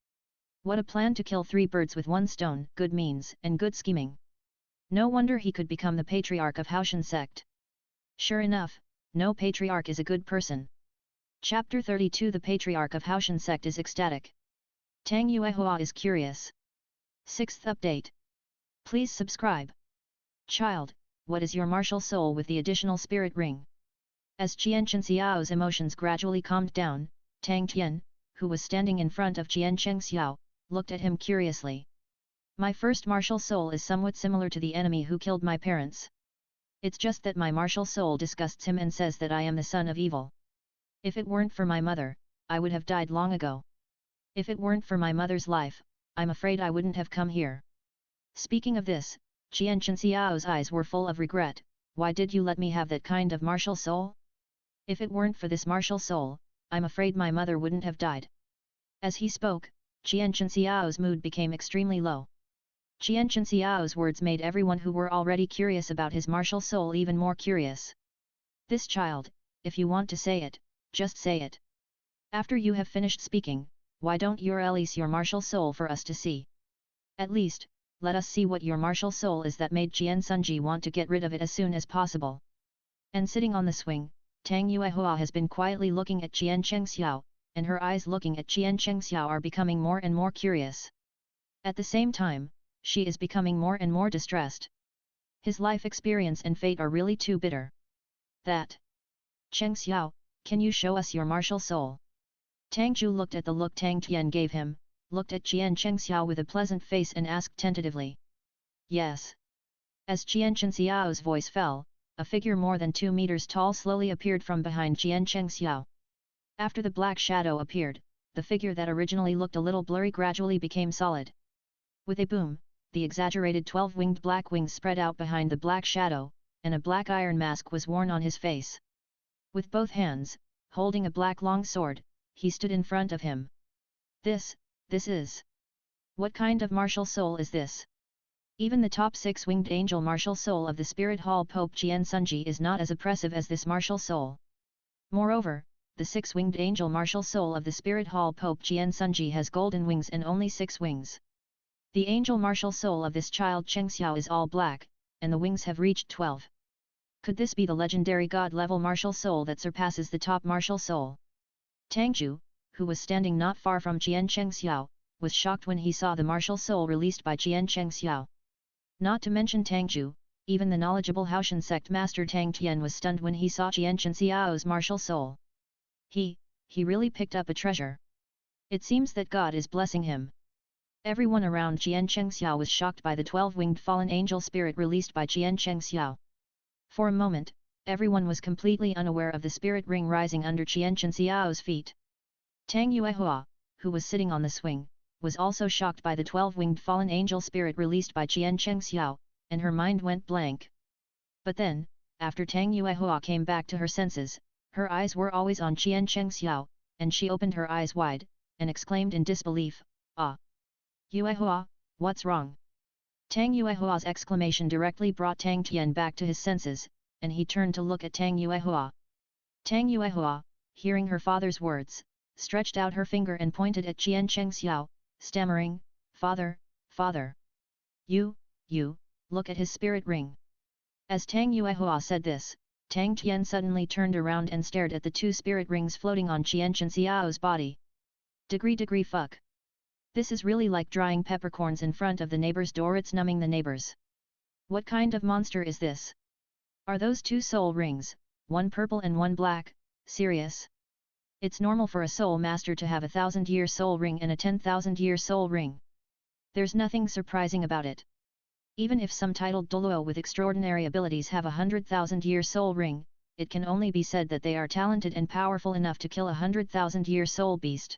What a plan to kill 3 birds with 1 stone, good means and good scheming. No wonder he could become the patriarch of Haotian sect. Sure enough, no patriarch is a good person. Chapter 32 The patriarch of Haotian sect is ecstatic. Tang Yuehua is curious. 6th update. Please subscribe. Child, what is your martial soul with the additional spirit ring? As Qian Xiao's emotions gradually calmed down, Tang Tian, who was standing in front of Qian Xiao, looked at him curiously. My first martial soul is somewhat similar to the enemy who killed my parents. It's just that my martial soul disgusts him and says that I am the son of evil. If it weren't for my mother, I would have died long ago. If it weren't for my mother's life, I'm afraid I wouldn't have come here. Speaking of this, Qian Xiao's eyes were full of regret. Why did you let me have that kind of martial soul? If it weren't for this martial soul, I'm afraid my mother wouldn't have died. As he spoke, Qian Xiao's mood became extremely low. Qian Xiao's words made everyone who were already curious about his martial soul even more curious. This child, if you want to say it, just say it. After you have finished speaking, why don't you release your martial soul for us to see? At least, let us see what your martial soul is that made Qian Sunji want to get rid of it as soon as possible. And sitting on the swing, Tang Yuehua has been quietly looking at Qian Chengxiao, and her eyes looking at Qian Chengxiao are becoming more and more curious. At the same time, she is becoming more and more distressed. His life experience and fate are really too bitter. That. Chengxiao, can you show us your martial soul? Tang Ju looked at the look Tang Tian gave him, looked at Qian Chengxiao with a pleasant face and asked tentatively. Yes. As Qian Chengxiao's voice fell, a figure more than 2 meters tall slowly appeared from behind Qian Chengxiao. After the black shadow appeared, the figure that originally looked a little blurry gradually became solid. With a boom, the exaggerated 12-winged black wings spread out behind the black shadow, and a black iron mask was worn on his face. With both hands, holding a black long sword, he stood in front of him. This is... What kind of martial soul is this? Even the top 6-winged angel martial soul of the Spirit Hall Pope Qian Sunji is not as oppressive as this martial soul. Moreover, the 6-winged angel martial soul of the Spirit Hall Pope Qian Sunji has golden wings and only 6 wings. The angel martial soul of this child Chengxiao is all black, and the wings have reached 12. Could this be the legendary god-level martial soul that surpasses the top martial soul? Tang Ju, who was standing not far from Qian Chengxiao, was shocked when he saw the martial soul released by Qian Chengxiao. Not to mention Tang Ju, even the knowledgeable Haotian sect master Tang Tian was stunned when he saw Qian Chengxiao's martial soul. He really picked up a treasure. It seems that God is blessing him. Everyone around Qian Chengxiao was shocked by the 12-winged fallen angel spirit released by Qian Chengxiao. For a moment, everyone was completely unaware of the spirit ring rising under Qian Chengxiao's feet. Tang Yuehua, who was sitting on the swing, was also shocked by the 12-winged fallen angel spirit released by Qian Chengxiao, and her mind went blank. But then, after Tang Yuehua came back to her senses, her eyes were always on Qian Chengxiao, and she opened her eyes wide, and exclaimed in disbelief, "Ah! Yuehua, what's wrong?" Tang Yuehua's exclamation directly brought Tang Tian back to his senses, and he turned to look at Tang Yuehua. Tang Yuehua, hearing her father's words, stretched out her finger and pointed at Qian Chengxiao, stammering, "Father, father! You, look at his spirit ring." As Tang Yuehua said this, Tang Tian suddenly turned around and stared at the 2 spirit rings floating on Qian Chengxiao's body. Degree fuck. This is really like drying peppercorns in front of the neighbor's door, it's numbing the neighbors. What kind of monster is this? Are those 2 soul rings, one purple and one black, serious? It's normal for a soul master to have a 1,000-year soul ring and a 10,000-year soul ring. There's nothing surprising about it. Even if some titled Douluo with extraordinary abilities have a 100,000-year soul ring, it can only be said that they are talented and powerful enough to kill a 100,000-year soul beast.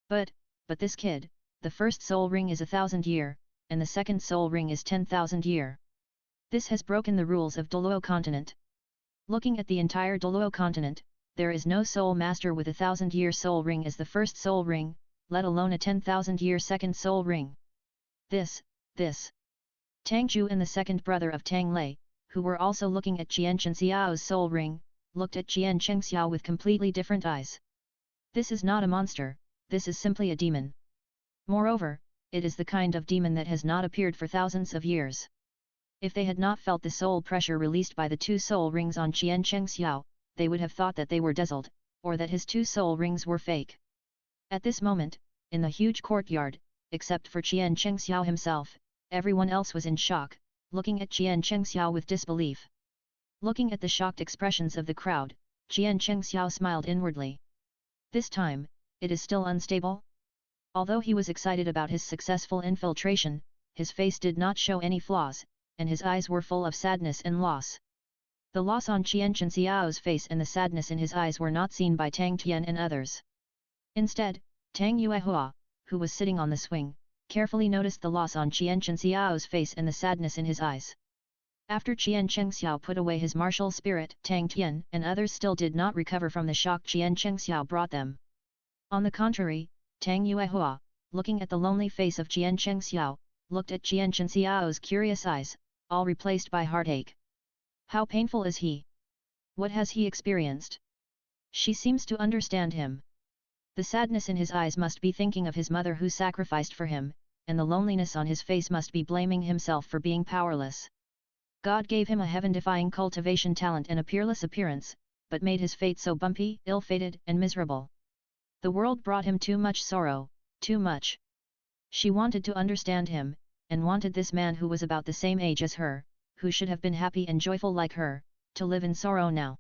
But this kid, the first soul ring is 1,000 year, and the second soul ring is 10,000 year. This has broken the rules of Douluo continent. Looking at the entire Douluo continent, there is no soul master with a 1000-year soul ring as the first soul ring, let alone a 10,000-year second soul ring. This. Tang Ju and the second brother of Tang Lei, who were also looking at Qian Chenxiao's soul ring, looked at Qian Chenxiao with completely different eyes. This is not a monster, this is simply a demon. Moreover, it is the kind of demon that has not appeared for thousands of years. If they had not felt the soul pressure released by the 2 soul rings on Qian Chenxiao, they would have thought that they were dazzled, or that his 2 soul rings were fake. At this moment, in the huge courtyard, except for Qian Chenxiao himself, everyone else was in shock, looking at Qian Chenxiao with disbelief. Looking at the shocked expressions of the crowd, Qian Chenxiao smiled inwardly. This time, it is still unstable? Although he was excited about his successful infiltration, his face did not show any flaws, and his eyes were full of sadness and loss. The loss on Qian Chenxiao's face and the sadness in his eyes were not seen by Tang Tian and others. Instead, Tang Yuehua, who was sitting on the swing, carefully noticed the loss on Qian Chenxiao's face and the sadness in his eyes. After Qian Chenxiao put away his martial spirit, Tang Tian and others still did not recover from the shock Qian Chenxiao brought them. On the contrary, Tang Yuehua, looking at the lonely face of Qian Chenxiao, looked at Qian Chenxiao's curious eyes, all replaced by heartache. How painful is he? What has he experienced? She seems to understand him. The sadness in his eyes must be thinking of his mother who sacrificed for him, and the loneliness on his face must be blaming himself for being powerless. God gave him a heaven-defying cultivation talent and a peerless appearance, but made his fate so bumpy, ill-fated and miserable. The world brought him too much sorrow, too much. She wanted to understand him, and wanted this man who was about the same age as her, who should have been happy and joyful like her, to live in sorrow now.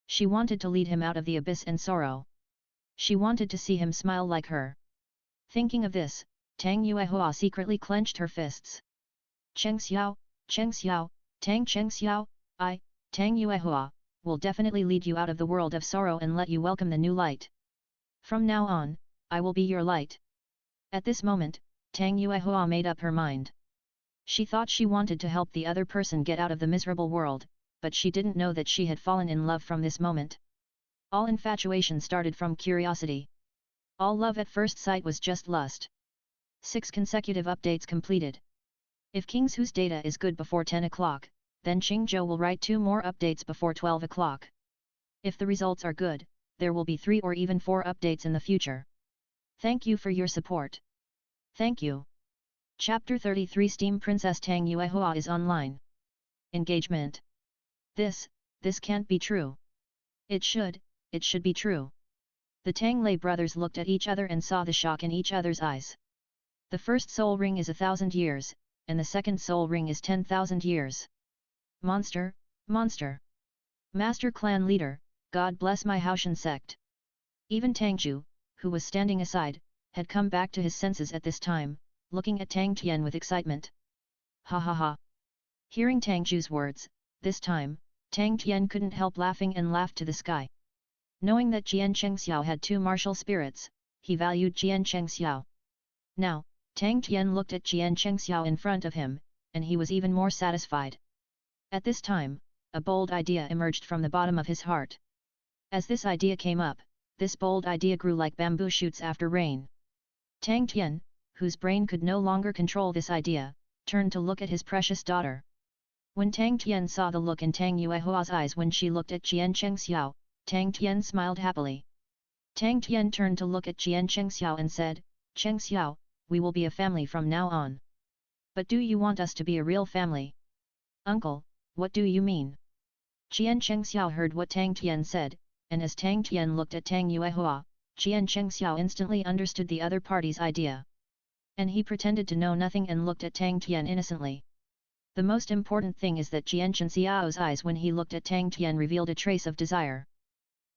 She wanted to lead him out of the abyss and sorrow. She wanted to see him smile like her. Thinking of this, Tang Yuehua secretly clenched her fists. Chenxiao, Tang Chenxiao, I, Tang Yuehua, will definitely lead you out of the world of sorrow and let you welcome the new light. From now on, I will be your light. At this moment, Tang Yuehua made up her mind. She thought she wanted to help the other person get out of the miserable world, but she didn't know that she had fallen in love from this moment. All infatuation started from curiosity. All love at first sight was just lust. 6 consecutive updates completed. If King's Who's data is good before 10 o'clock, then Qingzhou will write 2 more updates before 12 o'clock. If the results are good, there will be 3 or even 4 updates in the future. Thank you for your support. Thank you. Chapter 33 Steam Princess Tang Yuehua is online. Engagement. This can't be true. It should be true. The Tang Lei brothers looked at each other and saw the shock in each other's eyes. The first soul ring is 1,000 years, and the second soul ring is 10,000 years. Monster. Master clan leader, God bless my Haotian sect. Even Tang Ju, who was standing aside, had come back to his senses at this time, looking at Tang Tian with excitement. Ha ha ha. Hearing Tang Ju's words, this time, Tang Tian couldn't help laughing and laughed to the sky. Knowing that Qian Chenxiao had 2 martial spirits, he valued Qian Chenxiao. Now, Tang Tian looked at Qian Chenxiao in front of him, and he was even more satisfied. At this time, a bold idea emerged from the bottom of his heart. As this idea came up, this bold idea grew like bamboo shoots after rain. Tang Tian, whose brain could no longer control this idea, turned to look at his precious daughter. When Tang Tian saw the look in Tang Yuehua's eyes when she looked at Qian Chenxiao, Tang Tian smiled happily. Tang Tian turned to look at Qian Chenxiao and said, Chenxiao, we will be a family from now on. But do you want us to be a real family? Uncle, what do you mean? Qian Chenxiao heard what Tang Tian said, and as Tang Tian looked at Tang Yuehua, Qian Chenxiao instantly understood the other party's idea. And he pretended to know nothing and looked at Tang Tian innocently. The most important thing is that Qian Chenxiao's eyes when he looked at Tang Tian revealed a trace of desire.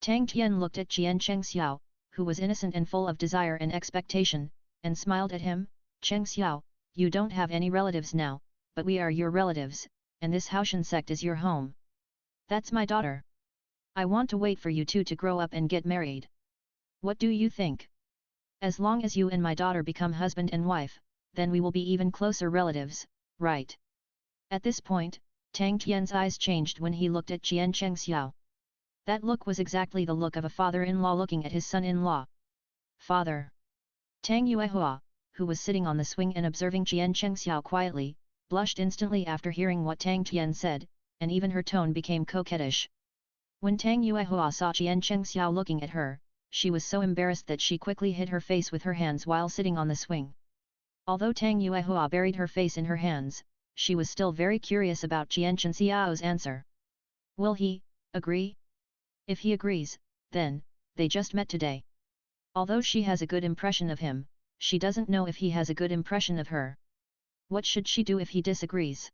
Tang Tian looked at Qian Chenxiao, who was innocent and full of desire and expectation, and smiled at him. Chenxiao, you don't have any relatives now, but we are your relatives, and this Haotian sect is your home. That's my daughter. I want to wait for you two to grow up and get married. What do you think? As long as you and my daughter become husband and wife, then we will be even closer relatives, right? At this point, Tang Tian's eyes changed when he looked at Jian Chengxiao. That look was exactly the look of a father-in-law looking at his son-in-law. Father! Tang Yuehua, who was sitting on the swing and observing Jian Chengxiao quietly, blushed instantly after hearing what Tang Tian said, and even her tone became coquettish. When Tang Yuehua saw Jian Chengxiao looking at her, she was so embarrassed that she quickly hid her face with her hands while sitting on the swing. Although Tang Yuehua buried her face in her hands, she was still very curious about Jian Chengxiao's answer. Will he agree? If he agrees, then, they just met today. Although she has a good impression of him, she doesn't know if he has a good impression of her. What should she do if he disagrees?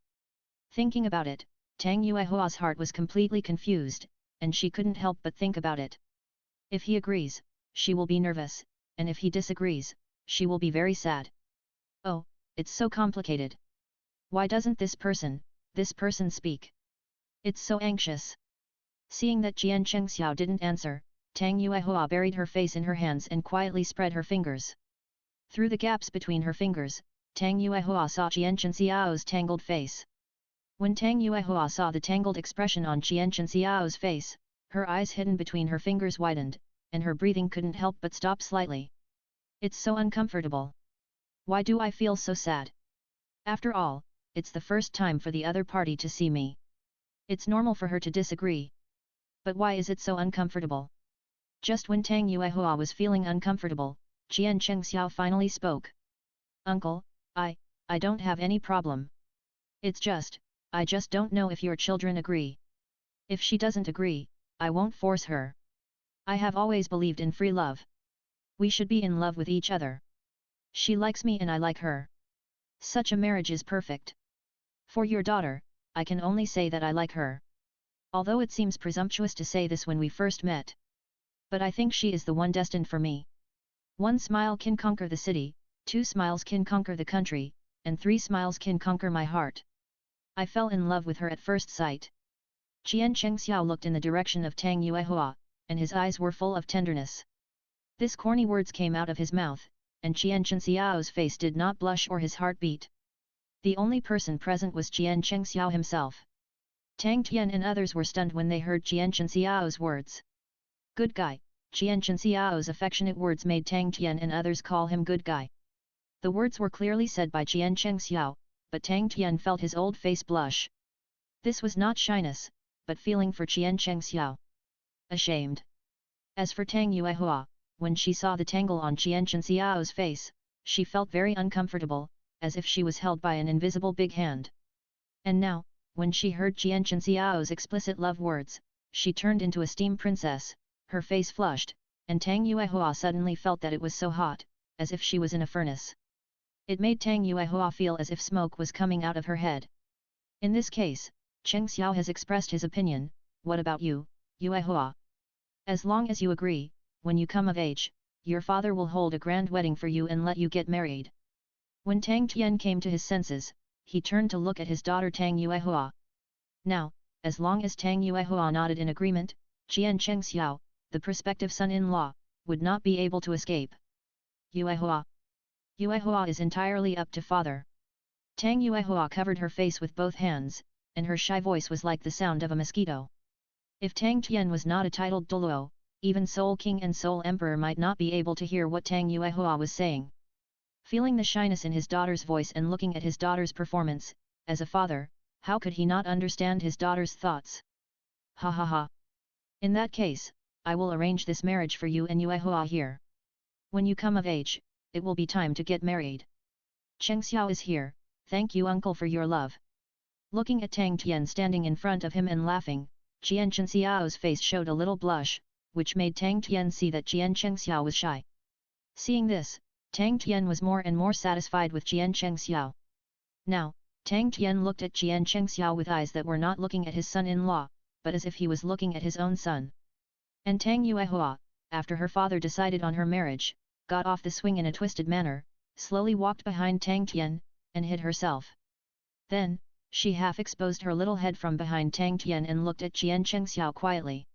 Thinking about it, Tang Yuehua's heart was completely confused, and she couldn't help but think about it. If he agrees, she will be nervous, and if he disagrees, she will be very sad. Oh, it's so complicated. Why doesn't this person speak? It's so anxious. Seeing that Jian Chengxiao didn't answer, Tang Yuehua buried her face in her hands and quietly spread her fingers. Through the gaps between her fingers, Tang Yuehua saw Jian Chengxiao's tangled face. When Tang Yuehua saw the tangled expression on Jian Chengxiao's face, her eyes hidden between her fingers widened, and her breathing couldn't help but stop slightly. It's so uncomfortable. Why do I feel so sad? After all, it's the first time for the other party to see me. It's normal for her to disagree. But why is it so uncomfortable? Just when Tang Yuehua was feeling uncomfortable, Jian Chengxiao finally spoke. Uncle, I don't have any problem. It's just, I just don't know if your children agree. If she doesn't agree, I won't force her. I have always believed in free love. We should be in love with each other. She likes me and I like her. Such a marriage is perfect. For your daughter, I can only say that I like her. Although it seems presumptuous to say this when we first met. But I think she is the one destined for me. 1 smile can conquer the city, 2 smiles can conquer the country, and 3 smiles can conquer my heart. I fell in love with her at first sight. Jian Chengxiao looked in the direction of Tang Yuehua, and his eyes were full of tenderness. This corny words came out of his mouth, and Jian Chengxiao's face did not blush or his heart beat. The only person present was Jian Chengxiao himself. Tang Tian and others were stunned when they heard Jian Chengxiao's words. Good guy. Jian Chengxiao's affectionate words made Tang Tian and others call him good guy. The words were clearly said by Jian Chengxiao, but Tang Tian felt his old face blush. This was not shyness, but feeling for Jian Chengxiao. Ashamed. As for Tang Yuehua, when she saw the tangle on Jian Chengxiao's face, she felt very uncomfortable, as if she was held by an invisible big hand. And now, when she heard Jian Chengxiao's explicit love words, she turned into a steam princess, her face flushed, and Tang Yuehua suddenly felt that it was so hot, as if she was in a furnace. It made Tang Yuehua feel as if smoke was coming out of her head. In this case, Cheng Xiao has expressed his opinion. What about you, Yuehua? As long as you agree, when you come of age, your father will hold a grand wedding for you and let you get married. When Tang Tian came to his senses, he turned to look at his daughter Tang Yuehua. Now, as long as Tang Yuehua nodded in agreement, Jian Chengxiao, the prospective son-in-law, would not be able to escape. Yuehua. Yuehua is entirely up to father. Tang Yuehua covered her face with both hands, and her shy voice was like the sound of a mosquito. If Tang Tian was not a titled Douluo, even Soul King and Soul Emperor might not be able to hear what Tang Yuehua was saying. Feeling the shyness in his daughter's voice and looking at his daughter's performance, as a father, how could he not understand his daughter's thoughts? Ha ha ha. In that case, I will arrange this marriage for you and Yuehua here. When you come of age, it will be time to get married. Cheng Xiao is here, thank you uncle for your love. Looking at Tang Tian standing in front of him and laughing, Jian Chengxiao's face showed a little blush, which made Tang Tian see that Jian Chengxiao was shy. Seeing this, Tang Tian was more and more satisfied with Jian Chengxiao. Now, Tang Tian looked at Jian Chengxiao with eyes that were not looking at his son-in-law, but as if he was looking at his own son. And Tang Yuehua, after her father decided on her marriage, got off the swing in a twisted manner, slowly walked behind Tang Tian, and hid herself. Then, she half exposed her little head from behind Tang Tian and looked at Jian Chengxiao quietly.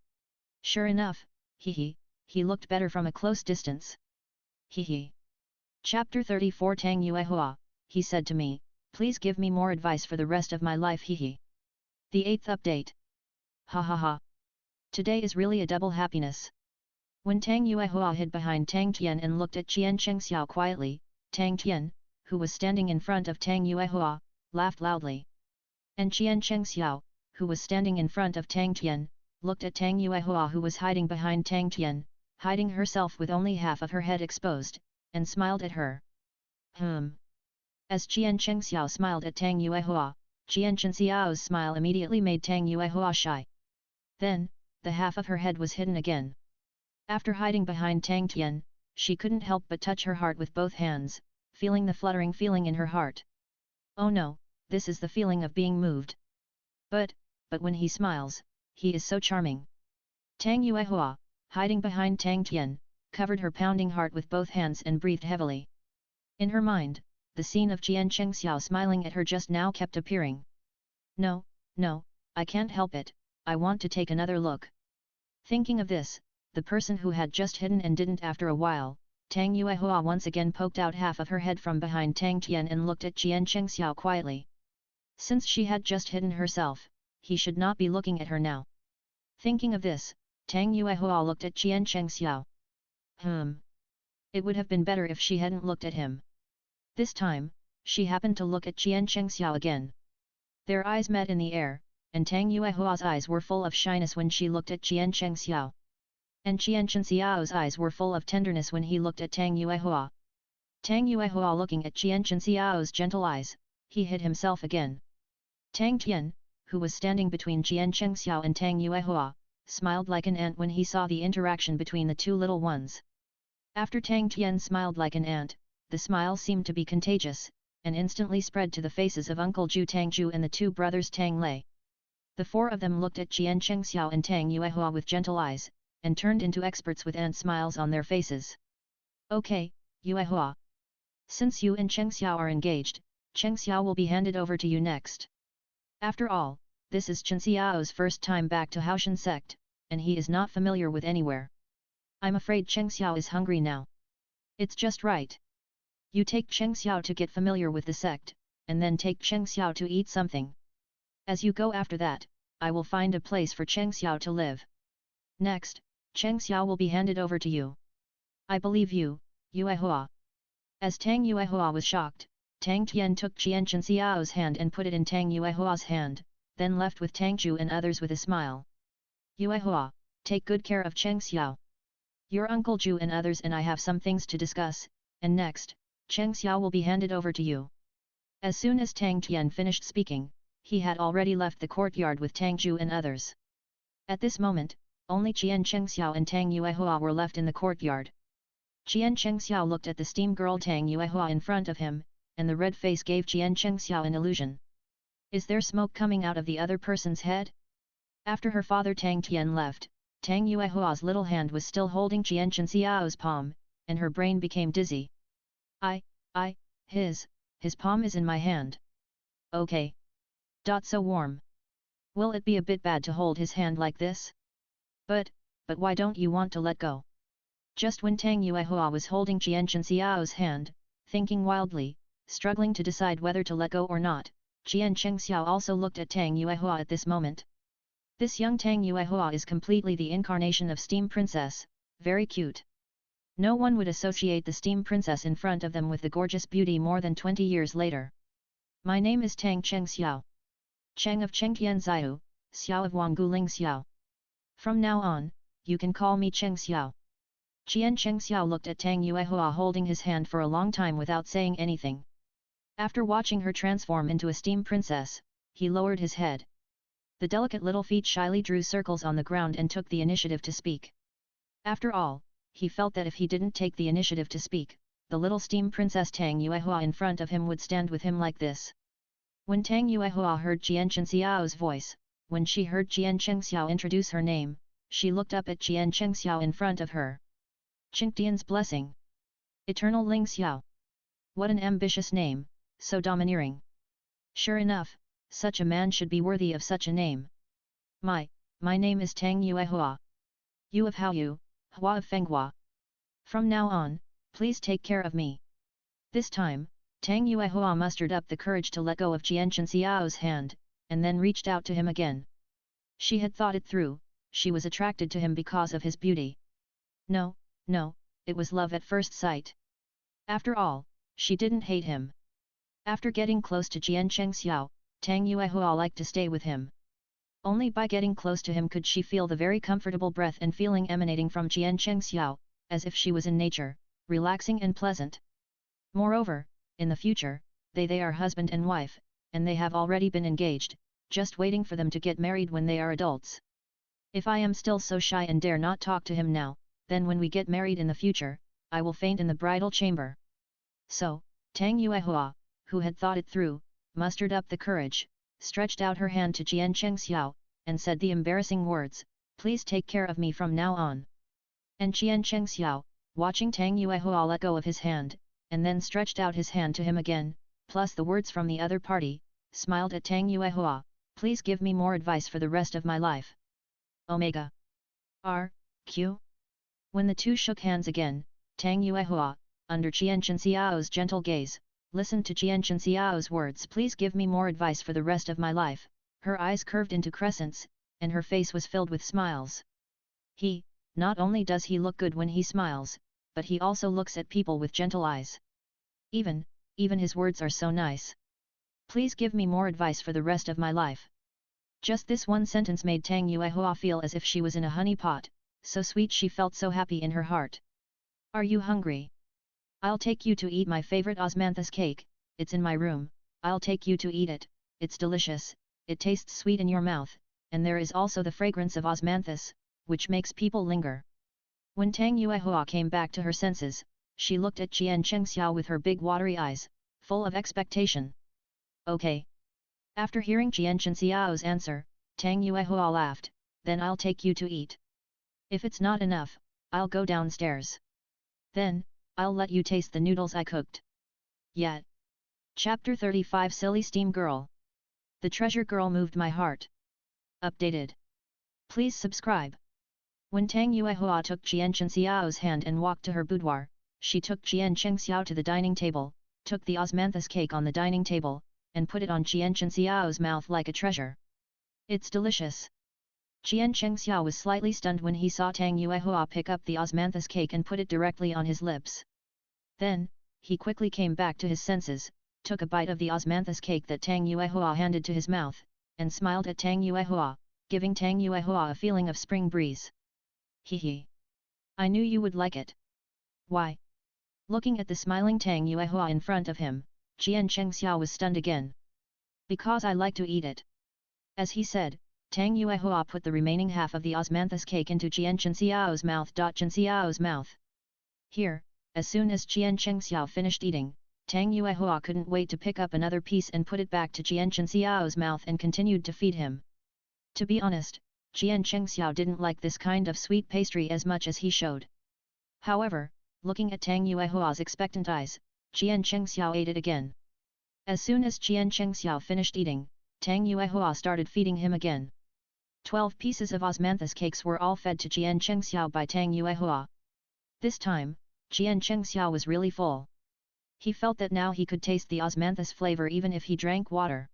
Sure enough, he looked better from a close distance. Chapter 34 Tang Yuehua, he said to me, please give me more advice for the rest of my life The 8th update. Ha ha ha. Today is really a double happiness. When Tang Yuehua hid behind Tang Tian and looked at Qian Chengxiao quietly, Tang Tian, who was standing in front of Tang Yuehua, laughed loudly. And Qian Chengxiao, who was standing in front of Tang Tian, looked at Tang Yuehua who was hiding behind Tang Tian, hiding herself with only half of her head exposed, and smiled at her. As Qian Chengxiao smiled at Tang Yuehua, Qian Chengxiao's smile immediately made Tang Yuehua shy. Then, the half of her head was hidden again. After hiding behind Tang Tian, she couldn't help but touch her heart with both hands, feeling the fluttering feeling in her heart. Oh no, this is the feeling of being moved. But when he smiles, he is so charming. Tang Yuehua, hiding behind Tang Tian, covered her pounding heart with both hands and breathed heavily. In her mind, the scene of Qian Chengxiao smiling at her just now kept appearing. No, I can't help it, I want to take another look. Thinking of this, the person who had just hidden and didn't after a while, Tang Yuehua once again poked out half of her head from behind Tang Tian and looked at Qian Chengxiao quietly. Since she had just hidden herself, he should not be looking at her now. Thinking of this, Tang Yuehua looked at Qian Chengxiao. It would have been better if she hadn't looked at him. This time, she happened to look at Qian Chengxiao again. Their eyes met in the air, and Tang Yuehua's eyes were full of shyness when she looked at Qian Chengxiao. And Qian Chengxiao's eyes were full of tenderness when he looked at Tang Yuehua. Tang Yuehua looking at Qian Chengxiao's gentle eyes, he hid himself again. Tang Tian, who was standing between Qian Chengxiao and Tang Yuehua, smiled like an ant when he saw the interaction between the two little ones. After Tang Tian smiled like an ant, the smile seemed to be contagious, and instantly spread to the faces of Uncle Zhu Tangju and the two brothers Tang Lei. The four of them looked at Qian Chengxiao and Tang Yuehua with gentle eyes, and turned into experts with ant smiles on their faces. Okay, Yuehua. Since you and Chengxiao are engaged, Chengxiao will be handed over to you next. After all, this is Chengxiao's first time back to Haotian Sect, and he is not familiar with anywhere. I'm afraid Chengxiao is hungry now. It's just right. You take Chengxiao to get familiar with the sect, and then take Chengxiao to eat something. As you go after that, I will find a place for Chengxiao to live. Next, Chengxiao will be handed over to you. I believe you, Yuehua. As Tang Yuehua was shocked, Tang Tian took Qian Chengxiao's hand and put it in Tang Yuehua's hand, then left with Tangju and others with a smile. Yuehua, take good care of Chengxiao. Your Uncle Zhu and others and I have some things to discuss, and next, Chengxiao will be handed over to you. As soon as Tang Tian finished speaking, he had already left the courtyard with Tangju and others. At this moment, only Qian Chengxiao and Tang Yuehua were left in the courtyard. Qian Chengxiao looked at the steam girl Tang Yuehua in front of him, and the red face gave Qian Chengxiao an illusion. Is there smoke coming out of the other person's head? After her father Tang Tian left, Tang Yuehua's little hand was still holding Qian Chengxiao's palm, and her brain became dizzy. His palm is in my hand. Okay. So warm. Will it be a bit bad to hold his hand like this? But why don't you want to let go? Just when Tang Yuehua was holding Qian Chengxiao's hand, thinking wildly, struggling to decide whether to let go or not, Qian Chengxiao also looked at Tang Yuehua at this moment. This young Tang Yuehua is completely the incarnation of Steam Princess, very cute. No one would associate the Steam Princess in front of them with the gorgeous beauty more than 20 years later. My name is Tang Chengxiao. Cheng of Chengtian Xiao, Xiao of Wangguling Xiao. From now on, you can call me Chengxiao. Qian Chengxiao looked at Tang Yuehua holding his hand for a long time without saying anything. After watching her transform into a steam princess, he lowered his head. The delicate little feet shyly drew circles on the ground and took the initiative to speak. After all, he felt that if he didn't take the initiative to speak, the little steam princess Tang Yuehua in front of him would stand with him like this. When Tang Yuehua heard Qian Chengxiao's voice, when she heard Qian Chengxiao introduce her name, she looked up at Qian Chengxiao in front of her. Qingtian's blessing. Eternal Ling Xiao. What an ambitious name, so domineering. Sure enough, such a man should be worthy of such a name. My name is Tang Yuehua. Yu of Haoyu, Hua of Fenghua. From now on, please take care of me. This time, Tang Yuehua mustered up the courage to let go of Qian Chengxiao's hand, and then reached out to him again. She had thought it through, she was attracted to him because of his beauty. No, it was love at first sight. After all, she didn't hate him. After getting close to Jian Chengxiao, Tang Yuehua liked to stay with him. Only by getting close to him could she feel the very comfortable breath and feeling emanating from Jian Chengxiao, as if she was in nature, relaxing and pleasant. Moreover, in the future, they are husband and wife, and they have already been engaged, just waiting for them to get married when they are adults. If I am still so shy and dare not talk to him now, then when we get married in the future, I will faint in the bridal chamber. So, Tang Yuehua, who had thought it through, mustered up the courage, stretched out her hand to Jian Chengxiao, and said the embarrassing words, "Please take care of me from now on." And Jian Chengxiao, watching Tang Yuehua let go of his hand, and then stretched out his hand to him again, plus the words from the other party, smiled at Tang Yuehua, "Please give me more advice for the rest of my life." Omega. R.Q. When the two shook hands again, Tang Yuehua, under Jian Chengxiao's gentle gaze, listened to Jian Chengxiao's words, "Please give me more advice for the rest of my life." Her eyes curved into crescents, and her face was filled with smiles. Not only does he look good when he smiles, but he also looks at people with gentle eyes. Even his words are so nice. Please give me more advice for the rest of my life. Just this one sentence made Tang Yuehua feel as if she was in a honey pot, so sweet she felt so happy in her heart. Are you hungry? I'll take you to eat my favorite osmanthus cake, it's in my room, I'll take you to eat it, it's delicious, it tastes sweet in your mouth, and there is also the fragrance of osmanthus, which makes people linger. When Tang Yuehua came back to her senses, she looked at Jian Chengxiao with her big watery eyes, full of expectation. Okay. After hearing Jian Chengxiao's answer, Tang Yuehua laughed, then I'll take you to eat. If it's not enough, I'll go downstairs. Then, I'll let you taste the noodles I cooked. Yet. Chapter 35 Silly Steam Girl. The treasure girl moved my heart. Updated. Please subscribe. When Tang Yuehua took Jian Chengxiao's hand and walked to her boudoir, she took Jian Chengxiao to the dining table, took the osmanthus cake on the dining table, and put it on Jian Chengxiao's mouth like a treasure. It's delicious. Jian Chengxiao was slightly stunned when he saw Tang Yuehua pick up the osmanthus cake and put it directly on his lips. Then, he quickly came back to his senses, took a bite of the osmanthus cake that Tang Yuehua handed to his mouth, and smiled at Tang Yuehua, giving Tang Yuehua a feeling of spring breeze. Hee. I knew you would like it. Why? Looking at the smiling Tang Yuehua in front of him, Jian Chengxiao was stunned again. Because I like to eat it. As he said, Tang Yuehua put the remaining half of the osmanthus cake into Jian Chengxiao's mouth. Chengxiao's mouth. Here, as soon as Jian Chengxiao finished eating, Tang Yuehua couldn't wait to pick up another piece and put it back to Jian Chengxiao's mouth and continued to feed him. To be honest, Jian Chengxiao didn't like this kind of sweet pastry as much as he showed. However, looking at Tang Yuehua's expectant eyes, Jian Chengxiao ate it again. As soon as Jian Chengxiao finished eating, Tang Yuehua started feeding him again. 12 pieces of osmanthus cakes were all fed to Jian Chengxiao by Tang Yuehua. This time, Jian Chengxiao was really full. He felt that now he could taste the osmanthus flavor even if he drank water.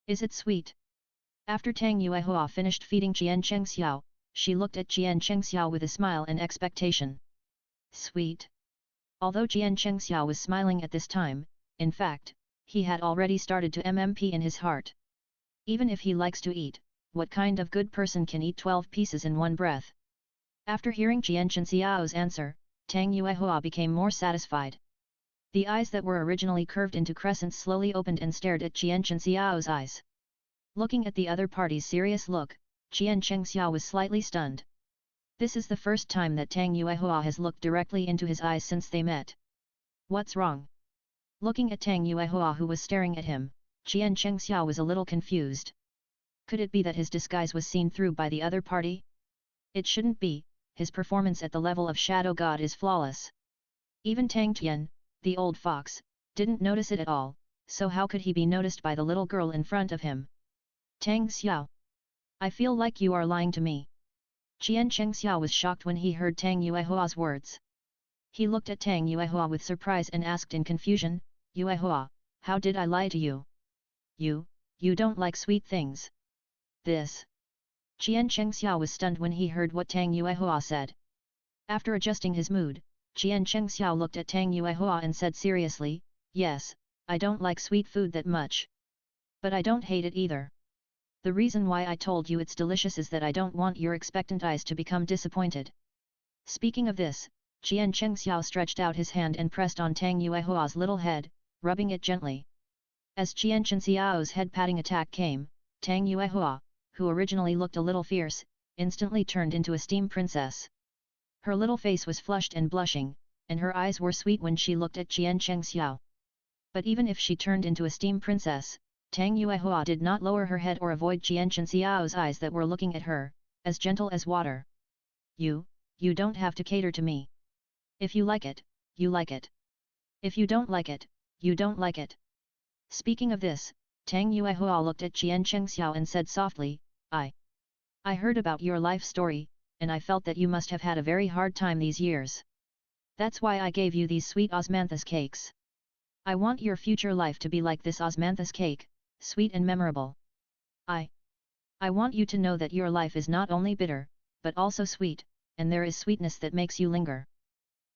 Is it sweet? After Tang Yuehua finished feeding Jian Chengxiao, she looked at Jian Chengxiao with a smile and expectation. Sweet? Although Jian Chengxiao was smiling at this time, in fact, he had already started to mmp in his heart. Even if he likes to eat, what kind of good person can eat 12 pieces in one breath? After hearing Jian Chengxiao's answer, Tang Yuehua became more satisfied. The eyes that were originally curved into crescents slowly opened and stared at Jian Chengxiao's eyes. Looking at the other party's serious look, Jian Chengxiao was slightly stunned. This is the first time that Tang Yuehua has looked directly into his eyes since they met. What's wrong? Looking at Tang Yuehua who was staring at him, Jian Chengxiao was a little confused. Could it be that his disguise was seen through by the other party? It shouldn't be, his performance at the level of Shadow God is flawless. Even Tang Tian, the old fox, didn't notice it at all, so how could he be noticed by the little girl in front of him? Tang Xiao. I feel like you are lying to me. Jian Chengxiao was shocked when he heard Tang Yuehua's words. He looked at Tang Yuehua with surprise and asked in confusion, Yuehua, how did I lie to you? you don't like sweet things. This. Qian Chengxiao was stunned when he heard what Tang Yuehua said. After adjusting his mood, Qian Chengxiao looked at Tang Yuehua and said seriously, yes, I don't like sweet food that much. But I don't hate it either. The reason why I told you it's delicious is that I don't want your expectant eyes to become disappointed. Speaking of this, Qian Chengxiao stretched out his hand and pressed on Tang Yuehua's little head, rubbing it gently. As Qian Chengxiao's head patting attack came, Tang Yuehua, who originally looked a little fierce, instantly turned into a steam princess. Her little face was flushed and blushing, and her eyes were sweet when she looked at Qian Chengxiao. But even if she turned into a steam princess, Tang Yuehua did not lower her head or avoid Qian Chengxiao's eyes that were looking at her, as gentle as water. You don't have to cater to me. If you like it, you like it. If you don't like it, you don't like it. Speaking of this, Tang Yuehua looked at Qian Chengxiao and said softly, I heard about your life story, and I felt that you must have had a very hard time these years. That's why I gave you these sweet osmanthus cakes. I want your future life to be like this osmanthus cake, sweet and memorable. I want you to know that your life is not only bitter, but also sweet, and there is sweetness that makes you linger.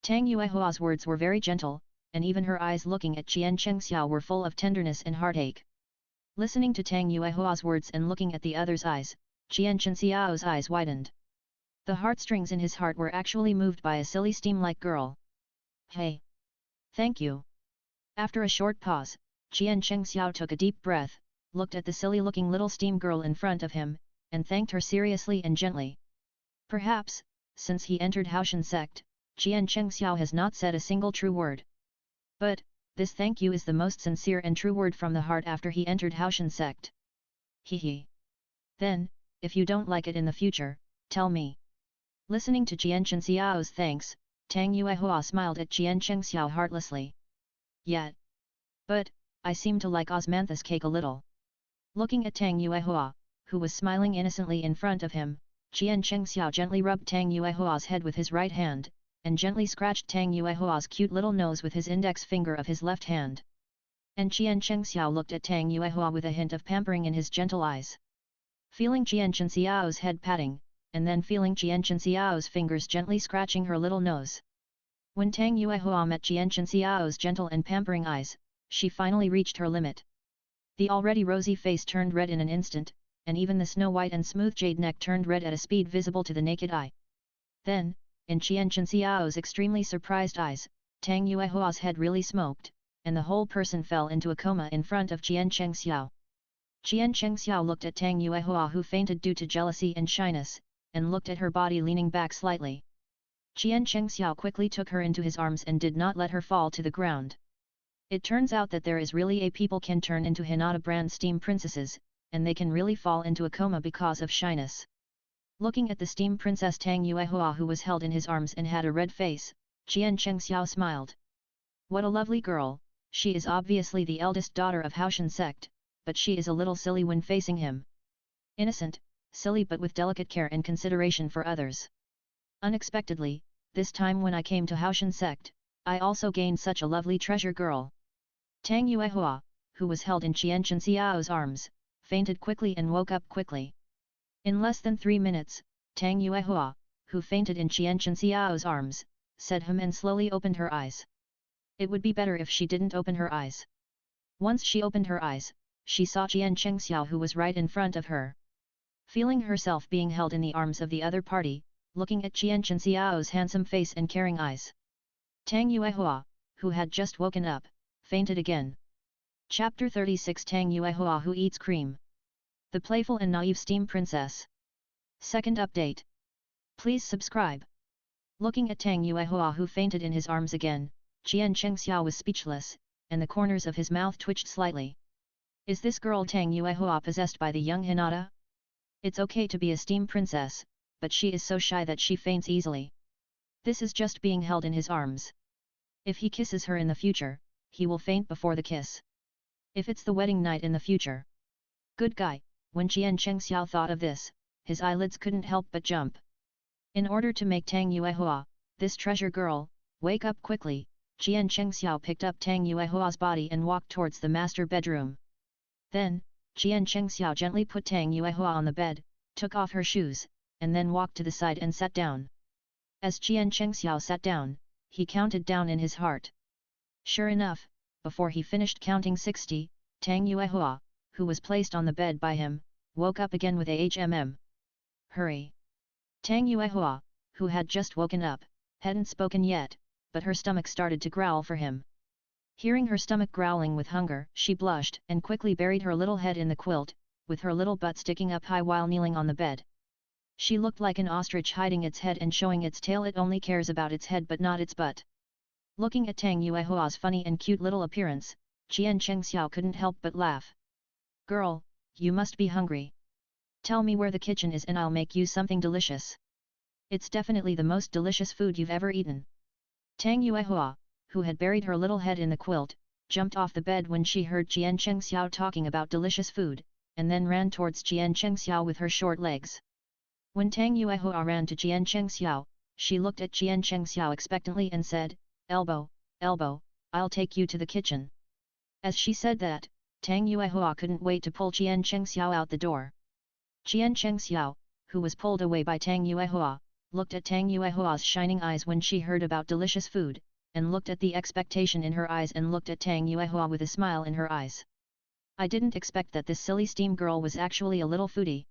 Tang Yuehua's words were very gentle, and even her eyes looking at Qian Chengxiao were full of tenderness and heartache. Listening to Tang Yuehua's words and looking at the other's eyes, Qian Chengxiao's eyes widened. The heartstrings in his heart were actually moved by a silly steam-like girl. Hey! Thank you! After a short pause, Qian Chengxiao took a deep breath, looked at the silly-looking little steam girl in front of him, and thanked her seriously and gently. Perhaps, since he entered Haotian Sect, Qian Chengxiao has not said a single true word. But, this thank you is the most sincere and true word from the heart after he entered Haotian Sect. He. Then, if you don't like it in the future, tell me. Listening to Qian Chengxiao's thanks, Tang Yuehua smiled at Qian Chengxiao heartlessly. Yet. But, I seem to like osmanthus cake a little. Looking at Tang Yuehua, who was smiling innocently in front of him, Qian Chengxiao gently rubbed Tang Yuehua's head with his right hand, and gently scratched Tang Yuehua's cute little nose with his index finger of his left hand. And Qian Chengxiao looked at Tang Yuehua with a hint of pampering in his gentle eyes. Feeling Qian Chengxiao's head patting, and then feeling Qian Chengxiao's fingers gently scratching her little nose. When Tang Yuehua met Qian Chengxiao's gentle and pampering eyes, she finally reached her limit. The already rosy face turned red in an instant, and even the snow-white and smooth jade neck turned red at a speed visible to the naked eye. Then, in Qian Chengxiao's extremely surprised eyes, Tang Yuehua's head really smoked, and the whole person fell into a coma in front of Qian Chengxiao. Qian Chengxiao looked at Tang Yuehua who fainted due to jealousy and shyness, and looked at her body leaning back slightly. Qian Chengxiao quickly took her into his arms and did not let her fall to the ground. It turns out that there is really a people can turn into Hinata brand steam princesses, and they can really fall into a coma because of shyness. Looking at the steam princess Tang Yuehua who was held in his arms and had a red face, Qian Chengxiao smiled. What a lovely girl, she is obviously the eldest daughter of Haotian Sect, but she is a little silly when facing him. Innocent, silly but with delicate care and consideration for others. Unexpectedly, this time when I came to Haotian Sect, I also gained such a lovely treasure girl. Tang Yuehua, who was held in Qian Chengxiao's arms, fainted quickly and woke up quickly. In less than 3 minutes, Tang Yuehua, who fainted in Qian Chengxiao's arms, said hum and slowly opened her eyes. It would be better if she didn't open her eyes. Once she opened her eyes, she saw Qian Chengxiao who was right in front of her. Feeling herself being held in the arms of the other party, looking at Qian Chengxiao's handsome face and caring eyes, Tang Yuehua, who had just woken up, fainted again. Chapter 36 Tang Yuehua who eats cream. The playful and naive steam princess. Second update. Please subscribe. Looking at Tang Yuehua who fainted in his arms again, Qian Chengxiao was speechless, and the corners of his mouth twitched slightly. Is this girl Tang Yuehua possessed by the young Hinata? It's okay to be a steam princess, but she is so shy that she faints easily. This is just being held in his arms. If he kisses her in the future, he will faint before the kiss. If it's the wedding night in the future. Good guy, when Qian Chengxiao thought of this, his eyelids couldn't help but jump. In order to make Tang Yuehua, this treasure girl, wake up quickly, Qian Chengxiao picked up Tang Yuehua's body and walked towards the master bedroom. Then, Jian Chengxiao gently put Tang Yuehua on the bed, took off her shoes, and then walked to the side and sat down. As Jian Chengxiao sat down, he counted down in his heart. Sure enough, before he finished counting 60, Tang Yuehua, who was placed on the bed by him, woke up again with a hurry. Tang Yuehua, who had just woken up, hadn't spoken yet, but her stomach started to growl for him. Hearing her stomach growling with hunger, she blushed and quickly buried her little head in the quilt, with her little butt sticking up high while kneeling on the bed. She looked like an ostrich hiding its head and showing its tail. It only cares about its head but not its butt. Looking at Tang Yuehua's funny and cute little appearance, Jian Chengxiao couldn't help but laugh. Girl, you must be hungry. Tell me where the kitchen is and I'll make you something delicious. It's definitely the most delicious food you've ever eaten. Tang Yuehua, who had buried her little head in the quilt, jumped off the bed when she heard Jian Chengxiao talking about delicious food, and then ran towards Jian Chengxiao with her short legs. When Tang Yuehua ran to Jian Chengxiao, she looked at Jian Chengxiao expectantly and said, "Elbow, elbow, I'll take you to the kitchen." As she said that, Tang Yuehua couldn't wait to pull Jian Chengxiao out the door. Jian Chengxiao, who was pulled away by Tang Yuehua, looked at Tang Yuehua's shining eyes when she heard about delicious food, and looked at the expectation in her eyes and looked at Tang Yuehua with a smile in her eyes. I didn't expect that this silly steam girl was actually a little foodie.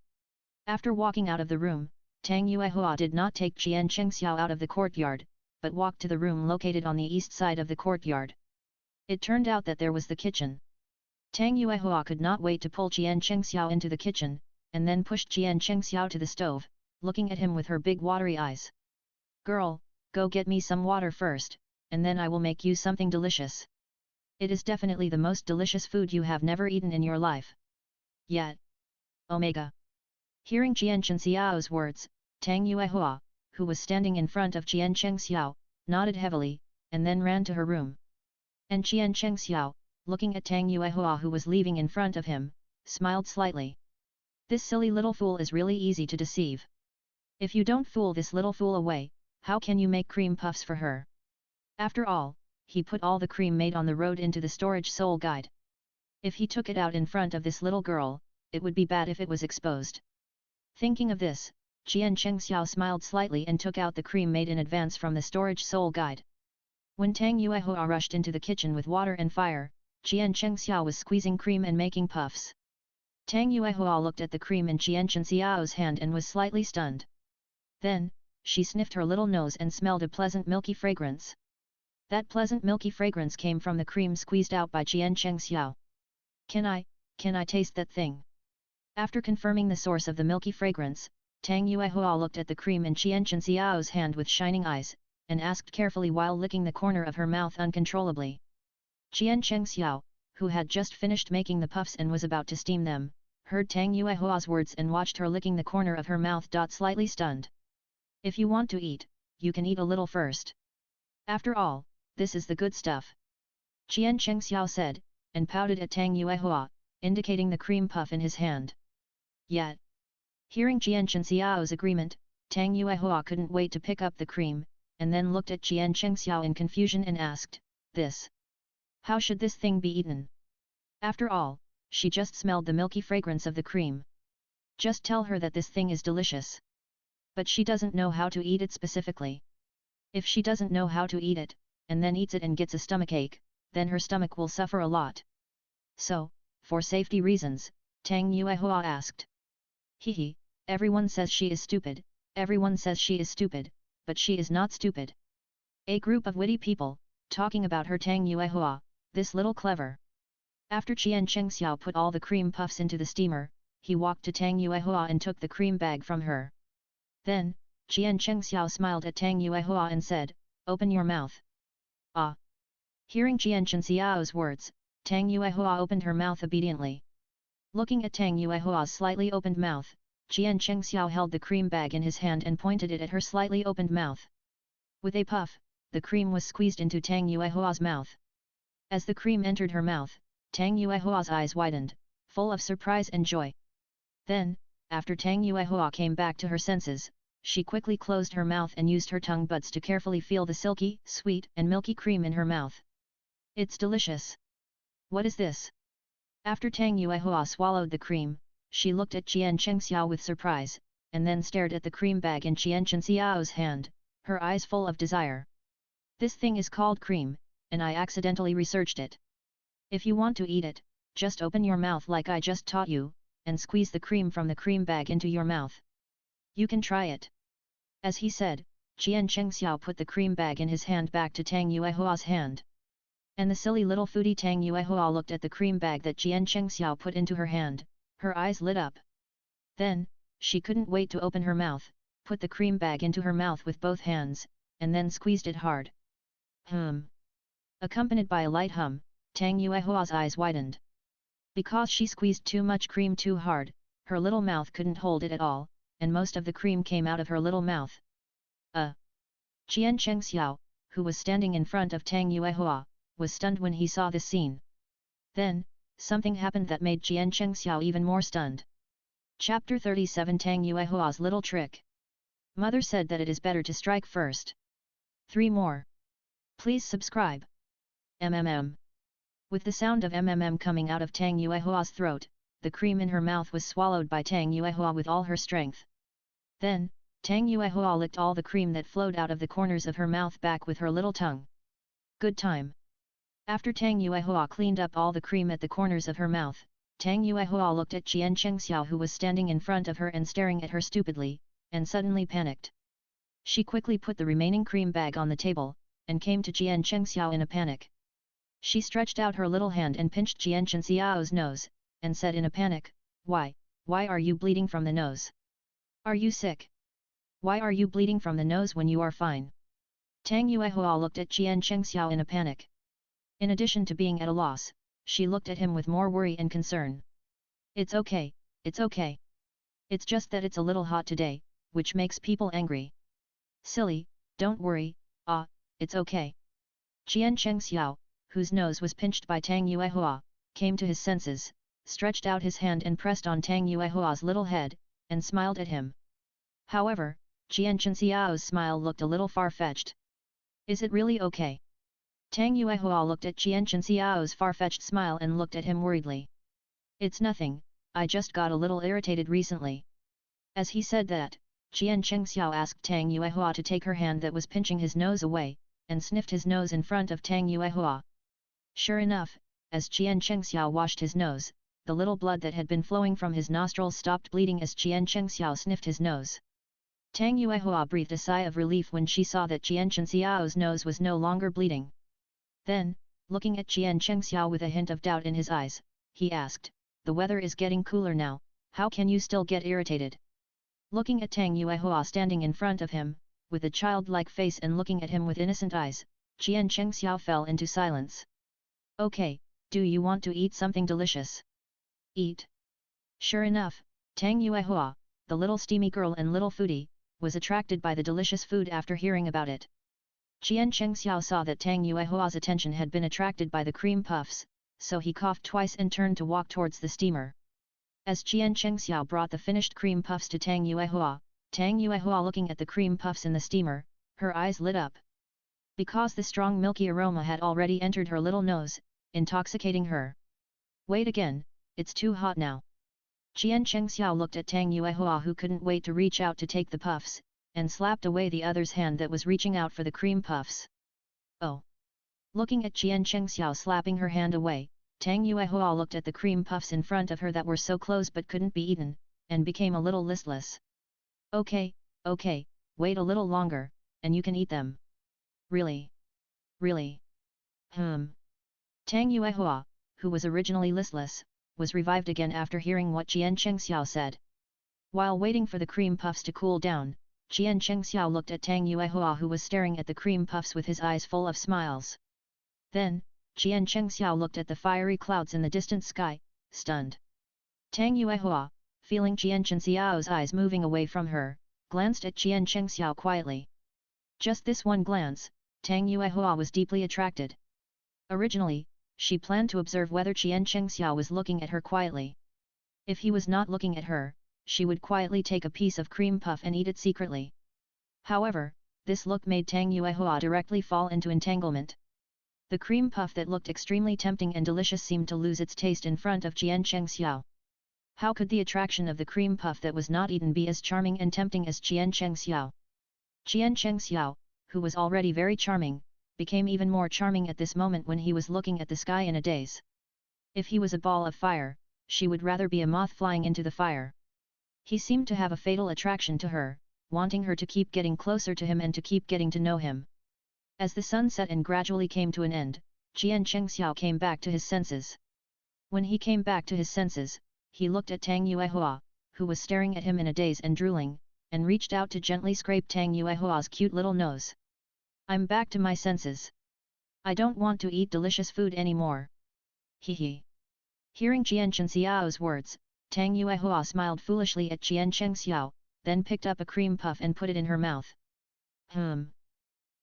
After walking out of the room, Tang Yuehua did not take Jian Chengxiao out of the courtyard, but walked to the room located on the east side of the courtyard. It turned out that there was the kitchen. Tang Yuehua could not wait to pull Jian Chengxiao into the kitchen, and then pushed Jian Chengxiao to the stove, looking at him with her big watery eyes. Girl, go get me some water first, and then I will make you something delicious. It is definitely the most delicious food you have never eaten in your life. Yet. Omega. Hearing Jian Chengxiao's words, Tang Yuehua, who was standing in front of Jian Chengxiao, nodded heavily, and then ran to her room. And Jian Chengxiao, looking at Tang Yuehua who was leaving in front of him, smiled slightly. This silly little fool is really easy to deceive. If you don't fool this little fool away, how can you make cream puffs for her? After all, he put all the cream made on the road into the storage soul guide. If he took it out in front of this little girl, it would be bad if it was exposed. Thinking of this, Jian Chengxiao smiled slightly and took out the cream made in advance from the storage soul guide. When Tang Yuehua rushed into the kitchen with water and fire, Jian Chengxiao was squeezing cream and making puffs. Tang Yuehua looked at the cream in Jian Chengxiao's hand and was slightly stunned. Then, she sniffed her little nose and smelled a pleasant milky fragrance. That pleasant milky fragrance came from the cream squeezed out by Jian Chengxiao. Can I taste that thing? After confirming the source of the milky fragrance, Tang Yuehua looked at the cream in Jian Chengxiao's hand with shining eyes, and asked carefully while licking the corner of her mouth uncontrollably. Jian Chengxiao, who had just finished making the puffs and was about to steam them, heard Tang Yuehua's words and watched her licking the corner of her mouth. Slightly stunned. If you want to eat, you can eat a little first. After all, this is the good stuff. Jian Chengxiao said, and pouted at Tang Yuehua, indicating the cream puff in his hand. Yet. Hearing Jian Chengxiao's agreement, Tang Yuehua couldn't wait to pick up the cream, and then looked at Jian Chengxiao in confusion and asked, "This? How should this thing be eaten?" After all, she just smelled the milky fragrance of the cream. Just tell her that this thing is delicious. But she doesn't know how to eat it specifically. If she doesn't know how to eat it, and then eats it and gets a stomachache, then her stomach will suffer a lot. So, for safety reasons, Tang Yuehua asked. Hehe, everyone says she is stupid, everyone says she is stupid, but she is not stupid. A group of witty people, talking about her Tang Yuehua, this little clever. After Jian Chengxiao put all the cream puffs into the steamer, he walked to Tang Yuehua and took the cream bag from her. Then, Jian Chengxiao smiled at Tang Yuehua and said, "Open your mouth." Ah! Hearing Jian Chengxiao's words, Tang Yuehua opened her mouth obediently. Looking at Tang Yuehua's slightly opened mouth, Jian Chengxiao held the cream bag in his hand and pointed it at her slightly opened mouth. With a puff, the cream was squeezed into Tang Yuehua's mouth. As the cream entered her mouth, Tang Yuehua's eyes widened, full of surprise and joy. Then, after Tang Yuehua came back to her senses, she quickly closed her mouth and used her tongue buds to carefully feel the silky, sweet and milky cream in her mouth. It's delicious. What is this? After Tang Yuehua swallowed the cream, she looked at Qian Chengxiao with surprise, and then stared at the cream bag in Qian Chengxiao's hand, her eyes full of desire. This thing is called cream, and I accidentally researched it. If you want to eat it, just open your mouth like I just taught you, and squeeze the cream from the cream bag into your mouth. You can try it. As he said, Qian Chengxiao put the cream bag in his hand back to Tang Yuehua's hand. And the silly little foodie Tang Yuehua looked at the cream bag that Qian Chengxiao put into her hand, her eyes lit up. Then, she couldn't wait to open her mouth, put the cream bag into her mouth with both hands, and then squeezed it hard. Accompanied by a light hum, Tang Yuehua's eyes widened. Because she squeezed too much cream too hard, her little mouth couldn't hold it at all, and most of the cream came out of her little mouth. Qian Chengxiao, who was standing in front of Tang Yuehua, was stunned when he saw this scene. Then, something happened that made Qian Chengxiao even more stunned. Chapter 37 Tang Yuehua's Little Trick. Mother said that it is better to strike first. 3 more. Please subscribe. With the sound of coming out of Tang Yuehua's throat, the cream in her mouth was swallowed by Tang Yuehua with all her strength. Then, Tang Yuehua licked all the cream that flowed out of the corners of her mouth back with her little tongue. Good time. After Tang Yuehua cleaned up all the cream at the corners of her mouth, Tang Yuehua looked at Qian Chengxiao who was standing in front of her and staring at her stupidly, and suddenly panicked. She quickly put the remaining cream bag on the table, and came to Qian Chengxiao in a panic. She stretched out her little hand and pinched Qian Chengxiao's nose, and said in a panic, Why are you bleeding from the nose? Are you sick? Why are you bleeding from the nose when you are fine? Tang Yuehua looked at Qian Chengxiao in a panic. In addition to being at a loss, she looked at him with more worry and concern. It's okay, it's okay. It's just that it's a little hot today, which makes people angry. Silly, don't worry, it's okay. Qian Chengxiao, whose nose was pinched by Tang Yuehua, came to his senses, stretched out his hand and pressed on Tang Yuehua's little head, and smiled at him. However, Qian Chengxiao's smile looked a little far-fetched. Is it really okay? Tang Yuehua looked at Qian Chengxiao's far-fetched smile and looked at him worriedly. It's nothing, I just got a little irritated recently. As he said that, Qian Chengxiao asked Tang Yuehua to take her hand that was pinching his nose away, and sniffed his nose in front of Tang Yuehua. Sure enough, as Qian Chengxiao washed his nose, the little blood that had been flowing from his nostrils stopped bleeding as Qian Chengxiao sniffed his nose. Tang Yuehua breathed a sigh of relief when she saw that Qian Chengxiao's nose was no longer bleeding. Then, looking at Qian Chengxiao with a hint of doubt in his eyes, he asked, The weather is getting cooler now, how can you still get irritated? Looking at Tang Yuehua standing in front of him, with a childlike face and looking at him with innocent eyes, Qian Chengxiao fell into silence. Okay, do you want to eat something delicious? Eat. Sure enough, Tang Yuehua, the little steamy girl and little foodie, was attracted by the delicious food after hearing about it. Qian Chengxiao saw that Tang Yuehua's attention had been attracted by the cream puffs, so he coughed twice and turned to walk towards the steamer. As Qian Chengxiao brought the finished cream puffs to Tang Yuehua looking at the cream puffs in the steamer, her eyes lit up. Because the strong milky aroma had already entered her little nose, intoxicating her. Wait again, it's too hot now. Qian Chengxiao looked at Tang Yuehua who couldn't wait to reach out to take the puffs, and slapped away the other's hand that was reaching out for the cream puffs. Oh! Looking at Qian Chengxiao slapping her hand away, Tang Yuehua looked at the cream puffs in front of her that were so close but couldn't be eaten, and became a little listless. Okay, wait a little longer, and you can eat them. Really? Really? Tang Yuehua, who was originally listless, was revived again after hearing what Qian Chengxiao said. While waiting for the cream puffs to cool down, Qian Chengxiao looked at Tang Yuehua who was staring at the cream puffs with his eyes full of smiles. Then, Qian Chengxiao looked at the fiery clouds in the distant sky, stunned. Tang Yuehua, feeling Qian Chengxiao's eyes moving away from her, glanced at Qian Chengxiao quietly. Just this one glance, Tang Yuehua was deeply attracted. Originally, she planned to observe whether Qian Chengxiao was looking at her quietly. If he was not looking at her, she would quietly take a piece of cream puff and eat it secretly. However, this look made Tang Yuehua directly fall into entanglement. The cream puff that looked extremely tempting and delicious seemed to lose its taste in front of Jian Chengxiao. How could the attraction of the cream puff that was not eaten be as charming and tempting as Jian Chengxiao? Jian Chengxiao, who was already very charming, became even more charming at this moment when he was looking at the sky in a daze. If he was a ball of fire, she would rather be a moth flying into the fire. He seemed to have a fatal attraction to her, wanting her to keep getting closer to him and to keep getting to know him. As the sun set and gradually came to an end, Jian Chengxiao came back to his senses. When he came back to his senses, he looked at Tang Yuehua, who was staring at him in a daze and drooling, and reached out to gently scrape Tang Yuehua's cute little nose. I'm back to my senses. I don't want to eat delicious food anymore. Hee. Hearing Jian Chengxiao's words, Tang Yuehua smiled foolishly at Jian Chengxiao, then picked up a cream puff and put it in her mouth.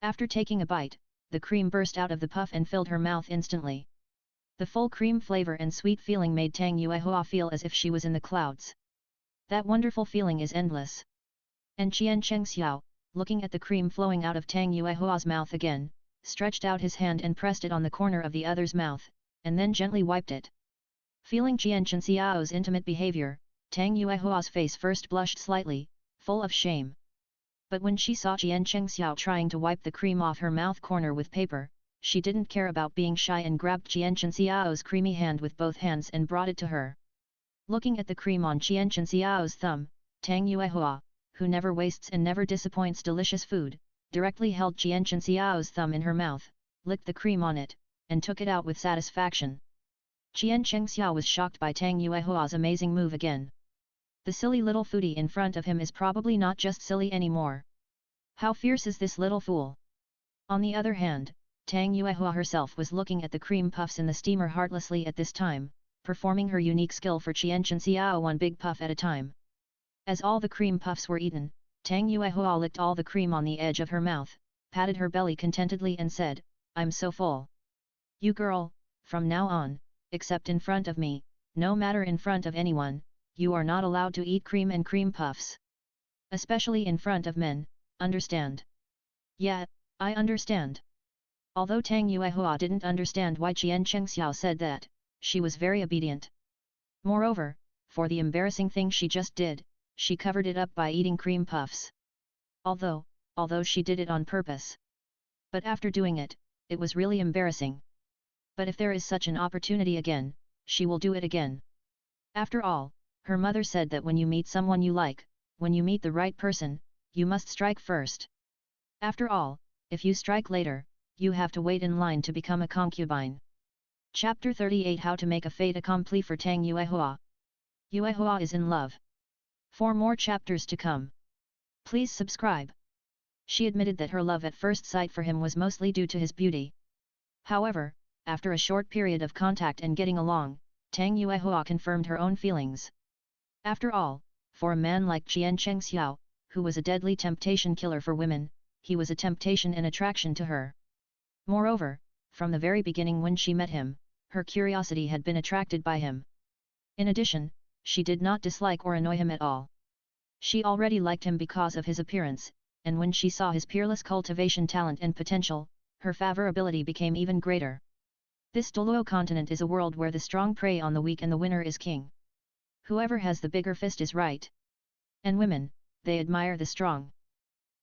After taking a bite, the cream burst out of the puff and filled her mouth instantly. The full cream flavor and sweet feeling made Tang Yuehua feel as if she was in the clouds. That wonderful feeling is endless. And Jian Chengxiao, looking at the cream flowing out of Tang Yuehua's mouth again, stretched out his hand and pressed it on the corner of the other's mouth, and then gently wiped it. Feeling Jian Chengxiao's intimate behavior, Tang Yuehua's face first blushed slightly, full of shame. But when she saw Jian Chengxiao trying to wipe the cream off her mouth corner with paper, she didn't care about being shy and grabbed Jian Chengxiao's creamy hand with both hands and brought it to her. Looking at the cream on Jian Chengxiao's thumb, Tang Yuehua, who never wastes and never disappoints delicious food, directly held Jian Chengxiao's thumb in her mouth, licked the cream on it, and took it out with satisfaction. Jian Chengxiao was shocked by Tang Yuehua's amazing move again. The silly little foodie in front of him is probably not just silly anymore. How fierce is this little fool? On the other hand, Tang Yuehua herself was looking at the cream puffs in the steamer heartlessly at this time, performing her unique skill for Jian Chengxiao one big puff at a time. As all the cream puffs were eaten, Tang Yuehua licked all the cream on the edge of her mouth, patted her belly contentedly and said, I'm so full. You girl, from now on, except in front of me, no matter in front of anyone, you are not allowed to eat cream and cream puffs. Especially in front of men, understand? Yeah, I understand. Although Tang Yuehua didn't understand why Jian Chengxiao said that, she was very obedient. Moreover, for the embarrassing thing she just did, she covered it up by eating cream puffs. Although she did it on purpose. But after doing it, it was really embarrassing. But if there is such an opportunity again, she will do it again. After all, her mother said that when you meet someone you like, when you meet the right person, you must strike first. After all, if you strike later, you have to wait in line to become a concubine. Chapter 38 How to make a fait accompli for Tang Yuehua. Yuehua is in love. 4 more chapters to come. Please subscribe. She admitted that her love at first sight for him was mostly due to his beauty. However, after a short period of contact and getting along, Tang Yuehua confirmed her own feelings. After all, for a man like Jian Chengxiao, who was a deadly temptation killer for women, he was a temptation and attraction to her. Moreover, from the very beginning when she met him, her curiosity had been attracted by him. In addition, she did not dislike or annoy him at all. She already liked him because of his appearance, and when she saw his peerless cultivation talent and potential, her favorability became even greater. This Douluo continent is a world where the strong prey on the weak and the winner is king. Whoever has the bigger fist is right. And women, they admire the strong.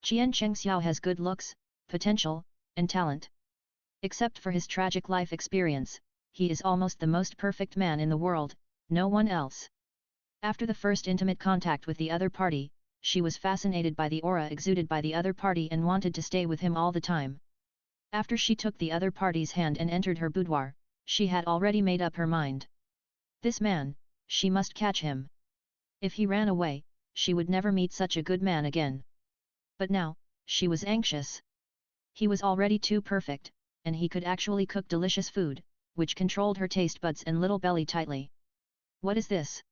Jian Chengxiao has good looks, potential, and talent. Except for his tragic life experience, he is almost the most perfect man in the world, no one else. After the first intimate contact with the other party, she was fascinated by the aura exuded by the other party and wanted to stay with him all the time. After she took the other party's hand and entered her boudoir, she had already made up her mind. This man, she must catch him. If he ran away, she would never meet such a good man again. But now, she was anxious. He was already too perfect, and he could actually cook delicious food, which controlled her taste buds and little belly tightly. What is this?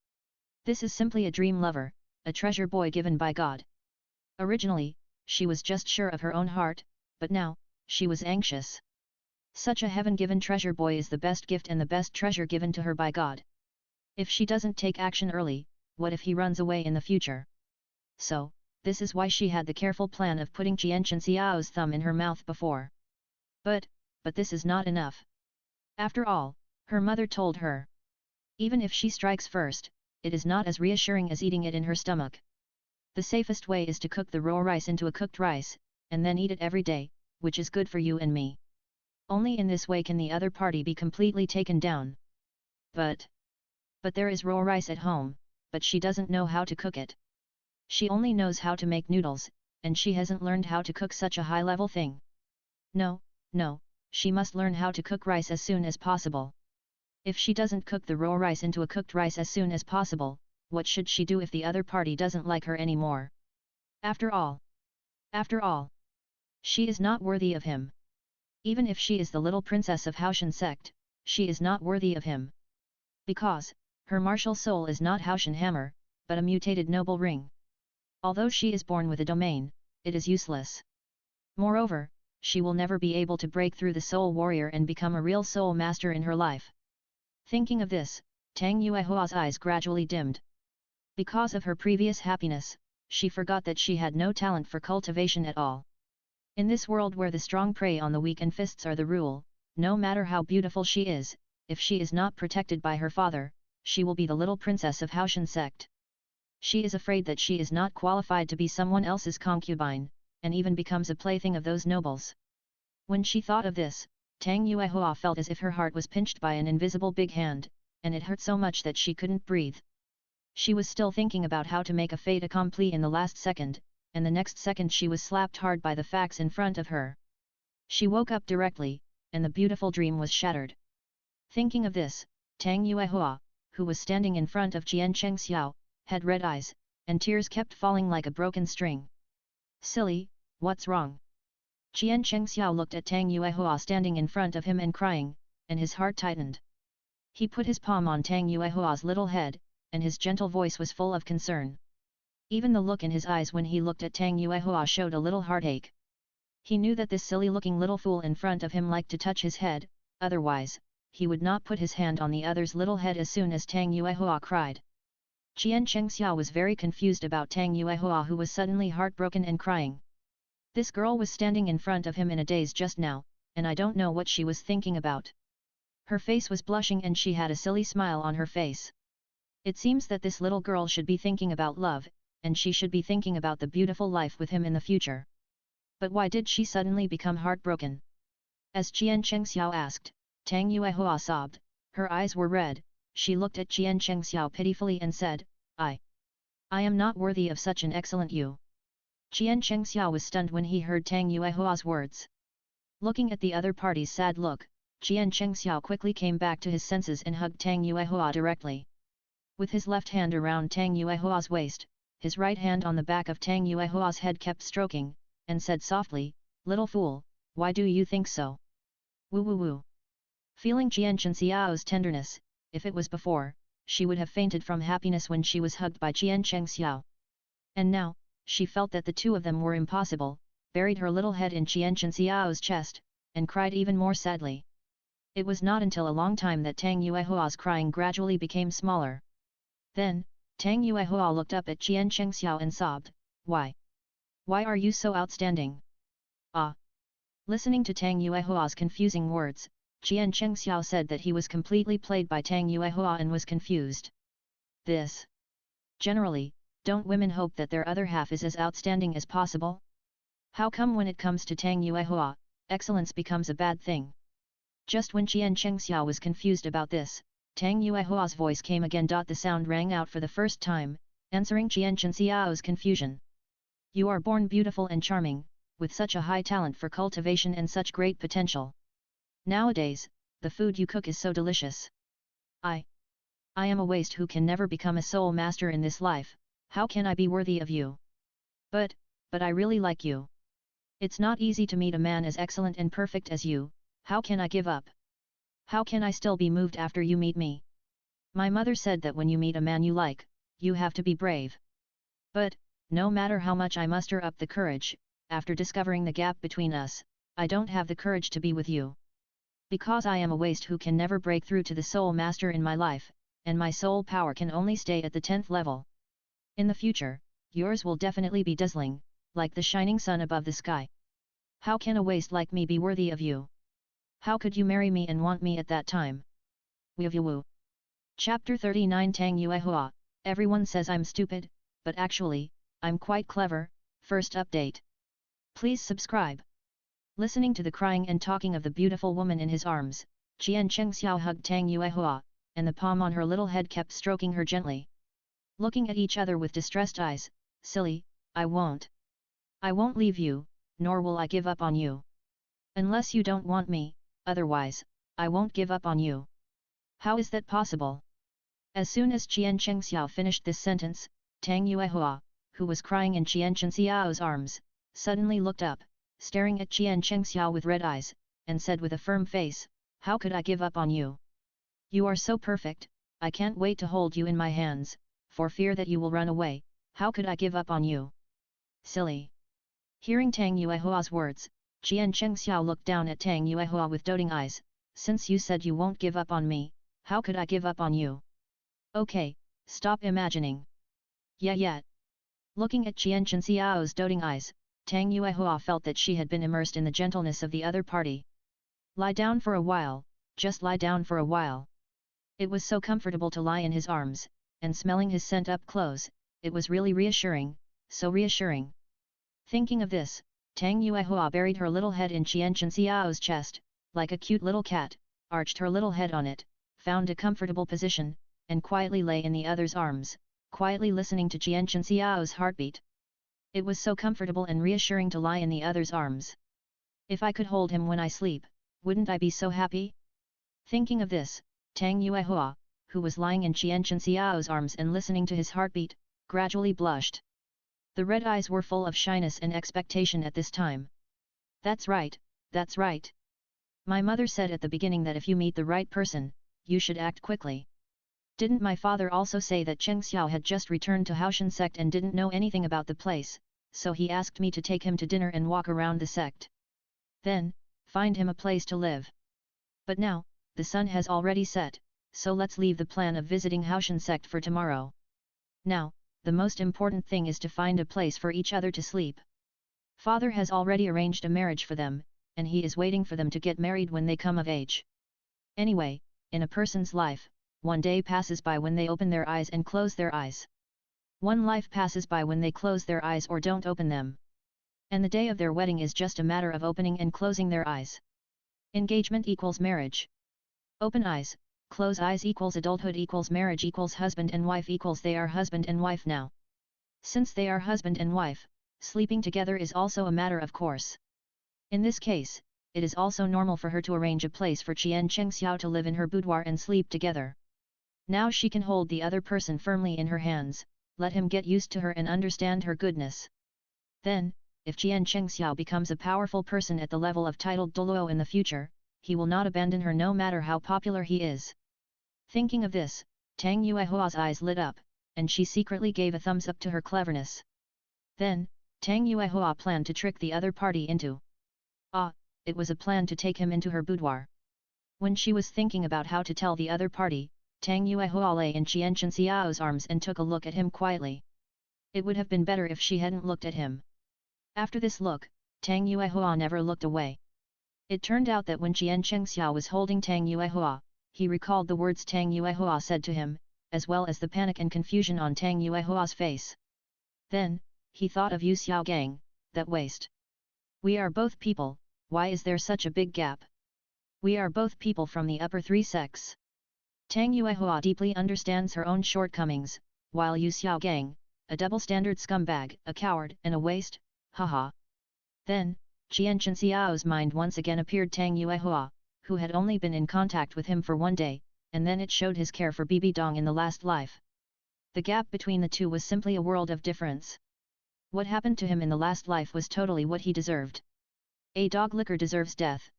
This is simply a dream lover, a treasure boy given by God. Originally, she was just sure of her own heart, but now, she was anxious. Such a heaven-given treasure boy is the best gift and the best treasure given to her by God. If she doesn't take action early, what if he runs away in the future? So, this is why she had the careful plan of putting Jian Chengxiao's thumb in her mouth before. But, but this is not enough. After all, her mother told her, even if she strikes first, it is not as reassuring as eating it in her stomach. The safest way is to cook the raw rice into a cooked rice, and then eat it every day, which is good for you and me. Only in this way can the other party be completely taken down. But there is raw rice at home, but she doesn't know how to cook it. She only knows how to make noodles, and she hasn't learned how to cook such a high-level thing. No, she must learn how to cook rice as soon as possible. If she doesn't cook the raw rice into a cooked rice as soon as possible, what should she do if the other party doesn't like her anymore? After all, she is not worthy of him. Even if she is the little princess of Haotian Sect, she is not worthy of him. Because her martial soul is not Haotian hammer, but a mutated noble ring. Although she is born with a domain, it is useless. Moreover, she will never be able to break through the soul warrior and become a real soul master in her life. Thinking of this, Tang Yuehua's eyes gradually dimmed. Because of her previous happiness, she forgot that she had no talent for cultivation at all. In this world where the strong prey on the weak and fists are the rule, no matter how beautiful she is, if she is not protected by her father, she will be the little princess of Haotian Sect. She is afraid that she is not qualified to be someone else's concubine, and even becomes a plaything of those nobles. When she thought of this, Tang Yuehua felt as if her heart was pinched by an invisible big hand, and it hurt so much that she couldn't breathe. She was still thinking about how to make a fait accompli in the last second, and the next second she was slapped hard by the facts in front of her. She woke up directly, and the beautiful dream was shattered. Thinking of this, Tang Yuehua, who was standing in front of Jian Chengxiao, had red eyes, and tears kept falling like a broken string. Silly, what's wrong? Jian Chengxiao looked at Tang Yuehua standing in front of him and crying, and his heart tightened. He put his palm on Tang Yuehua's little head, and his gentle voice was full of concern. Even the look in his eyes when he looked at Tang Yuehua showed a little heartache. He knew that this silly-looking little fool in front of him liked to touch his head, otherwise, he would not put his hand on the other's little head as soon as Tang Yuehua cried. Jian Chengxiao was very confused about Tang Yuehua, who was suddenly heartbroken and crying. This girl was standing in front of him in a daze just now, and I don't know what she was thinking about. Her face was blushing and she had a silly smile on her face. It seems that this little girl should be thinking about love, and she should be thinking about the beautiful life with him in the future. But why did she suddenly become heartbroken? As Jian Chengxiao asked, Tang Yuehua sobbed, her eyes were red, she looked at Jian Chengxiao pitifully and said, I am not worthy of such an excellent you. Jian Chengxiao was stunned when he heard Tang Yuehua's words. Looking at the other party's sad look, Jian Chengxiao quickly came back to his senses and hugged Tang Yuehua directly. With his left hand around Tang Yuehua's waist, his right hand on the back of Tang Yuehua's head kept stroking, and said softly, "Little fool, why do you think so?" Woo woo woo. Feeling Jian Chengxiao's tenderness, if it was before, she would have fainted from happiness when she was hugged by Jian Chengxiao. And now, she felt that the two of them were impossible, buried her little head in Jian Chengxiao's chest, and cried even more sadly. It was not until a long time that Tang Yuehua's crying gradually became smaller. Then, Tang Yuehua looked up at Jian Chengxiao and sobbed, "Why? Why are you so outstanding?" Ah! Listening to Tang Yuehua's confusing words, Jian Chengxiao said that he was completely played by Tang Yuehua and was confused. This. Generally, don't women hope that their other half is as outstanding as possible? How come when it comes to Tang Yuehua, excellence becomes a bad thing? Just when Jian Chengxiao was confused about this, Tang Yuehua's voice came again. The sound rang out for the first time, answering Jian Chengxiao's confusion. You are born beautiful and charming, with such a high talent for cultivation and such great potential. Nowadays, the food you cook is so delicious. I am a waste who can never become a soul master in this life. How can I be worthy of you? But I really like you. It's not easy to meet a man as excellent and perfect as you. How can I give up? How can I still be moved after you meet me? My mother said that when you meet a man you like, you have to be brave. But, no matter how much I muster up the courage, after discovering the gap between us, I don't have the courage to be with you. Because I am a waste who can never break through to the soul master in my life, and my soul power can only stay at the 10th level. In the future, yours will definitely be dazzling, like the shining sun above the sky. How can a waste like me be worthy of you? How could you marry me and want me at that time? Wu. Chapter 39 Tang Yuehua. Everyone says I'm stupid, but actually, I'm quite clever. First update. Please subscribe. Listening to the crying and talking of the beautiful woman in his arms, Qian Chengxiao hugged Tang Yuehua, and the palm on her little head kept stroking her gently. Looking at each other with distressed eyes, silly, I won't leave you, nor will I give up on you. Unless you don't want me, otherwise, I won't give up on you. How is that possible? As soon as Qian Chengxiao finished this sentence, Tang Yuehua, who was crying in Qian Chengxiao's arms, suddenly looked up, staring at Qian Chengxiao with red eyes, and said with a firm face, how could I give up on you? You are so perfect, I can't wait to hold you in my hands, for fear that you will run away. How could I give up on you? Silly. Hearing Tang Yuehua's words, Qian Chengxiao looked down at Tang Yuehua with doting eyes. Since you said you won't give up on me, how could I give up on you? Okay, stop imagining. Yeah. Looking at Qian Chengxiao's doting eyes, Tang Yuehua felt that she had been immersed in the gentleness of the other party. Lie down for a while, just lie down for a while. It was so comfortable to lie in his arms, and smelling his scent up close, it was really reassuring, so reassuring. Thinking of this, Tang Yuehua buried her little head in Qian Chengxiao's chest, like a cute little cat, arched her little head on it, found a comfortable position, and quietly lay in the other's arms, quietly listening to Qian Chengxiao's heartbeat. It was so comfortable and reassuring to lie in the other's arms. If I could hold him when I sleep, wouldn't I be so happy? Thinking of this, Tang Yuehua, who was lying in Qian Chengxiao's arms and listening to his heartbeat, gradually blushed. The red eyes were full of shyness and expectation at this time. That's right. My mother said at the beginning that if you meet the right person, you should act quickly. Didn't my father also say that Cheng Xiao had just returned to Haotian Sect and didn't know anything about the place, so he asked me to take him to dinner and walk around the sect. Then, find him a place to live. But now, the sun has already set, so let's leave the plan of visiting Haotian Sect for tomorrow. Now, the most important thing is to find a place for each other to sleep. Father has already arranged a marriage for them, and he is waiting for them to get married when they come of age. Anyway, in a person's life, one day passes by when they open their eyes and close their eyes. One life passes by when they close their eyes or don't open them. And the day of their wedding is just a matter of opening and closing their eyes. Engagement equals marriage. Open eyes, close eyes equals adulthood equals marriage equals husband and wife equals they are husband and wife now. Since they are husband and wife, sleeping together is also a matter of course. In this case, it is also normal for her to arrange a place for Qian Chengxiao to live in her boudoir and sleep together. Now she can hold the other person firmly in her hands, let him get used to her and understand her goodness. Then, if Qian Chengxiao becomes a powerful person at the level of titled Douluo in the future, he will not abandon her no matter how popular he is. Thinking of this, Tang Yuehua's eyes lit up, and she secretly gave a thumbs up to her cleverness. Then, Tang Yuehua planned to trick the other party into. It was a plan to take him into her boudoir. When she was thinking about how to tell the other party, Tang Yuehua lay in Qian Chengxiao's arms and took a look at him quietly. It would have been better if she hadn't looked at him. After this look, Tang Yuehua never looked away. It turned out that when Qian Chengxiao was holding Tang Yuehua, he recalled the words Tang Yuehua said to him, as well as the panic and confusion on Tang Yuehua's face. Then, he thought of Yu Xiaogang, that waste. We are both people, why is there such a big gap? We are both people from the upper three sects. Tang Yuehua deeply understands her own shortcomings, while Yu Xiaogang, a double-standard scumbag, a coward and a waste, haha. Then, Qian Chengxiao's mind once again appeared Tang Yuehua, who had only been in contact with him for one day, and then it showed his care for Bibi Dong in the last life. The gap between the two was simply a world of difference. What happened to him in the last life was totally what he deserved. A dog licker deserves death.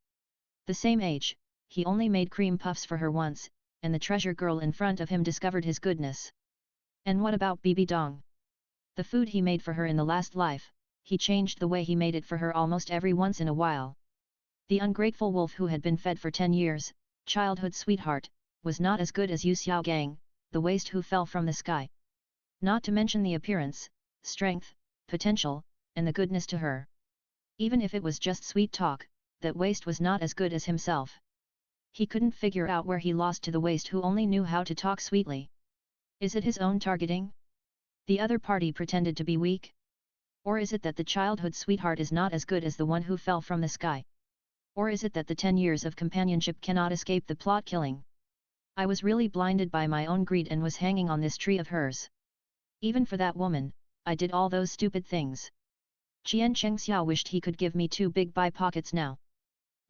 The same age, he only made cream puffs for her once, and the treasure girl in front of him discovered his goodness. And what about Bibi Dong? The food he made for her in the last life, he changed the way he made it for her almost every once in a while. The ungrateful wolf who had been fed for 10 years, childhood sweetheart, was not as good as Yu Xiaogang, the waste who fell from the sky. Not to mention the appearance, strength, potential, and the goodness to her. Even if it was just sweet talk, that waste was not as good as himself. He couldn't figure out where he lost to the waste who only knew how to talk sweetly. Is it his own targeting? The other party pretended to be weak? Or is it that the childhood sweetheart is not as good as the one who fell from the sky? Or is it that the 10 years of companionship cannot escape the plot killing? I was really blinded by my own greed and was hanging on this tree of hers. Even for that woman, I did all those stupid things. Qian Chengxiao wished he could give me 2 big buy pockets now.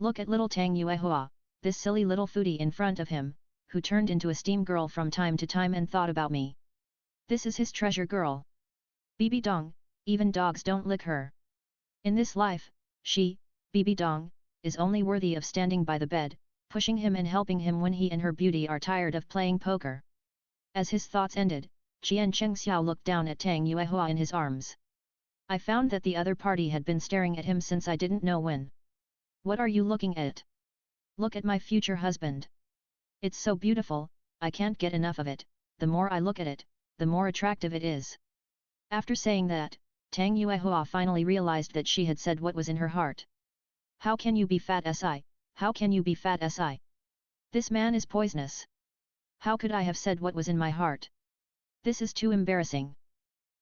Look at little Tang Yuehua, this silly little foodie in front of him, who turned into a steam girl from time to time and thought about me. This is his treasure girl. Bibi Dong, even dogs don't lick her. In this life, she, Bibi Dong, is only worthy of standing by the bed, pushing him and helping him when he and her beauty are tired of playing poker. As his thoughts ended, Qian Chengxiao looked down at Tang Yuehua in his arms. I found that the other party had been staring at him since I didn't know when. What are you looking at? Look at my future husband. It's so beautiful, I can't get enough of it, the more I look at it, the more attractive it is. After saying that, Tang Yuehua finally realized that she had said what was in her heart. How can you be fat si? How can you be fat si? This man is poisonous. How could I have said what was in my heart? This is too embarrassing.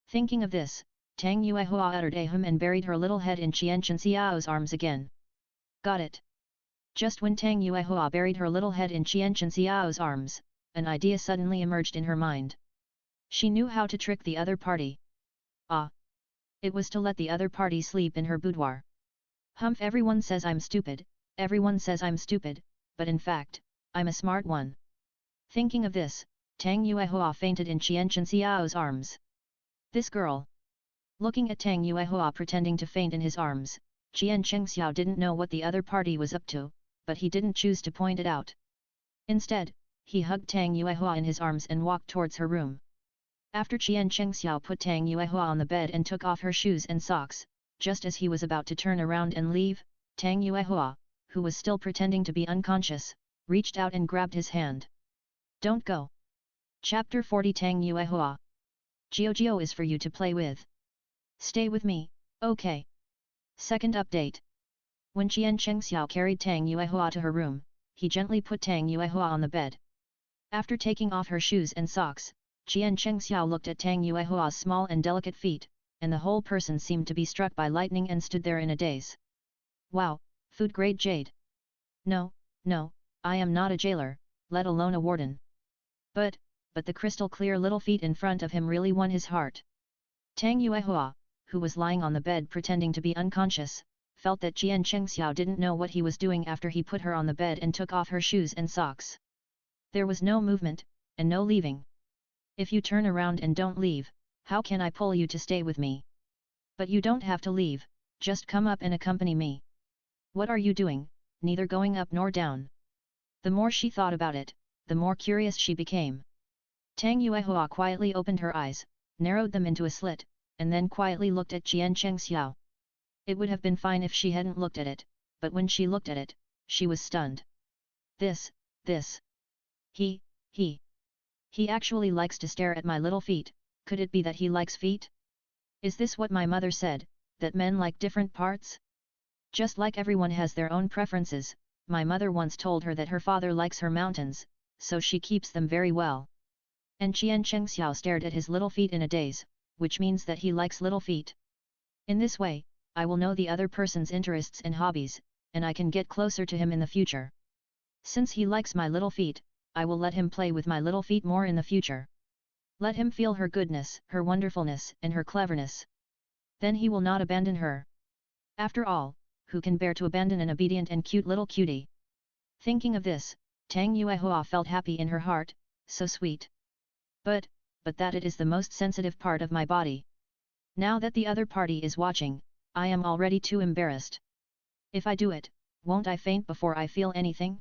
Thinking of this, Tang Yuehua uttered a hum and buried her little head in Qian Chenxiao's arms again. Got it. Just when Tang Yuehua buried her little head in Qian Chenxiao's arms, an idea suddenly emerged in her mind. She knew how to trick the other party. Ah! It was to let the other party sleep in her boudoir. Humph, everyone says I'm stupid, but in fact, I'm a smart one. Thinking of this, Tang Yuehua fainted in Qian Chenxiao's arms. This girl. Looking at Tang Yuehua pretending to faint in his arms, Qian Chengxiao didn't know what the other party was up to, but he didn't choose to point it out. Instead, he hugged Tang Yuehua in his arms and walked towards her room. After Qian Chengxiao put Tang Yuehua on the bed and took off her shoes and socks, just as he was about to turn around and leave, Tang Yuehua, who was still pretending to be unconscious, reached out and grabbed his hand. Don't go. Chapter 40 Tang Yuehua. Jiao is for you to play with. Stay with me, okay? Second update. When Qian Chengxiao carried Tang Yuehua to her room, he gently put Tang Yuehua on the bed. After taking off her shoes and socks, Qian Chengxiao looked at Tang Yuehua's small and delicate feet, and the whole person seemed to be struck by lightning and stood there in a daze. Wow, food-grade jade. No, I am not a jailer, let alone a warden. But the crystal-clear little feet in front of him really won his heart. Tang Yuehua, who was lying on the bed pretending to be unconscious, felt that Qian Chengxiao didn't know what he was doing after he put her on the bed and took off her shoes and socks. There was no movement, and no leaving. If you turn around and don't leave, how can I pull you to stay with me? But you don't have to leave, just come up and accompany me. What are you doing, neither going up nor down? The more she thought about it, the more curious she became. Tang Yuehua quietly opened her eyes, narrowed them into a slit, and then quietly looked at Qian Chengxiao. It would have been fine if she hadn't looked at it, but when she looked at it, she was stunned. This. He actually likes to stare at my little feet, could it be that he likes feet? Is this what my mother said, that men like different parts? Just like everyone has their own preferences, my mother once told her that her father likes her mountains, so she keeps them very well. And Qian Chengxiao stared at his little feet in a daze, which means that he likes little feet. In this way, I will know the other person's interests and hobbies, and I can get closer to him in the future. Since he likes my little feet, I will let him play with my little feet more in the future. Let him feel her goodness, her wonderfulness, and her cleverness. Then he will not abandon her. After all, who can bear to abandon an obedient and cute little cutie? Thinking of this, Tang Yuehua felt happy in her heart, so sweet. But that it is the most sensitive part of my body. Now that the other party is watching, I am already too embarrassed. If I do it, won't I faint before I feel anything?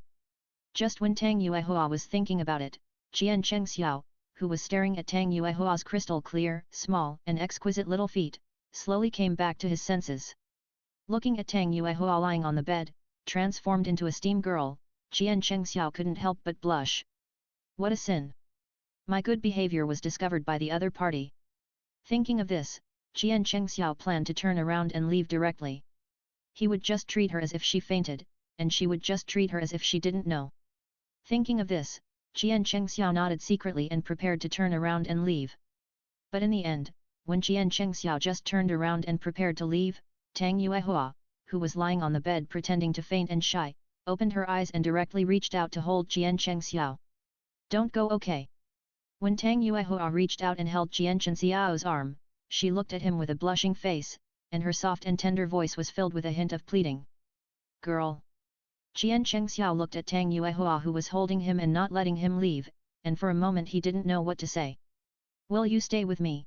Just when Tang Yuehua was thinking about it, Qian Chengxiao, who was staring at Tang Yuehua's crystal-clear, small, and exquisite little feet, slowly came back to his senses. Looking at Tang Yuehua lying on the bed, transformed into a steam girl, Qian Chengxiao couldn't help but blush. What a sin! My good behavior was discovered by the other party. Thinking of this, Qian Chengxiao planned to turn around and leave directly. He would just treat her as if she fainted, and she would just treat her as if she didn't know. Thinking of this, Jian Chengxiao nodded secretly and prepared to turn around and leave. But in the end, when Jian Chengxiao just turned around and prepared to leave, Tang Yuehua, who was lying on the bed pretending to faint and shy, opened her eyes and directly reached out to hold Jian Chengxiao. Don't go, okay? When Tang Yuehua reached out and held Jian Chengxiao's arm, she looked at him with a blushing face, and her soft and tender voice was filled with a hint of pleading. Girl! Jian Chengxiao looked at Tang Yuehua who was holding him and not letting him leave, and for a moment he didn't know what to say. Will you stay with me?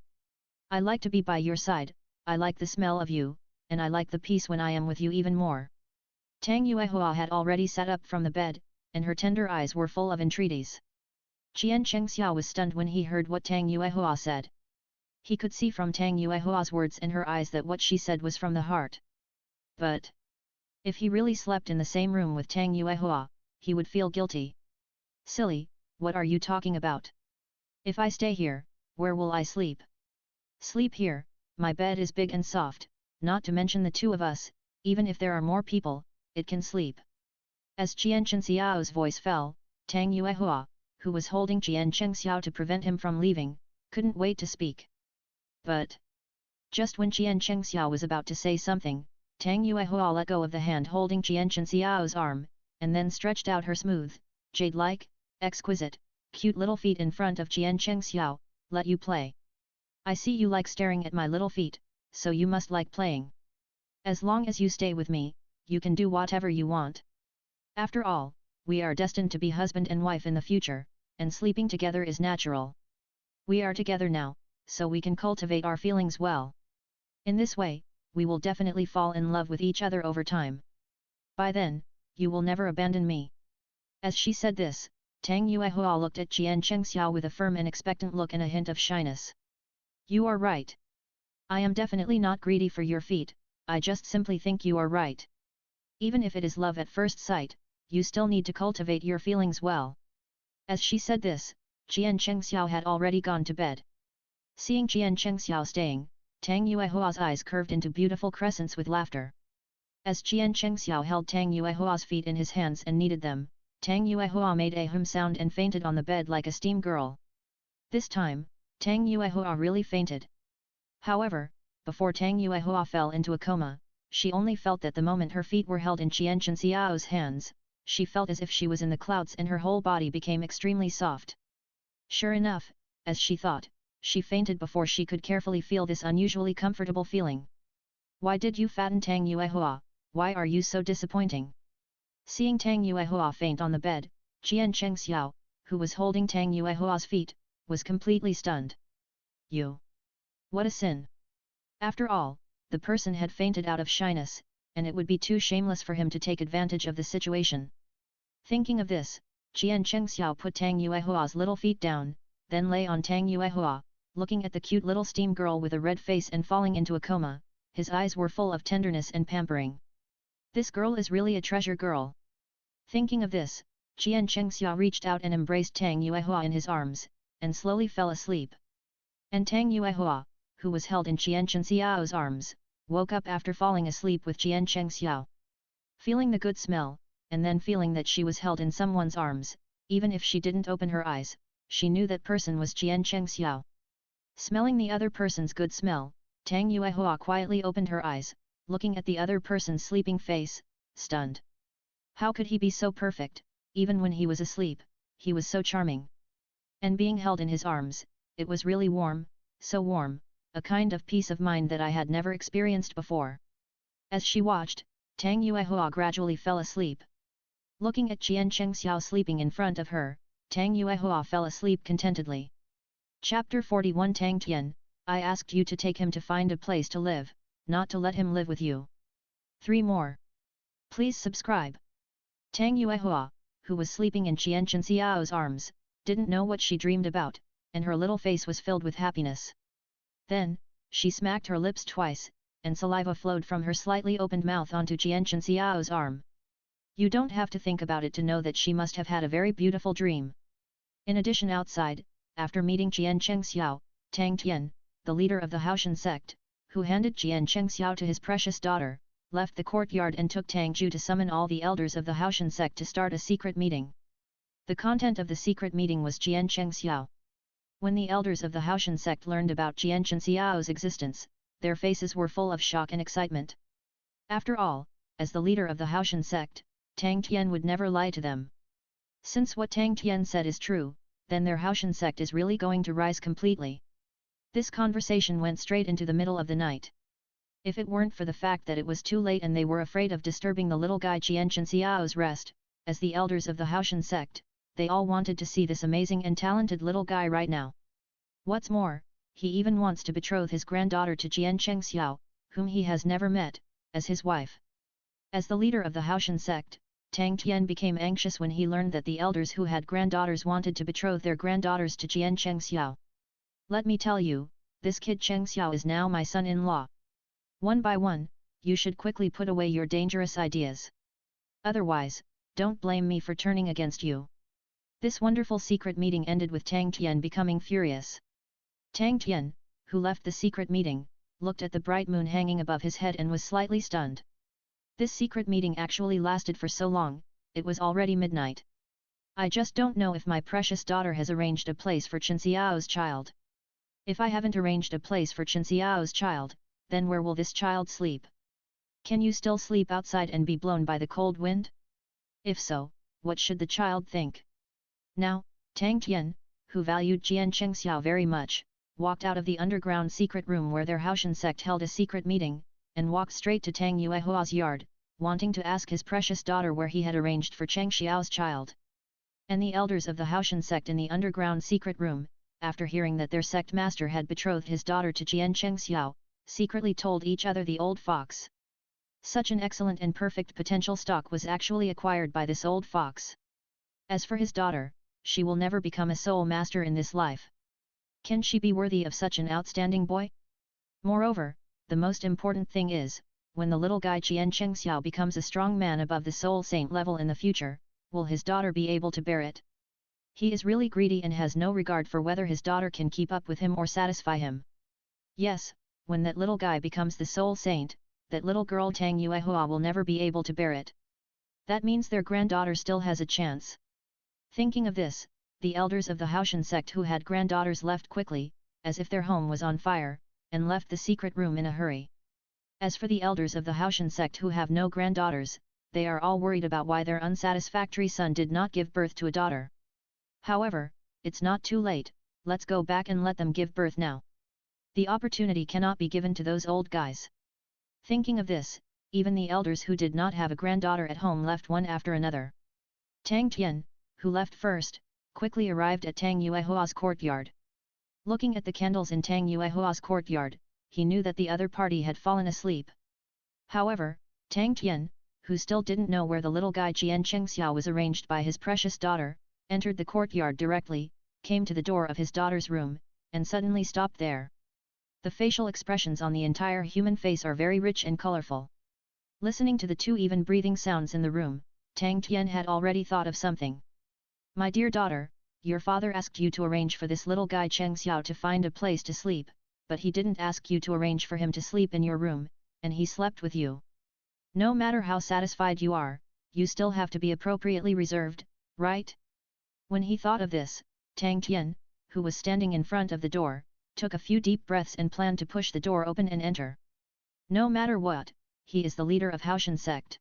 I like to be by your side, I like the smell of you, and I like the peace when I am with you even more. Tang Yuehua had already sat up from the bed, and her tender eyes were full of entreaties. Jian Chengxiao was stunned when he heard what Tang Yuehua said. He could see from Tang Yuehua's words in her eyes that what she said was from the heart. But if he really slept in the same room with Tang Yuehua, he would feel guilty. Silly, what are you talking about? If I stay here, where will I sleep? Sleep here, my bed is big and soft, not to mention the two of us, even if there are more people, it can sleep. As Jian Chengxiao's voice fell, Tang Yuehua, who was holding Jian Chengxiao to prevent him from leaving, couldn't wait to speak. But just when Jian Chengxiao was about to say something, Tang Yuehua let go of the hand holding Jian Chengxiao's arm, and then stretched out her smooth, jade-like, exquisite, cute little feet in front of Jian Chengxiao. Let you play. I see you like staring at my little feet, so you must like playing. As long as you stay with me, you can do whatever you want. After all, we are destined to be husband and wife in the future, and sleeping together is natural. We are together now, so we can cultivate our feelings well. In this way, we will definitely fall in love with each other over time. By then, you will never abandon me. As she said this, Tang Yuehua looked at Jian Chengxiao with a firm and expectant look and a hint of shyness. You are right. I am definitely not greedy for your feet, I just simply think you are right. Even if it is love at first sight, you still need to cultivate your feelings well. As she said this, Jian Chengxiao had already gone to bed. Seeing Jian Chengxiao staying, Tang Yuehua's eyes curved into beautiful crescents with laughter. As Jian Chengxiao held Tang Yuehua's feet in his hands and kneaded them, Tang Yuehua made a hum sound and fainted on the bed like a steam girl. This time, Tang Yuehua really fainted. However, before Tang Yuehua fell into a coma, she only felt that the moment her feet were held in Jian Chengxiao's hands, she felt as if she was in the clouds and her whole body became extremely soft. Sure enough, as she thought, she fainted before she could carefully feel this unusually comfortable feeling. Why did you fatten, Tang Yuehua? Why are you so disappointing? Seeing Tang Yuehua faint on the bed, Jian Chengxiao, who was holding Tang Yuehua's feet, was completely stunned. You! What a sin! After all, the person had fainted out of shyness, and it would be too shameless for him to take advantage of the situation. Thinking of this, Jian Chengxiao put Tang Yuehua's little feet down, then lay on Tang Yuehua, looking at the cute little steam girl with a red face and falling into a coma. His eyes were full of tenderness and pampering. This girl is really a treasure girl. Thinking of this, Jian Chengxiao reached out and embraced Tang Yuehua in his arms, and slowly fell asleep. And Tang Yuehua, who was held in Jian Chengxiao's arms, woke up after falling asleep with Jian Chengxiao. Feeling the good smell, and then feeling that she was held in someone's arms, even if she didn't open her eyes, she knew that person was Jian Chengxiao. Smelling the other person's good smell, Tang Yuehua quietly opened her eyes, looking at the other person's sleeping face, stunned. How could he be so perfect? Even when he was asleep, he was so charming. And being held in his arms, it was really warm, so warm, a kind of peace of mind that I had never experienced before. As she watched, Tang Yuehua gradually fell asleep. Looking at Jian Chengxiao sleeping in front of her, Tang Yuehua fell asleep contentedly. Chapter 41 Tang Tian, I asked you to take him to find a place to live, not to let him live with you. 3 more. Please subscribe. Tang Yuehua, who was sleeping in Jian Chengxiao's arms, didn't know what she dreamed about, and her little face was filled with happiness. Then, she smacked her lips twice, and saliva flowed from her slightly opened mouth onto Jian Chengxiao's arm. You don't have to think about it to know that she must have had a very beautiful dream. In addition, outside, after meeting Jian Chengxiao, Tang Tian, the leader of the Haotian sect, who handed Jian Chengxiao to his precious daughter, left the courtyard and took Tang Ju to summon all the elders of the Haotian sect to start a secret meeting. The content of the secret meeting was Jian Chengxiao. When the elders of the Haotian sect learned about Jian Chengxiao's existence, their faces were full of shock and excitement. After all, as the leader of the Haotian sect, Tang Tian would never lie to them. Since what Tang Tian said is true, then their Haotian sect is really going to rise completely. This conversation went straight into the middle of the night. If it weren't for the fact that it was too late and they were afraid of disturbing the little guy Jian Chengxiao's rest, as the elders of the Haotian sect, they all wanted to see this amazing and talented little guy right now. What's more, he even wants to betroth his granddaughter to Jian Chengxiao, whom he has never met, as his wife. As the leader of the Haotian sect, Tang Tian became anxious when he learned that the elders who had granddaughters wanted to betroth their granddaughters to Jian Chengxiao. Let me tell you, this kid Chengxiao is now my son-in-law. One by one, you should quickly put away your dangerous ideas. Otherwise, don't blame me for turning against you. This wonderful secret meeting ended with Tang Tian becoming furious. Tang Tian, who left the secret meeting, looked at the bright moon hanging above his head and was slightly stunned. This secret meeting actually lasted for so long, it was already midnight. I just don't know if my precious daughter has arranged a place for Chen Xiao's child. If I haven't arranged a place for Chen Xiao's child, then where will this child sleep? Can you still sleep outside and be blown by the cold wind? If so, what should the child think? Now, Tang Tian, who valued Jian Chengxiao very much, walked out of the underground secret room where their Haotian sect held a secret meeting, and walked straight to Tang Yuehua's yard, wanting to ask his precious daughter where he had arranged for Cheng Xiao's child. And the elders of the Haotian sect in the underground secret room, after hearing that their sect master had betrothed his daughter to Jian Chengxiao, secretly told each other the old fox. Such an excellent and perfect potential stock was actually acquired by this old fox. As for his daughter, she will never become a soul master in this life. Can she be worthy of such an outstanding boy? Moreover, the most important thing is, when the little guy Jian Chengxiao becomes a strong man above the soul saint level in the future, will his daughter be able to bear it? He is really greedy and has no regard for whether his daughter can keep up with him or satisfy him. Yes, when that little guy becomes the soul saint, that little girl Tang Yuehua will never be able to bear it. That means their granddaughter still has a chance. Thinking of this, the elders of the Haotian sect who had granddaughters left quickly, as if their home was on fire, and left the secret room in a hurry. As for the elders of the Haotian sect who have no granddaughters, they are all worried about why their unsatisfactory son did not give birth to a daughter. However, it's not too late, let's go back and let them give birth now. The opportunity cannot be given to those old guys. Thinking of this, even the elders who did not have a granddaughter at home left one after another. Tang Tian, who left first, quickly arrived at Tang Yuehua's courtyard. Looking at the candles in Tang Yuehua's courtyard, he knew that the other party had fallen asleep. However, Tang Tian, who still didn't know where the little guy Jian Chengxiao was arranged by his precious daughter, entered the courtyard directly, came to the door of his daughter's room, and suddenly stopped there. The facial expressions on the entire human face are very rich and colorful. Listening to the two even breathing sounds in the room, Tang Tian had already thought of something. My dear daughter, your father asked you to arrange for this little guy Cheng Xiao to find a place to sleep, but he didn't ask you to arrange for him to sleep in your room, and he slept with you. No matter how satisfied you are, you still have to be appropriately reserved, right? When he thought of this, Tang Tian, who was standing in front of the door, took a few deep breaths and planned to push the door open and enter. No matter what, he is the leader of Haotian sect.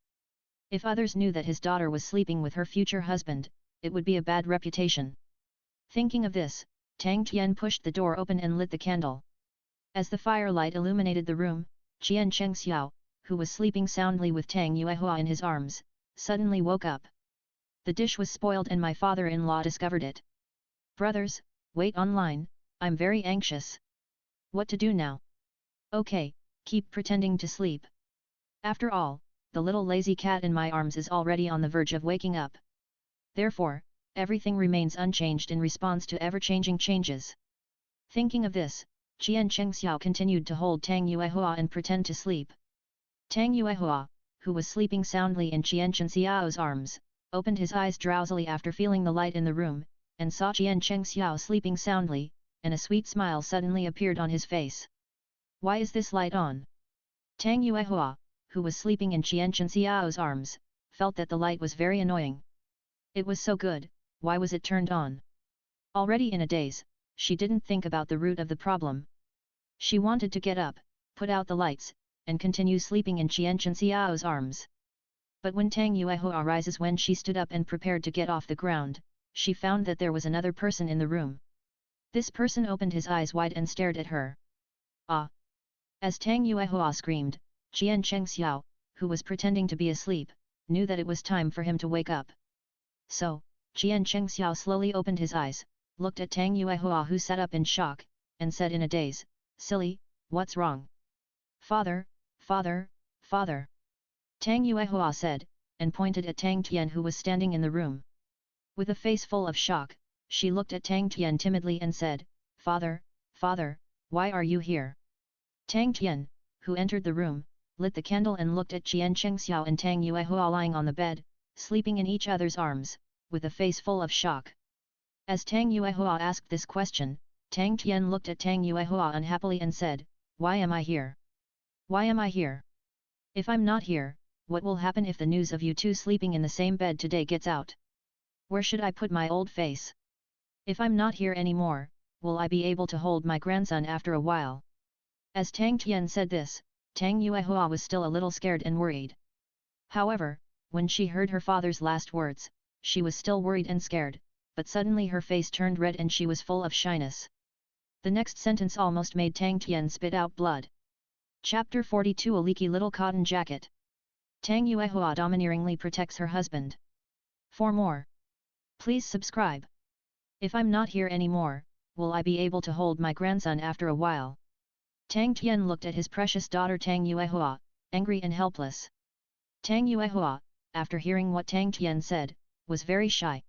If others knew that his daughter was sleeping with her future husband, it would be a bad reputation. Thinking of this, Tang Tian pushed the door open and lit the candle. As the firelight illuminated the room, Jian Chengxiao, who was sleeping soundly with Tang Yuehua in his arms, suddenly woke up. The dish was spoiled and my father-in-law discovered it. Brothers, wait online, I'm very anxious. What to do now? Okay, keep pretending to sleep. After all, the little lazy cat in my arms is already on the verge of waking up. Therefore, everything remains unchanged in response to ever-changing changes. Thinking of this, Jian Chengxiao continued to hold Tang Yuehua and pretend to sleep. Tang Yuehua, who was sleeping soundly in Jian Chengxiao's arms, opened his eyes drowsily after feeling the light in the room, and saw Jian Chengxiao sleeping soundly, and a sweet smile suddenly appeared on his face. Why is this light on? Tang Yuehua, who was sleeping in Qian Xiao's arms, felt that the light was very annoying. It was so good, why was it turned on? Already in a daze, she didn't think about the root of the problem. She wanted to get up, put out the lights, and continue sleeping in Qian Xiao's arms. But when Tang Yuehua rises when she stood up and prepared to get off the ground, she found that there was another person in the room. This person opened his eyes wide and stared at her. Ah! As Tang Yuehua screamed, Qian Chengxiao, who was pretending to be asleep, knew that it was time for him to wake up. So, Qian Chengxiao slowly opened his eyes, looked at Tang Yuehua who sat up in shock, and said in a daze, "Silly, what's wrong?" "Father, father, father!" Tang Yuehua said, and pointed at Tang Tian who was standing in the room. With a face full of shock, she looked at Tang Tian timidly and said, "Father, father, why are you here?" Tang Tian, who entered the room, lit the candle and looked at Qian Chengxiao and Tang Yuehua lying on the bed, sleeping in each other's arms, with a face full of shock. As Tang Yuehua asked this question, Tang Tian looked at Tang Yuehua unhappily and said, "Why am I here? Why am I here? If I'm not here, what will happen if the news of you two sleeping in the same bed today gets out? Where should I put my old face? If I'm not here anymore, will I be able to hold my grandson after a while?" As Tang Tian said this, Tang Yuehua was still a little scared and worried. However, when she heard her father's last words, she was still worried and scared, but suddenly her face turned red and she was full of shyness. The next sentence almost made Tang Tian spit out blood. Chapter 42 A Leaky Little Cotton Jacket. Tang Yuehua domineeringly protects her husband. For more, please subscribe. If I'm not here anymore, will I be able to hold my grandson after a while? Tang Tian looked at his precious daughter Tang Yuehua, angry and helpless. Tang Yuehua, after hearing what Tang Tian said, was very shy.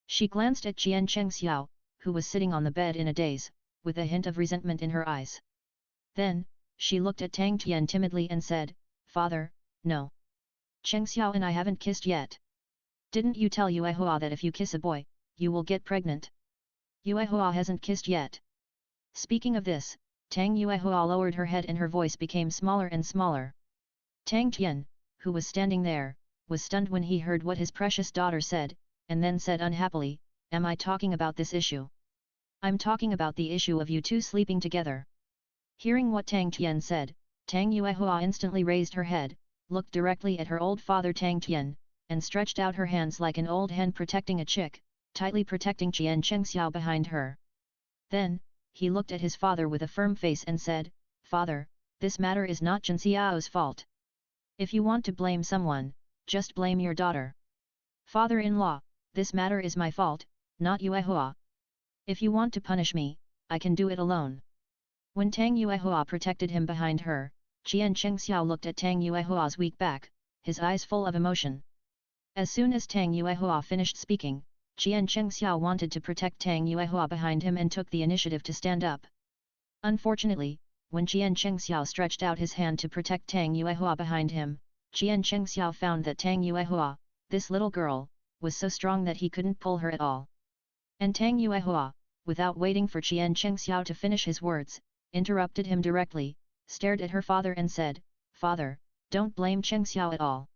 She glanced at Qian Chengxiao, who was sitting on the bed in a daze, with a hint of resentment in her eyes. Then, she looked at Tang Tian timidly and said, "Father, no. Chengxiao and I haven't kissed yet. Didn't you tell Yuehua that if you kiss a boy, you will get pregnant? Yuehua hasn't kissed yet." Speaking of this, Tang Yuehua lowered her head and her voice became smaller and smaller. Tang Tian, who was standing there, was stunned when he heard what his precious daughter said, and then said unhappily, "Am I talking about this issue? I'm talking about the issue of you two sleeping together." Hearing what Tang Tian said, Tang Yuehua instantly raised her head, looked directly at her old father Tang Tian, and stretched out her hands like an old hen protecting a chick, tightly protecting Qian Chengxiao behind her. Then, he looked at his father with a firm face and said, "Father, this matter is not Chengxiao's fault. If you want to blame someone, just blame your daughter. Father-in-law, this matter is my fault, not Yuehua. If you want to punish me, I can do it alone." When Tang Yuehua protected him behind her, Qian Chengxiao looked at Tang Yuehua's weak back, his eyes full of emotion. As soon as Tang Yuehua finished speaking, Qian Chengxiao wanted to protect Tang Yuehua behind him and took the initiative to stand up. Unfortunately, when Qian Chengxiao stretched out his hand to protect Tang Yuehua behind him, Qian Chengxiao found that Tang Yuehua, this little girl, was so strong that he couldn't pull her at all. And Tang Yuehua, without waiting for Qian Chengxiao to finish his words, interrupted him directly, stared at her father and said, "Father, don't blame Chengxiao at all.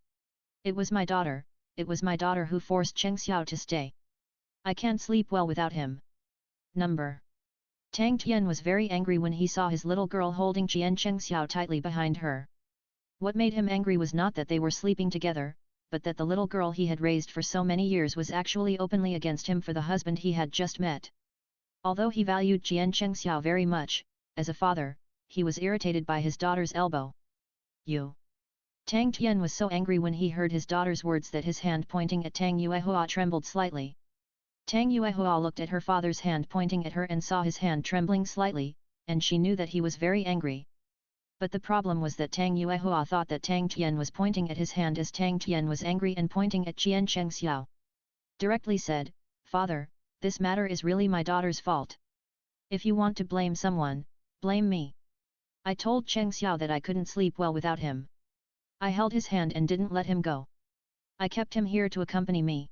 It was my daughter who forced Chengxiao to stay. I can't sleep well without him." Number. Tang Tian was very angry when he saw his little girl holding Qian Chengxiao tightly behind her. What made him angry was not that they were sleeping together, but that the little girl he had raised for so many years was actually openly against him for the husband he had just met. Although he valued Qian Chengxiao very much, as a father, he was irritated by his daughter's elbow. "You." Tang Tian was so angry when he heard his daughter's words that his hand pointing at Tang Yuehua trembled slightly. Tang Yuehua looked at her father's hand pointing at her and saw his hand trembling slightly, and she knew that he was very angry. But the problem was that Tang Yuehua thought that Tang Tian was pointing at his hand as Tang Tian was angry and pointing at Qian Chengxiao. Directly said, "Father, this matter is really my daughter's fault. If you want to blame someone, blame me. I told Chengxiao that I couldn't sleep well without him. I held his hand and didn't let him go. I kept him here to accompany me.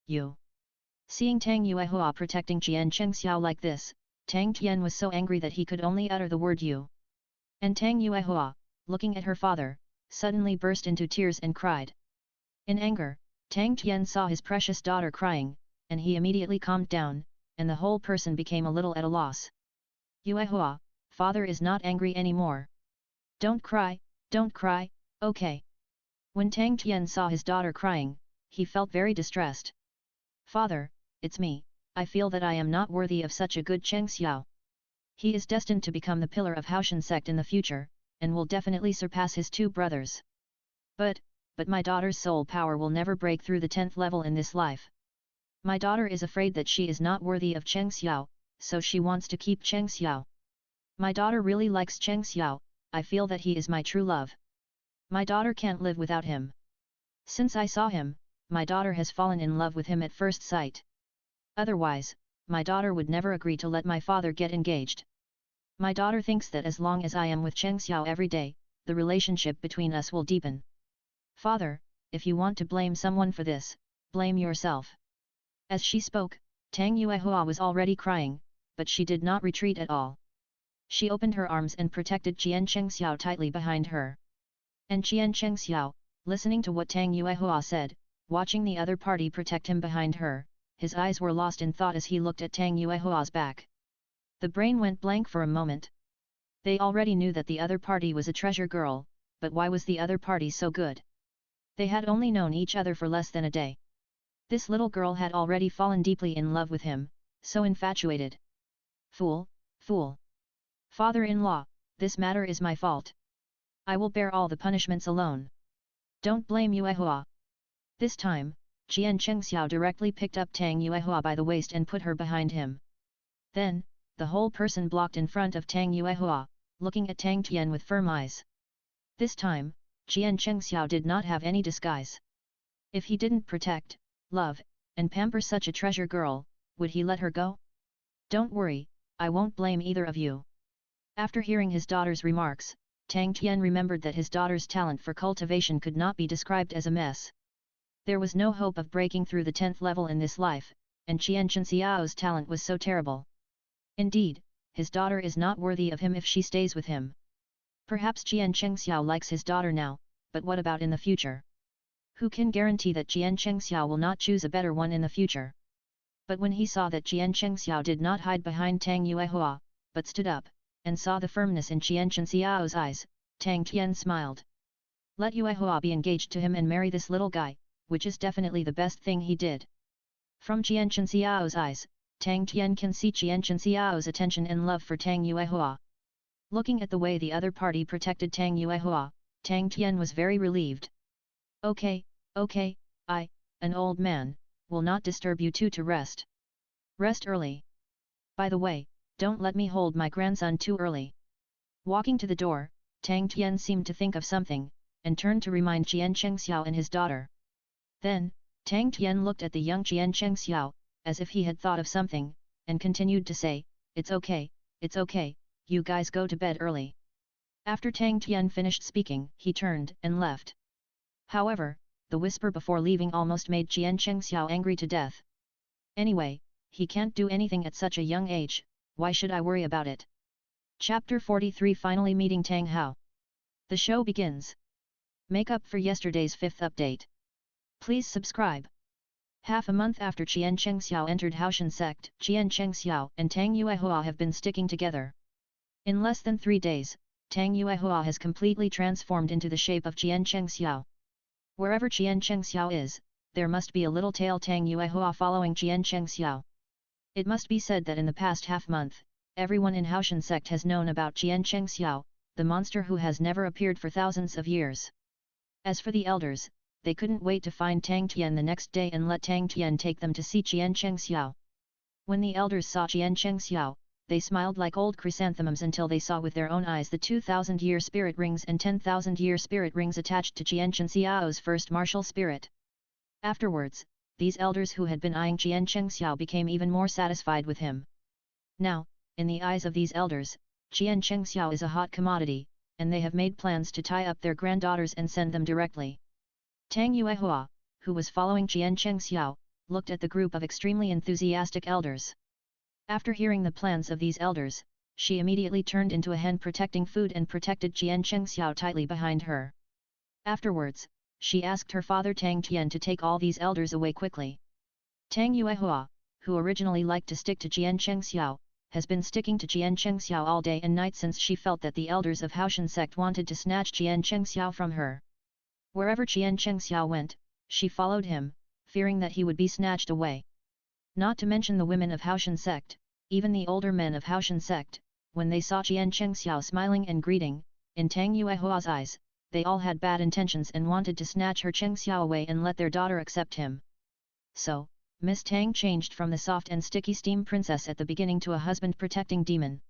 You." Seeing Tang Yuehua protecting Qian Chengxiao like this, Tang Tian was so angry that he could only utter the word "you." And Tang Yuehua, looking at her father, suddenly burst into tears and cried. In anger, Tang Tian saw his precious daughter crying, and he immediately calmed down, and the whole person became a little at a loss. Yuehua, father is not angry anymore. Don't cry, okay. When Tang Tian saw his daughter crying, he felt very distressed. Father, it's me, I feel that I am not worthy of such a good Cheng Xiao. He is destined to become the pillar of Haotian sect in the future, and will definitely surpass his two brothers. But my daughter's soul power will never break through the 10th level in this life. My daughter is afraid that she is not worthy of Cheng Xiao, so she wants to keep Cheng Xiao. My daughter really likes Cheng Xiao, I feel that he is my true love. My daughter can't live without him. Since I saw him, my daughter has fallen in love with him at first sight. Otherwise, my daughter would never agree to let my father get engaged. My daughter thinks that as long as I am with Cheng Xiao every day, the relationship between us will deepen. Father, if you want to blame someone for this, blame yourself. As she spoke, Tang Yuehua was already crying, but she did not retreat at all. She opened her arms and protected Qian Chengxiao tightly behind her. And Qian Chengxiao, listening to what Tang Yuehua said, watching the other party protect him behind her, his eyes were lost in thought as he looked at Tang Yuehua's back. The brain went blank for a moment. They already knew that the other party was a treasure girl, but why was the other party so good? They had only known each other for less than a day. This little girl had already fallen deeply in love with him, so infatuated. Fool, fool. Father-in-law, this matter is my fault. I will bear all the punishments alone. Don't blame Yuehua. This time, Qian Chengxiao directly picked up Tang Yuehua by the waist and put her behind him. Then, the whole person blocked in front of Tang Yuehua, looking at Tang Tian with firm eyes. This time, Qian Chengxiao did not have any disguise. If he didn't protect, love, and pamper such a treasure girl, would he let her go? Don't worry, I won't blame either of you. After hearing his daughter's remarks, Tang Tian remembered that his daughter's talent for cultivation could not be described as a mess. There was no hope of breaking through the 10th level in this life, and Qian Chenxiao's talent was so terrible. Indeed, his daughter is not worthy of him if she stays with him. Perhaps Qian Chengxiao likes his daughter now, but what about in the future? Who can guarantee that Qian Chengxiao will not choose a better one in the future? But when he saw that Qian Chengxiao did not hide behind Tang Yuehua, but stood up, and saw the firmness in Qian Chenxiao's eyes, Tang Tian smiled. Let Yuehua be engaged to him and marry this little guy, which is definitely the best thing he did. From Qian Chenxiao's eyes, Tang Tian can see Qian Chenxiao's attention and love for Tang Yuehua. Looking at the way the other party protected Tang Yuehua, Tang Tian was very relieved. Okay, I, an old man, will not disturb you two to rest. Rest early. By the way, don't let me hold my grandson too early. Walking to the door, Tang Tian seemed to think of something, and turned to remind Qian Chengxiao and his daughter. Then, Tang Tian looked at the young Qian Chengxiao, as if he had thought of something, and continued to say, it's okay, you guys go to bed early. After Tang Tian finished speaking, he turned and left. However, the whisper before leaving almost made Qian Chengxiao angry to death. Anyway, he can't do anything at such a young age, why should I worry about it? Chapter 43 Finally meeting Tang Hao. The show begins. Make up for yesterday's 5th update. Please subscribe. Half a month after Qian Chengxiao entered Haotian Sect, Qian Chengxiao and Tang Yuehua have been sticking together. In less than 3 days, Tang Yuehua has completely transformed into the shape of Qian Chengxiao. Wherever Qian Chengxiao is, there must be a little tail Tang Yuehua following Qian Chengxiao. It must be said that in the past half-month, everyone in Haotian Sect has known about Qian Chengxiao, the monster who has never appeared for thousands of years. As for the elders, they couldn't wait to find Tang Tian the next day and let Tang Tian take them to see Qian Chengxiao. When the elders saw Qian Chengxiao, they smiled like old chrysanthemums until they saw with their own eyes the 2,000-year spirit rings and 10,000-year spirit rings attached to Qian Chengxiao's first martial spirit. Afterwards, these elders who had been eyeing Qian Chengxiao became even more satisfied with him. Now, in the eyes of these elders, Qian Chengxiao is a hot commodity, and they have made plans to tie up their granddaughters and send them directly. Tang Yuehua, who was following Qian Chengxiao, looked at the group of extremely enthusiastic elders. After hearing the plans of these elders, she immediately turned into a hen protecting food and protected Qian Chengxiao tightly behind her. Afterwards, she asked her father Tang Tian to take all these elders away quickly. Tang Yuehua, who originally liked to stick to Jian Chengxiao, has been sticking to Jian Chengxiao all day and night since she felt that the elders of Haotian Sect wanted to snatch Jian Chengxiao from her. Wherever Jian Chengxiao went, she followed him, fearing that he would be snatched away. Not to mention the women of Haotian Sect, even the older men of Haotian Sect, when they saw Jian Chengxiao smiling and greeting, in Tang Yuehua's eyes, they all had bad intentions and wanted to snatch her Chengxiao away and let their daughter accept him. So, Miss Tang changed from the soft and sticky steam princess at the beginning to a husband-protecting demon.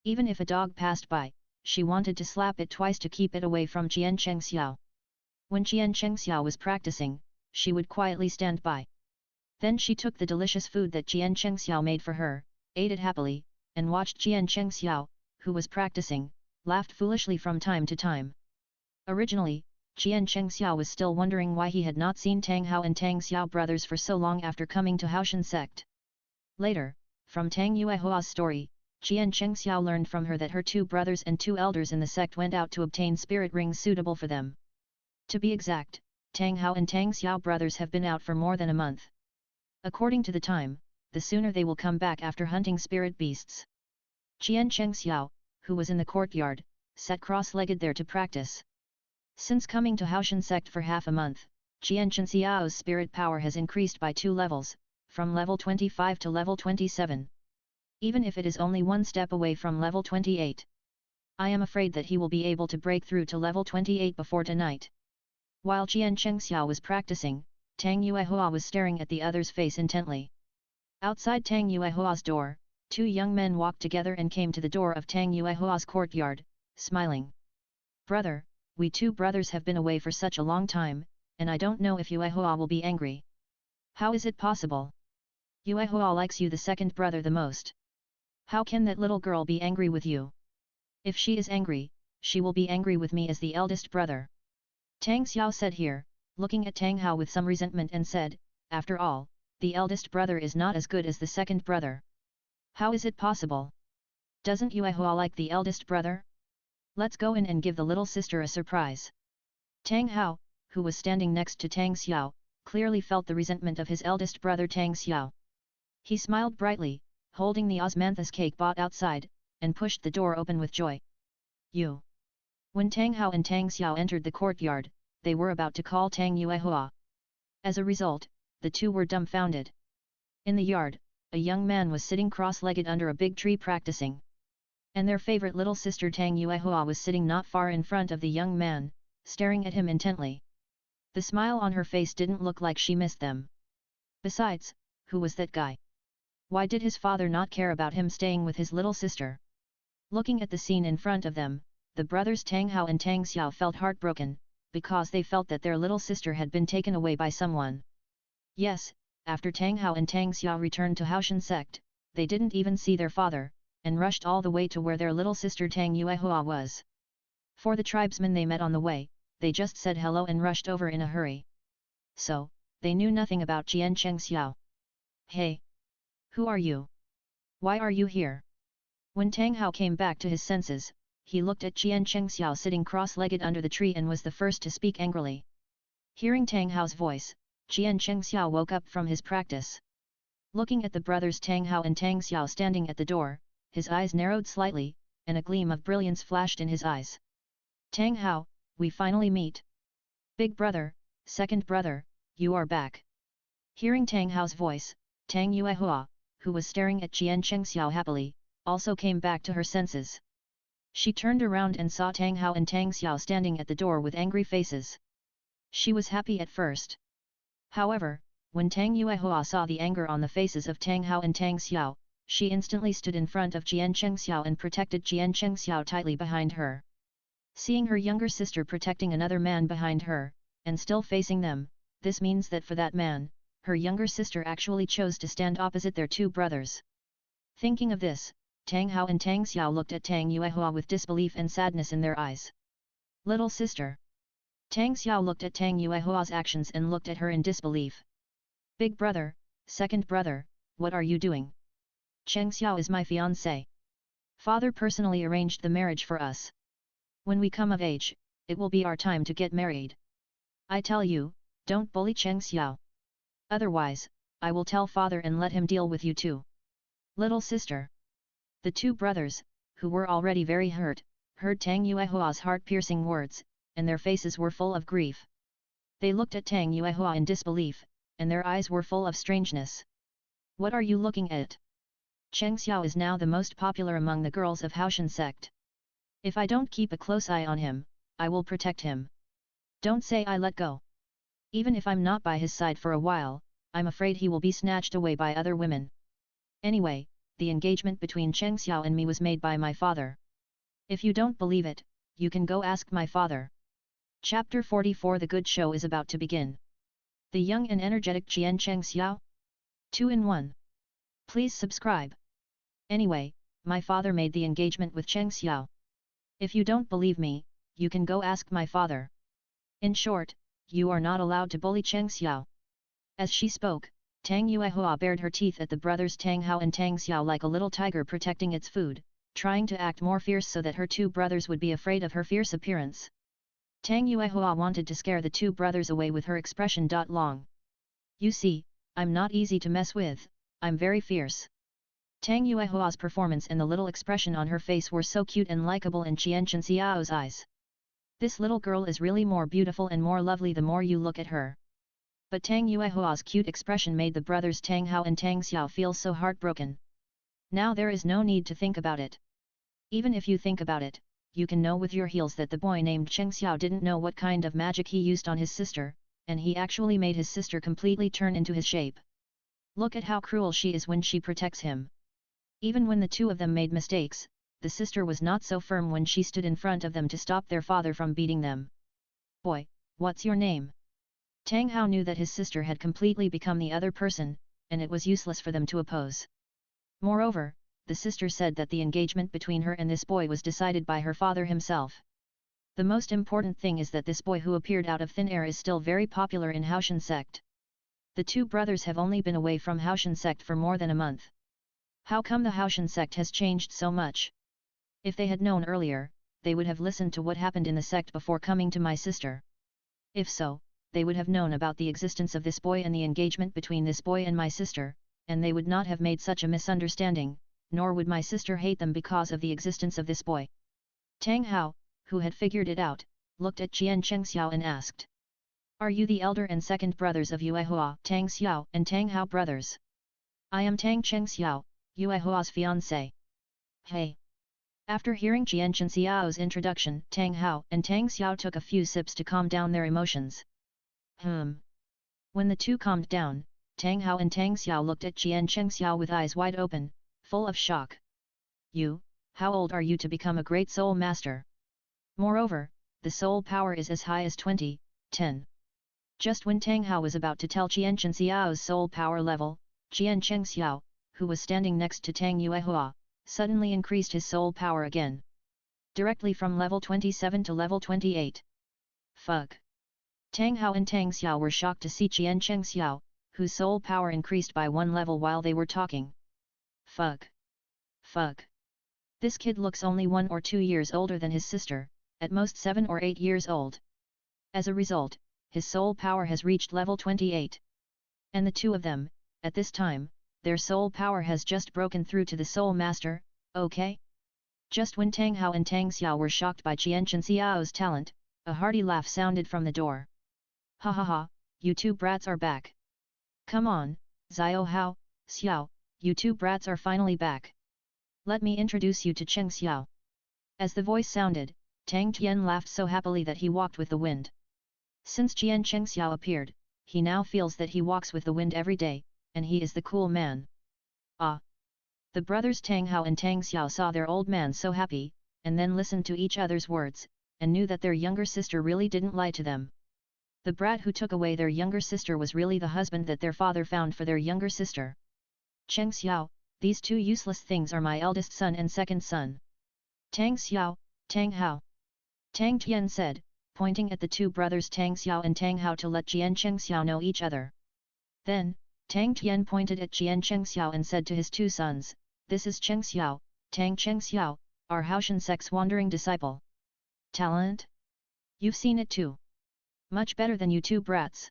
Even if a dog passed by, she wanted to slap it twice to keep it away from Jian Chengxiao. When Jian Chengxiao was practicing, she would quietly stand by. Then she took the delicious food that Jian Chengxiao made for her, ate it happily, and watched Jian Chengxiao, who was practicing, laughed foolishly from time to time. Originally, Jian Chengxiao was still wondering why he had not seen Tang Hao and Tang Xiao brothers for so long after coming to Haotian Sect. Later, from Tang Yuehua's story, Jian Chengxiao learned from her that her two brothers and two elders in the sect went out to obtain spirit rings suitable for them. To be exact, Tang Hao and Tang Xiao brothers have been out for more than a month. According to the time, the sooner they will come back after hunting spirit beasts. Jian Chengxiao, who was in the courtyard, sat cross-legged there to practice. Since coming to Haotian Sect for half a month, Jian Chengxiao's spirit power has increased by 2 levels, from level 25 to level 27. Even if it is only one step away from level 28. I am afraid that he will be able to break through to level 28 before tonight. While Jian Chengxiao was practicing, Tang Yuehua was staring at the other's face intently. Outside Tang Yuehua's door, 2 young men walked together and came to the door of Tang Yuehua's courtyard, smiling. "Brother, we 2 brothers have been away for such a long time, and I don't know if Yuehua will be angry." "How is it possible? Yuehua likes you the second brother the most. How can that little girl be angry with you? If she is angry, she will be angry with me as the eldest brother." Tang Xiao said here, looking at Tang Hao with some resentment and said, "After all, the eldest brother is not as good as the second brother. How is it possible? Doesn't Yuehua like the eldest brother? Let's go in and give the little sister a surprise." Tang Hao, who was standing next to Tang Xiao, clearly felt the resentment of his eldest brother Tang Xiao. He smiled brightly, holding the osmanthus cake bought outside, and pushed the door open with joy. "You!" When Tang Hao and Tang Xiao entered the courtyard, they were about to call Tang Yuehua. As a result, the 2 were dumbfounded. In the yard, a young man was sitting cross-legged under a big tree practicing. And their favorite little sister Tang Yuehua was sitting not far in front of the young man, staring at him intently. The smile on her face didn't look like she missed them. Besides, who was that guy? Why did his father not care about him staying with his little sister? Looking at the scene in front of them, the brothers Tang Hao and Tang Xiao felt heartbroken, because they felt that their little sister had been taken away by someone. Yes, after Tang Hao and Tang Xiao returned to Haotian Sect, they didn't even see their father, and rushed all the way to where their little sister Tang Yuehua was. For the tribesmen they met on the way, they just said hello and rushed over in a hurry. So, they knew nothing about Jian Chengxiao. "Hey! Who are you? Why are you here?" When Tang Hao came back to his senses, he looked at Jian Chengxiao sitting cross-legged under the tree and was the first to speak angrily. Hearing Tang Hao's voice, Jian Chengxiao woke up from his practice. Looking at the brothers Tang Hao and Tang Xiao standing at the door, his eyes narrowed slightly, and a gleam of brilliance flashed in his eyes. "Tang Hao, we finally meet. Big brother, second brother, you are back." Hearing Tang Hao's voice, Tang Yuehua, who was staring at Jian Chengxiao happily, also came back to her senses. She turned around and saw Tang Hao and Tang Xiao standing at the door with angry faces. She was happy at first. However, when Tang Yuehua saw the anger on the faces of Tang Hao and Tang Xiao, she instantly stood in front of Jian Chengxiao and protected Jian Chengxiao tightly behind her. Seeing her younger sister protecting another man behind her, and still facing them, this means that for that man, her younger sister actually chose to stand opposite their 2 brothers. Thinking of this, Tang Hao and Tang Xiao looked at Tang Yuehua with disbelief and sadness in their eyes. "Little sister." Tang Xiao looked at Tang Yuehua's actions and looked at her in disbelief. "Big brother, second brother, what are you doing? Cheng Xiao is my fiancé. Father personally arranged the marriage for us. When we come of age, it will be our time to get married. I tell you, don't bully Cheng Xiao. Otherwise, I will tell father and let him deal with you too. Little sister. The two brothers, who were already very hurt, heard Tang Yuehua's heart-piercing words, and their faces were full of grief. They looked at Tang Yuehua in disbelief, and their eyes were full of strangeness. What are you looking at? Cheng Xiao is now the most popular among the girls of Haotian Sect. If I don't keep a close eye on him, I will protect him. Don't say I let go. Even if I'm not by his side for a while, I'm afraid he will be snatched away by other women. Anyway, the engagement between Cheng Xiao and me was made by my father. If you don't believe it, you can go ask my father. Chapter 44 The Good Show is about to begin. The young and energetic Cheng Xiao? 2 in 1. Please subscribe. Anyway, my father made the engagement with Cheng Xiao. If you don't believe me, you can go ask my father. In short, you are not allowed to bully Cheng Xiao. As she spoke, Tang Yuehua bared her teeth at the brothers Tang Hao and Tang Xiao like a little tiger protecting its food, trying to act more fierce so that her two brothers would be afraid of her fierce appearance. Tang Yuehua wanted to scare the two brothers away with her expression. Long. You see, I'm not easy to mess with, I'm very fierce. Tang Yuehua's performance and the little expression on her face were so cute and likable in Chen Xiao's eyes. This little girl is really more beautiful and more lovely the more you look at her. But Tang Yuehua's cute expression made the brothers Tang Hao and Tang Xiao feel so heartbroken. Now there is no need to think about it. Even if you think about it, you can know with your heels that the boy named Cheng Xiao didn't know what kind of magic he used on his sister, and he actually made his sister completely turn into his shape. Look at how cruel she is when she protects him. Even when the two of them made mistakes, the sister was not so firm when she stood in front of them to stop their father from beating them. Boy, what's your name? Tang Hao knew that his sister had completely become the other person, and it was useless for them to oppose. Moreover, the sister said that the engagement between her and this boy was decided by her father himself. The most important thing is that this boy who appeared out of thin air is still very popular in Haotian Sect. The two brothers have only been away from Haotian Sect for more than a month. How come the Haotian Sect has changed so much? If they had known earlier, they would have listened to what happened in the sect before coming to my sister. If so, they would have known about the existence of this boy and the engagement between this boy and my sister, and they would not have made such a misunderstanding, nor would my sister hate them because of the existence of this boy. Tang Hao, who had figured it out, looked at Chen Xiao and asked. Are you the elder and second brothers of Yuehua, Tang Xiao and Tang Hao brothers? I am Tang Cheng Xiao, Yuehua's fiancé. Hey! After hearing Chen Xiao's introduction, Tang Hao and Tang Xiao took a few sips to calm down their emotions. When the two calmed down, Tang Hao and Tang Xiao looked at Chen Xiao with eyes wide open, full of shock. You, how old are you to become a great soul master? Moreover, the soul power is as high as 10. Just when Tang Hao was about to tell Chen Xiao's soul power level, Chen Xiao, who was standing next to Tang Yuehua, suddenly increased his soul power again. Directly from level 27 to level 28. Fuck! Tang Hao and Tang Xiao were shocked to see Chen Xiao, whose soul power increased by 1 level while they were talking. Fuck! Fuck! This kid looks only 1 or 2 years older than his sister, at most 7 or 8 years old. As a result, his soul power has reached level 28. And the two of them, at this time, their soul power has just broken through to the soul master, okay? Just when Tang Hao and Tang Xiao were shocked by Chen Xiao's talent, a hearty laugh sounded from the door. Ha ha ha, you two brats are back. Come on, Xiao Hao, Xiao, you two brats are finally back. Let me introduce you to Cheng Xiao. As the voice sounded, Tang Tian laughed so happily that he walked with the wind. Since Cheng Xiao appeared, he now feels that he walks with the wind every day, and he is the cool man. Ah! The brothers Tang Hao and Tang Xiao saw their old man so happy, and then listened to each other's words, and knew that their younger sister really didn't lie to them. The brat who took away their younger sister was really the husband that their father found for their younger sister. Cheng Xiao, these two useless things are my eldest son and second son. Tang Xiao, Tang Hao. Tang Tian said, pointing at the two brothers Tang Xiao and Tang Hao to let Cheng Xiao know each other. Then, Tang Tian pointed at Cheng Xiao and said to his two sons, this is Cheng Xiao, Tang Cheng Xiao, our Haotian Sect's wandering disciple. Talent? You've seen it too. Much better than you two brats.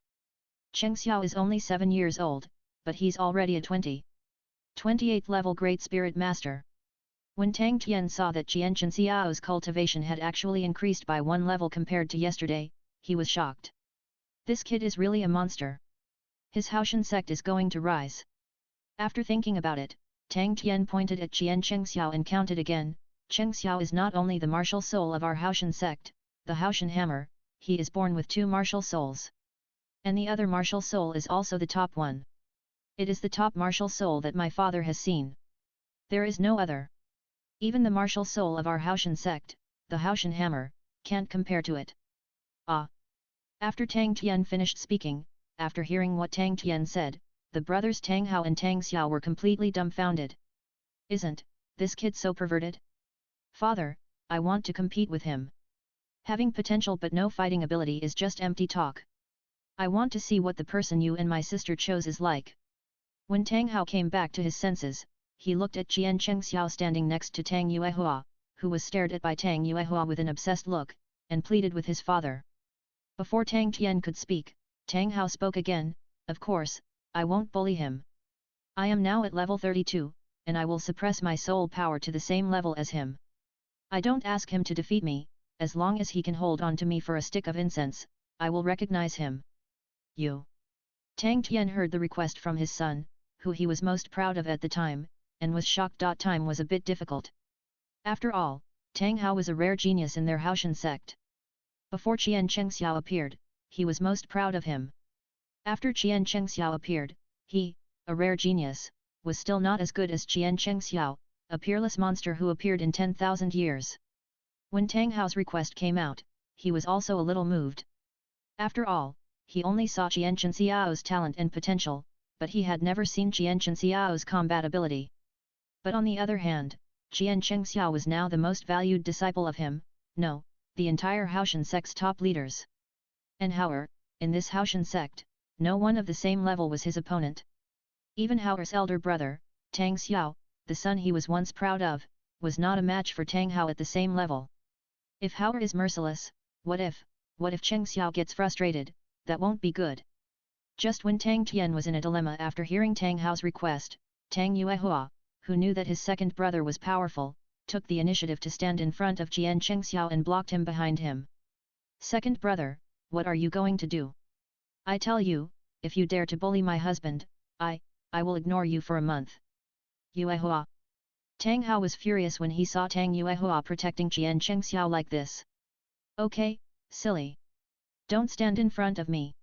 Cheng Xiao is only 7 years old, but he's already a 28th level Great Spirit Master. When Tang Tian saw that Jianchen Xiao's cultivation had actually increased by 1 level compared to yesterday, he was shocked. This kid is really a monster. His Haotian sect is going to rise. After thinking about it, Tang Tian pointed at Qian Cheng Xiao and counted again. Cheng Xiao is not only the martial soul of our Haotian sect, the Haotian hammer, he is born with 2 martial souls. And the other martial soul is also the top one. It is the top martial soul that my father has seen. There is no other. Even the martial soul of our Haotian sect, the Haotian hammer, can't compare to it. Ah! After Tang Tian finished speaking, after hearing what Tang Tian said, the brothers Tang Hao and Tang Xiao were completely dumbfounded. Isn't this kid so perverted? Father, I want to compete with him. Having potential but no fighting ability is just empty talk. I want to see what the person you and my sister chose is like. When Tang Hao came back to his senses, he looked at Jian Cheng Xiao standing next to Tang Yuehua, who was stared at by Tang Yuehua with an obsessed look, and pleaded with his father. Before Tang Tian could speak, Tang Hao spoke again, of course, I won't bully him. I am now at level 32, and I will suppress my soul power to the same level as him. I don't ask him to defeat me, as long as he can hold on to me for a stick of incense, I will recognize him. You. Tang Tian heard the request from his son, who he was most proud of at the time, and was shocked. Time was a bit difficult. After all, Tang Hao was a rare genius in their Haotian sect. Before Qian Cheng Xiao appeared, he was most proud of him. After Qian Cheng Xiao appeared, he, a rare genius, was still not as good as Qian Cheng Xiao, a peerless monster who appeared in 10,000 years. When Tang Hao's request came out, he was also a little moved. After all, he only saw Jianchen Xiao's talent and potential, but he had never seen Jianchen Xiao's combat ability. But on the other hand, Qian Cheng Xiao was now the most valued disciple of him, no, the entire Haotian sect's top leaders. And however, in this Haotian sect, no one of the same level was his opponent. Even Haoer's elder brother, Tang Xiao, the son he was once proud of, was not a match for Tang Hao at the same level. If Haoer is merciless, what if Cheng Xiao gets frustrated, that won't be good. Just when Tang Tian was in a dilemma after hearing Tang Hao's request, Tang Yuehua, who knew that his second brother was powerful, took the initiative to stand in front of Jian Cheng Xiao and blocked him behind him. Second brother, what are you going to do? I tell you, if you dare to bully my husband, I will ignore you for a month. Yuehua. Tang Hao was furious when he saw Tang Yuehua protecting Jian Cheng Xiao like this. Okay, silly. Don't stand in front of me.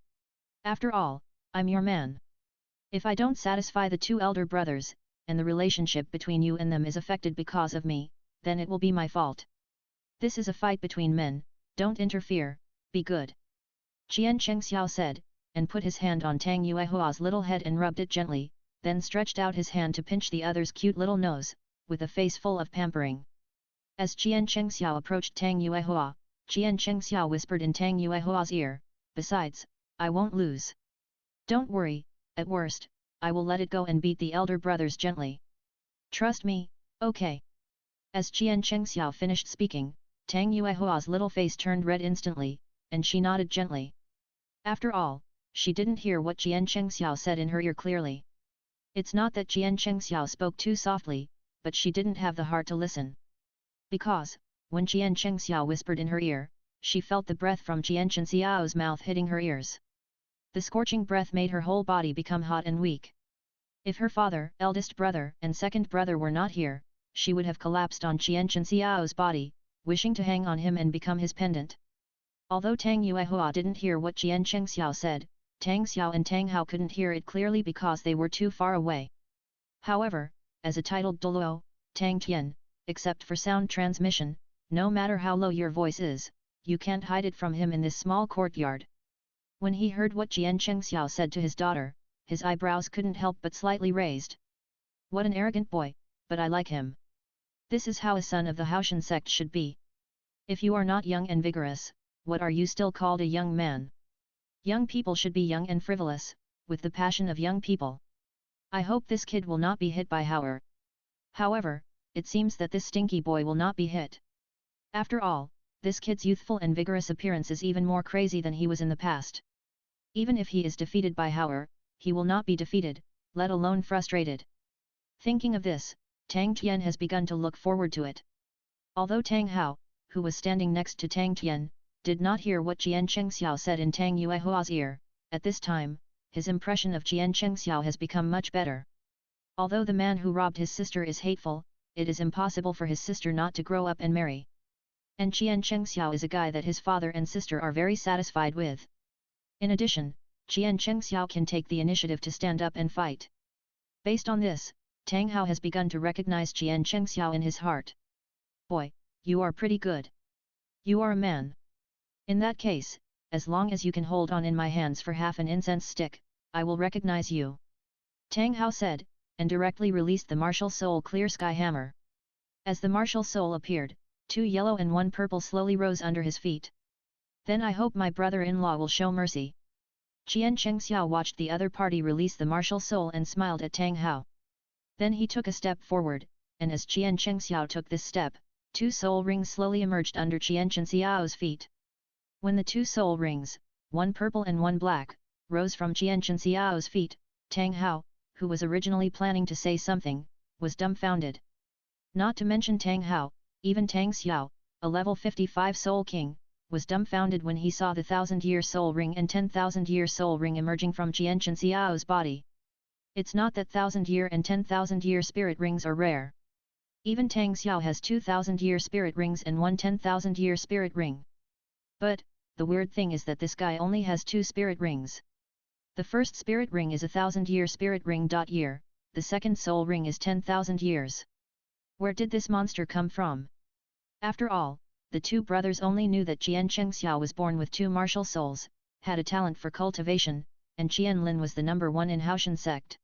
After all, I'm your man. If I don't satisfy the 2 elder brothers, and the relationship between you and them is affected because of me, then it will be my fault. This is a fight between men, don't interfere, be good. Jian Cheng Xiao said, and put his hand on Tang Yuehua's little head and rubbed it gently, then stretched out his hand to pinch the other's cute little nose, with a face full of pampering. As Jian Cheng Xiao approached Tang Yuehua, Jian Cheng Xiao whispered in Tang Yuehua's ear, besides, I won't lose. Don't worry, at worst, I will let it go and beat the elder brothers gently. Trust me, okay. As Jian Cheng Xiao finished speaking, Tang Yuehua's little face turned red instantly, and she nodded gently. After all, she didn't hear what Jian Cheng Xiao said in her ear clearly. It's not that Jian Cheng Xiao spoke too softly, but she didn't have the heart to listen. Because, when Jian Cheng Xiao whispered in her ear, she felt the breath from Jian Chen Xiao's mouth hitting her ears. The scorching breath made her whole body become hot and weak. If her father, eldest brother, and second brother were not here, she would have collapsed on Jian Chen Xiao's body, wishing to hang on him and become his pendant. Although Tang Yuehua didn't hear what Jian Cheng Xiao said, Tang Xiao and Tang Hao couldn't hear it clearly because they were too far away. However, as a titled Douluo, Tang Tian, except for sound transmission, no matter how low your voice is, you can't hide it from him in this small courtyard. When he heard what Jian Cheng Xiao said to his daughter, his eyebrows couldn't help but slightly raised. What an arrogant boy, but I like him. This is how a son of the Haotian sect should be. If you are not young and vigorous, what are you still called a young man? Young people should be young and frivolous, with the passion of young people. I hope this kid will not be hit by However, it seems that this stinky boy will not be hit. After all, This kid's youthful and vigorous appearance is even more crazy than he was in the past. Even if he is defeated by Hauer, he will not be defeated, let alone frustrated. Thinking of this, Tang Tian has begun to look forward to it. Although Tang Hao, who was standing next to Tang Tian, did not hear what Jian Chengxiao said in Tang Yuehua's ear, at this time, his impression of Jian Chengxiao has become much better. Although the man who robbed his sister is hateful, it is impossible for his sister not to grow up and marry. And Jian Chengxiao is a guy that his father and sister are very satisfied with. In addition, Jian Chengxiao can take the initiative to stand up and fight. Based on this, Tang Hao has begun to recognize Jian Chengxiao in his heart. Boy, you are pretty good. You are a man. In that case, as long as you can hold on in my hands for half an incense stick, I will recognize you. Tang Hao said, and directly released the martial soul Clear Sky Hammer. As the martial soul appeared, 2 yellow and 1 purple slowly rose under his feet. Then I hope my brother-in-law will show mercy. Jian Chengxiao watched the other party release the martial soul and smiled at Tang Hao. Then he took a step forward, and as Jian Chengxiao took this step, 2 soul rings slowly emerged under Jian Chengxiao's feet. When the 2 soul rings, 1 purple and 1 black, rose from Jian Chengxiao's feet, Tang Hao, who was originally planning to say something, was dumbfounded. Not to mention Tang Hao, even Tang Xiao, a level 55 soul king, was dumbfounded when he saw the 1000-year soul ring and 10,000-year soul ring emerging from Jian Chengxiao's body. It's not that 1000-year and 10,000-year spirit rings are rare. Even Tang Xiao has 2000-year spirit rings and 1 10,000-year spirit ring. But, the weird thing is that this guy only has 2 spirit rings. The first spirit ring is a 1000-year spirit ring. Year, the second soul ring is 10,000 years. Where did this monster come from? After all, the 2 brothers only knew that Jian Chengxiao was born with 2 martial souls, had a talent for cultivation, and Qian Lin was the number 1 in Haotian Sect.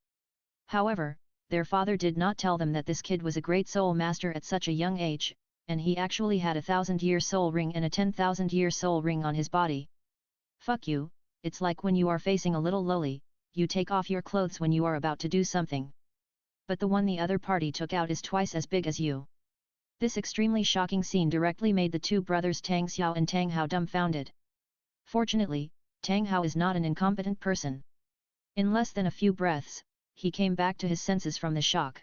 However, their father did not tell them that this kid was a great soul master at such a young age, and he actually had a 1000-year soul ring and a 10,000-year soul ring on his body. Fuck you, it's like when you are facing a little lowly, you take off your clothes when you are about to do something. But the one the other party took out is twice as big as you. This extremely shocking scene directly made the 2 brothers Tang Xiao and Tang Hao dumbfounded. Fortunately, Tang Hao is not an incompetent person. In less than a few breaths, he came back to his senses from the shock.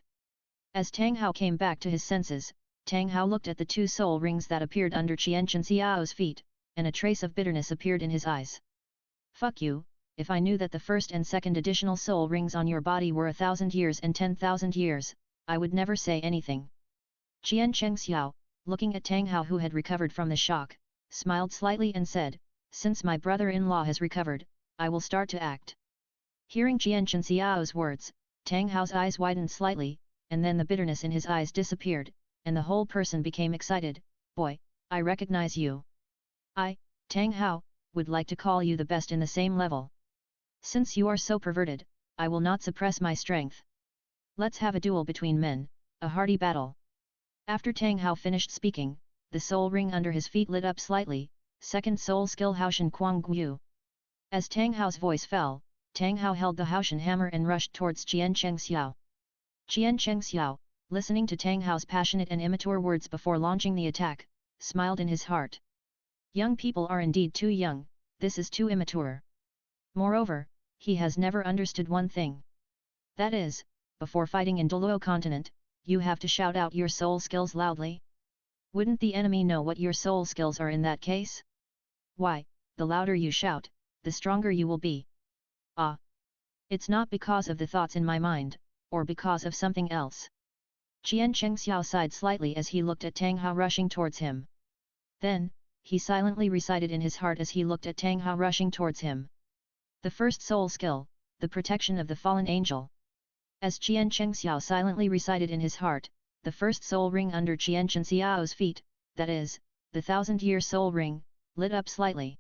As Tang Hao came back to his senses, Tang Hao looked at the 2 soul rings that appeared under Jian Chengxiao's feet, and a trace of bitterness appeared in his eyes. Fuck you, if I knew that the first and second additional soul rings on your body were 1,000 years and 10,000 years, I would never say anything. Jian Chengxiao, looking at Tang Hao who had recovered from the shock, smiled slightly and said, since my brother-in-law has recovered, I will start to act. Hearing Jian Chengxiao's words, Tang Hao's eyes widened slightly, and then the bitterness in his eyes disappeared, and the whole person became excited. Boy, I recognize you. I, Tang Hao, would like to call you the best in the same level. Since you are so perverted, I will not suppress my strength. Let's have a duel between men, a hearty battle. After Tang Hao finished speaking, the soul ring under his feet lit up slightly, second soul skill Haotian Kuang Guyu. As Tang Hao's voice fell, Tang Hao held the Haotian hammer and rushed towards Jian Chengxiao. Jian Chengxiao, listening to Tang Hao's passionate and immature words before launching the attack, smiled in his heart. Young people are indeed too young, this is too immature. Moreover, he has never understood one thing. That is, before fighting in Douluo continent, you have to shout out your soul skills loudly. Wouldn't the enemy know what your soul skills are in that case? Why, the louder you shout, the stronger you will be. Ah! It's not because of the thoughts in my mind, or because of something else. Jian Chengxiao sighed slightly as he looked at Tang Hao rushing towards him. Then, he silently recited in his heart as he looked at Tang Hao rushing towards him. The first soul skill, the protection of the fallen angel. As Jian Chengxiao silently recited in his heart, the first soul ring under Jian Chengxiao's feet, that is, the 1000-year soul ring, lit up slightly.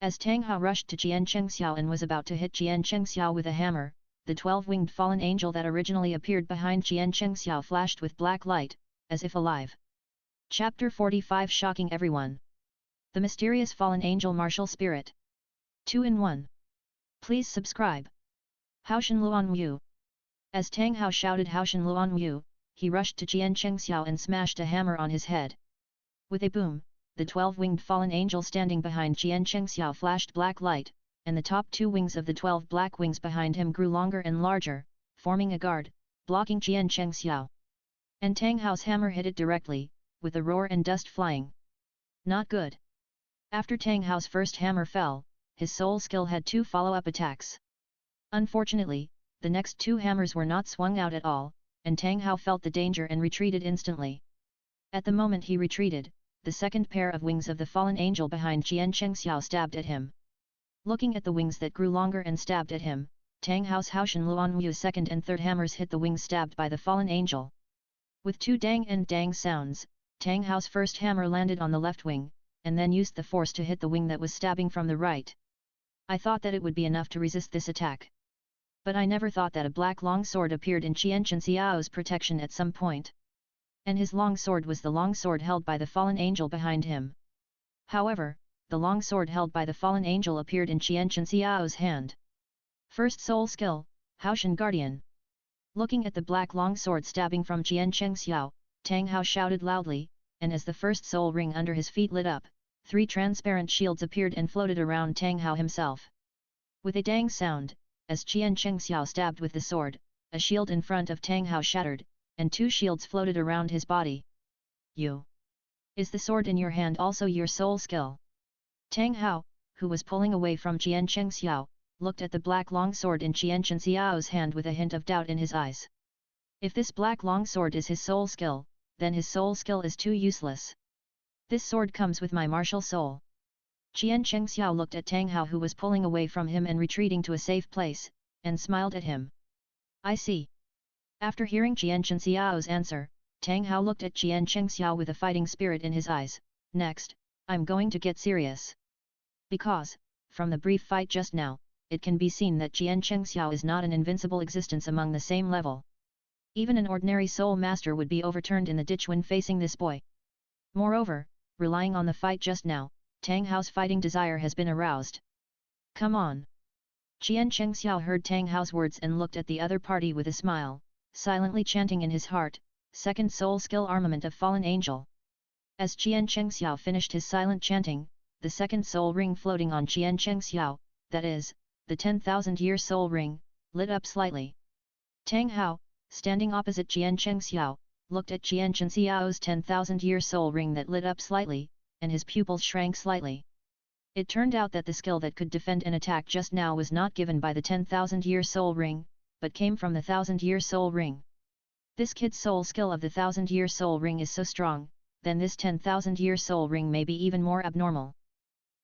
As Tang Hao rushed to Jian Chengxiao and was about to hit Jian Chengxiao with a hammer, the 12-winged fallen angel that originally appeared behind Jian Chengxiao flashed with black light, as if alive. Chapter 45 Shocking Everyone. The Mysterious Fallen Angel Martial Spirit. 2 in 1. Please subscribe. Haotian Luan Wu. As Tang Hao shouted Haotian Luan Wu, he rushed to Jian Chengxiao and smashed a hammer on his head. With a boom, the 12-winged fallen angel standing behind Jian Chengxiao flashed black light, and the top 2 wings of the 12 black wings behind him grew longer and larger, forming a guard, blocking Jian Chengxiao. And Tang Hao's hammer hit it directly, with a roar and dust flying. Not good. After Tang Hao's first hammer fell, his soul skill had 2 follow-up attacks. Unfortunately, the next 2 hammers were not swung out at all, and Tang Hao felt the danger and retreated instantly. At the moment he retreated, the second pair of wings of the fallen angel behind Jian Chengxiao stabbed at him. Looking at the wings that grew longer and stabbed at him, Tang Hao's Haotian Luanwu's second and third hammers hit the wings stabbed by the fallen angel. With 2 dang and dang sounds, Tang Hao's first hammer landed on the left wing, and then used the force to hit the wing that was stabbing from the right. I thought that it would be enough to resist this attack. But I never thought that a black long sword appeared in Qian Chenxiao's protection at some point. And his long sword was the long sword held by the fallen angel behind him. However, the long sword held by the fallen angel appeared in Qian Chenxiao's hand. First soul skill, Haotian Guardian. Looking at the black long sword stabbing from Jian Chengxiao, Tang Hao shouted loudly, and as the first soul ring under his feet lit up, 3 transparent shields appeared and floated around Tang Hao himself. With a dang sound, as Jian Chengxiao stabbed with the sword, a shield in front of Tang Hao shattered, and 2 shields floated around his body. You! Is the sword in your hand also your soul skill? Tang Hao, who was pulling away from Jian Chengxiao, looked at the black long sword in Jian Chengxiao's hand with a hint of doubt in his eyes. If this black long sword is his soul skill, then his soul skill is too useless. This sword comes with my martial soul. Jian Chengxiao looked at Tang Hao who was pulling away from him and retreating to a safe place, and smiled at him. I see. After hearing Jian Chengxiao's answer, Tang Hao looked at Jian Chengxiao with a fighting spirit in his eyes. Next, I'm going to get serious. Because, from the brief fight just now, it can be seen that Jian Chengxiao is not an invincible existence among the same level. Even an ordinary soul master would be overturned in the ditch when facing this boy. Moreover, relying on the fight just now, Tang Hao's fighting desire has been aroused. Come on! Jian Chengxiao heard Tang Hao's words and looked at the other party with a smile, silently chanting in his heart, second soul skill armament of fallen angel. As Jian Chengxiao finished his silent chanting, the second soul ring floating on Jian Chengxiao, that is, the 10,000-year soul ring, lit up slightly. Tang Hao, standing opposite Jian Chengxiao, looked at Jian Chengxiao's 10,000-year soul ring that lit up slightly, and his pupils shrank slightly. It turned out that the skill that could defend an attack just now was not given by the 10,000-year soul ring, but came from the 1,000-year soul ring. This kid's soul skill of the 1,000-year soul ring is so strong, then this 10,000-year soul ring may be even more abnormal.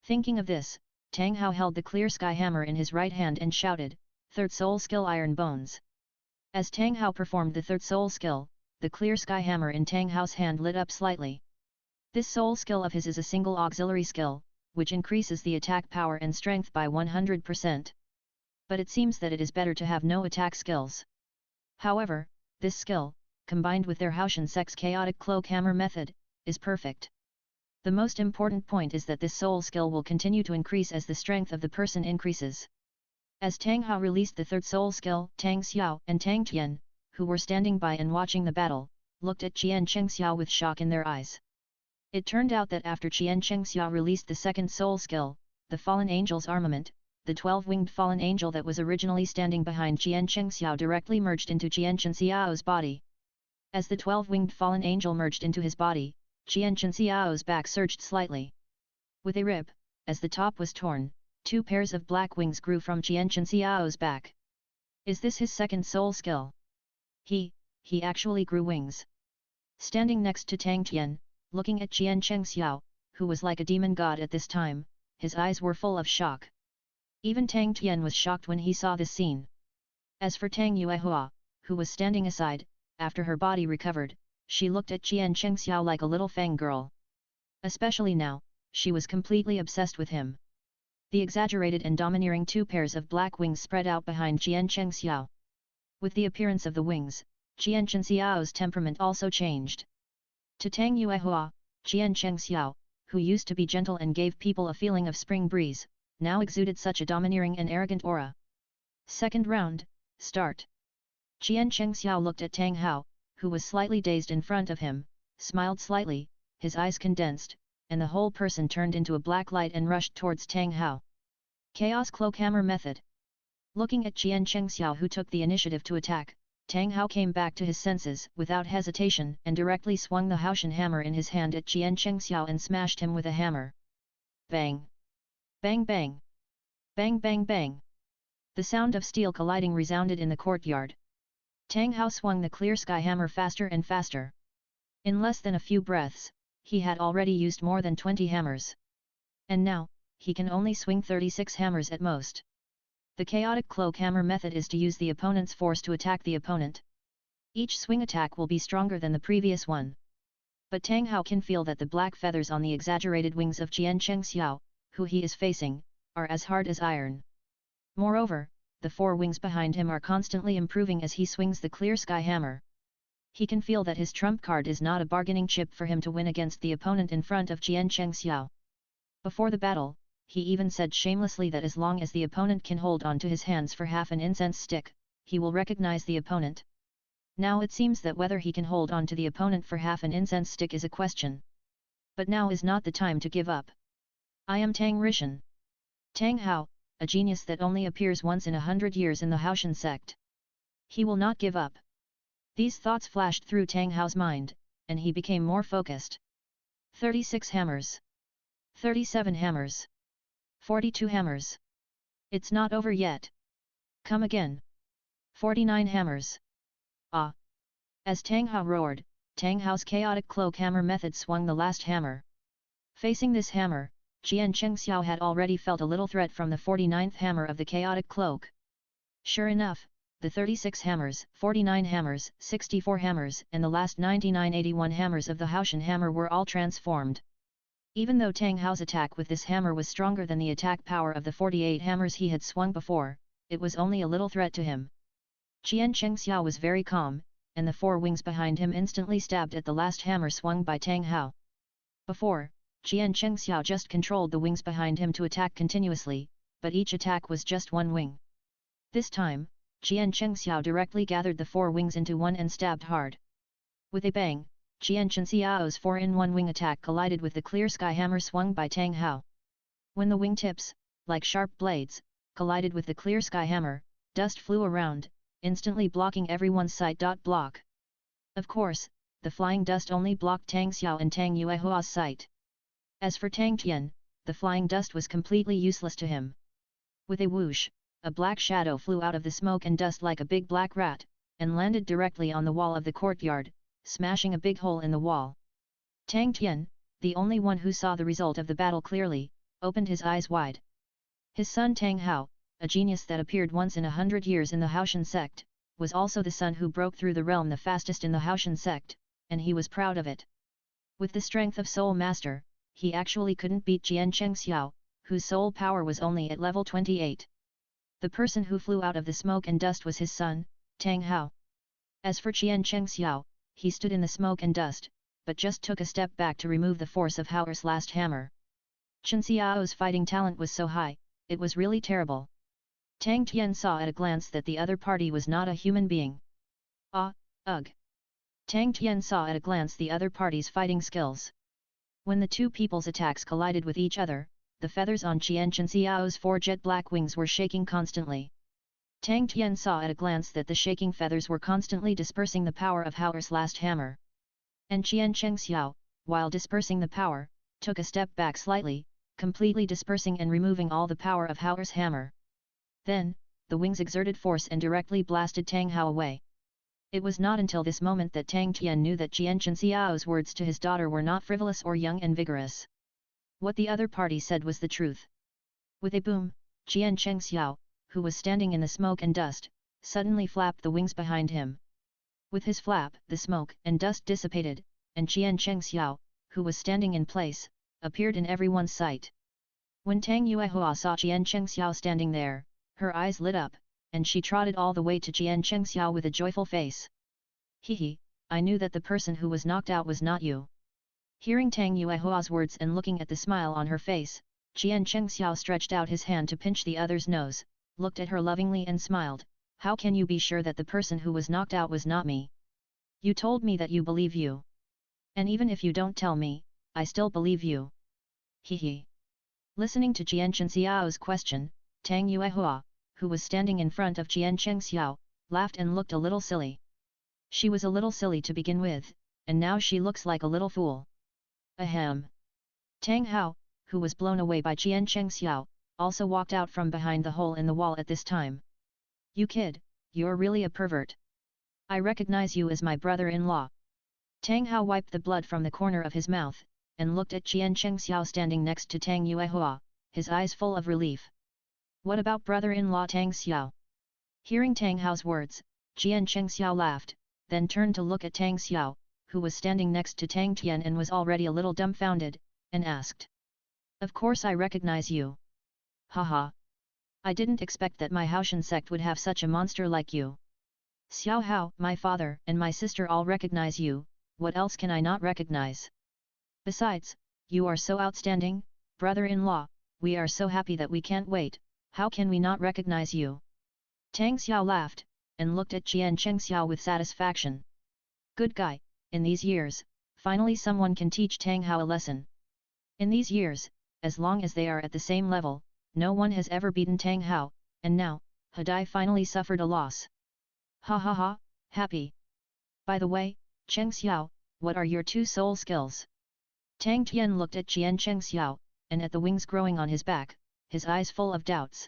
Thinking of this, Tang Hao held the clear sky hammer in his right hand and shouted, Third soul skill Iron Bones. As Tang Hao performed the third soul skill, the clear sky hammer in Tang Hao's hand lit up slightly. This soul skill of his is a single auxiliary skill, which increases the attack power and strength by 100%. But it seems that it is better to have no attack skills. However, this skill, combined with their Haotian Sect's chaotic cloak hammer method, is perfect. The most important point is that this soul skill will continue to increase as the strength of the person increases. As Tang Hao released the third soul skill, Tang Xiao and Tang Tian, who were standing by and watching the battle, looked at Jian Chengxiao with shock in their eyes. It turned out that after Jian Chengxiao released the second soul skill, the fallen angel's armament, the 12-winged fallen angel that was originally standing behind Jian Chengxiao directly merged into Jian Chengxiao's body. As the 12-winged fallen angel merged into his body, Jian Chengxiao's back surged slightly. With a rip, as the top was torn, 2 pairs of black wings grew from Jian Chengxiao's back. Is this his second soul skill? He actually grew wings. Standing next to Tang Tian, looking at Jian Chengxiao, who was like a demon god at this time, his eyes were full of shock. Even Tang Tian was shocked when he saw this scene. As for Tang Yuehua, who was standing aside, after her body recovered, she looked at Jian Chengxiao like a little fangirl. Especially now, she was completely obsessed with him. The exaggerated and domineering 2 pairs of black wings spread out behind Jian Chengxiao. With the appearance of the wings, Jian Chengxiao's temperament also changed. To Tang Yuehua, Jian Chengxiao, who used to be gentle and gave people a feeling of spring breeze, now exuded such a domineering and arrogant aura. Second round, start. Jian Chengxiao looked at Tang Hao, who was slightly dazed in front of him, smiled slightly, his eyes condensed, and the whole person turned into a black light and rushed towards Tang Hao. Chaos Cloak Hammer Method. Looking at Jian Chengxiao, who took the initiative to attack, Tang Hao came back to his senses without hesitation and directly swung the Haotian hammer in his hand at Jian Chengxiao and smashed him with a hammer. Bang! Bang bang! Bang bang bang! The sound of steel colliding resounded in the courtyard. Tang Hao swung the clear sky hammer faster and faster. In less than a few breaths, he had already used more than 20 hammers. And now, he can only swing 36 hammers at most. The chaotic cloak hammer method is to use the opponent's force to attack the opponent. Each swing attack will be stronger than the previous one. But Tang Hao can feel that the black feathers on the exaggerated wings of Jian Chengxiao, who he is facing, are as hard as iron. Moreover, the 4 wings behind him are constantly improving as he swings the clear sky hammer. He can feel that his trump card is not a bargaining chip for him to win against the opponent in front of Jian Chengxiao. Before the battle, he even said shamelessly that as long as the opponent can hold on to his hands for half an incense stick, he will recognize the opponent. Now it seems that whether he can hold on to the opponent for half an incense stick is a question. But now is not the time to give up. I am Tang Rishan. Tang Hao, a genius that only appears once in 100 years in the Haotian sect. He will not give up. These thoughts flashed through Tang Hao's mind, and he became more focused. 36 hammers. 37 hammers. 42 hammers. It's not over yet. Come again. 49 hammers. Ah! As Tang Hao roared, Tang Hao's chaotic cloak hammer method swung the last hammer. Facing this hammer, Jian Chengxiao had already felt a little threat from the 49th hammer of the chaotic cloak. Sure enough, the 36 hammers, 49 hammers, 64 hammers and the last 99-81 hammers of the Haotian hammer were all transformed. Even though Tang Hao's attack with this hammer was stronger than the attack power of the 48 hammers he had swung before, it was only a little threat to him. Jian Chengxiao was very calm, and the 4 wings behind him instantly stabbed at the last hammer swung by Tang Hao. Before, Jian Chengxiao just controlled the wings behind him to attack continuously, but each attack was just 1 wing. This time, Jian Chengxiao directly gathered the 4 wings into one and stabbed hard. With a bang, Jian Chengxiao's 4-in-1 wing attack collided with the clear sky hammer swung by Tang Hao. When the wing tips, like sharp blades, collided with the clear sky hammer, dust flew around, instantly blocking everyone's sight. Block. Of course, the flying dust only blocked Tang Xiao and Tang Yuehua's sight. As for Tang Tian, the flying dust was completely useless to him. With a whoosh, a black shadow flew out of the smoke and dust like a big black rat, and landed directly on the wall of the courtyard, smashing a big hole in the wall. Tang Tian, the only one who saw the result of the battle clearly, opened his eyes wide. His son Tang Hao, a genius that appeared once in 100 years in the Haotian sect, was also the son who broke through the realm the fastest in the Haotian sect, and he was proud of it. With the strength of Soul Master, he actually couldn't beat Jian Chengxiao, whose soul power was only at level 28. The person who flew out of the smoke and dust was his son, Tang Hao. As for Jian Chengxiao, he stood in the smoke and dust, but just took a step back to remove the force of Hao's last hammer. Chengxiao's fighting talent was so high, it was really terrible. Tang Tian saw at a glance that the other party was not a human being. Ugh! Tang Tian saw at a glance the other party's fighting skills. When the 2 people's attacks collided with each other, the feathers on Jian Chengxiao's 4 jet black wings were shaking constantly. Tang Tian saw at a glance that the shaking feathers were constantly dispersing the power of Hao's last hammer. And Jian Chengxiao, while dispersing the power, took a step back slightly, completely dispersing and removing all the power of Hao's hammer. Then, the wings exerted force and directly blasted Tang Hao away. It was not until this moment that Tang Tian knew that Jian Chengxiao's words to his daughter were not frivolous or young and vigorous. What the other party said was the truth. With a boom, Jian Chengxiao, who was standing in the smoke and dust, suddenly flapped the wings behind him. With his flap, the smoke and dust dissipated, and Jian Chengxiao, who was standing in place, appeared in everyone's sight. When Tang Yuehua saw Jian Chengxiao standing there, her eyes lit up, and she trotted all the way to Jian Chengxiao with a joyful face. Hehe, I knew that the person who was knocked out was not you. Hearing Tang Yuehua's words and looking at the smile on her face, Jian Chengxiao stretched out his hand to pinch the other's nose, looked at her lovingly and smiled. How can you be sure that the person who was knocked out was not me? You told me that you believe you. And even if you don't tell me, I still believe you. He. Listening to Jianchen Xiao's question, Tang Yuehua, who was standing in front of Jianchen Xiao, laughed and looked a little silly. She was a little silly to begin with, and now she looks like a little fool. Ahem. Tang Hao, who was blown away by Jianchen Xiao, also walked out from behind the hole in the wall at this time. You kid, you're really a pervert. I recognize you as my brother-in-law. Tang Hao wiped the blood from the corner of his mouth, and looked at Jianchen Xiao standing next to Tang Yuehua, his eyes full of relief. What about brother-in-law Tang Xiao? Hearing Tang Hao's words, Jianchen Xiao laughed, then turned to look at Tang Xiao, who was standing next to Tang Tian and was already a little dumbfounded, and asked. Of course I recognize you. Haha. I didn't expect that my Haotian sect would have such a monster like you. Xiao Hao, my father and my sister all recognize you, what else can I not recognize? Besides, you are so outstanding, brother-in-law, we are so happy that we can't wait, how can we not recognize you? Tang Xiao laughed, and looked at Jianchen Xiao with satisfaction. Good guy, in these years, finally someone can teach Tang Hao a lesson. In these years, as long as they are at the same level, no one has ever beaten Tang Hao, and now, Hadai finally suffered a loss. Ha ha ha, happy. By the way, Cheng Xiao, what are your two soul skills? Tang Tian looked at Jianchen Xiao, and at the wings growing on his back, his eyes full of doubts.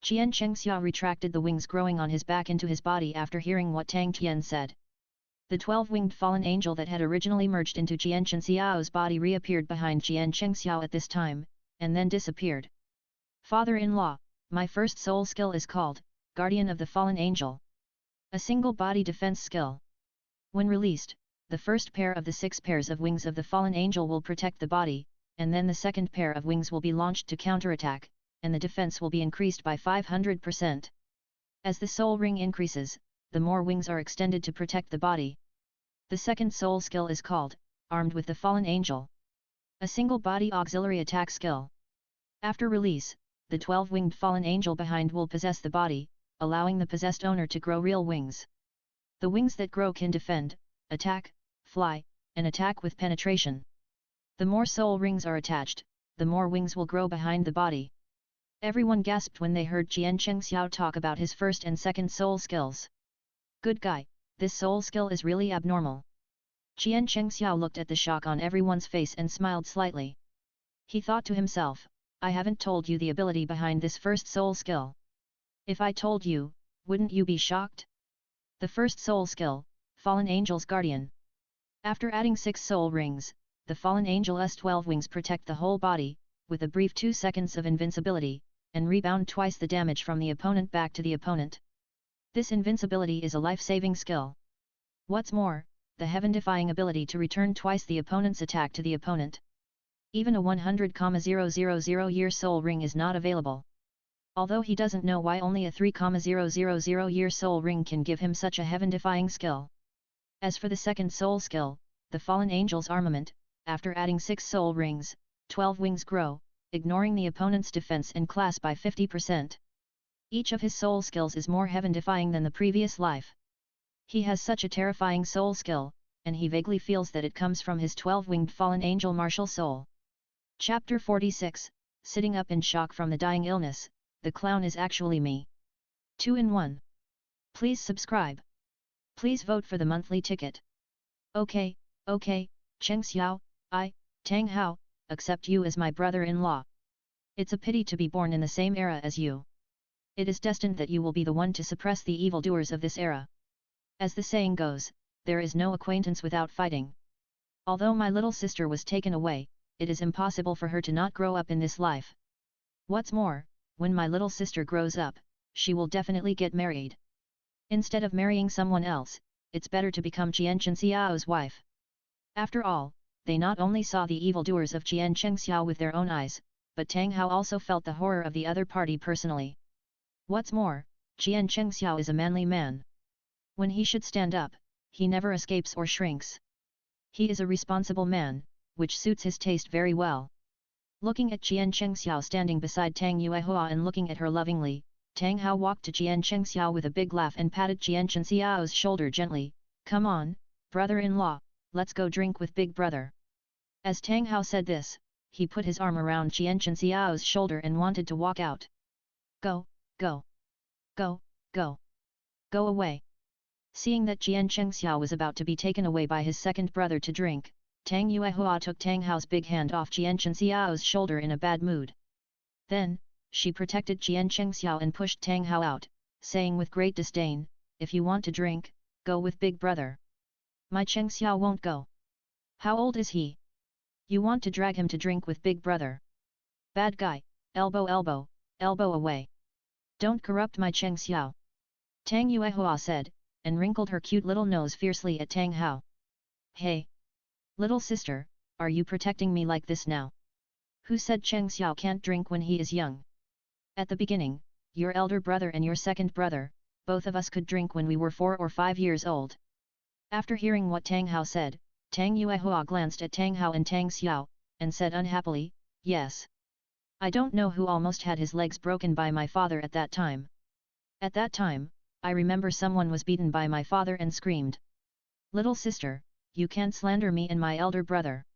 Jianchen Xiao retracted the wings growing on his back into his body after hearing what Tang Tian said. The 12-winged fallen angel that had originally merged into Jianchen Xiao's body reappeared behind Jianchen Xiao at this time, and then disappeared. Father-in-law, my first soul skill is called, Guardian of the Fallen Angel. A single body defense skill. When released, the first pair of the 6 pairs of wings of the fallen angel will protect the body, and then the second pair of wings will be launched to counterattack, and the defense will be increased by 500%. As the soul ring increases, the more wings are extended to protect the body. The second soul skill is called, Armed with the Fallen Angel. A single body auxiliary attack skill. After release, the 12-winged fallen angel behind will possess the body, allowing the possessed owner to grow real wings. The wings that grow can defend, attack, fly, and attack with penetration. The more soul rings are attached, the more wings will grow behind the body. Everyone gasped when they heard Jianchen Xiao talk about his first and second soul skills. Good guy, this soul skill is really abnormal. Jianchen Xiao looked at the shock on everyone's face and smiled slightly. He thought to himself, I haven't told you the ability behind this first soul skill. If I told you, wouldn't you be shocked? The first soul skill, Fallen Angel's Guardian. After adding 6 soul rings, the Fallen Angel's 12 wings protect the whole body, with a brief 2 seconds of invincibility, and rebound twice the damage from the opponent back to the opponent. This invincibility is a life-saving skill. What's more, the heaven-defying ability to return twice the opponent's attack to the opponent. Even a 100,000-year soul ring is not available. Although he doesn't know why only a 3,000-year soul ring can give him such a heaven-defying skill. As for the second soul skill, the Fallen Angel's Armament, after adding 6 soul rings, 12 wings grow, ignoring the opponent's defense and class by 50%. Each of his soul skills is more heaven-defying than the previous life. He has such a terrifying soul skill, and he vaguely feels that it comes from his 12-winged fallen angel martial soul. Chapter 46, Sitting Up in Shock from the Dying Illness, the Clown is Actually Me. 2-in-1. Please subscribe. Please vote for the monthly ticket. Okay, Cheng Xiao, Tang Hao, accept you as my brother-in-law. It's a pity to be born in the same era as you. It is destined that you will be the one to suppress the evildoers of this era. As the saying goes, there is no acquaintance without fighting. Although my little sister was taken away, it is impossible for her to not grow up in this life. What's more, when my little sister grows up, she will definitely get married. Instead of marrying someone else, it's better to become Jianchen Xiao's wife. After all, they not only saw the evildoers of Jianchen Xiao with their own eyes, but Tang Hao also felt the horror of the other party personally. What's more, Jianchen Xiao is a manly man. When he should stand up, he never escapes or shrinks. He is a responsible man, which suits his taste very well. Looking at Jianchen Xiao standing beside Tang Yuehua and looking at her lovingly, Tang Hao walked to Jianchen Xiao with a big laugh and patted Jianchen Xiao's shoulder gently. Come on, brother-in-law, let's go drink with big brother. As Tang Hao said this, he put his arm around Qian Xiao's shoulder and wanted to walk out. Go, go, go, go, go away. Seeing that Qian Xiao was about to be taken away by his second brother to drink, Tang Yuehua took Tang Hao's big hand off Qian Xiao's shoulder in a bad mood. Then, she protected Qian Xiao and pushed Tang Hao out, saying with great disdain, "If you want to drink, go with big brother. My Cheng Xiao won't go. How old is he? You want to drag him to drink with big brother? Bad guy, elbow elbow, elbow away. Don't corrupt my Cheng Xiao." Tang Yuehua said, and wrinkled her cute little nose fiercely at Tang Hao. "Hey! Little sister, are you protecting me like this now? Who said Cheng Xiao can't drink when he is young? At the beginning, your elder brother and your second brother, both of us could drink when we were 4 or 5 years old." After hearing what Tang Hao said, Tang Yuehua glanced at Tang Hao and Tang Xiao, and said unhappily, "Yes. I don't know who almost had his legs broken by my father at that time. At that time, I remember someone was beaten by my father and screamed. Little sister, you can't slander me and my elder brother."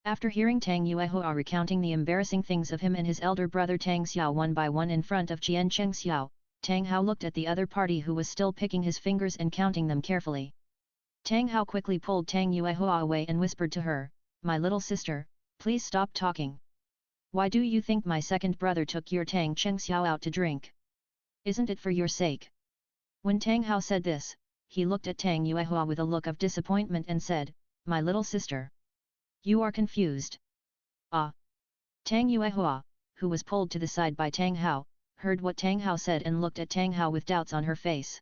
After hearing Tang Yuehua recounting the embarrassing things of him and his elder brother Tang Xiao one by one in front of Jian Cheng Xiao, Tang Hao looked at the other party who was still picking his fingers and counting them carefully. Tang Hao quickly pulled Tang Yuehua away and whispered to her, "My little sister, please stop talking. Why do you think my second brother took your Tang Cheng Xiao out to drink? Isn't it for your sake?" When Tang Hao said this, he looked at Tang Yuehua with a look of disappointment and said, "My little sister. You are confused." "Ah." Tang Yuehua, who was pulled to the side by Tang Hao, heard what Tang Hao said and looked at Tang Hao with doubts on her face.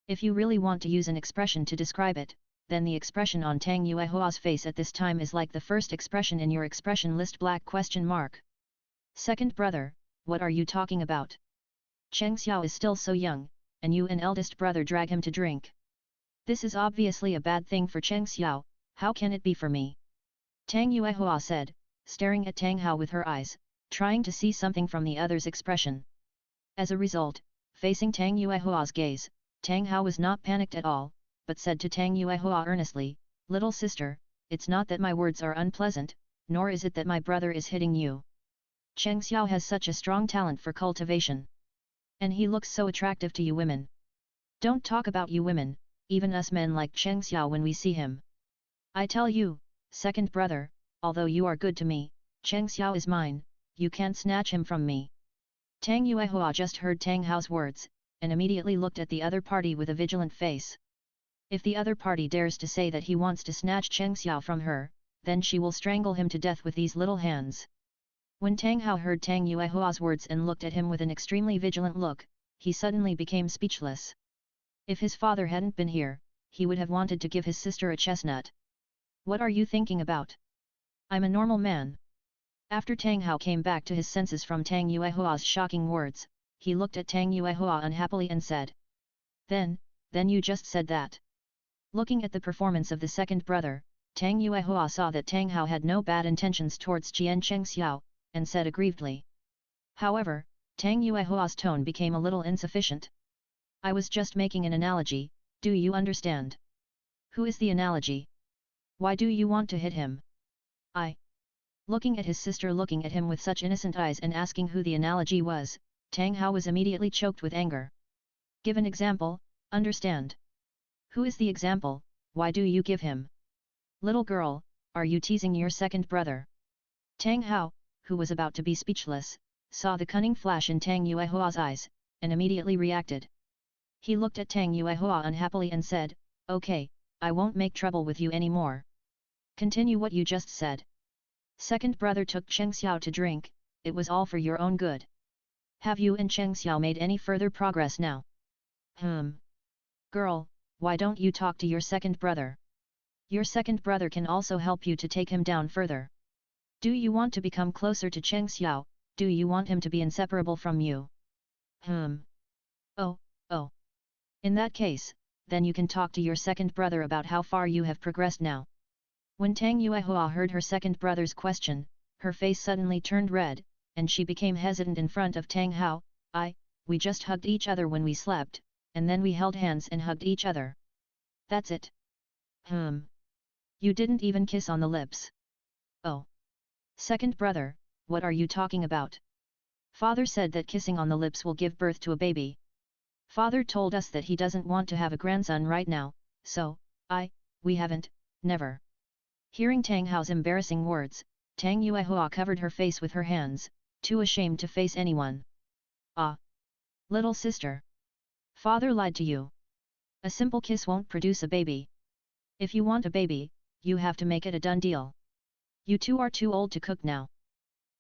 If you really want to use an expression to describe it, then the expression on Tang Yuehua's face at this time is like the first expression in your expression list black question mark. "Second brother, what are you talking about? Cheng Xiao is still so young, and you and eldest brother drag him to drink. This is obviously a bad thing for Cheng Xiao, how can it be for me?" Tang Yuehua said, staring at Tang Hao with her eyes, trying to see something from the other's expression. As a result, facing Tang Yuehua's gaze, Tang Hao was not panicked at all, but said to Tang Yuehua earnestly, "Little sister, it's not that my words are unpleasant, nor is it that my brother is hitting you. Cheng Xiao has such a strong talent for cultivation. And he looks so attractive to you women. Don't talk about you women, even us men like Cheng Xiao when we see him. I tell you, second brother, although you are good to me, Cheng Xiao is mine, you can't snatch him from me." Tang Yuehua just heard Tang Hao's words, and immediately looked at the other party with a vigilant face. If the other party dares to say that he wants to snatch Cheng Xiao from her, then she will strangle him to death with these little hands. When Tang Hao heard Tang Yuehua's words and looked at him with an extremely vigilant look, he suddenly became speechless. If his father hadn't been here, he would have wanted to give his sister a chestnut. "What are you thinking about? I'm a normal man." After Tang Hao came back to his senses from Tang Yuehua's shocking words, he looked at Tang Yuehua unhappily and said, Then you just said that." Looking at the performance of the second brother, Tang Yuehua saw that Tang Hao had no bad intentions towards Jian Cheng Xiao, and said aggrievedly. However, Tang Yuehua's tone became a little insufficient. "I was just making an analogy, do you understand? Who is the analogy? Why do you want to hit him?" "I." Looking at his sister looking at him with such innocent eyes and asking who the analogy was, Tang Hao was immediately choked with anger. "Give an example, understand? Who is the example, why do you give him? Little girl, are you teasing your second brother?" Tang Hao, who was about to be speechless, saw the cunning flash in Tang Yuehua's eyes, and immediately reacted. He looked at Tang Yuehua unhappily and said, "Okay, I won't make trouble with you anymore. Continue what you just said. Second brother took Cheng Xiao to drink, it was all for your own good. Have you and Cheng Xiao made any further progress now?" "Girl, why don't you talk to your second brother? Your second brother can also help you to take him down further. Do you want to become closer to Cheng Xiao, do you want him to be inseparable from you?" Oh. In that case, then you can talk to your second brother about how far you have progressed now." When Tang Yuehua heard her second brother's question, her face suddenly turned red, and she became hesitant in front of Tang Hao. We just hugged each other when we slept, and then we held hands and hugged each other. That's it." You didn't even kiss on the lips." "Oh. Second brother, what are you talking about? Father said that kissing on the lips will give birth to a baby. Father told us that he doesn't want to have a grandson right now, so, we haven't, never. Hearing Tang Hao's embarrassing words, Tang Yuehua covered her face with her hands, too ashamed to face anyone. Ah! Little sister! Father lied to you. A simple kiss won't produce a baby. If you want a baby, you have to make it a done deal. You two are too old to cook now.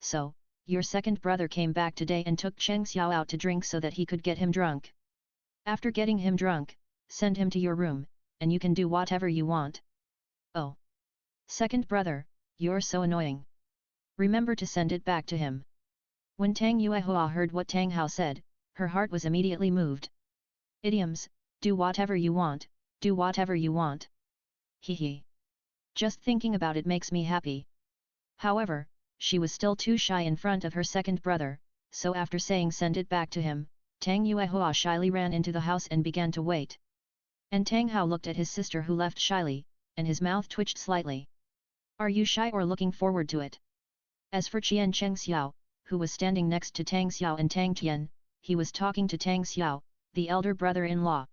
So, your second brother came back today and took Cheng Xiao out to drink so that he could get him drunk. After getting him drunk, send him to your room, and you can do whatever you want. Oh! Second brother, you're so annoying. Remember to send it back to him. When Tang Yuehua heard what Tang Hao said, her heart was immediately moved. Idioms, do whatever you want, do whatever you want. Hee. Just thinking about it makes me happy. However, she was still too shy in front of her second brother, so after saying send it back to him, Tang Yuehua shyly ran into the house and began to wait. And Tang Hao looked at his sister who left shyly, and his mouth twitched slightly. Are you shy or looking forward to it? As for Cheng Xiao, who was standing next to Tang Xiao and Tang Tian, he was talking to Tang Xiao, the elder brother-in-law.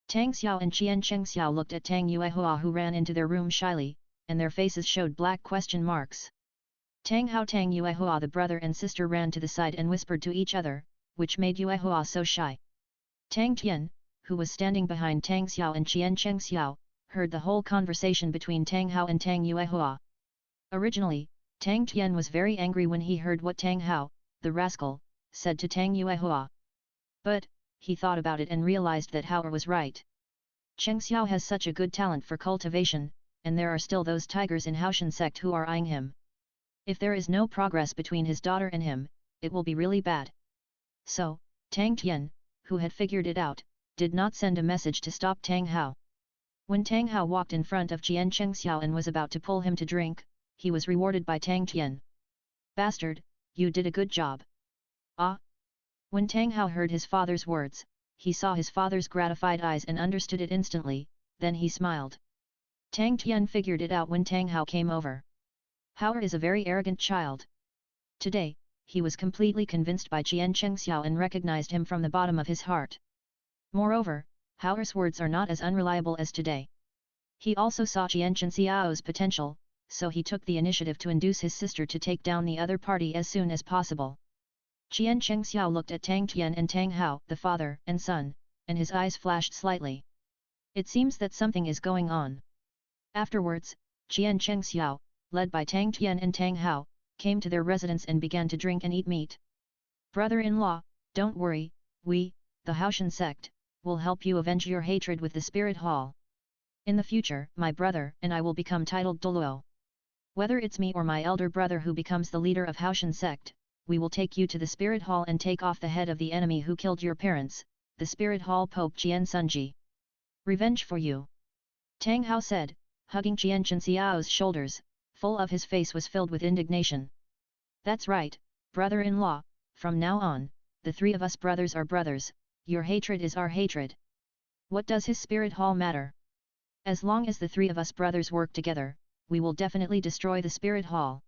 Tang Xiao and Cheng Xiao looked at Tang Yuehua who ran into their room shyly, and their faces showed black question marks. Tang Yuehua the brother and sister ran to the side and whispered to each other, which made Yuehua so shy. Tang Tian, who was standing behind Tang Xiao and Cheng Xiao, heard the whole conversation between Tang Hao and Tang Yuehua. Originally, Tang Tian was very angry when he heard what Tang Hao, the rascal, said to Tang Yuehua. But, he thought about it and realized that Hao was right. Cheng Xiao has such a good talent for cultivation, and there are still those tigers in Haotian Sect who are eyeing him. If there is no progress between his daughter and him, it will be really bad. So, Tang Tian, who had figured it out, did not send a message to stop Tang Hao. When Tang Hao walked in front of Cheng Xiao and was about to pull him to drink, he was rewarded by Tang Tian. Bastard, you did a good job. Ah! When Tang Hao heard his father's words, he saw his father's gratified eyes and understood it instantly, then he smiled. Tang Tian figured it out when Tang Hao came over. Hao is a very arrogant child. Today, he was completely convinced by Cheng Xiao and recognized him from the bottom of his heart. Moreover, Hao's words are not as unreliable as today. He also saw Cheng Xiao's potential, so he took the initiative to induce his sister to take down the other party as soon as possible. Cheng Xiao looked at Tang Tian and Tang Hao, the father and son, and his eyes flashed slightly. It seems that something is going on. Afterwards, Cheng Xiao, led by Tang Tian and Tang Hao, came to their residence and began to drink and eat meat. Brother-in-law, don't worry, we, the Haotian Sect, will help you avenge your hatred with the Spirit Hall. In the future, my brother and I will become titled Douluo. Whether it's me or my elder brother who becomes the leader of Haotian Sect, we will take you to the Spirit Hall and take off the head of the enemy who killed your parents, the Spirit Hall Pope Jian Sunji. Revenge for you. Tang Hao said, hugging Cheng Xiao's shoulders, full of his face was filled with indignation. That's right, brother-in-law, from now on, the three of us brothers are brothers, your hatred is our hatred. What does his Spirit Hall matter? As long as the three of us brothers work together, we will definitely destroy the Spirit Hall.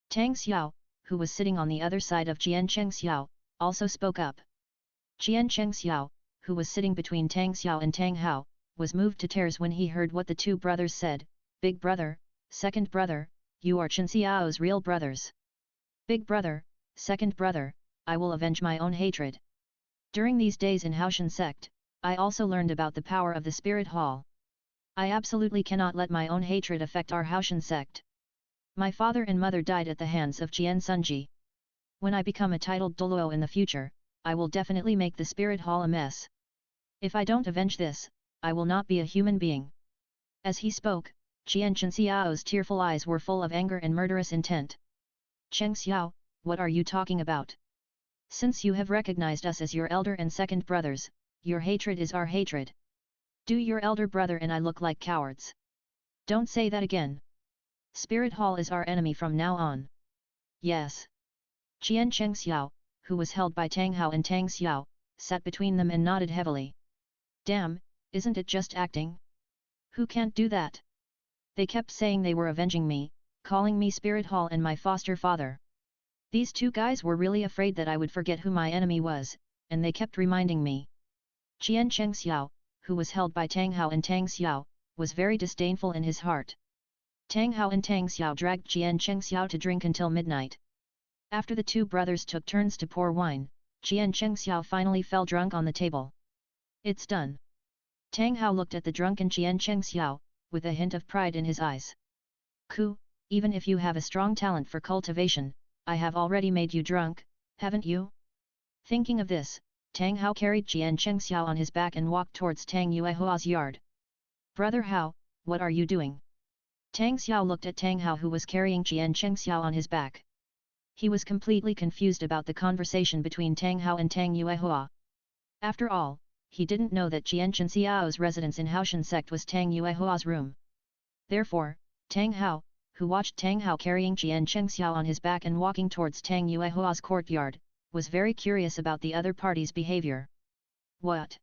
Tang Xiao, who was sitting on the other side of Cheng Xiao, also spoke up. Cheng Xiao, who was sitting between Tang Xiao and Tang Hao, was moved to tears when he heard what the two brothers said. Big brother, second brother, you are Chen Xiao's real brothers. Big brother, second brother, I will avenge my own hatred. During these days in Haotian Sect, I also learned about the power of the Spirit Hall. I absolutely cannot let my own hatred affect our Haotian Sect. My father and mother died at the hands of Jian Sunji. When I become a titled Douluo in the future, I will definitely make the Spirit Hall a mess. If I don't avenge this, I will not be a human being. As he spoke, Cheng Xiao's tearful eyes were full of anger and murderous intent. Cheng Xiao, what are you talking about? Since you have recognized us as your elder and second brothers, your hatred is our hatred. Do your elder brother and I look like cowards? Don't say that again. Spirit Hall is our enemy from now on. Yes. Cheng Xiao, who was held by Tang Hao and Tang Xiao, sat between them and nodded heavily. Damn, isn't it just acting? Who can't do that? They kept saying they were avenging me, calling me Spirit Hall and my foster father. These two guys were really afraid that I would forget who my enemy was, and they kept reminding me. Qian Chengxiao, who was held by Tang Hao and Tang Xiao, was very disdainful in his heart. Tang Hao and Tang Xiao dragged Qian Chengxiao to drink until midnight. After the two brothers took turns to pour wine, Qian Chengxiao finally fell drunk on the table. It's done. Tang Hao looked at the drunken Qian Chengxiao, with a hint of pride in his eyes. Ku, even if you have a strong talent for cultivation, I have already made you drunk, haven't you? Thinking of this, Tang Hao carried Qian Chengxiao on his back and walked towards Tang Yuehua's yard. Brother Hao, what are you doing? Tang Xiao looked at Tang Hao, who was carrying Qian Chengxiao on his back. He was completely confused about the conversation between Tang Hao and Tang Yuehua. After all, he didn't know that Qian Chengxiao's residence in Haotian Sect was Tang Yuehua's room. Therefore, Tang Hao, who watched Tang Hao carrying Qian Chengxiao on his back and walking towards Tang Yuehua's courtyard, was very curious about the other party's behavior. What?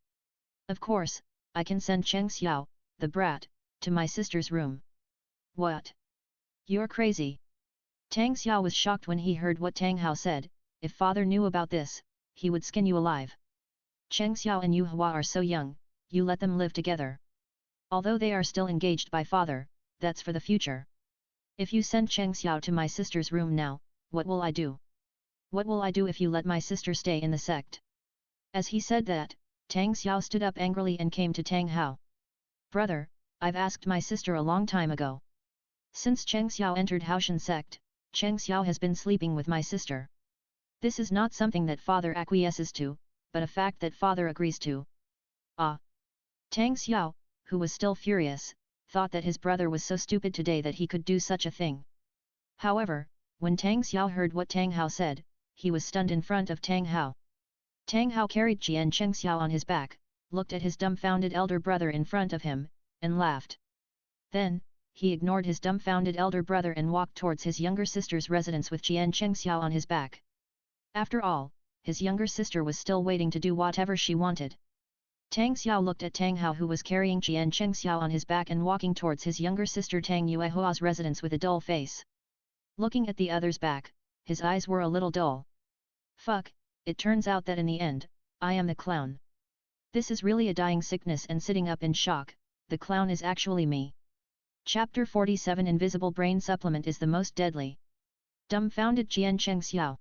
Of course, I can send Chengxiao, the brat, to my sister's room. What? You're crazy. Tang Xiao was shocked when he heard what Tang Hao said. If father knew about this, he would skin you alive. Chengxiao and Yuehua are so young, you let them live together. Although they are still engaged by father, that's for the future. If you send Chengxiao to my sister's room now, what will I do? What will I do if you let my sister stay in the sect? As he said that, Tang Xiao stood up angrily and came to Tang Hao. Brother, I've asked my sister a long time ago. Since Chengxiao entered Haotian Sect, Chengxiao has been sleeping with my sister. This is not something that father acquiesces to, but a fact that father agrees to. Ah! Tang Xiao, who was still furious, thought that his brother was so stupid today that he could do such a thing. However, when Tang Xiao heard what Tang Hao said, he was stunned in front of Tang Hao. Tang Hao carried Qian Chengxiao on his back, looked at his dumbfounded elder brother in front of him, and laughed. Then, he ignored his dumbfounded elder brother and walked towards his younger sister's residence with Qian Chengxiao on his back. After all, his younger sister was still waiting to do whatever she wanted. Tang Xiao looked at Tang Hao, who was carrying Qian Chengxiao on his back and walking towards his younger sister Tang Yuehua's residence with a dull face. Looking at the other's back, his eyes were a little dull. Fuck, it turns out that in the end, I am the clown. This is really a dying sickness, and sitting up in shock, the clown is actually me. Chapter 47 Invisible Brain Supplement is the most deadly. Dumbfounded Qian Chengxiao.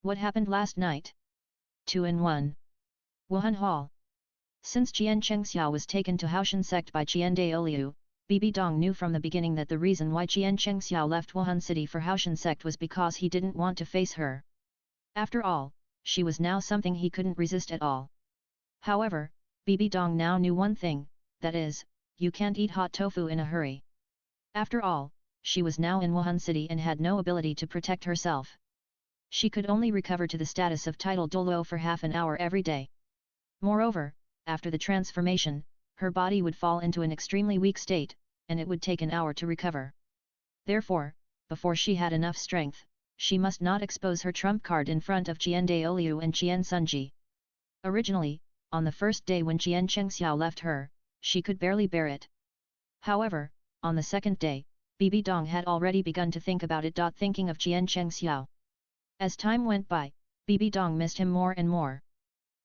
What happened last night? 2 in 1. Wuhan Hall. Since Qian Chengxiao was taken to Haotian Sect by Qian Douluo, Bibi Dong knew from the beginning that the reason why Qian Chengxiao left Wuhan City for Haotian Sect was because he didn't want to face her. After all, she was now something he couldn't resist at all. However, Bibi Dong now knew one thing, that is, you can't eat hot tofu in a hurry. After all, she was now in Wuhan City and had no ability to protect herself. She could only recover to the status of title Douluo for half an hour every day. Moreover, after the transformation, her body would fall into an extremely weak state, and it would take an hour to recover. Therefore, before she had enough strength, she must not expose her trump card in front of Qian Douluo and Qian Sunji. Originally, on the first day when Qian Chengxiao left her, she could barely bear it. However, on the second day, Bibi Dong had already begun to think about it. Thinking of Qian Chengxiao. As time went by, Bibi Dong missed him more and more.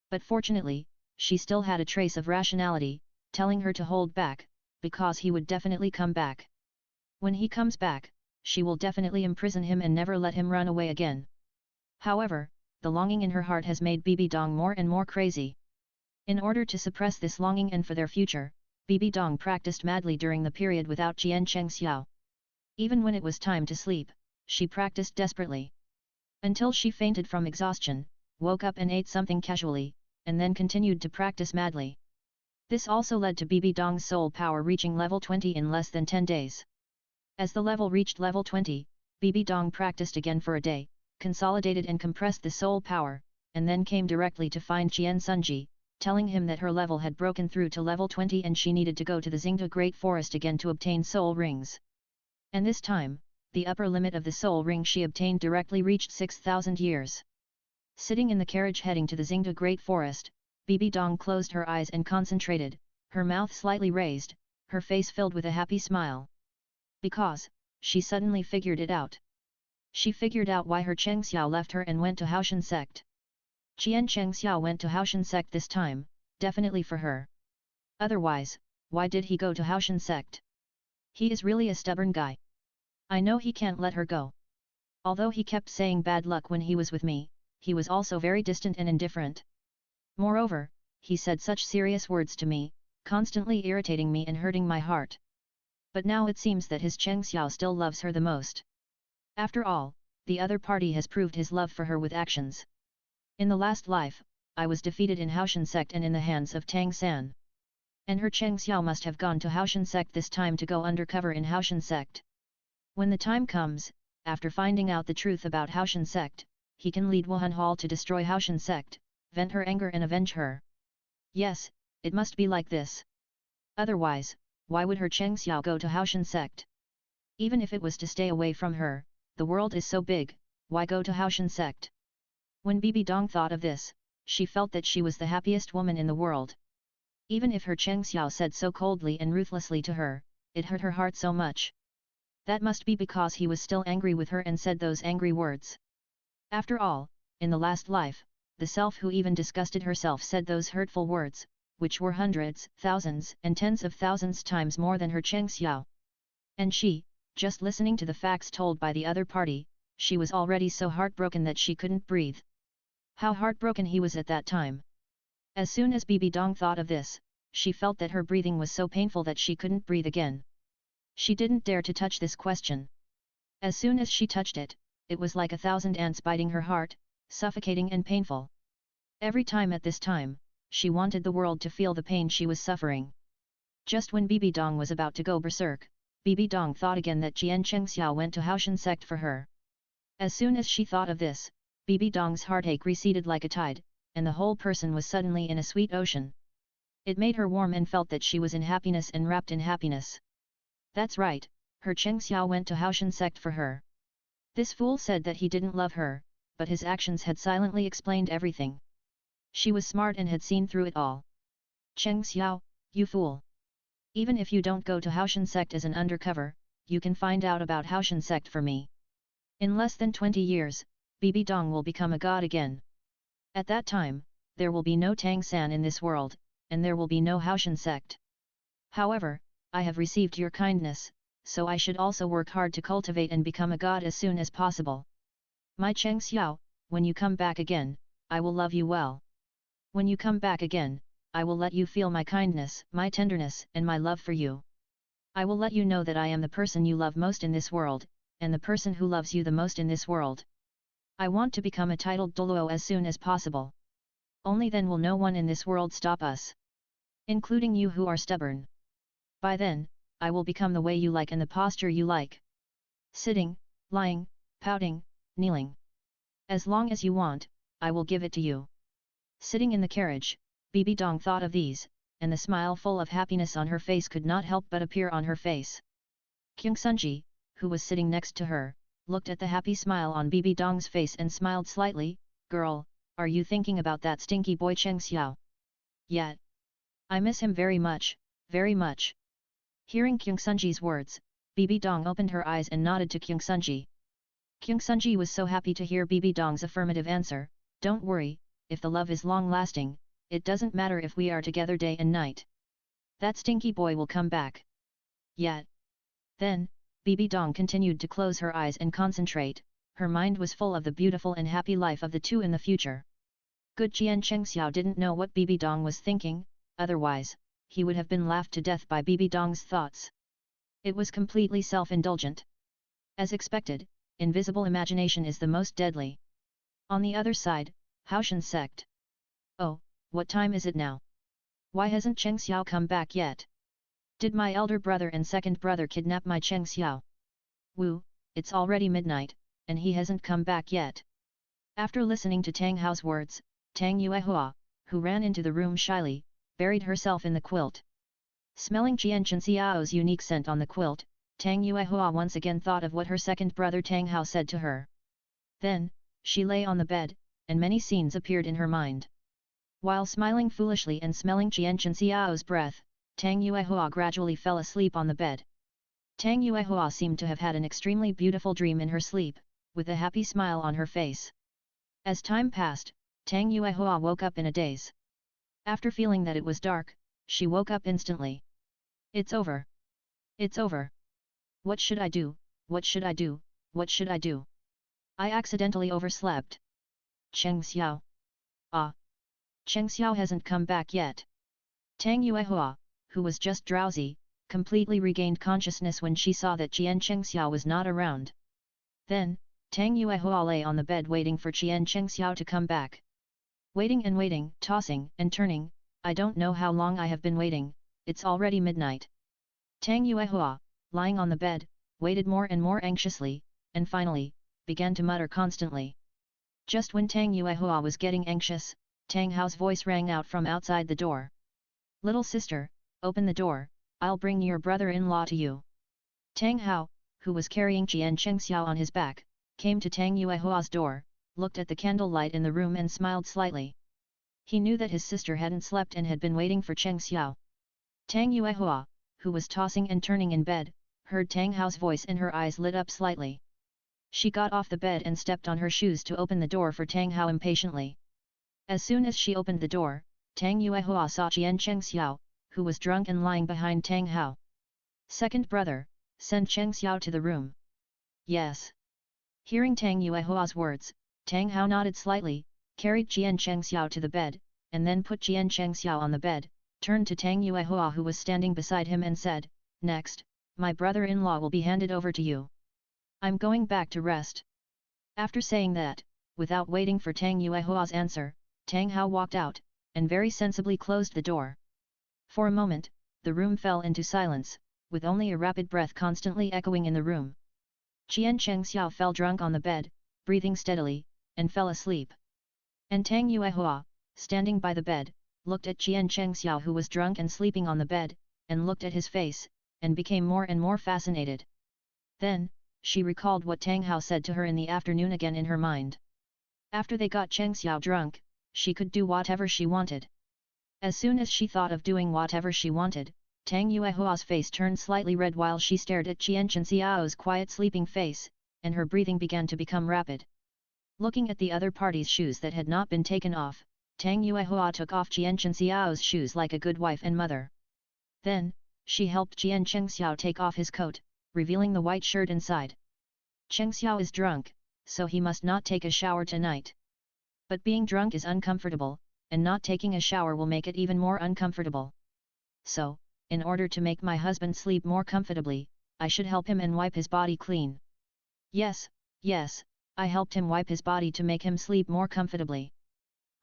But fortunately, she still had a trace of rationality, telling her to hold back, because he would definitely come back. When he comes back, she will definitely imprison him and never let him run away again. However, the longing in her heart has made Bibi Dong more and more crazy. In order to suppress this longing and for their future, Bibi Dong practiced madly during the period without Qian Chengxiao. Even when it was time to sleep, she practiced desperately. Until she fainted from exhaustion, woke up and ate something casually, and then continued to practice madly. This also led to Bibi Dong's soul power reaching level 20 in less than 10 days. As the level reached level 20, Bibi Dong practiced again for a day, consolidated and compressed the soul power, and then came directly to find Qian Sunji, telling him that her level had broken through to level 20 and she needed to go to the Xingda Great Forest again to obtain soul rings. And this time, the upper limit of the soul ring she obtained directly reached 6,000 years. Sitting in the carriage heading to the Xingda Great Forest, Bibi Dong closed her eyes and concentrated, her mouth slightly raised, her face filled with a happy smile. Because, she suddenly figured it out. She figured out why her Cheng Xiao left her and went to Haotian Sect. Cheng Xiao went to Haotian Sect this time, definitely for her. Otherwise, why did he go to Haotian Sect? He is really a stubborn guy. I know he can't let her go. Although he kept saying bad luck when he was with me, he was also very distant and indifferent. Moreover, he said such serious words to me, constantly irritating me and hurting my heart. But now it seems that his Cheng Xiao still loves her the most. After all, the other party has proved his love for her with actions. In the last life, I was defeated in Haotian Sect and in the hands of Tang San. And her Cheng Xiao must have gone to Haotian Sect this time to go undercover in Haotian Sect. When the time comes, after finding out the truth about Haotian Sect, he can lead Wuhan Hall to destroy Haotian Sect, vent her anger and avenge her. Yes, it must be like this. Otherwise, why would her Cheng Xiao go to Haotian Sect? Even if it was to stay away from her, the world is so big, why go to Haotian Sect? When Bibi Dong thought of this, she felt that she was the happiest woman in the world. Even if her Cheng Xiao said so coldly and ruthlessly to her, it hurt her heart so much. That must be because he was still angry with her and said those angry words. After all, in the last life, the self who even disgusted herself said those hurtful words, which were hundreds, thousands and tens of thousands times more than her Cheng Xiao. And she, just listening to the facts told by the other party, she was already so heartbroken that she couldn't breathe. How heartbroken he was at that time. As soon as Bibi Dong thought of this, she felt that her breathing was so painful that she couldn't breathe again. She didn't dare to touch this question. As soon as she touched it, it was like 1,000 ants biting her heart, suffocating and painful. Every time at this time, she wanted the world to feel the pain she was suffering. Just when Bibi Dong was about to go berserk, Bibi Dong thought again that Cheng Xiao went to Haotian Sect for her. As soon as she thought of this, Bibi Dong's heartache receded like a tide, and the whole person was suddenly in a sweet ocean. It made her warm and felt that she was in happiness and wrapped in happiness. That's right, her Cheng Xiao went to Haotian Sect for her. This fool said that he didn't love her, but his actions had silently explained everything. She was smart and had seen through it all. Cheng Xiao, you fool! Even if you don't go to Haotian Sect as an undercover, you can find out about Haotian Sect for me. In less than 20 years, Bibi Dong will become a god again. At that time, there will be no Tang San in this world, and there will be no Haotian Sect. However, I have received your kindness, so I should also work hard to cultivate and become a god as soon as possible. My Cheng Xiao, when you come back again, I will love you well. When you come back again, I will let you feel my kindness, my tenderness and my love for you. I will let you know that I am the person you love most in this world, and the person who loves you the most in this world. I want to become a titled Douluo as soon as possible. Only then will no one in this world stop us. Including you who are stubborn. By then, I will become the way you like and the posture you like. Sitting, lying, pouting, kneeling. As long as you want, I will give it to you. Sitting in the carriage, Bibi Dong thought of these, and the smile full of happiness on her face could not help but appear on her face. Kyung Sunji, who was sitting next to her, looked at the happy smile on Bibi Dong's face and smiled slightly. Girl, are you thinking about that stinky boy Cheng Xiao? Yet. I miss him very much, very much. Hearing Kyung Sunji's words, Bibi Dong opened her eyes and nodded to Kyung Sunji. Kyung Sunji was so happy to hear Bibi Dong's affirmative answer. Don't worry, if the love is long-lasting, it doesn't matter if we are together day and night. That stinky boy will come back. Yet. Then, Bibi Dong continued to close her eyes and concentrate. Her mind was full of the beautiful and happy life of the two in the future. Good Cheng Xiao didn't know what Bibi Dong was thinking, otherwise, he would have been laughed to death by Bibi Dong's thoughts. It was completely self-indulgent. As expected, invisible imagination is the most deadly. On the other side, Haotian Sect. Oh, what time is it now? Why hasn't Cheng Xiao come back yet? Did my elder brother and second brother kidnap my Cheng Xiao? Woo, it's already midnight, and he hasn't come back yet. After listening to Tang Hao's words, Tang Yuehua, who ran into the room shyly, buried herself in the quilt. Smelling Chen Xiao's unique scent on the quilt, Tang Yuehua once again thought of what her second brother Tang Hao said to her. Then, she lay on the bed, and many scenes appeared in her mind. While smiling foolishly and smelling Chen Xiao's breath, Tang Yuehua gradually fell asleep on the bed. Tang Yuehua seemed to have had an extremely beautiful dream in her sleep, with a happy smile on her face. As time passed, Tang Yuehua woke up in a daze. After feeling that it was dark, she woke up instantly. It's over. It's over. What should I do? What should I do? What should I do? I accidentally overslept. Cheng Xiao. Ah. Cheng Xiao hasn't come back yet. Tang Yuehua, who was just drowsy, completely regained consciousness when she saw that Cheng Xiao was not around. Then, Tang Yuehua lay on the bed waiting for Cheng Xiao to come back. Waiting and waiting, tossing and turning, I don't know how long I have been waiting, it's already midnight. Tang Yuehua, lying on the bed, waited more and more anxiously, and finally, began to mutter constantly. Just when Tang Yuehua was getting anxious, Tang Hao's voice rang out from outside the door. Little sister, open the door, I'll bring your brother-in-law to you. Tang Hao, who was carrying Cheng Xiao on his back, came to Tang Yuehua's door, looked at the candlelight in the room and smiled slightly. He knew that his sister hadn't slept and had been waiting for Cheng Xiao. Tang Yuehua, who was tossing and turning in bed, heard Tang Hao's voice and her eyes lit up slightly. She got off the bed and stepped on her shoes to open the door for Tang Hao impatiently. As soon as she opened the door, Tang Yuehua saw Cheng Xiao, who was drunk and lying behind Tang Hao. Second brother, send Cheng Xiao to the room. Yes. Hearing Tang Yuehua's words, Tang Hao nodded slightly, carried Cheng Xiao to the bed, and then put Cheng Xiao on the bed, turned to Tang Yuehua who was standing beside him and said, Next, my brother-in-law will be handed over to you. I'm going back to rest. After saying that, without waiting for Tang Yuehua's answer, Tang Hao walked out, and very sensibly closed the door. For a moment, the room fell into silence, with only a rapid breath constantly echoing in the room. Cheng Xiao fell drunk on the bed, breathing steadily, and fell asleep. And Tang Yuehua, standing by the bed, looked at Cheng Xiao who was drunk and sleeping on the bed, and looked at his face, and became more and more fascinated. Then, she recalled what Tang Hao said to her in the afternoon again in her mind. After they got Cheng Xiao drunk, she could do whatever she wanted. As soon as she thought of doing whatever she wanted, Tang Yuehua's face turned slightly red while she stared at Cheng Xiao's quiet sleeping face, and her breathing began to become rapid. Looking at the other party's shoes that had not been taken off, Tang Yuehua took off Cheng Xiao's shoes like a good wife and mother. Then, she helped Cheng Xiao take off his coat, revealing the white shirt inside. Cheng Xiao is drunk, so he must not take a shower tonight. But being drunk is uncomfortable, and not taking a shower will make it even more uncomfortable. So, in order to make my husband sleep more comfortably, I should help him and wipe his body clean. Yes, yes, I helped him wipe his body to make him sleep more comfortably.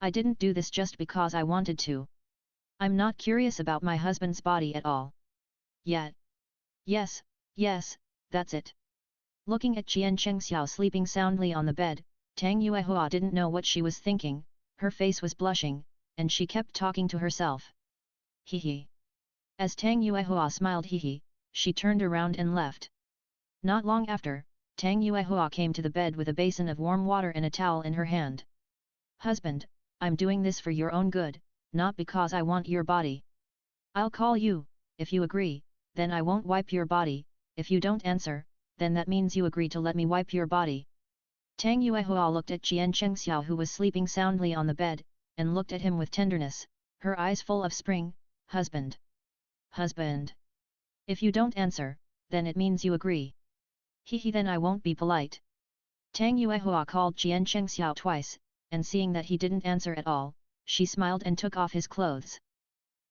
I didn't do this just because I wanted to. I'm not curious about my husband's body at all. Yet. Yes, yes, that's it. Looking at Cheng Xiao sleeping soundly on the bed, Tang Yuehua didn't know what she was thinking, her face was blushing, and she kept talking to herself. Hee hee. As Tang Yuehua smiled hee hee, she turned around and left. Not long after, Tang Yuehua came to the bed with a basin of warm water and a towel in her hand. Husband, I'm doing this for your own good, not because I want your body. I'll call you, if you agree, then I won't wipe your body, if you don't answer, then that means you agree to let me wipe your body. Tang Yuehua looked at Cheng Xiao who was sleeping soundly on the bed, and looked at him with tenderness, her eyes full of spring. Husband. Husband. If you don't answer, then it means you agree. Hee hee, then I won't be polite. Tang Yuehua called Cheng Xiao twice, and seeing that he didn't answer at all, she smiled and took off his clothes.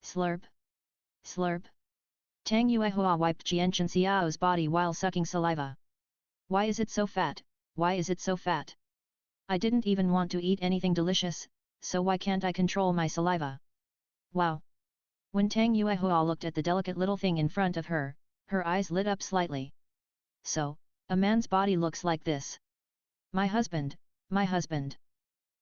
Slurp. Slurp. Tang Yuehua wiped Cheng Xiao's body while sucking saliva. Why is it so fat? Why is it so fat? I didn't even want to eat anything delicious, so why can't I control my saliva? Wow! When Tang Yuehua looked at the delicate little thing in front of her, her eyes lit up slightly. So, a man's body looks like this. My husband, my husband.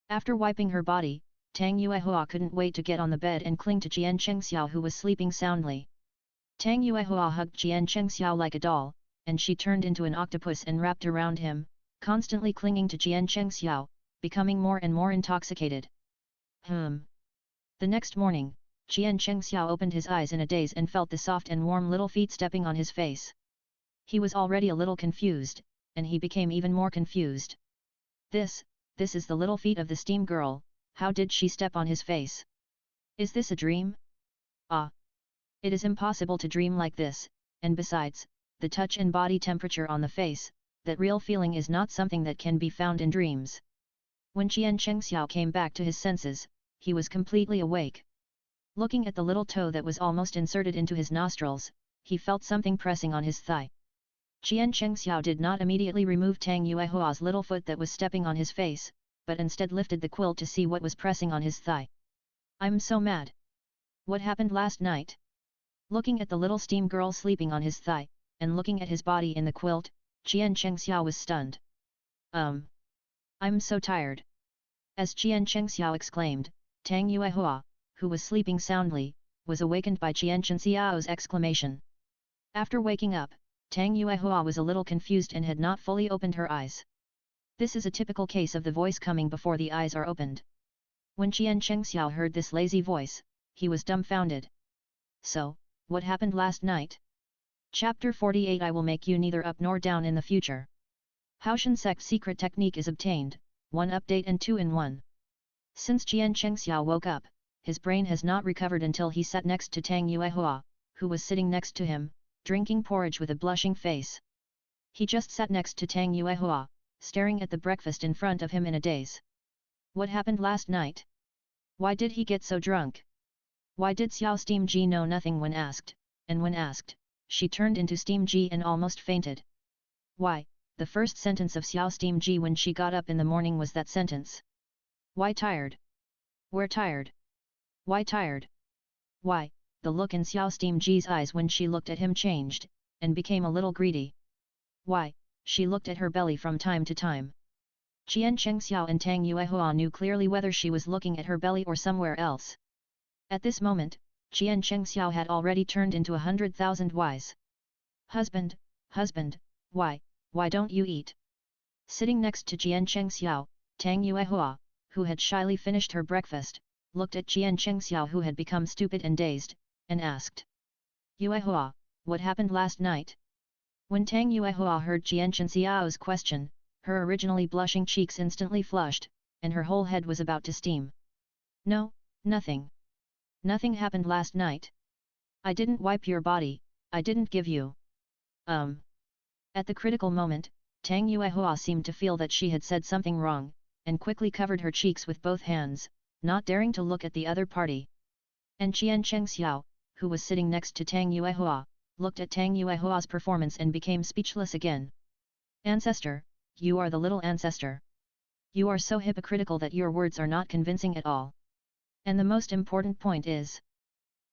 After wiping her body, Tang Yuehua couldn't wait to get on the bed and cling to Cheng Xiao who was sleeping soundly. Tang Yuehua hugged Cheng Xiao like a doll, and she turned into an octopus and wrapped around him, constantly clinging to Cheng Xiao, becoming more and more intoxicated. The next morning, Cheng Xiao opened his eyes in a daze and felt the soft and warm little feet stepping on his face. He was already a little confused, and he became even more confused. This is the little feet of the steam girl, how did she step on his face? Is this a dream? Ah! It is impossible to dream like this, and besides, the touch and body temperature on the face, that real feeling is not something that can be found in dreams. When Qian Chengxiao came back to his senses, he was completely awake. Looking at the little toe that was almost inserted into his nostrils, he felt something pressing on his thigh. Qian Chengxiao did not immediately remove Tang Yuehua's little foot that was stepping on his face, but instead lifted the quilt to see what was pressing on his thigh. I'm so mad. What happened last night? Looking at the little steam girl sleeping on his thigh, and looking at his body in the quilt, Qian Chengxiao was stunned. I'm so tired. As Qian Chengxiao exclaimed, Tang Yuehua, who was sleeping soundly, was awakened by Qian Chengxiao's exclamation. After waking up, Tang Yuehua was a little confused and had not fully opened her eyes. This is a typical case of the voice coming before the eyes are opened. When Qian Chengxiao heard this lazy voice, he was dumbfounded. So, what happened last night? Chapter 48 I will make you neither up nor down in the future. Haotian Sect secret technique is obtained, 1 update and 2 in 1. Since Qian Chengxiao woke up, his brain has not recovered until he sat next to Tang Yuehua, who was sitting next to him, drinking porridge with a blushing face. He just sat next to Tang Yuehua, staring at the breakfast in front of him in a daze. What happened last night? Why did he get so drunk? Why did Xiao Steam Ji know nothing when asked, and when asked, she turned into Steam Ji and almost fainted. Why, the first sentence of Xiao Steam Ji when she got up in the morning was that sentence. Why tired? Where tired? Why tired? Why, the look in Xiao Steam Ji's eyes when she looked at him changed, and became a little greedy. Why, she looked at her belly from time to time. Qian Chengxiao and Tang Yuehua knew clearly whether she was looking at her belly or somewhere else. At this moment, Qian Chengxiao had already turned into 100,000 whys. Husband, husband, why don't you eat? Sitting next to Qian Chengxiao, Tang Yuehua, who had shyly finished her breakfast, looked at Qian Chengxiao who had become stupid and dazed, and asked. Yuehua, what happened last night? When Tang Yuehua heard Qian Chengxiao's question, her originally blushing cheeks instantly flushed, and her whole head was about to steam. No, nothing. Nothing happened last night. I didn't wipe your body, I didn't give you. At the critical moment, Tang Yuehua seemed to feel that she had said something wrong, and quickly covered her cheeks with both hands, not daring to look at the other party. And Qian Chengxiao, who was sitting next to Tang Yuehua, looked at Tang Yuehua's performance and became speechless again. Ancestor, you are the little ancestor. You are so hypocritical that your words are not convincing at all. And the most important point is,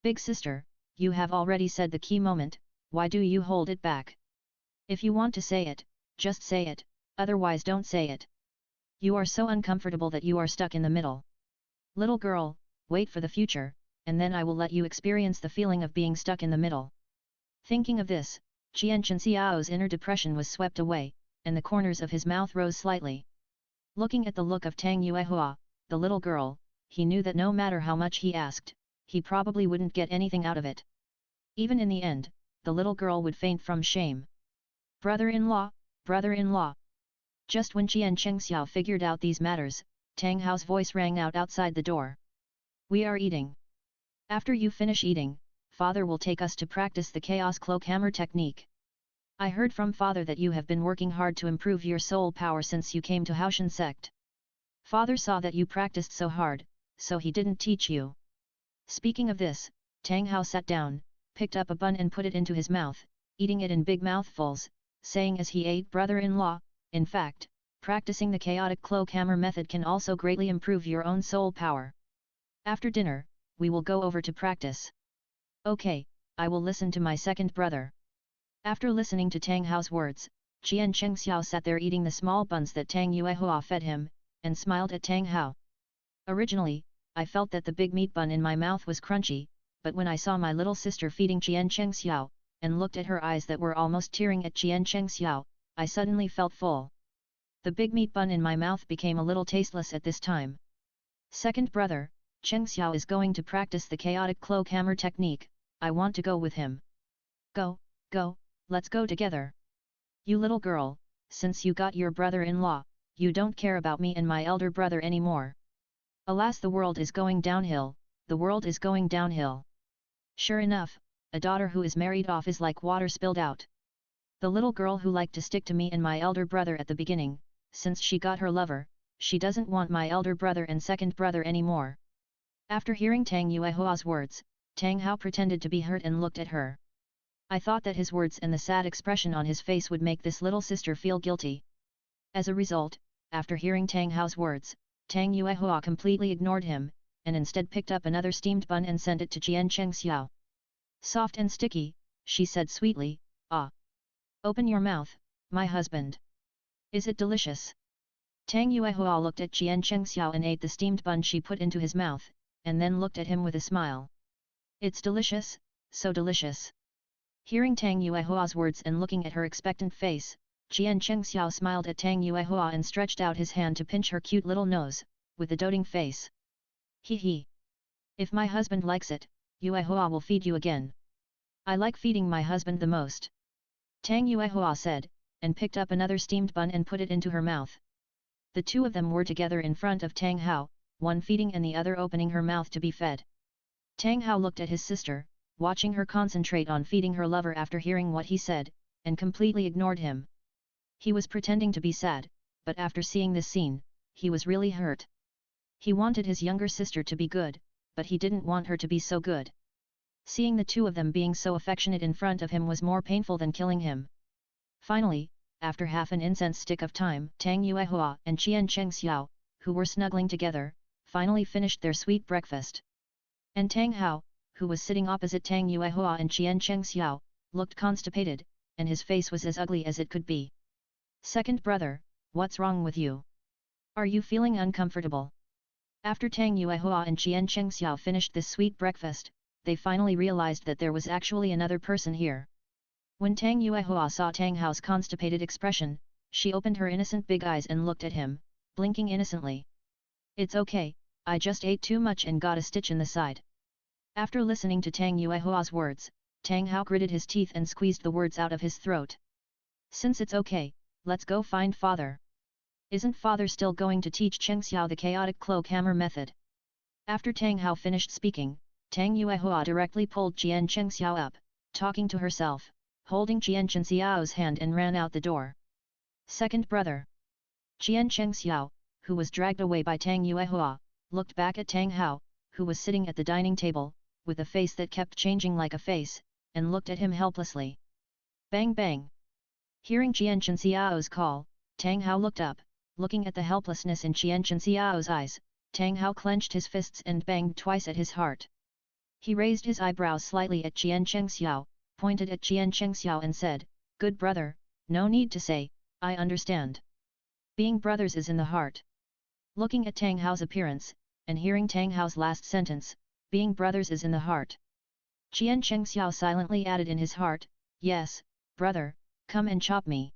big sister, you have already said the key moment, why do you hold it back? If you want to say it, just say it, otherwise don't say it. You are so uncomfortable that you are stuck in the middle. Little girl, wait for the future, and then I will let you experience the feeling of being stuck in the middle. Thinking of this, Qian Chengxiao's inner depression was swept away, and the corners of his mouth rose slightly. Looking at the look of Tang Yuehua, the little girl, he knew that no matter how much he asked, he probably wouldn't get anything out of it. Even in the end, the little girl would faint from shame. Brother-in-law, brother-in-law. Just when Qian Chengxiao figured out these matters, Tang Hao's voice rang out outside the door. We are eating. After you finish eating, Father will take us to practice the Chaos Cloak Hammer technique. I heard from Father that you have been working hard to improve your soul power since you came to Haotian Sect. Father saw that you practiced so hard, so he didn't teach you. Speaking of this, Tang Hao sat down, picked up a bun and put it into his mouth, eating it in big mouthfuls, saying as he ate, brother-in-law, in fact, practicing the chaotic cloak hammer method can also greatly improve your own soul power. After dinner, we will go over to practice. Okay, I will listen to my second brother. After listening to Tang Hao's words, Qian Chengxiao sat there eating the small buns that Tang Yuehua fed him, and smiled at Tang Hao. Originally, I felt that the big meat bun in my mouth was crunchy, but when I saw my little sister feeding Qian Chengxiao, and looked at her eyes that were almost tearing at Qian Chengxiao, I suddenly felt full. The big meat bun in my mouth became a little tasteless at this time. Second brother, Chengxiao is going to practice the chaotic cloak hammer technique, I want to go with him. Go, let's go together. You little girl, since you got your brother-in-law, you don't care about me and my elder brother anymore. Alas, the world is going downhill, the world is going downhill. Sure enough, a daughter who is married off is like water spilled out. The little girl who liked to stick to me and my elder brother at the beginning, since she got her lover, she doesn't want my elder brother and second brother anymore. After hearing Tang Yuehua's words, Tang Hao pretended to be hurt and looked at her. I thought that his words and the sad expression on his face would make this little sister feel guilty. As a result, after hearing Tang Hao's words, Tang Yuehua completely ignored him, and instead picked up another steamed bun and sent it to Jian Chengxiao. Soft and sticky, she said sweetly, "Ah! Open your mouth, my husband. Is it delicious?" Tang Yuehua looked at Jian Chengxiao and ate the steamed bun she put into his mouth, and then looked at him with a smile. "It's delicious, so delicious." Hearing Tang Yuehua's words and looking at her expectant face, Jian Chengxiao smiled at Tang Yuehua and stretched out his hand to pinch her cute little nose, with a doting face. "Hee hee. If my husband likes it, Yuehua will feed you again. I like feeding my husband the most." Tang Yuehua said, and picked up another steamed bun and put it into her mouth. The two of them were together in front of Tang Hao, one feeding and the other opening her mouth to be fed. Tang Hao looked at his sister, watching her concentrate on feeding her lover after hearing what he said, and completely ignored him. He was pretending to be sad, but after seeing this scene, he was really hurt. He wanted his younger sister to be good, but he didn't want her to be so good. Seeing the two of them being so affectionate in front of him was more painful than killing him. Finally, after half an incense stick of time, Tang Yuehua and Jian Chengxiao, who were snuggling together, finally finished their sweet breakfast. And Tang Hao, who was sitting opposite Tang Yuehua and Jian Chengxiao, looked constipated, and his face was as ugly as it could be. "Second brother, what's wrong with you? Are you feeling uncomfortable?" After Tang Yuehua and Jian Chengxiao finished this sweet breakfast, they finally realized that there was actually another person here. When Tang Yuehua saw Tang Hao's constipated expression, she opened her innocent big eyes and looked at him, blinking innocently. "It's okay, I just ate too much and got a stitch in the side." After listening to Tang Yuehua's words, Tang Hao gritted his teeth and squeezed the words out of his throat. "Since it's okay, let's go find father. Isn't father still going to teach Chengxiao the chaotic cloak hammer method?" After Tang Hao finished speaking, Tang Yuehua directly pulled Jian Chengxiao up, talking to herself, holding Jian Chengxiao's hand and ran out the door. "Second brother." Jian Chengxiao, who was dragged away by Tang Yuehua, looked back at Tang Hao, who was sitting at the dining table, with a face that kept changing like a face, and looked at him helplessly. Bang bang! Hearing Jian Chengxiao's call, Tang Hao looked up, looking at the helplessness in Jian Chengxiao's eyes. Tang Hao clenched his fists and banged twice at his heart. He raised his eyebrows slightly at Jian Chengxiao, pointed at Jian Chengxiao and said, "Good brother, no need to say, I understand. Being brothers is in the heart." Looking at Tang Hao's appearance, and hearing Tang Hao's last sentence, "being brothers is in the heart," Jian Chengxiao silently added in his heart, "Yes, brother, come and chop me."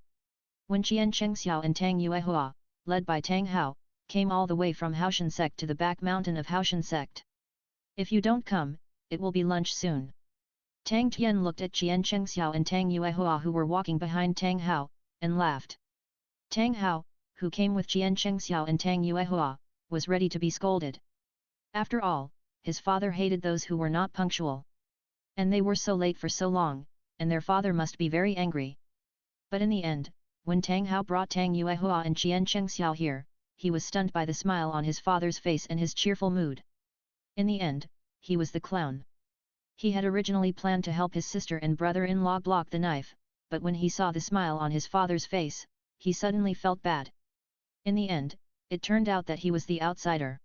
When Jian Chengxiao and Tang Yuehua, led by Tang Hao, came all the way from Haotian Sect to the back mountain of Haotian Sect. "If you don't come, it will be lunch soon." Tang Tian looked at Jian Chengxiao and Tang Yuehua who were walking behind Tang Hao, and laughed. Tang Hao, who came with Jian Chengxiao and Tang Yuehua, was ready to be scolded. After all, his father hated those who were not punctual. And they were so late for so long, and their father must be very angry. But in the end, when Tang Hao brought Tang Yuehua and Jian Chengxiao here, he was stunned by the smile on his father's face and his cheerful mood. In the end, he was the clown. He had originally planned to help his sister and brother-in-law block the knife, but when he saw the smile on his father's face, he suddenly felt bad. In the end, it turned out that he was the outsider.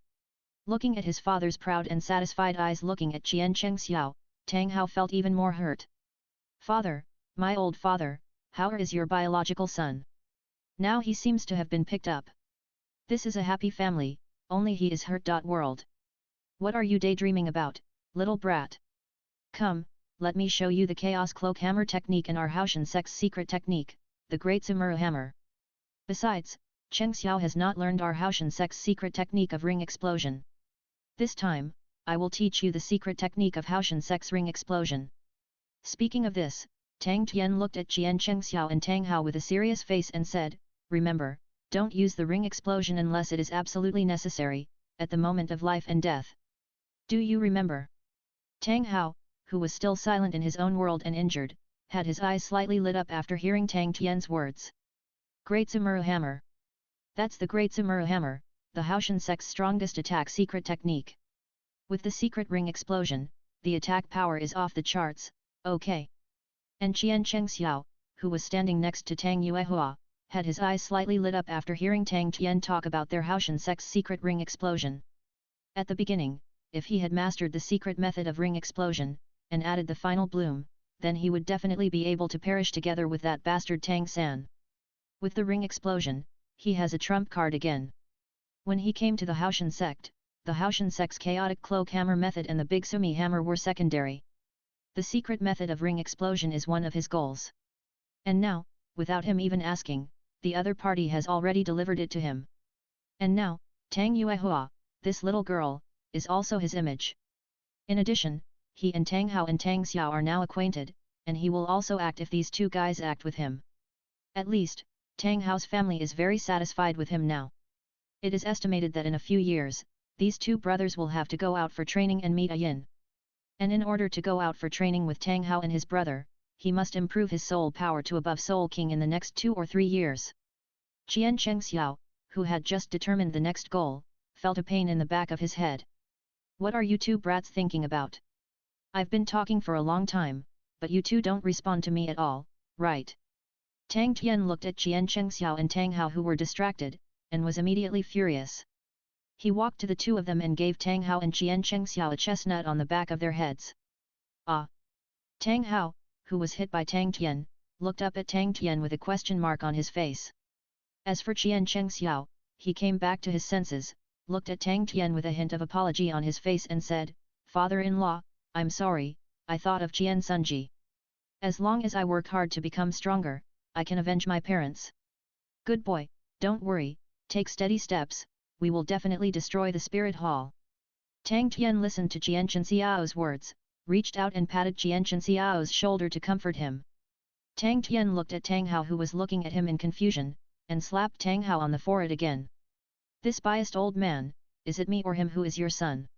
Looking at his father's proud and satisfied eyes looking at Jian Chengxiao, Tang Hao felt even more hurt. "Father, my old father, how is your biological son? Now he seems to have been picked up. This is a happy family, only he is hurt. World. What are you daydreaming about, little brat? Come, let me show you the Chaos Cloak Hammer technique and our Haotian Sect's secret technique, the Great Samura Hammer. Besides, Chengxiao has not learned our Haotian Sect's secret technique of ring explosion. This time, I will teach you the secret technique of Haotian Sect's ring explosion." Speaking of this, Tang Tian looked at Jian Chengxiao and Tang Hao with a serious face and said, "Remember, don't use the ring explosion unless it is absolutely necessary, at the moment of life and death. Do you remember?" Tang Hao, who was still silent in his own world and injured, had his eyes slightly lit up after hearing Tang Tian's words. Great Samurai Hammer. That's the Great Samurai Hammer, the Haotian Sect's strongest attack secret technique. With the secret ring explosion, the attack power is off the charts, okay. And Jian Chengxiao, who was standing next to Tang Yuehua, had his eyes slightly lit up after hearing Tang Tian talk about their Haotian Sect's secret ring explosion. At the beginning, if he had mastered the secret method of ring explosion, and added the final bloom, then he would definitely be able to perish together with that bastard Tang San. With the ring explosion, he has a trump card again. When he came to the Haotian Sect, the Haotian Sect's chaotic cloak hammer method and the big sumi hammer were secondary. The secret method of ring explosion is one of his goals. And now, without him even asking, the other party has already delivered it to him. And now, Tang Yuehua, this little girl, is also his image. In addition, he and Tang Hao and Tang Xiao are now acquainted, and he will also act if these two guys act with him. At least, Tang Hao's family is very satisfied with him now. It is estimated that in a few years, these two brothers will have to go out for training and meet a yin. And in order to go out for training with Tang Hao and his brother, he must improve his soul power to above Soul King in the next 2 or 3 years. Jian Chengxiao, who had just determined the next goal, felt a pain in the back of his head. What are you two brats thinking about? I've been talking for a long time, but you two don't respond to me at all, right? Tang Tian looked at Jian Chengxiao and Tang Hao who were distracted, and was immediately furious. He walked to the two of them and gave Tang Hao and Jian Chengxiao a chestnut on the back of their heads. Ah! Tang Hao, who was hit by Tang Tian, looked up at Tang Tian with a question mark on his face. As for Jian Chengxiao, he came back to his senses, looked at Tang Tian with a hint of apology on his face and said, "Father-in-law, I'm sorry, I thought of Jian Sunji. As long as I work hard to become stronger, I can avenge my parents. Good boy, don't worry, take steady steps, we will definitely destroy the spirit hall." Tang Tian listened to Jian Chenxiao's words, reached out and patted Jian Chenxiao's shoulder to comfort him. Tang Tian looked at Tang Hao who was looking at him in confusion, and slapped Tang Hao on the forehead again. "This biased old man, is it me or him who is your son?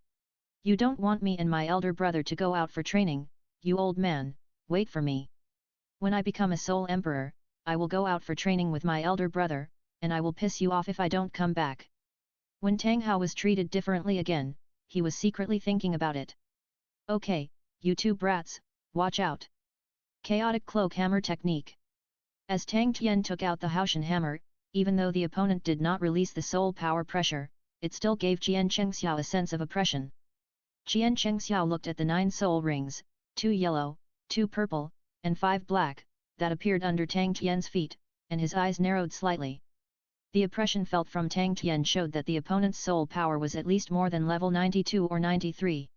You don't want me and my elder brother to go out for training, you old man, wait for me. When I become a Soul Emperor, I will go out for training with my elder brother, and I will piss you off if I don't come back." When Tang Hao was treated differently again, he was secretly thinking about it. "Okay, you two brats, watch out." Chaotic Cloak Hammer Technique. As Tang Tian took out the Haotian hammer, even though the opponent did not release the soul power pressure, it still gave Jian Chengxiao a sense of oppression. Jian Chengxiao looked at the 9 soul rings, 2 yellow, 2 purple, and 5 black, that appeared under Tang Tian's feet, and his eyes narrowed slightly. The oppression felt from Tang Tian showed that the opponent's soul power was at least more than level 92 or 93.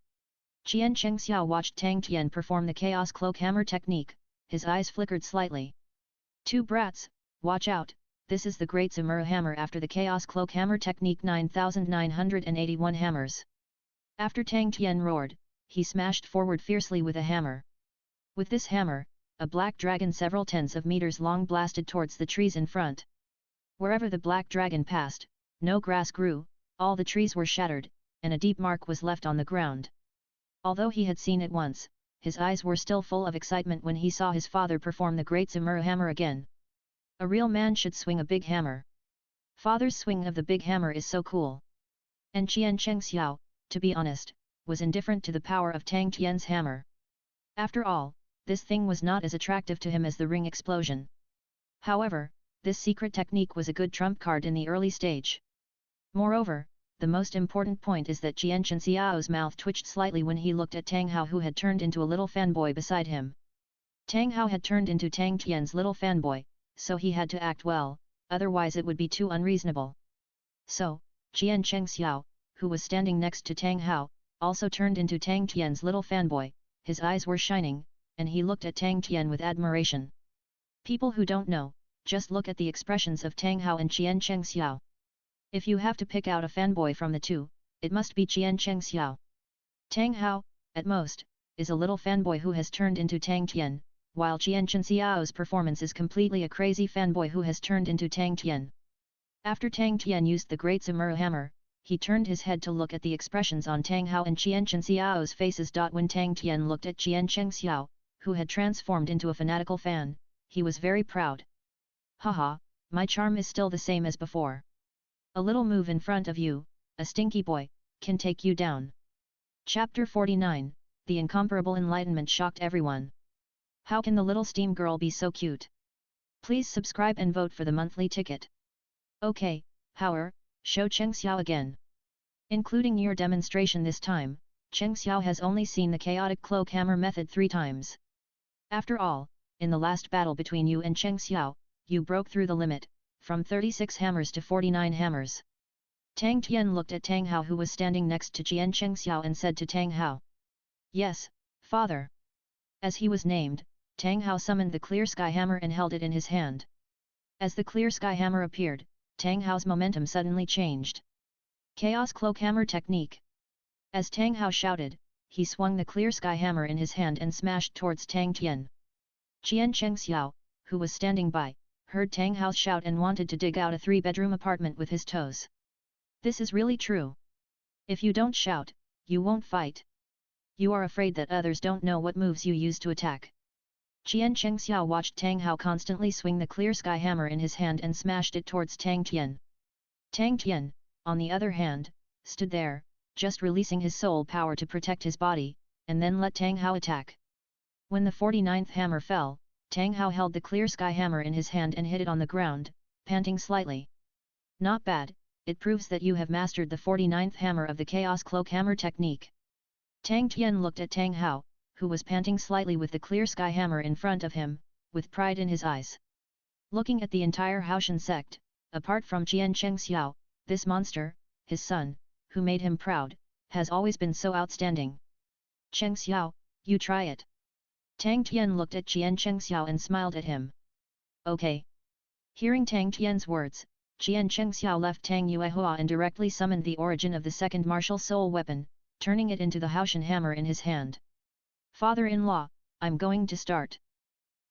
Jian Chengxiao watched Tang Tian perform the Chaos Cloak Hammer technique, his eyes flickered slightly. "Two brats, watch out, this is the Great Samurai Hammer after the Chaos Cloak Hammer technique 9981 hammers." After Tang Tian roared, he smashed forward fiercely with a hammer. With this hammer, a black dragon several tens of meters long blasted towards the trees in front. Wherever the black dragon passed, no grass grew, all the trees were shattered, and a deep mark was left on the ground. Although he had seen it once, his eyes were still full of excitement when he saw his father perform the Great Samurai Hammer again. A real man should swing a big hammer. Father's swing of the big hammer is so cool. And Jian Chengxiao, to be honest, was indifferent to the power of Tang Tian's hammer. After all, this thing was not as attractive to him as the ring explosion. However, this secret technique was a good trump card in the early stage. Moreover, the most important point is that Jian Chenxiao's mouth twitched slightly when he looked at Tang Hao who had turned into a little fanboy beside him. Tang Hao had turned into Tang Tian's little fanboy, so he had to act well, otherwise it would be too unreasonable. So, Jian Chengxiao, who was standing next to Tang Hao, also turned into Tang Tian's little fanboy, his eyes were shining, and he looked at Tang Tian with admiration. People who don't know, just look at the expressions of Tang Hao and Jian Chengxiao. If you have to pick out a fanboy from the two, it must be Jian Chengxiao. Tang Hao, at most, is a little fanboy who has turned into Tang Tian, while Qian Xiao's performance is completely a crazy fanboy who has turned into Tang Tian. After Tang Tian used the Great Samurai Hammer, he turned his head to look at the expressions on Tang Hao and Qian Xiao's faces. When Tang Tian looked at Qian Xiao, who had transformed into a fanatical fan, he was very proud. Haha, my charm is still the same as before. A little move in front of you, a stinky boy, can take you down. Chapter 49, The Incomparable Enlightenment shocked everyone. How can the little steam girl be so cute? Please subscribe and vote for the monthly ticket. Okay, Hauer, show Cheng Xiao again. Including your demonstration this time, Cheng Xiao has only seen the chaotic cloak hammer method 3 times. After all, in the last battle between you and Cheng Xiao, you broke through the limit, from 36 hammers to 49 hammers. Tang Tian looked at Tang Hao who was standing next to Qian Cheng Xiao and said to Tang Hao. Yes, father. As he was named, Tang Hao summoned the clear sky hammer and held it in his hand. As the clear sky hammer appeared, Tang Hao's momentum suddenly changed. Chaos cloak hammer technique. As Tang Hao shouted, he swung the clear sky hammer in his hand and smashed towards Tang Tian. Qian Cheng Xiao, who was standing by, heard Tang Hao's shout and wanted to dig out a 3-bedroom apartment with his toes. This is really true. If you don't shout, you won't fight. You are afraid that others don't know what moves you use to attack. Qian Cheng Xiao watched Tang Hao constantly swing the clear sky hammer in his hand and smashed it towards Tang Tian. Tang Tian, on the other hand, stood there, just releasing his soul power to protect his body, and then let Tang Hao attack. When the 49th hammer fell, Tang Hao held the clear sky hammer in his hand and hit it on the ground, panting slightly. Not bad, it proves that you have mastered the 49th hammer of the Chaos Cloak Hammer technique. Tang Tian looked at Tang Hao, who was panting slightly with the clear sky hammer in front of him, with pride in his eyes. Looking at the entire Haotian sect, apart from Qian Cheng Xiao, this monster, his son, who made him proud, has always been so outstanding. Cheng Xiao, you try it. Tang Tian looked at Qian Cheng Xiao and smiled at him. Okay. Hearing Tang Tian's words, Qian Cheng Xiao left Tang Yuehua and directly summoned the origin of the second martial soul weapon, turning it into the Haotian hammer in his hand. Father-in-law, I'm going to start.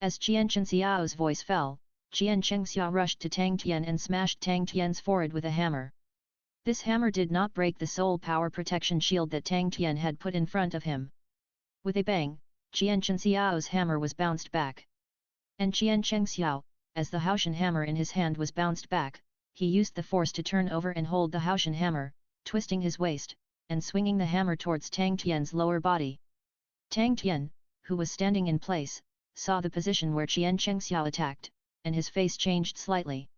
As Qian Cheng Xiao's voice fell, Qian Cheng Xiao rushed to Tang Tian and smashed Tang Tian's forehead with a hammer. This hammer did not break the soul power protection shield that Tang Tian had put in front of him. With a bang, Qian Cheng Xiao's hammer was bounced back. And Qian Cheng Xiao, as the Haotian hammer in his hand was bounced back, he used the force to turn over and hold the Haotian hammer, twisting his waist, and swinging the hammer towards Tang Tian's lower body. Tang Tian, who was standing in place, saw the position where Qian Cheng Xiao attacked, and his face changed slightly.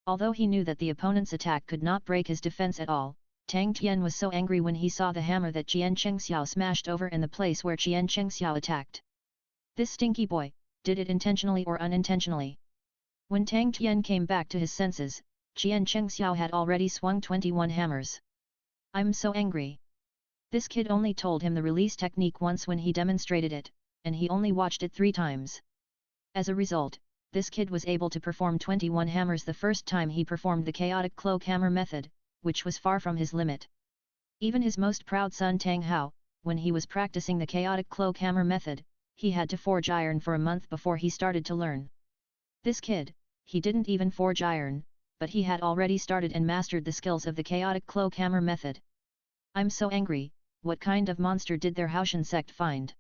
Although he knew that the opponent's attack could not break his defense at all, Tang Tian was so angry when he saw the hammer that Qian Cheng Xiao smashed over in the place where Qian Cheng Xiao attacked. This stinky boy, did it intentionally or unintentionally? When Tang Tian came back to his senses, Qian Cheng Xiao had already swung 21 hammers. I'm so angry. This kid only told him the release technique once when he demonstrated it, and he only watched it 3 times. As a result, this kid was able to perform 21 hammers the first time he performed the chaotic cloak hammer method, which was far from his limit. Even his most proud son Tang Hao, when he was practicing the chaotic cloak hammer method, he had to forge iron for a month before he started to learn. This kid, he didn't even forge iron, but he had already started and mastered the skills of the chaotic cloak hammer method. I'm so angry, what kind of monster did their Haotian sect find?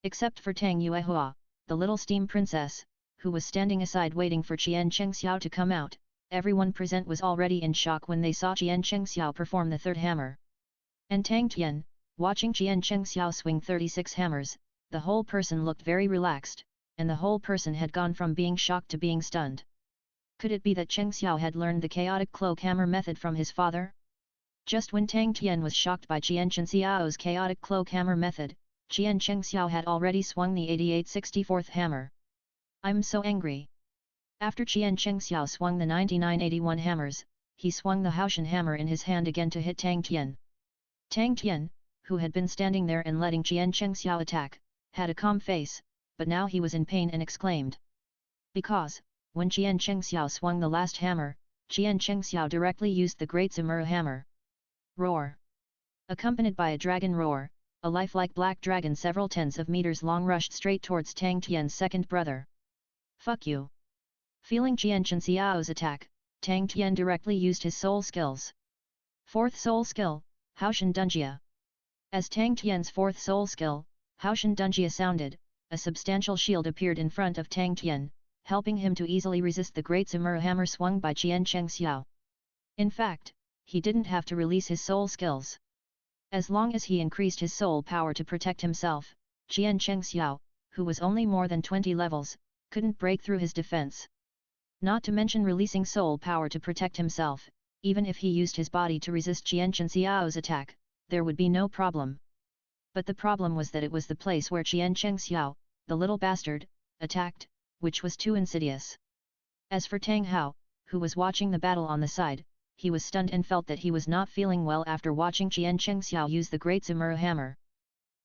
Except for Tang Yuehua, the little steam princess, who was standing aside waiting for Qian Cheng Xiao to come out, everyone present was already in shock when they saw Qian Cheng Xiao perform the 3rd hammer. And Tang Tian, watching Qian Cheng Xiao swing 36 hammers, the whole person looked very relaxed, and the whole person had gone from being shocked to being stunned. Could it be that Cheng Xiao had learned the chaotic cloak hammer method from his father? Just when Tang Tian was shocked by Qian Cheng Xiao's chaotic cloak hammer method, Qian Cheng Xiao had already swung the 88/64th hammer. I'm so angry. After Qian Cheng Xiao swung the 99/81 hammers, he swung the Haotian hammer in his hand again to hit Tang Tian. Tang Tian, who had been standing there and letting Qian Cheng Xiao attack, had a calm face, but now he was in pain and exclaimed. Because, when Qian Cheng Xiao swung the last hammer, Qian Cheng Xiao directly used the Great Samurai Hammer. Roar! Accompanied by a dragon roar, a lifelike black dragon several tens of meters long rushed straight towards Tang Tian's second brother. Fuck you! Feeling Jian Xiao's attack, Tang Tian directly used his soul skills. Fourth soul skill, Haotian Dunjia. As Tang Tian's fourth soul skill, Haotian Dunjia sounded, a substantial shield appeared in front of Tang Tian, helping him to easily resist the great Zimura hammer swung by Jian Xiao. In fact, he didn't have to release his soul skills. As long as he increased his soul power to protect himself, Jian Xiao, who was only more than 20 levels, couldn't break through his defense. Not to mention releasing soul power to protect himself, even if he used his body to resist Jian Xiao's attack, there would be no problem. But the problem was that it was the place where Jian Xiao, the little bastard, attacked, which was too insidious. As for Tang Hao, who was watching the battle on the side, he was stunned and felt that he was not feeling well after watching Jian Xiao use the great Zimura hammer.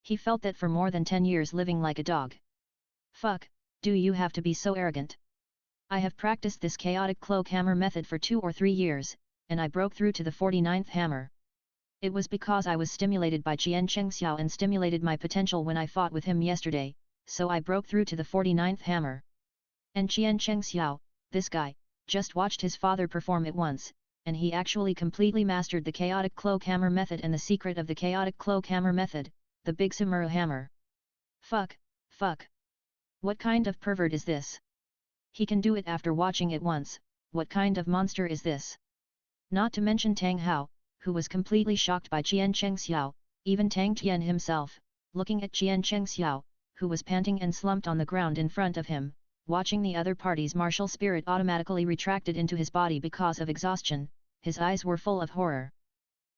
He felt that for more than 10 years living like a dog. Fuck, do you have to be so arrogant? I have practiced this chaotic cloak hammer method for 2 or 3 years, and I broke through to the 49th hammer. It was because I was stimulated by Jian Xiao and stimulated my potential when I fought with him yesterday, so I broke through to the 49th hammer. And Jian Xiao, this guy, just watched his father perform it once, and he actually completely mastered the chaotic cloak hammer method and the secret of the chaotic cloak hammer method, the big Zimura hammer. Fuck. What kind of pervert is this? He can do it after watching it once, what kind of monster is this? Not to mention Tang Hao, who was completely shocked by Jian Xiao, even Tang Tian himself, looking at Jian Xiao, who was panting and slumped on the ground in front of him, watching the other party's martial spirit automatically retracted into his body because of exhaustion, his eyes were full of horror.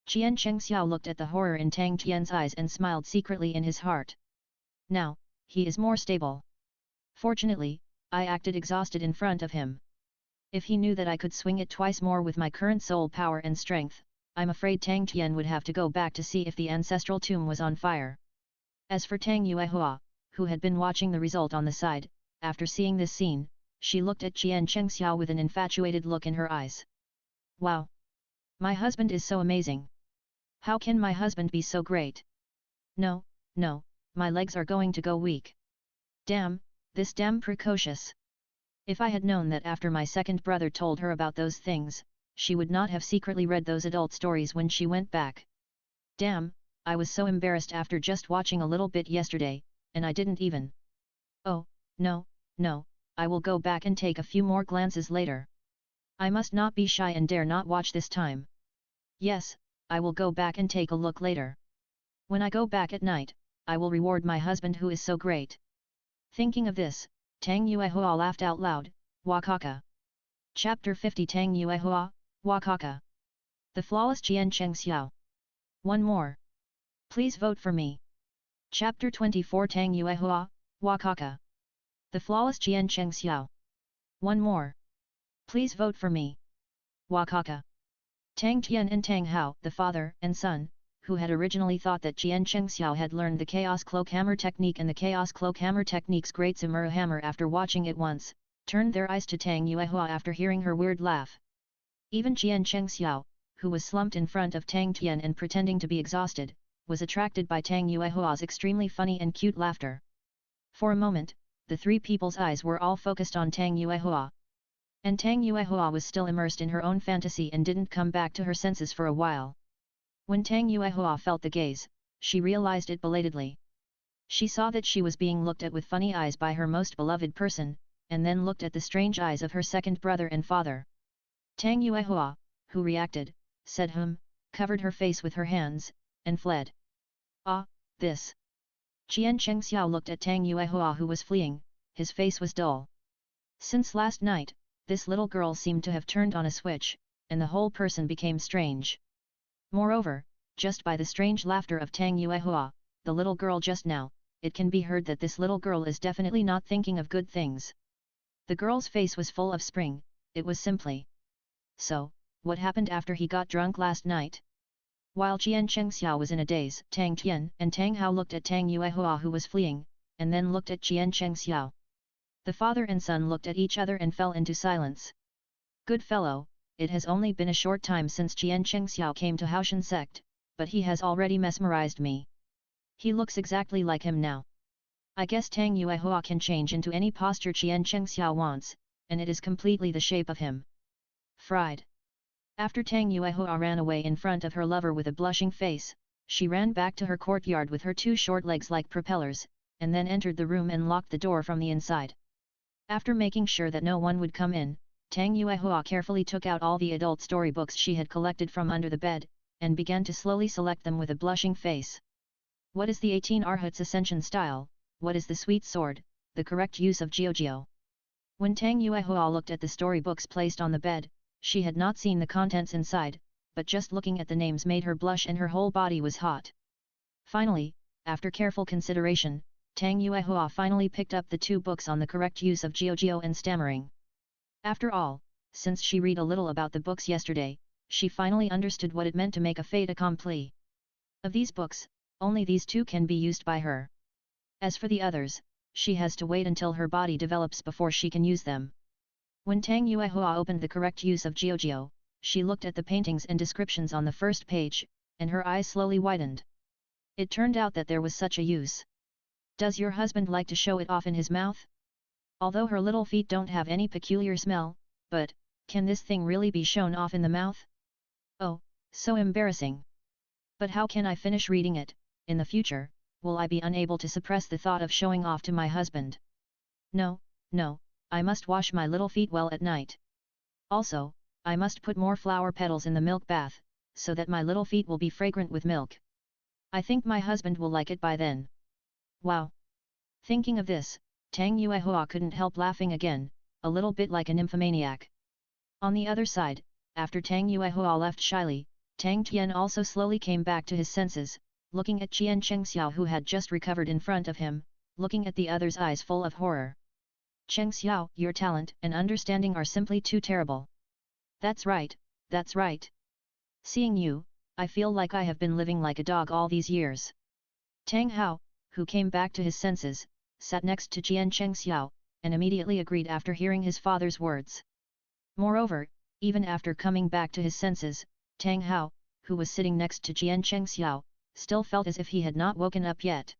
Jian Xiao looked at the horror in Tang Tian's eyes and smiled secretly in his heart. Now, he is more stable. Fortunately, I acted exhausted in front of him. If he knew that I could swing it twice more with my current soul power and strength, I'm afraid Tang Tian would have to go back to see if the ancestral tomb was on fire. As for Tang Yuehua, who had been watching the result on the side, after seeing this scene, she looked at Jian Xiao with an infatuated look in her eyes. Wow! My husband is so amazing! How can my husband be so great? No, my legs are going to go weak. Damn, this damn precocious! If I had known that after my second brother told her about those things, she would not have secretly read those adult stories when she went back. Damn, I was so embarrassed after just watching a little bit yesterday, and I didn't even. Oh, no, I will go back and take a few more glances later. I must not be shy and dare not watch this time. Yes, I will go back and take a look later. When I go back at night, I will reward my husband who is so great. Thinking of this, Tang Yuehua laughed out loud, Wakaka. Chapter 50 Tang Yuehua, Wakaka. The flawless Jian Xiao. One more. Please vote for me. Chapter 24 Tang Yuehua, Wakaka. The flawless Jian Xiao. One more. Please vote for me. Wakaka. Tang Tian and Tang Hao, the father and son, who had originally thought that Jian Xiao had learned the Chaos Cloak Hammer technique and the Chaos Cloak Hammer technique's great Zimura hammer after watching it once, turned their eyes to Tang Yuehua after hearing her weird laugh. Even Jian Xiao, who was slumped in front of Tang Tian and pretending to be exhausted, was attracted by Tang Yuehua's extremely funny and cute laughter. For a moment, the three people's eyes were all focused on Tang Yuehua. And Tang Yuehua was still immersed in her own fantasy and didn't come back to her senses for a while. When Tang Yuehua felt the gaze, she realized it belatedly. She saw that she was being looked at with funny eyes by her most beloved person, and then looked at the strange eyes of her second brother and father. Tang Yuehua, who reacted, said covered her face with her hands, and fled. Ah, this! Jian Xiao looked at Tang Yuehua who was fleeing, his face was dull. Since last night, this little girl seemed to have turned on a switch, and the whole person became strange. Moreover, just by the strange laughter of Tang Yuehua, the little girl just now, it can be heard that this little girl is definitely not thinking of good things. The girl's face was full of spring, it was simply. So, what happened after he got drunk last night? While Jian Xiao was in a daze, Tang Tian and Tang Hao looked at Tang Yuehua who was fleeing, and then looked at Jian Xiao. The father and son looked at each other and fell into silence. Good fellow, it has only been a short time since Jian Xiao came to Haotian Sect, but he has already mesmerized me. He looks exactly like him now. I guess Tang Yuehua can change into any posture Qian Chengxiao wants, and it is completely the shape of him. Fried. After Tang Yuehua ran away in front of her lover with a blushing face, she ran back to her courtyard with her two short legs like propellers, and then entered the room and locked the door from the inside. After making sure that no one would come in, Tang Yuehua carefully took out all the adult storybooks she had collected from under the bed, and began to slowly select them with a blushing face. What is the 18 Arhats Ascension style? What is the sweet sword, the correct use of Jiujio? When Tang Yuehua looked at the storybooks placed on the bed, she had not seen the contents inside, but just looking at the names made her blush and her whole body was hot. Finally, after careful consideration, Tang Yuehua finally picked up the two books on the correct use of Jiujio and stammering. After all, since she read a little about the books yesterday, she finally understood what it meant to make a fait accompli. Of these books, only these two can be used by her. As for the others, she has to wait until her body develops before she can use them. When Tang Yuehua opened the correct use of Jiujio, she looked at the paintings and descriptions on the first page, and her eyes slowly widened. It turned out that there was such a use. Does your husband like to show it off in his mouth? Although her little feet don't have any peculiar smell, but, can this thing really be shown off in the mouth? Oh, so embarrassing. But how can I finish reading it? In the future, will I be unable to suppress the thought of showing off to my husband? No, no, I must wash my little feet well at night. Also, I must put more flower petals in the milk bath, so that my little feet will be fragrant with milk. I think my husband will like it by then. Wow! Thinking of this, Tang Yuehua couldn't help laughing again, a little bit like a nymphomaniac. On the other side, after Tang Yuehua left shyly, Tang Tian also slowly came back to his senses, looking at Qian Chengxiao who had just recovered in front of him, looking at the other's eyes full of horror. Chengxiao, your talent and understanding are simply too terrible. That's right, that's right. Seeing you, I feel like I have been living like a dog all these years. Tang Hao, who came back to his senses, sat next to Qian Chengxiao, and immediately agreed after hearing his father's words. Moreover, even after coming back to his senses, Tang Hao, who was sitting next to Qian Chengxiao, still felt as if he had not woken up yet.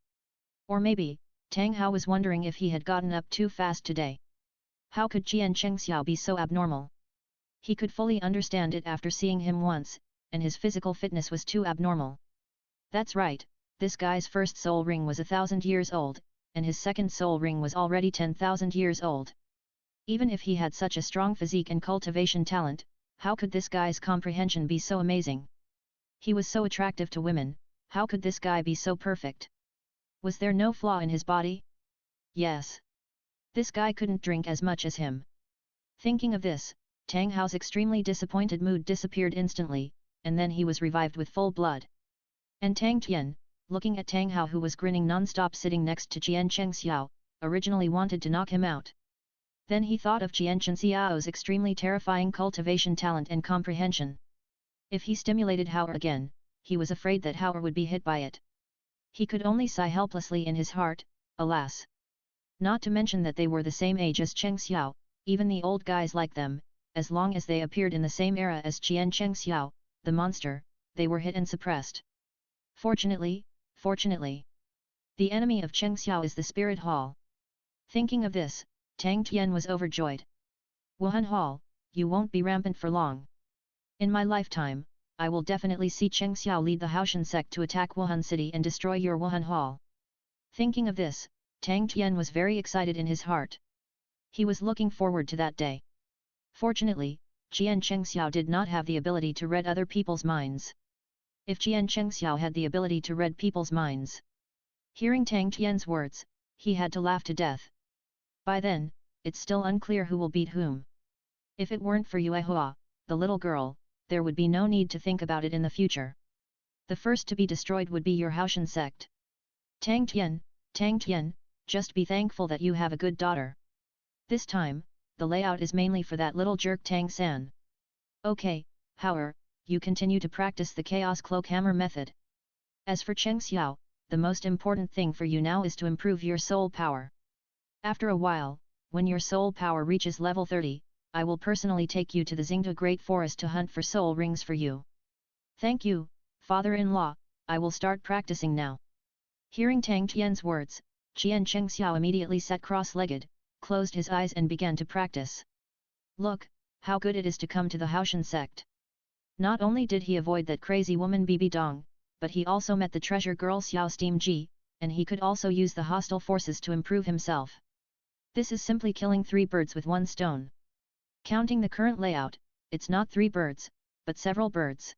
Or maybe, Tang Hao was wondering if he had gotten up too fast today. How could Qian Chengxiao be so abnormal? He could fully understand it after seeing him once, and his physical fitness was too abnormal. That's right, this guy's first soul ring was 1,000 years old, and his second soul ring was already 10,000 years old. Even if he had such a strong physique and cultivation talent, how could this guy's comprehension be so amazing? He was so attractive to women, how could this guy be so perfect? Was there no flaw in his body? Yes. This guy couldn't drink as much as him. Thinking of this, Tang Hao's extremely disappointed mood disappeared instantly, and then he was revived with full blood. And Tang Tian, looking at Tang Hao who was grinning non-stop sitting next to Qian Chengxiao, originally wanted to knock him out. Then he thought of Qian Chengxiao's extremely terrifying cultivation talent and comprehension. If he stimulated Hao again, he was afraid that Hao would be hit by it. He could only sigh helplessly in his heart, alas. Not to mention that they were the same age as Chengxiao, even the old guys like them, as long as they appeared in the same era as Qian Chengxiao, the monster, they were hit and suppressed. Fortunately, the enemy of Chengxiao is the Spirit Hall. Thinking of this, Tang Tian was overjoyed. Wuhan Hall, you won't be rampant for long. In my lifetime, I will definitely see Chengxiao lead the Haotian Sect to attack Wuhan City and destroy your Wuhan Hall. Thinking of this, Tang Tian was very excited in his heart. He was looking forward to that day. Fortunately, Qian Chengxiao did not have the ability to read other people's minds. If Qian Chengxiao had the ability to read people's minds. Hearing Tang Tian's words, he had to laugh to death. By then, it's still unclear who will beat whom. If it weren't for Yuehua, the little girl, there would be no need to think about it in the future. The first to be destroyed would be your Haotian sect. Tang Tian, just be thankful that you have a good daughter. This time, the layout is mainly for that little jerk Tang San. Okay, however, you continue to practice the Chaos Cloak Hammer method. As for Chengxiao, the most important thing for you now is to improve your soul power. After a while, when your soul power reaches level 30, I will personally take you to the Xingda Great Forest to hunt for soul rings for you. Thank you, father-in-law, I will start practicing now. Hearing Tang Tian's words, Qian Chengxiao immediately sat cross-legged, closed his eyes and began to practice. Look, how good it is to come to the Haotian sect. Not only did he avoid that crazy woman Bibi Dong, but he also met the treasure girl Xiao Steam Ji, and he could also use the hostile forces to improve himself. This is simply killing 3 birds with 1 stone. Counting the current layout, it's not 3 birds, but several birds.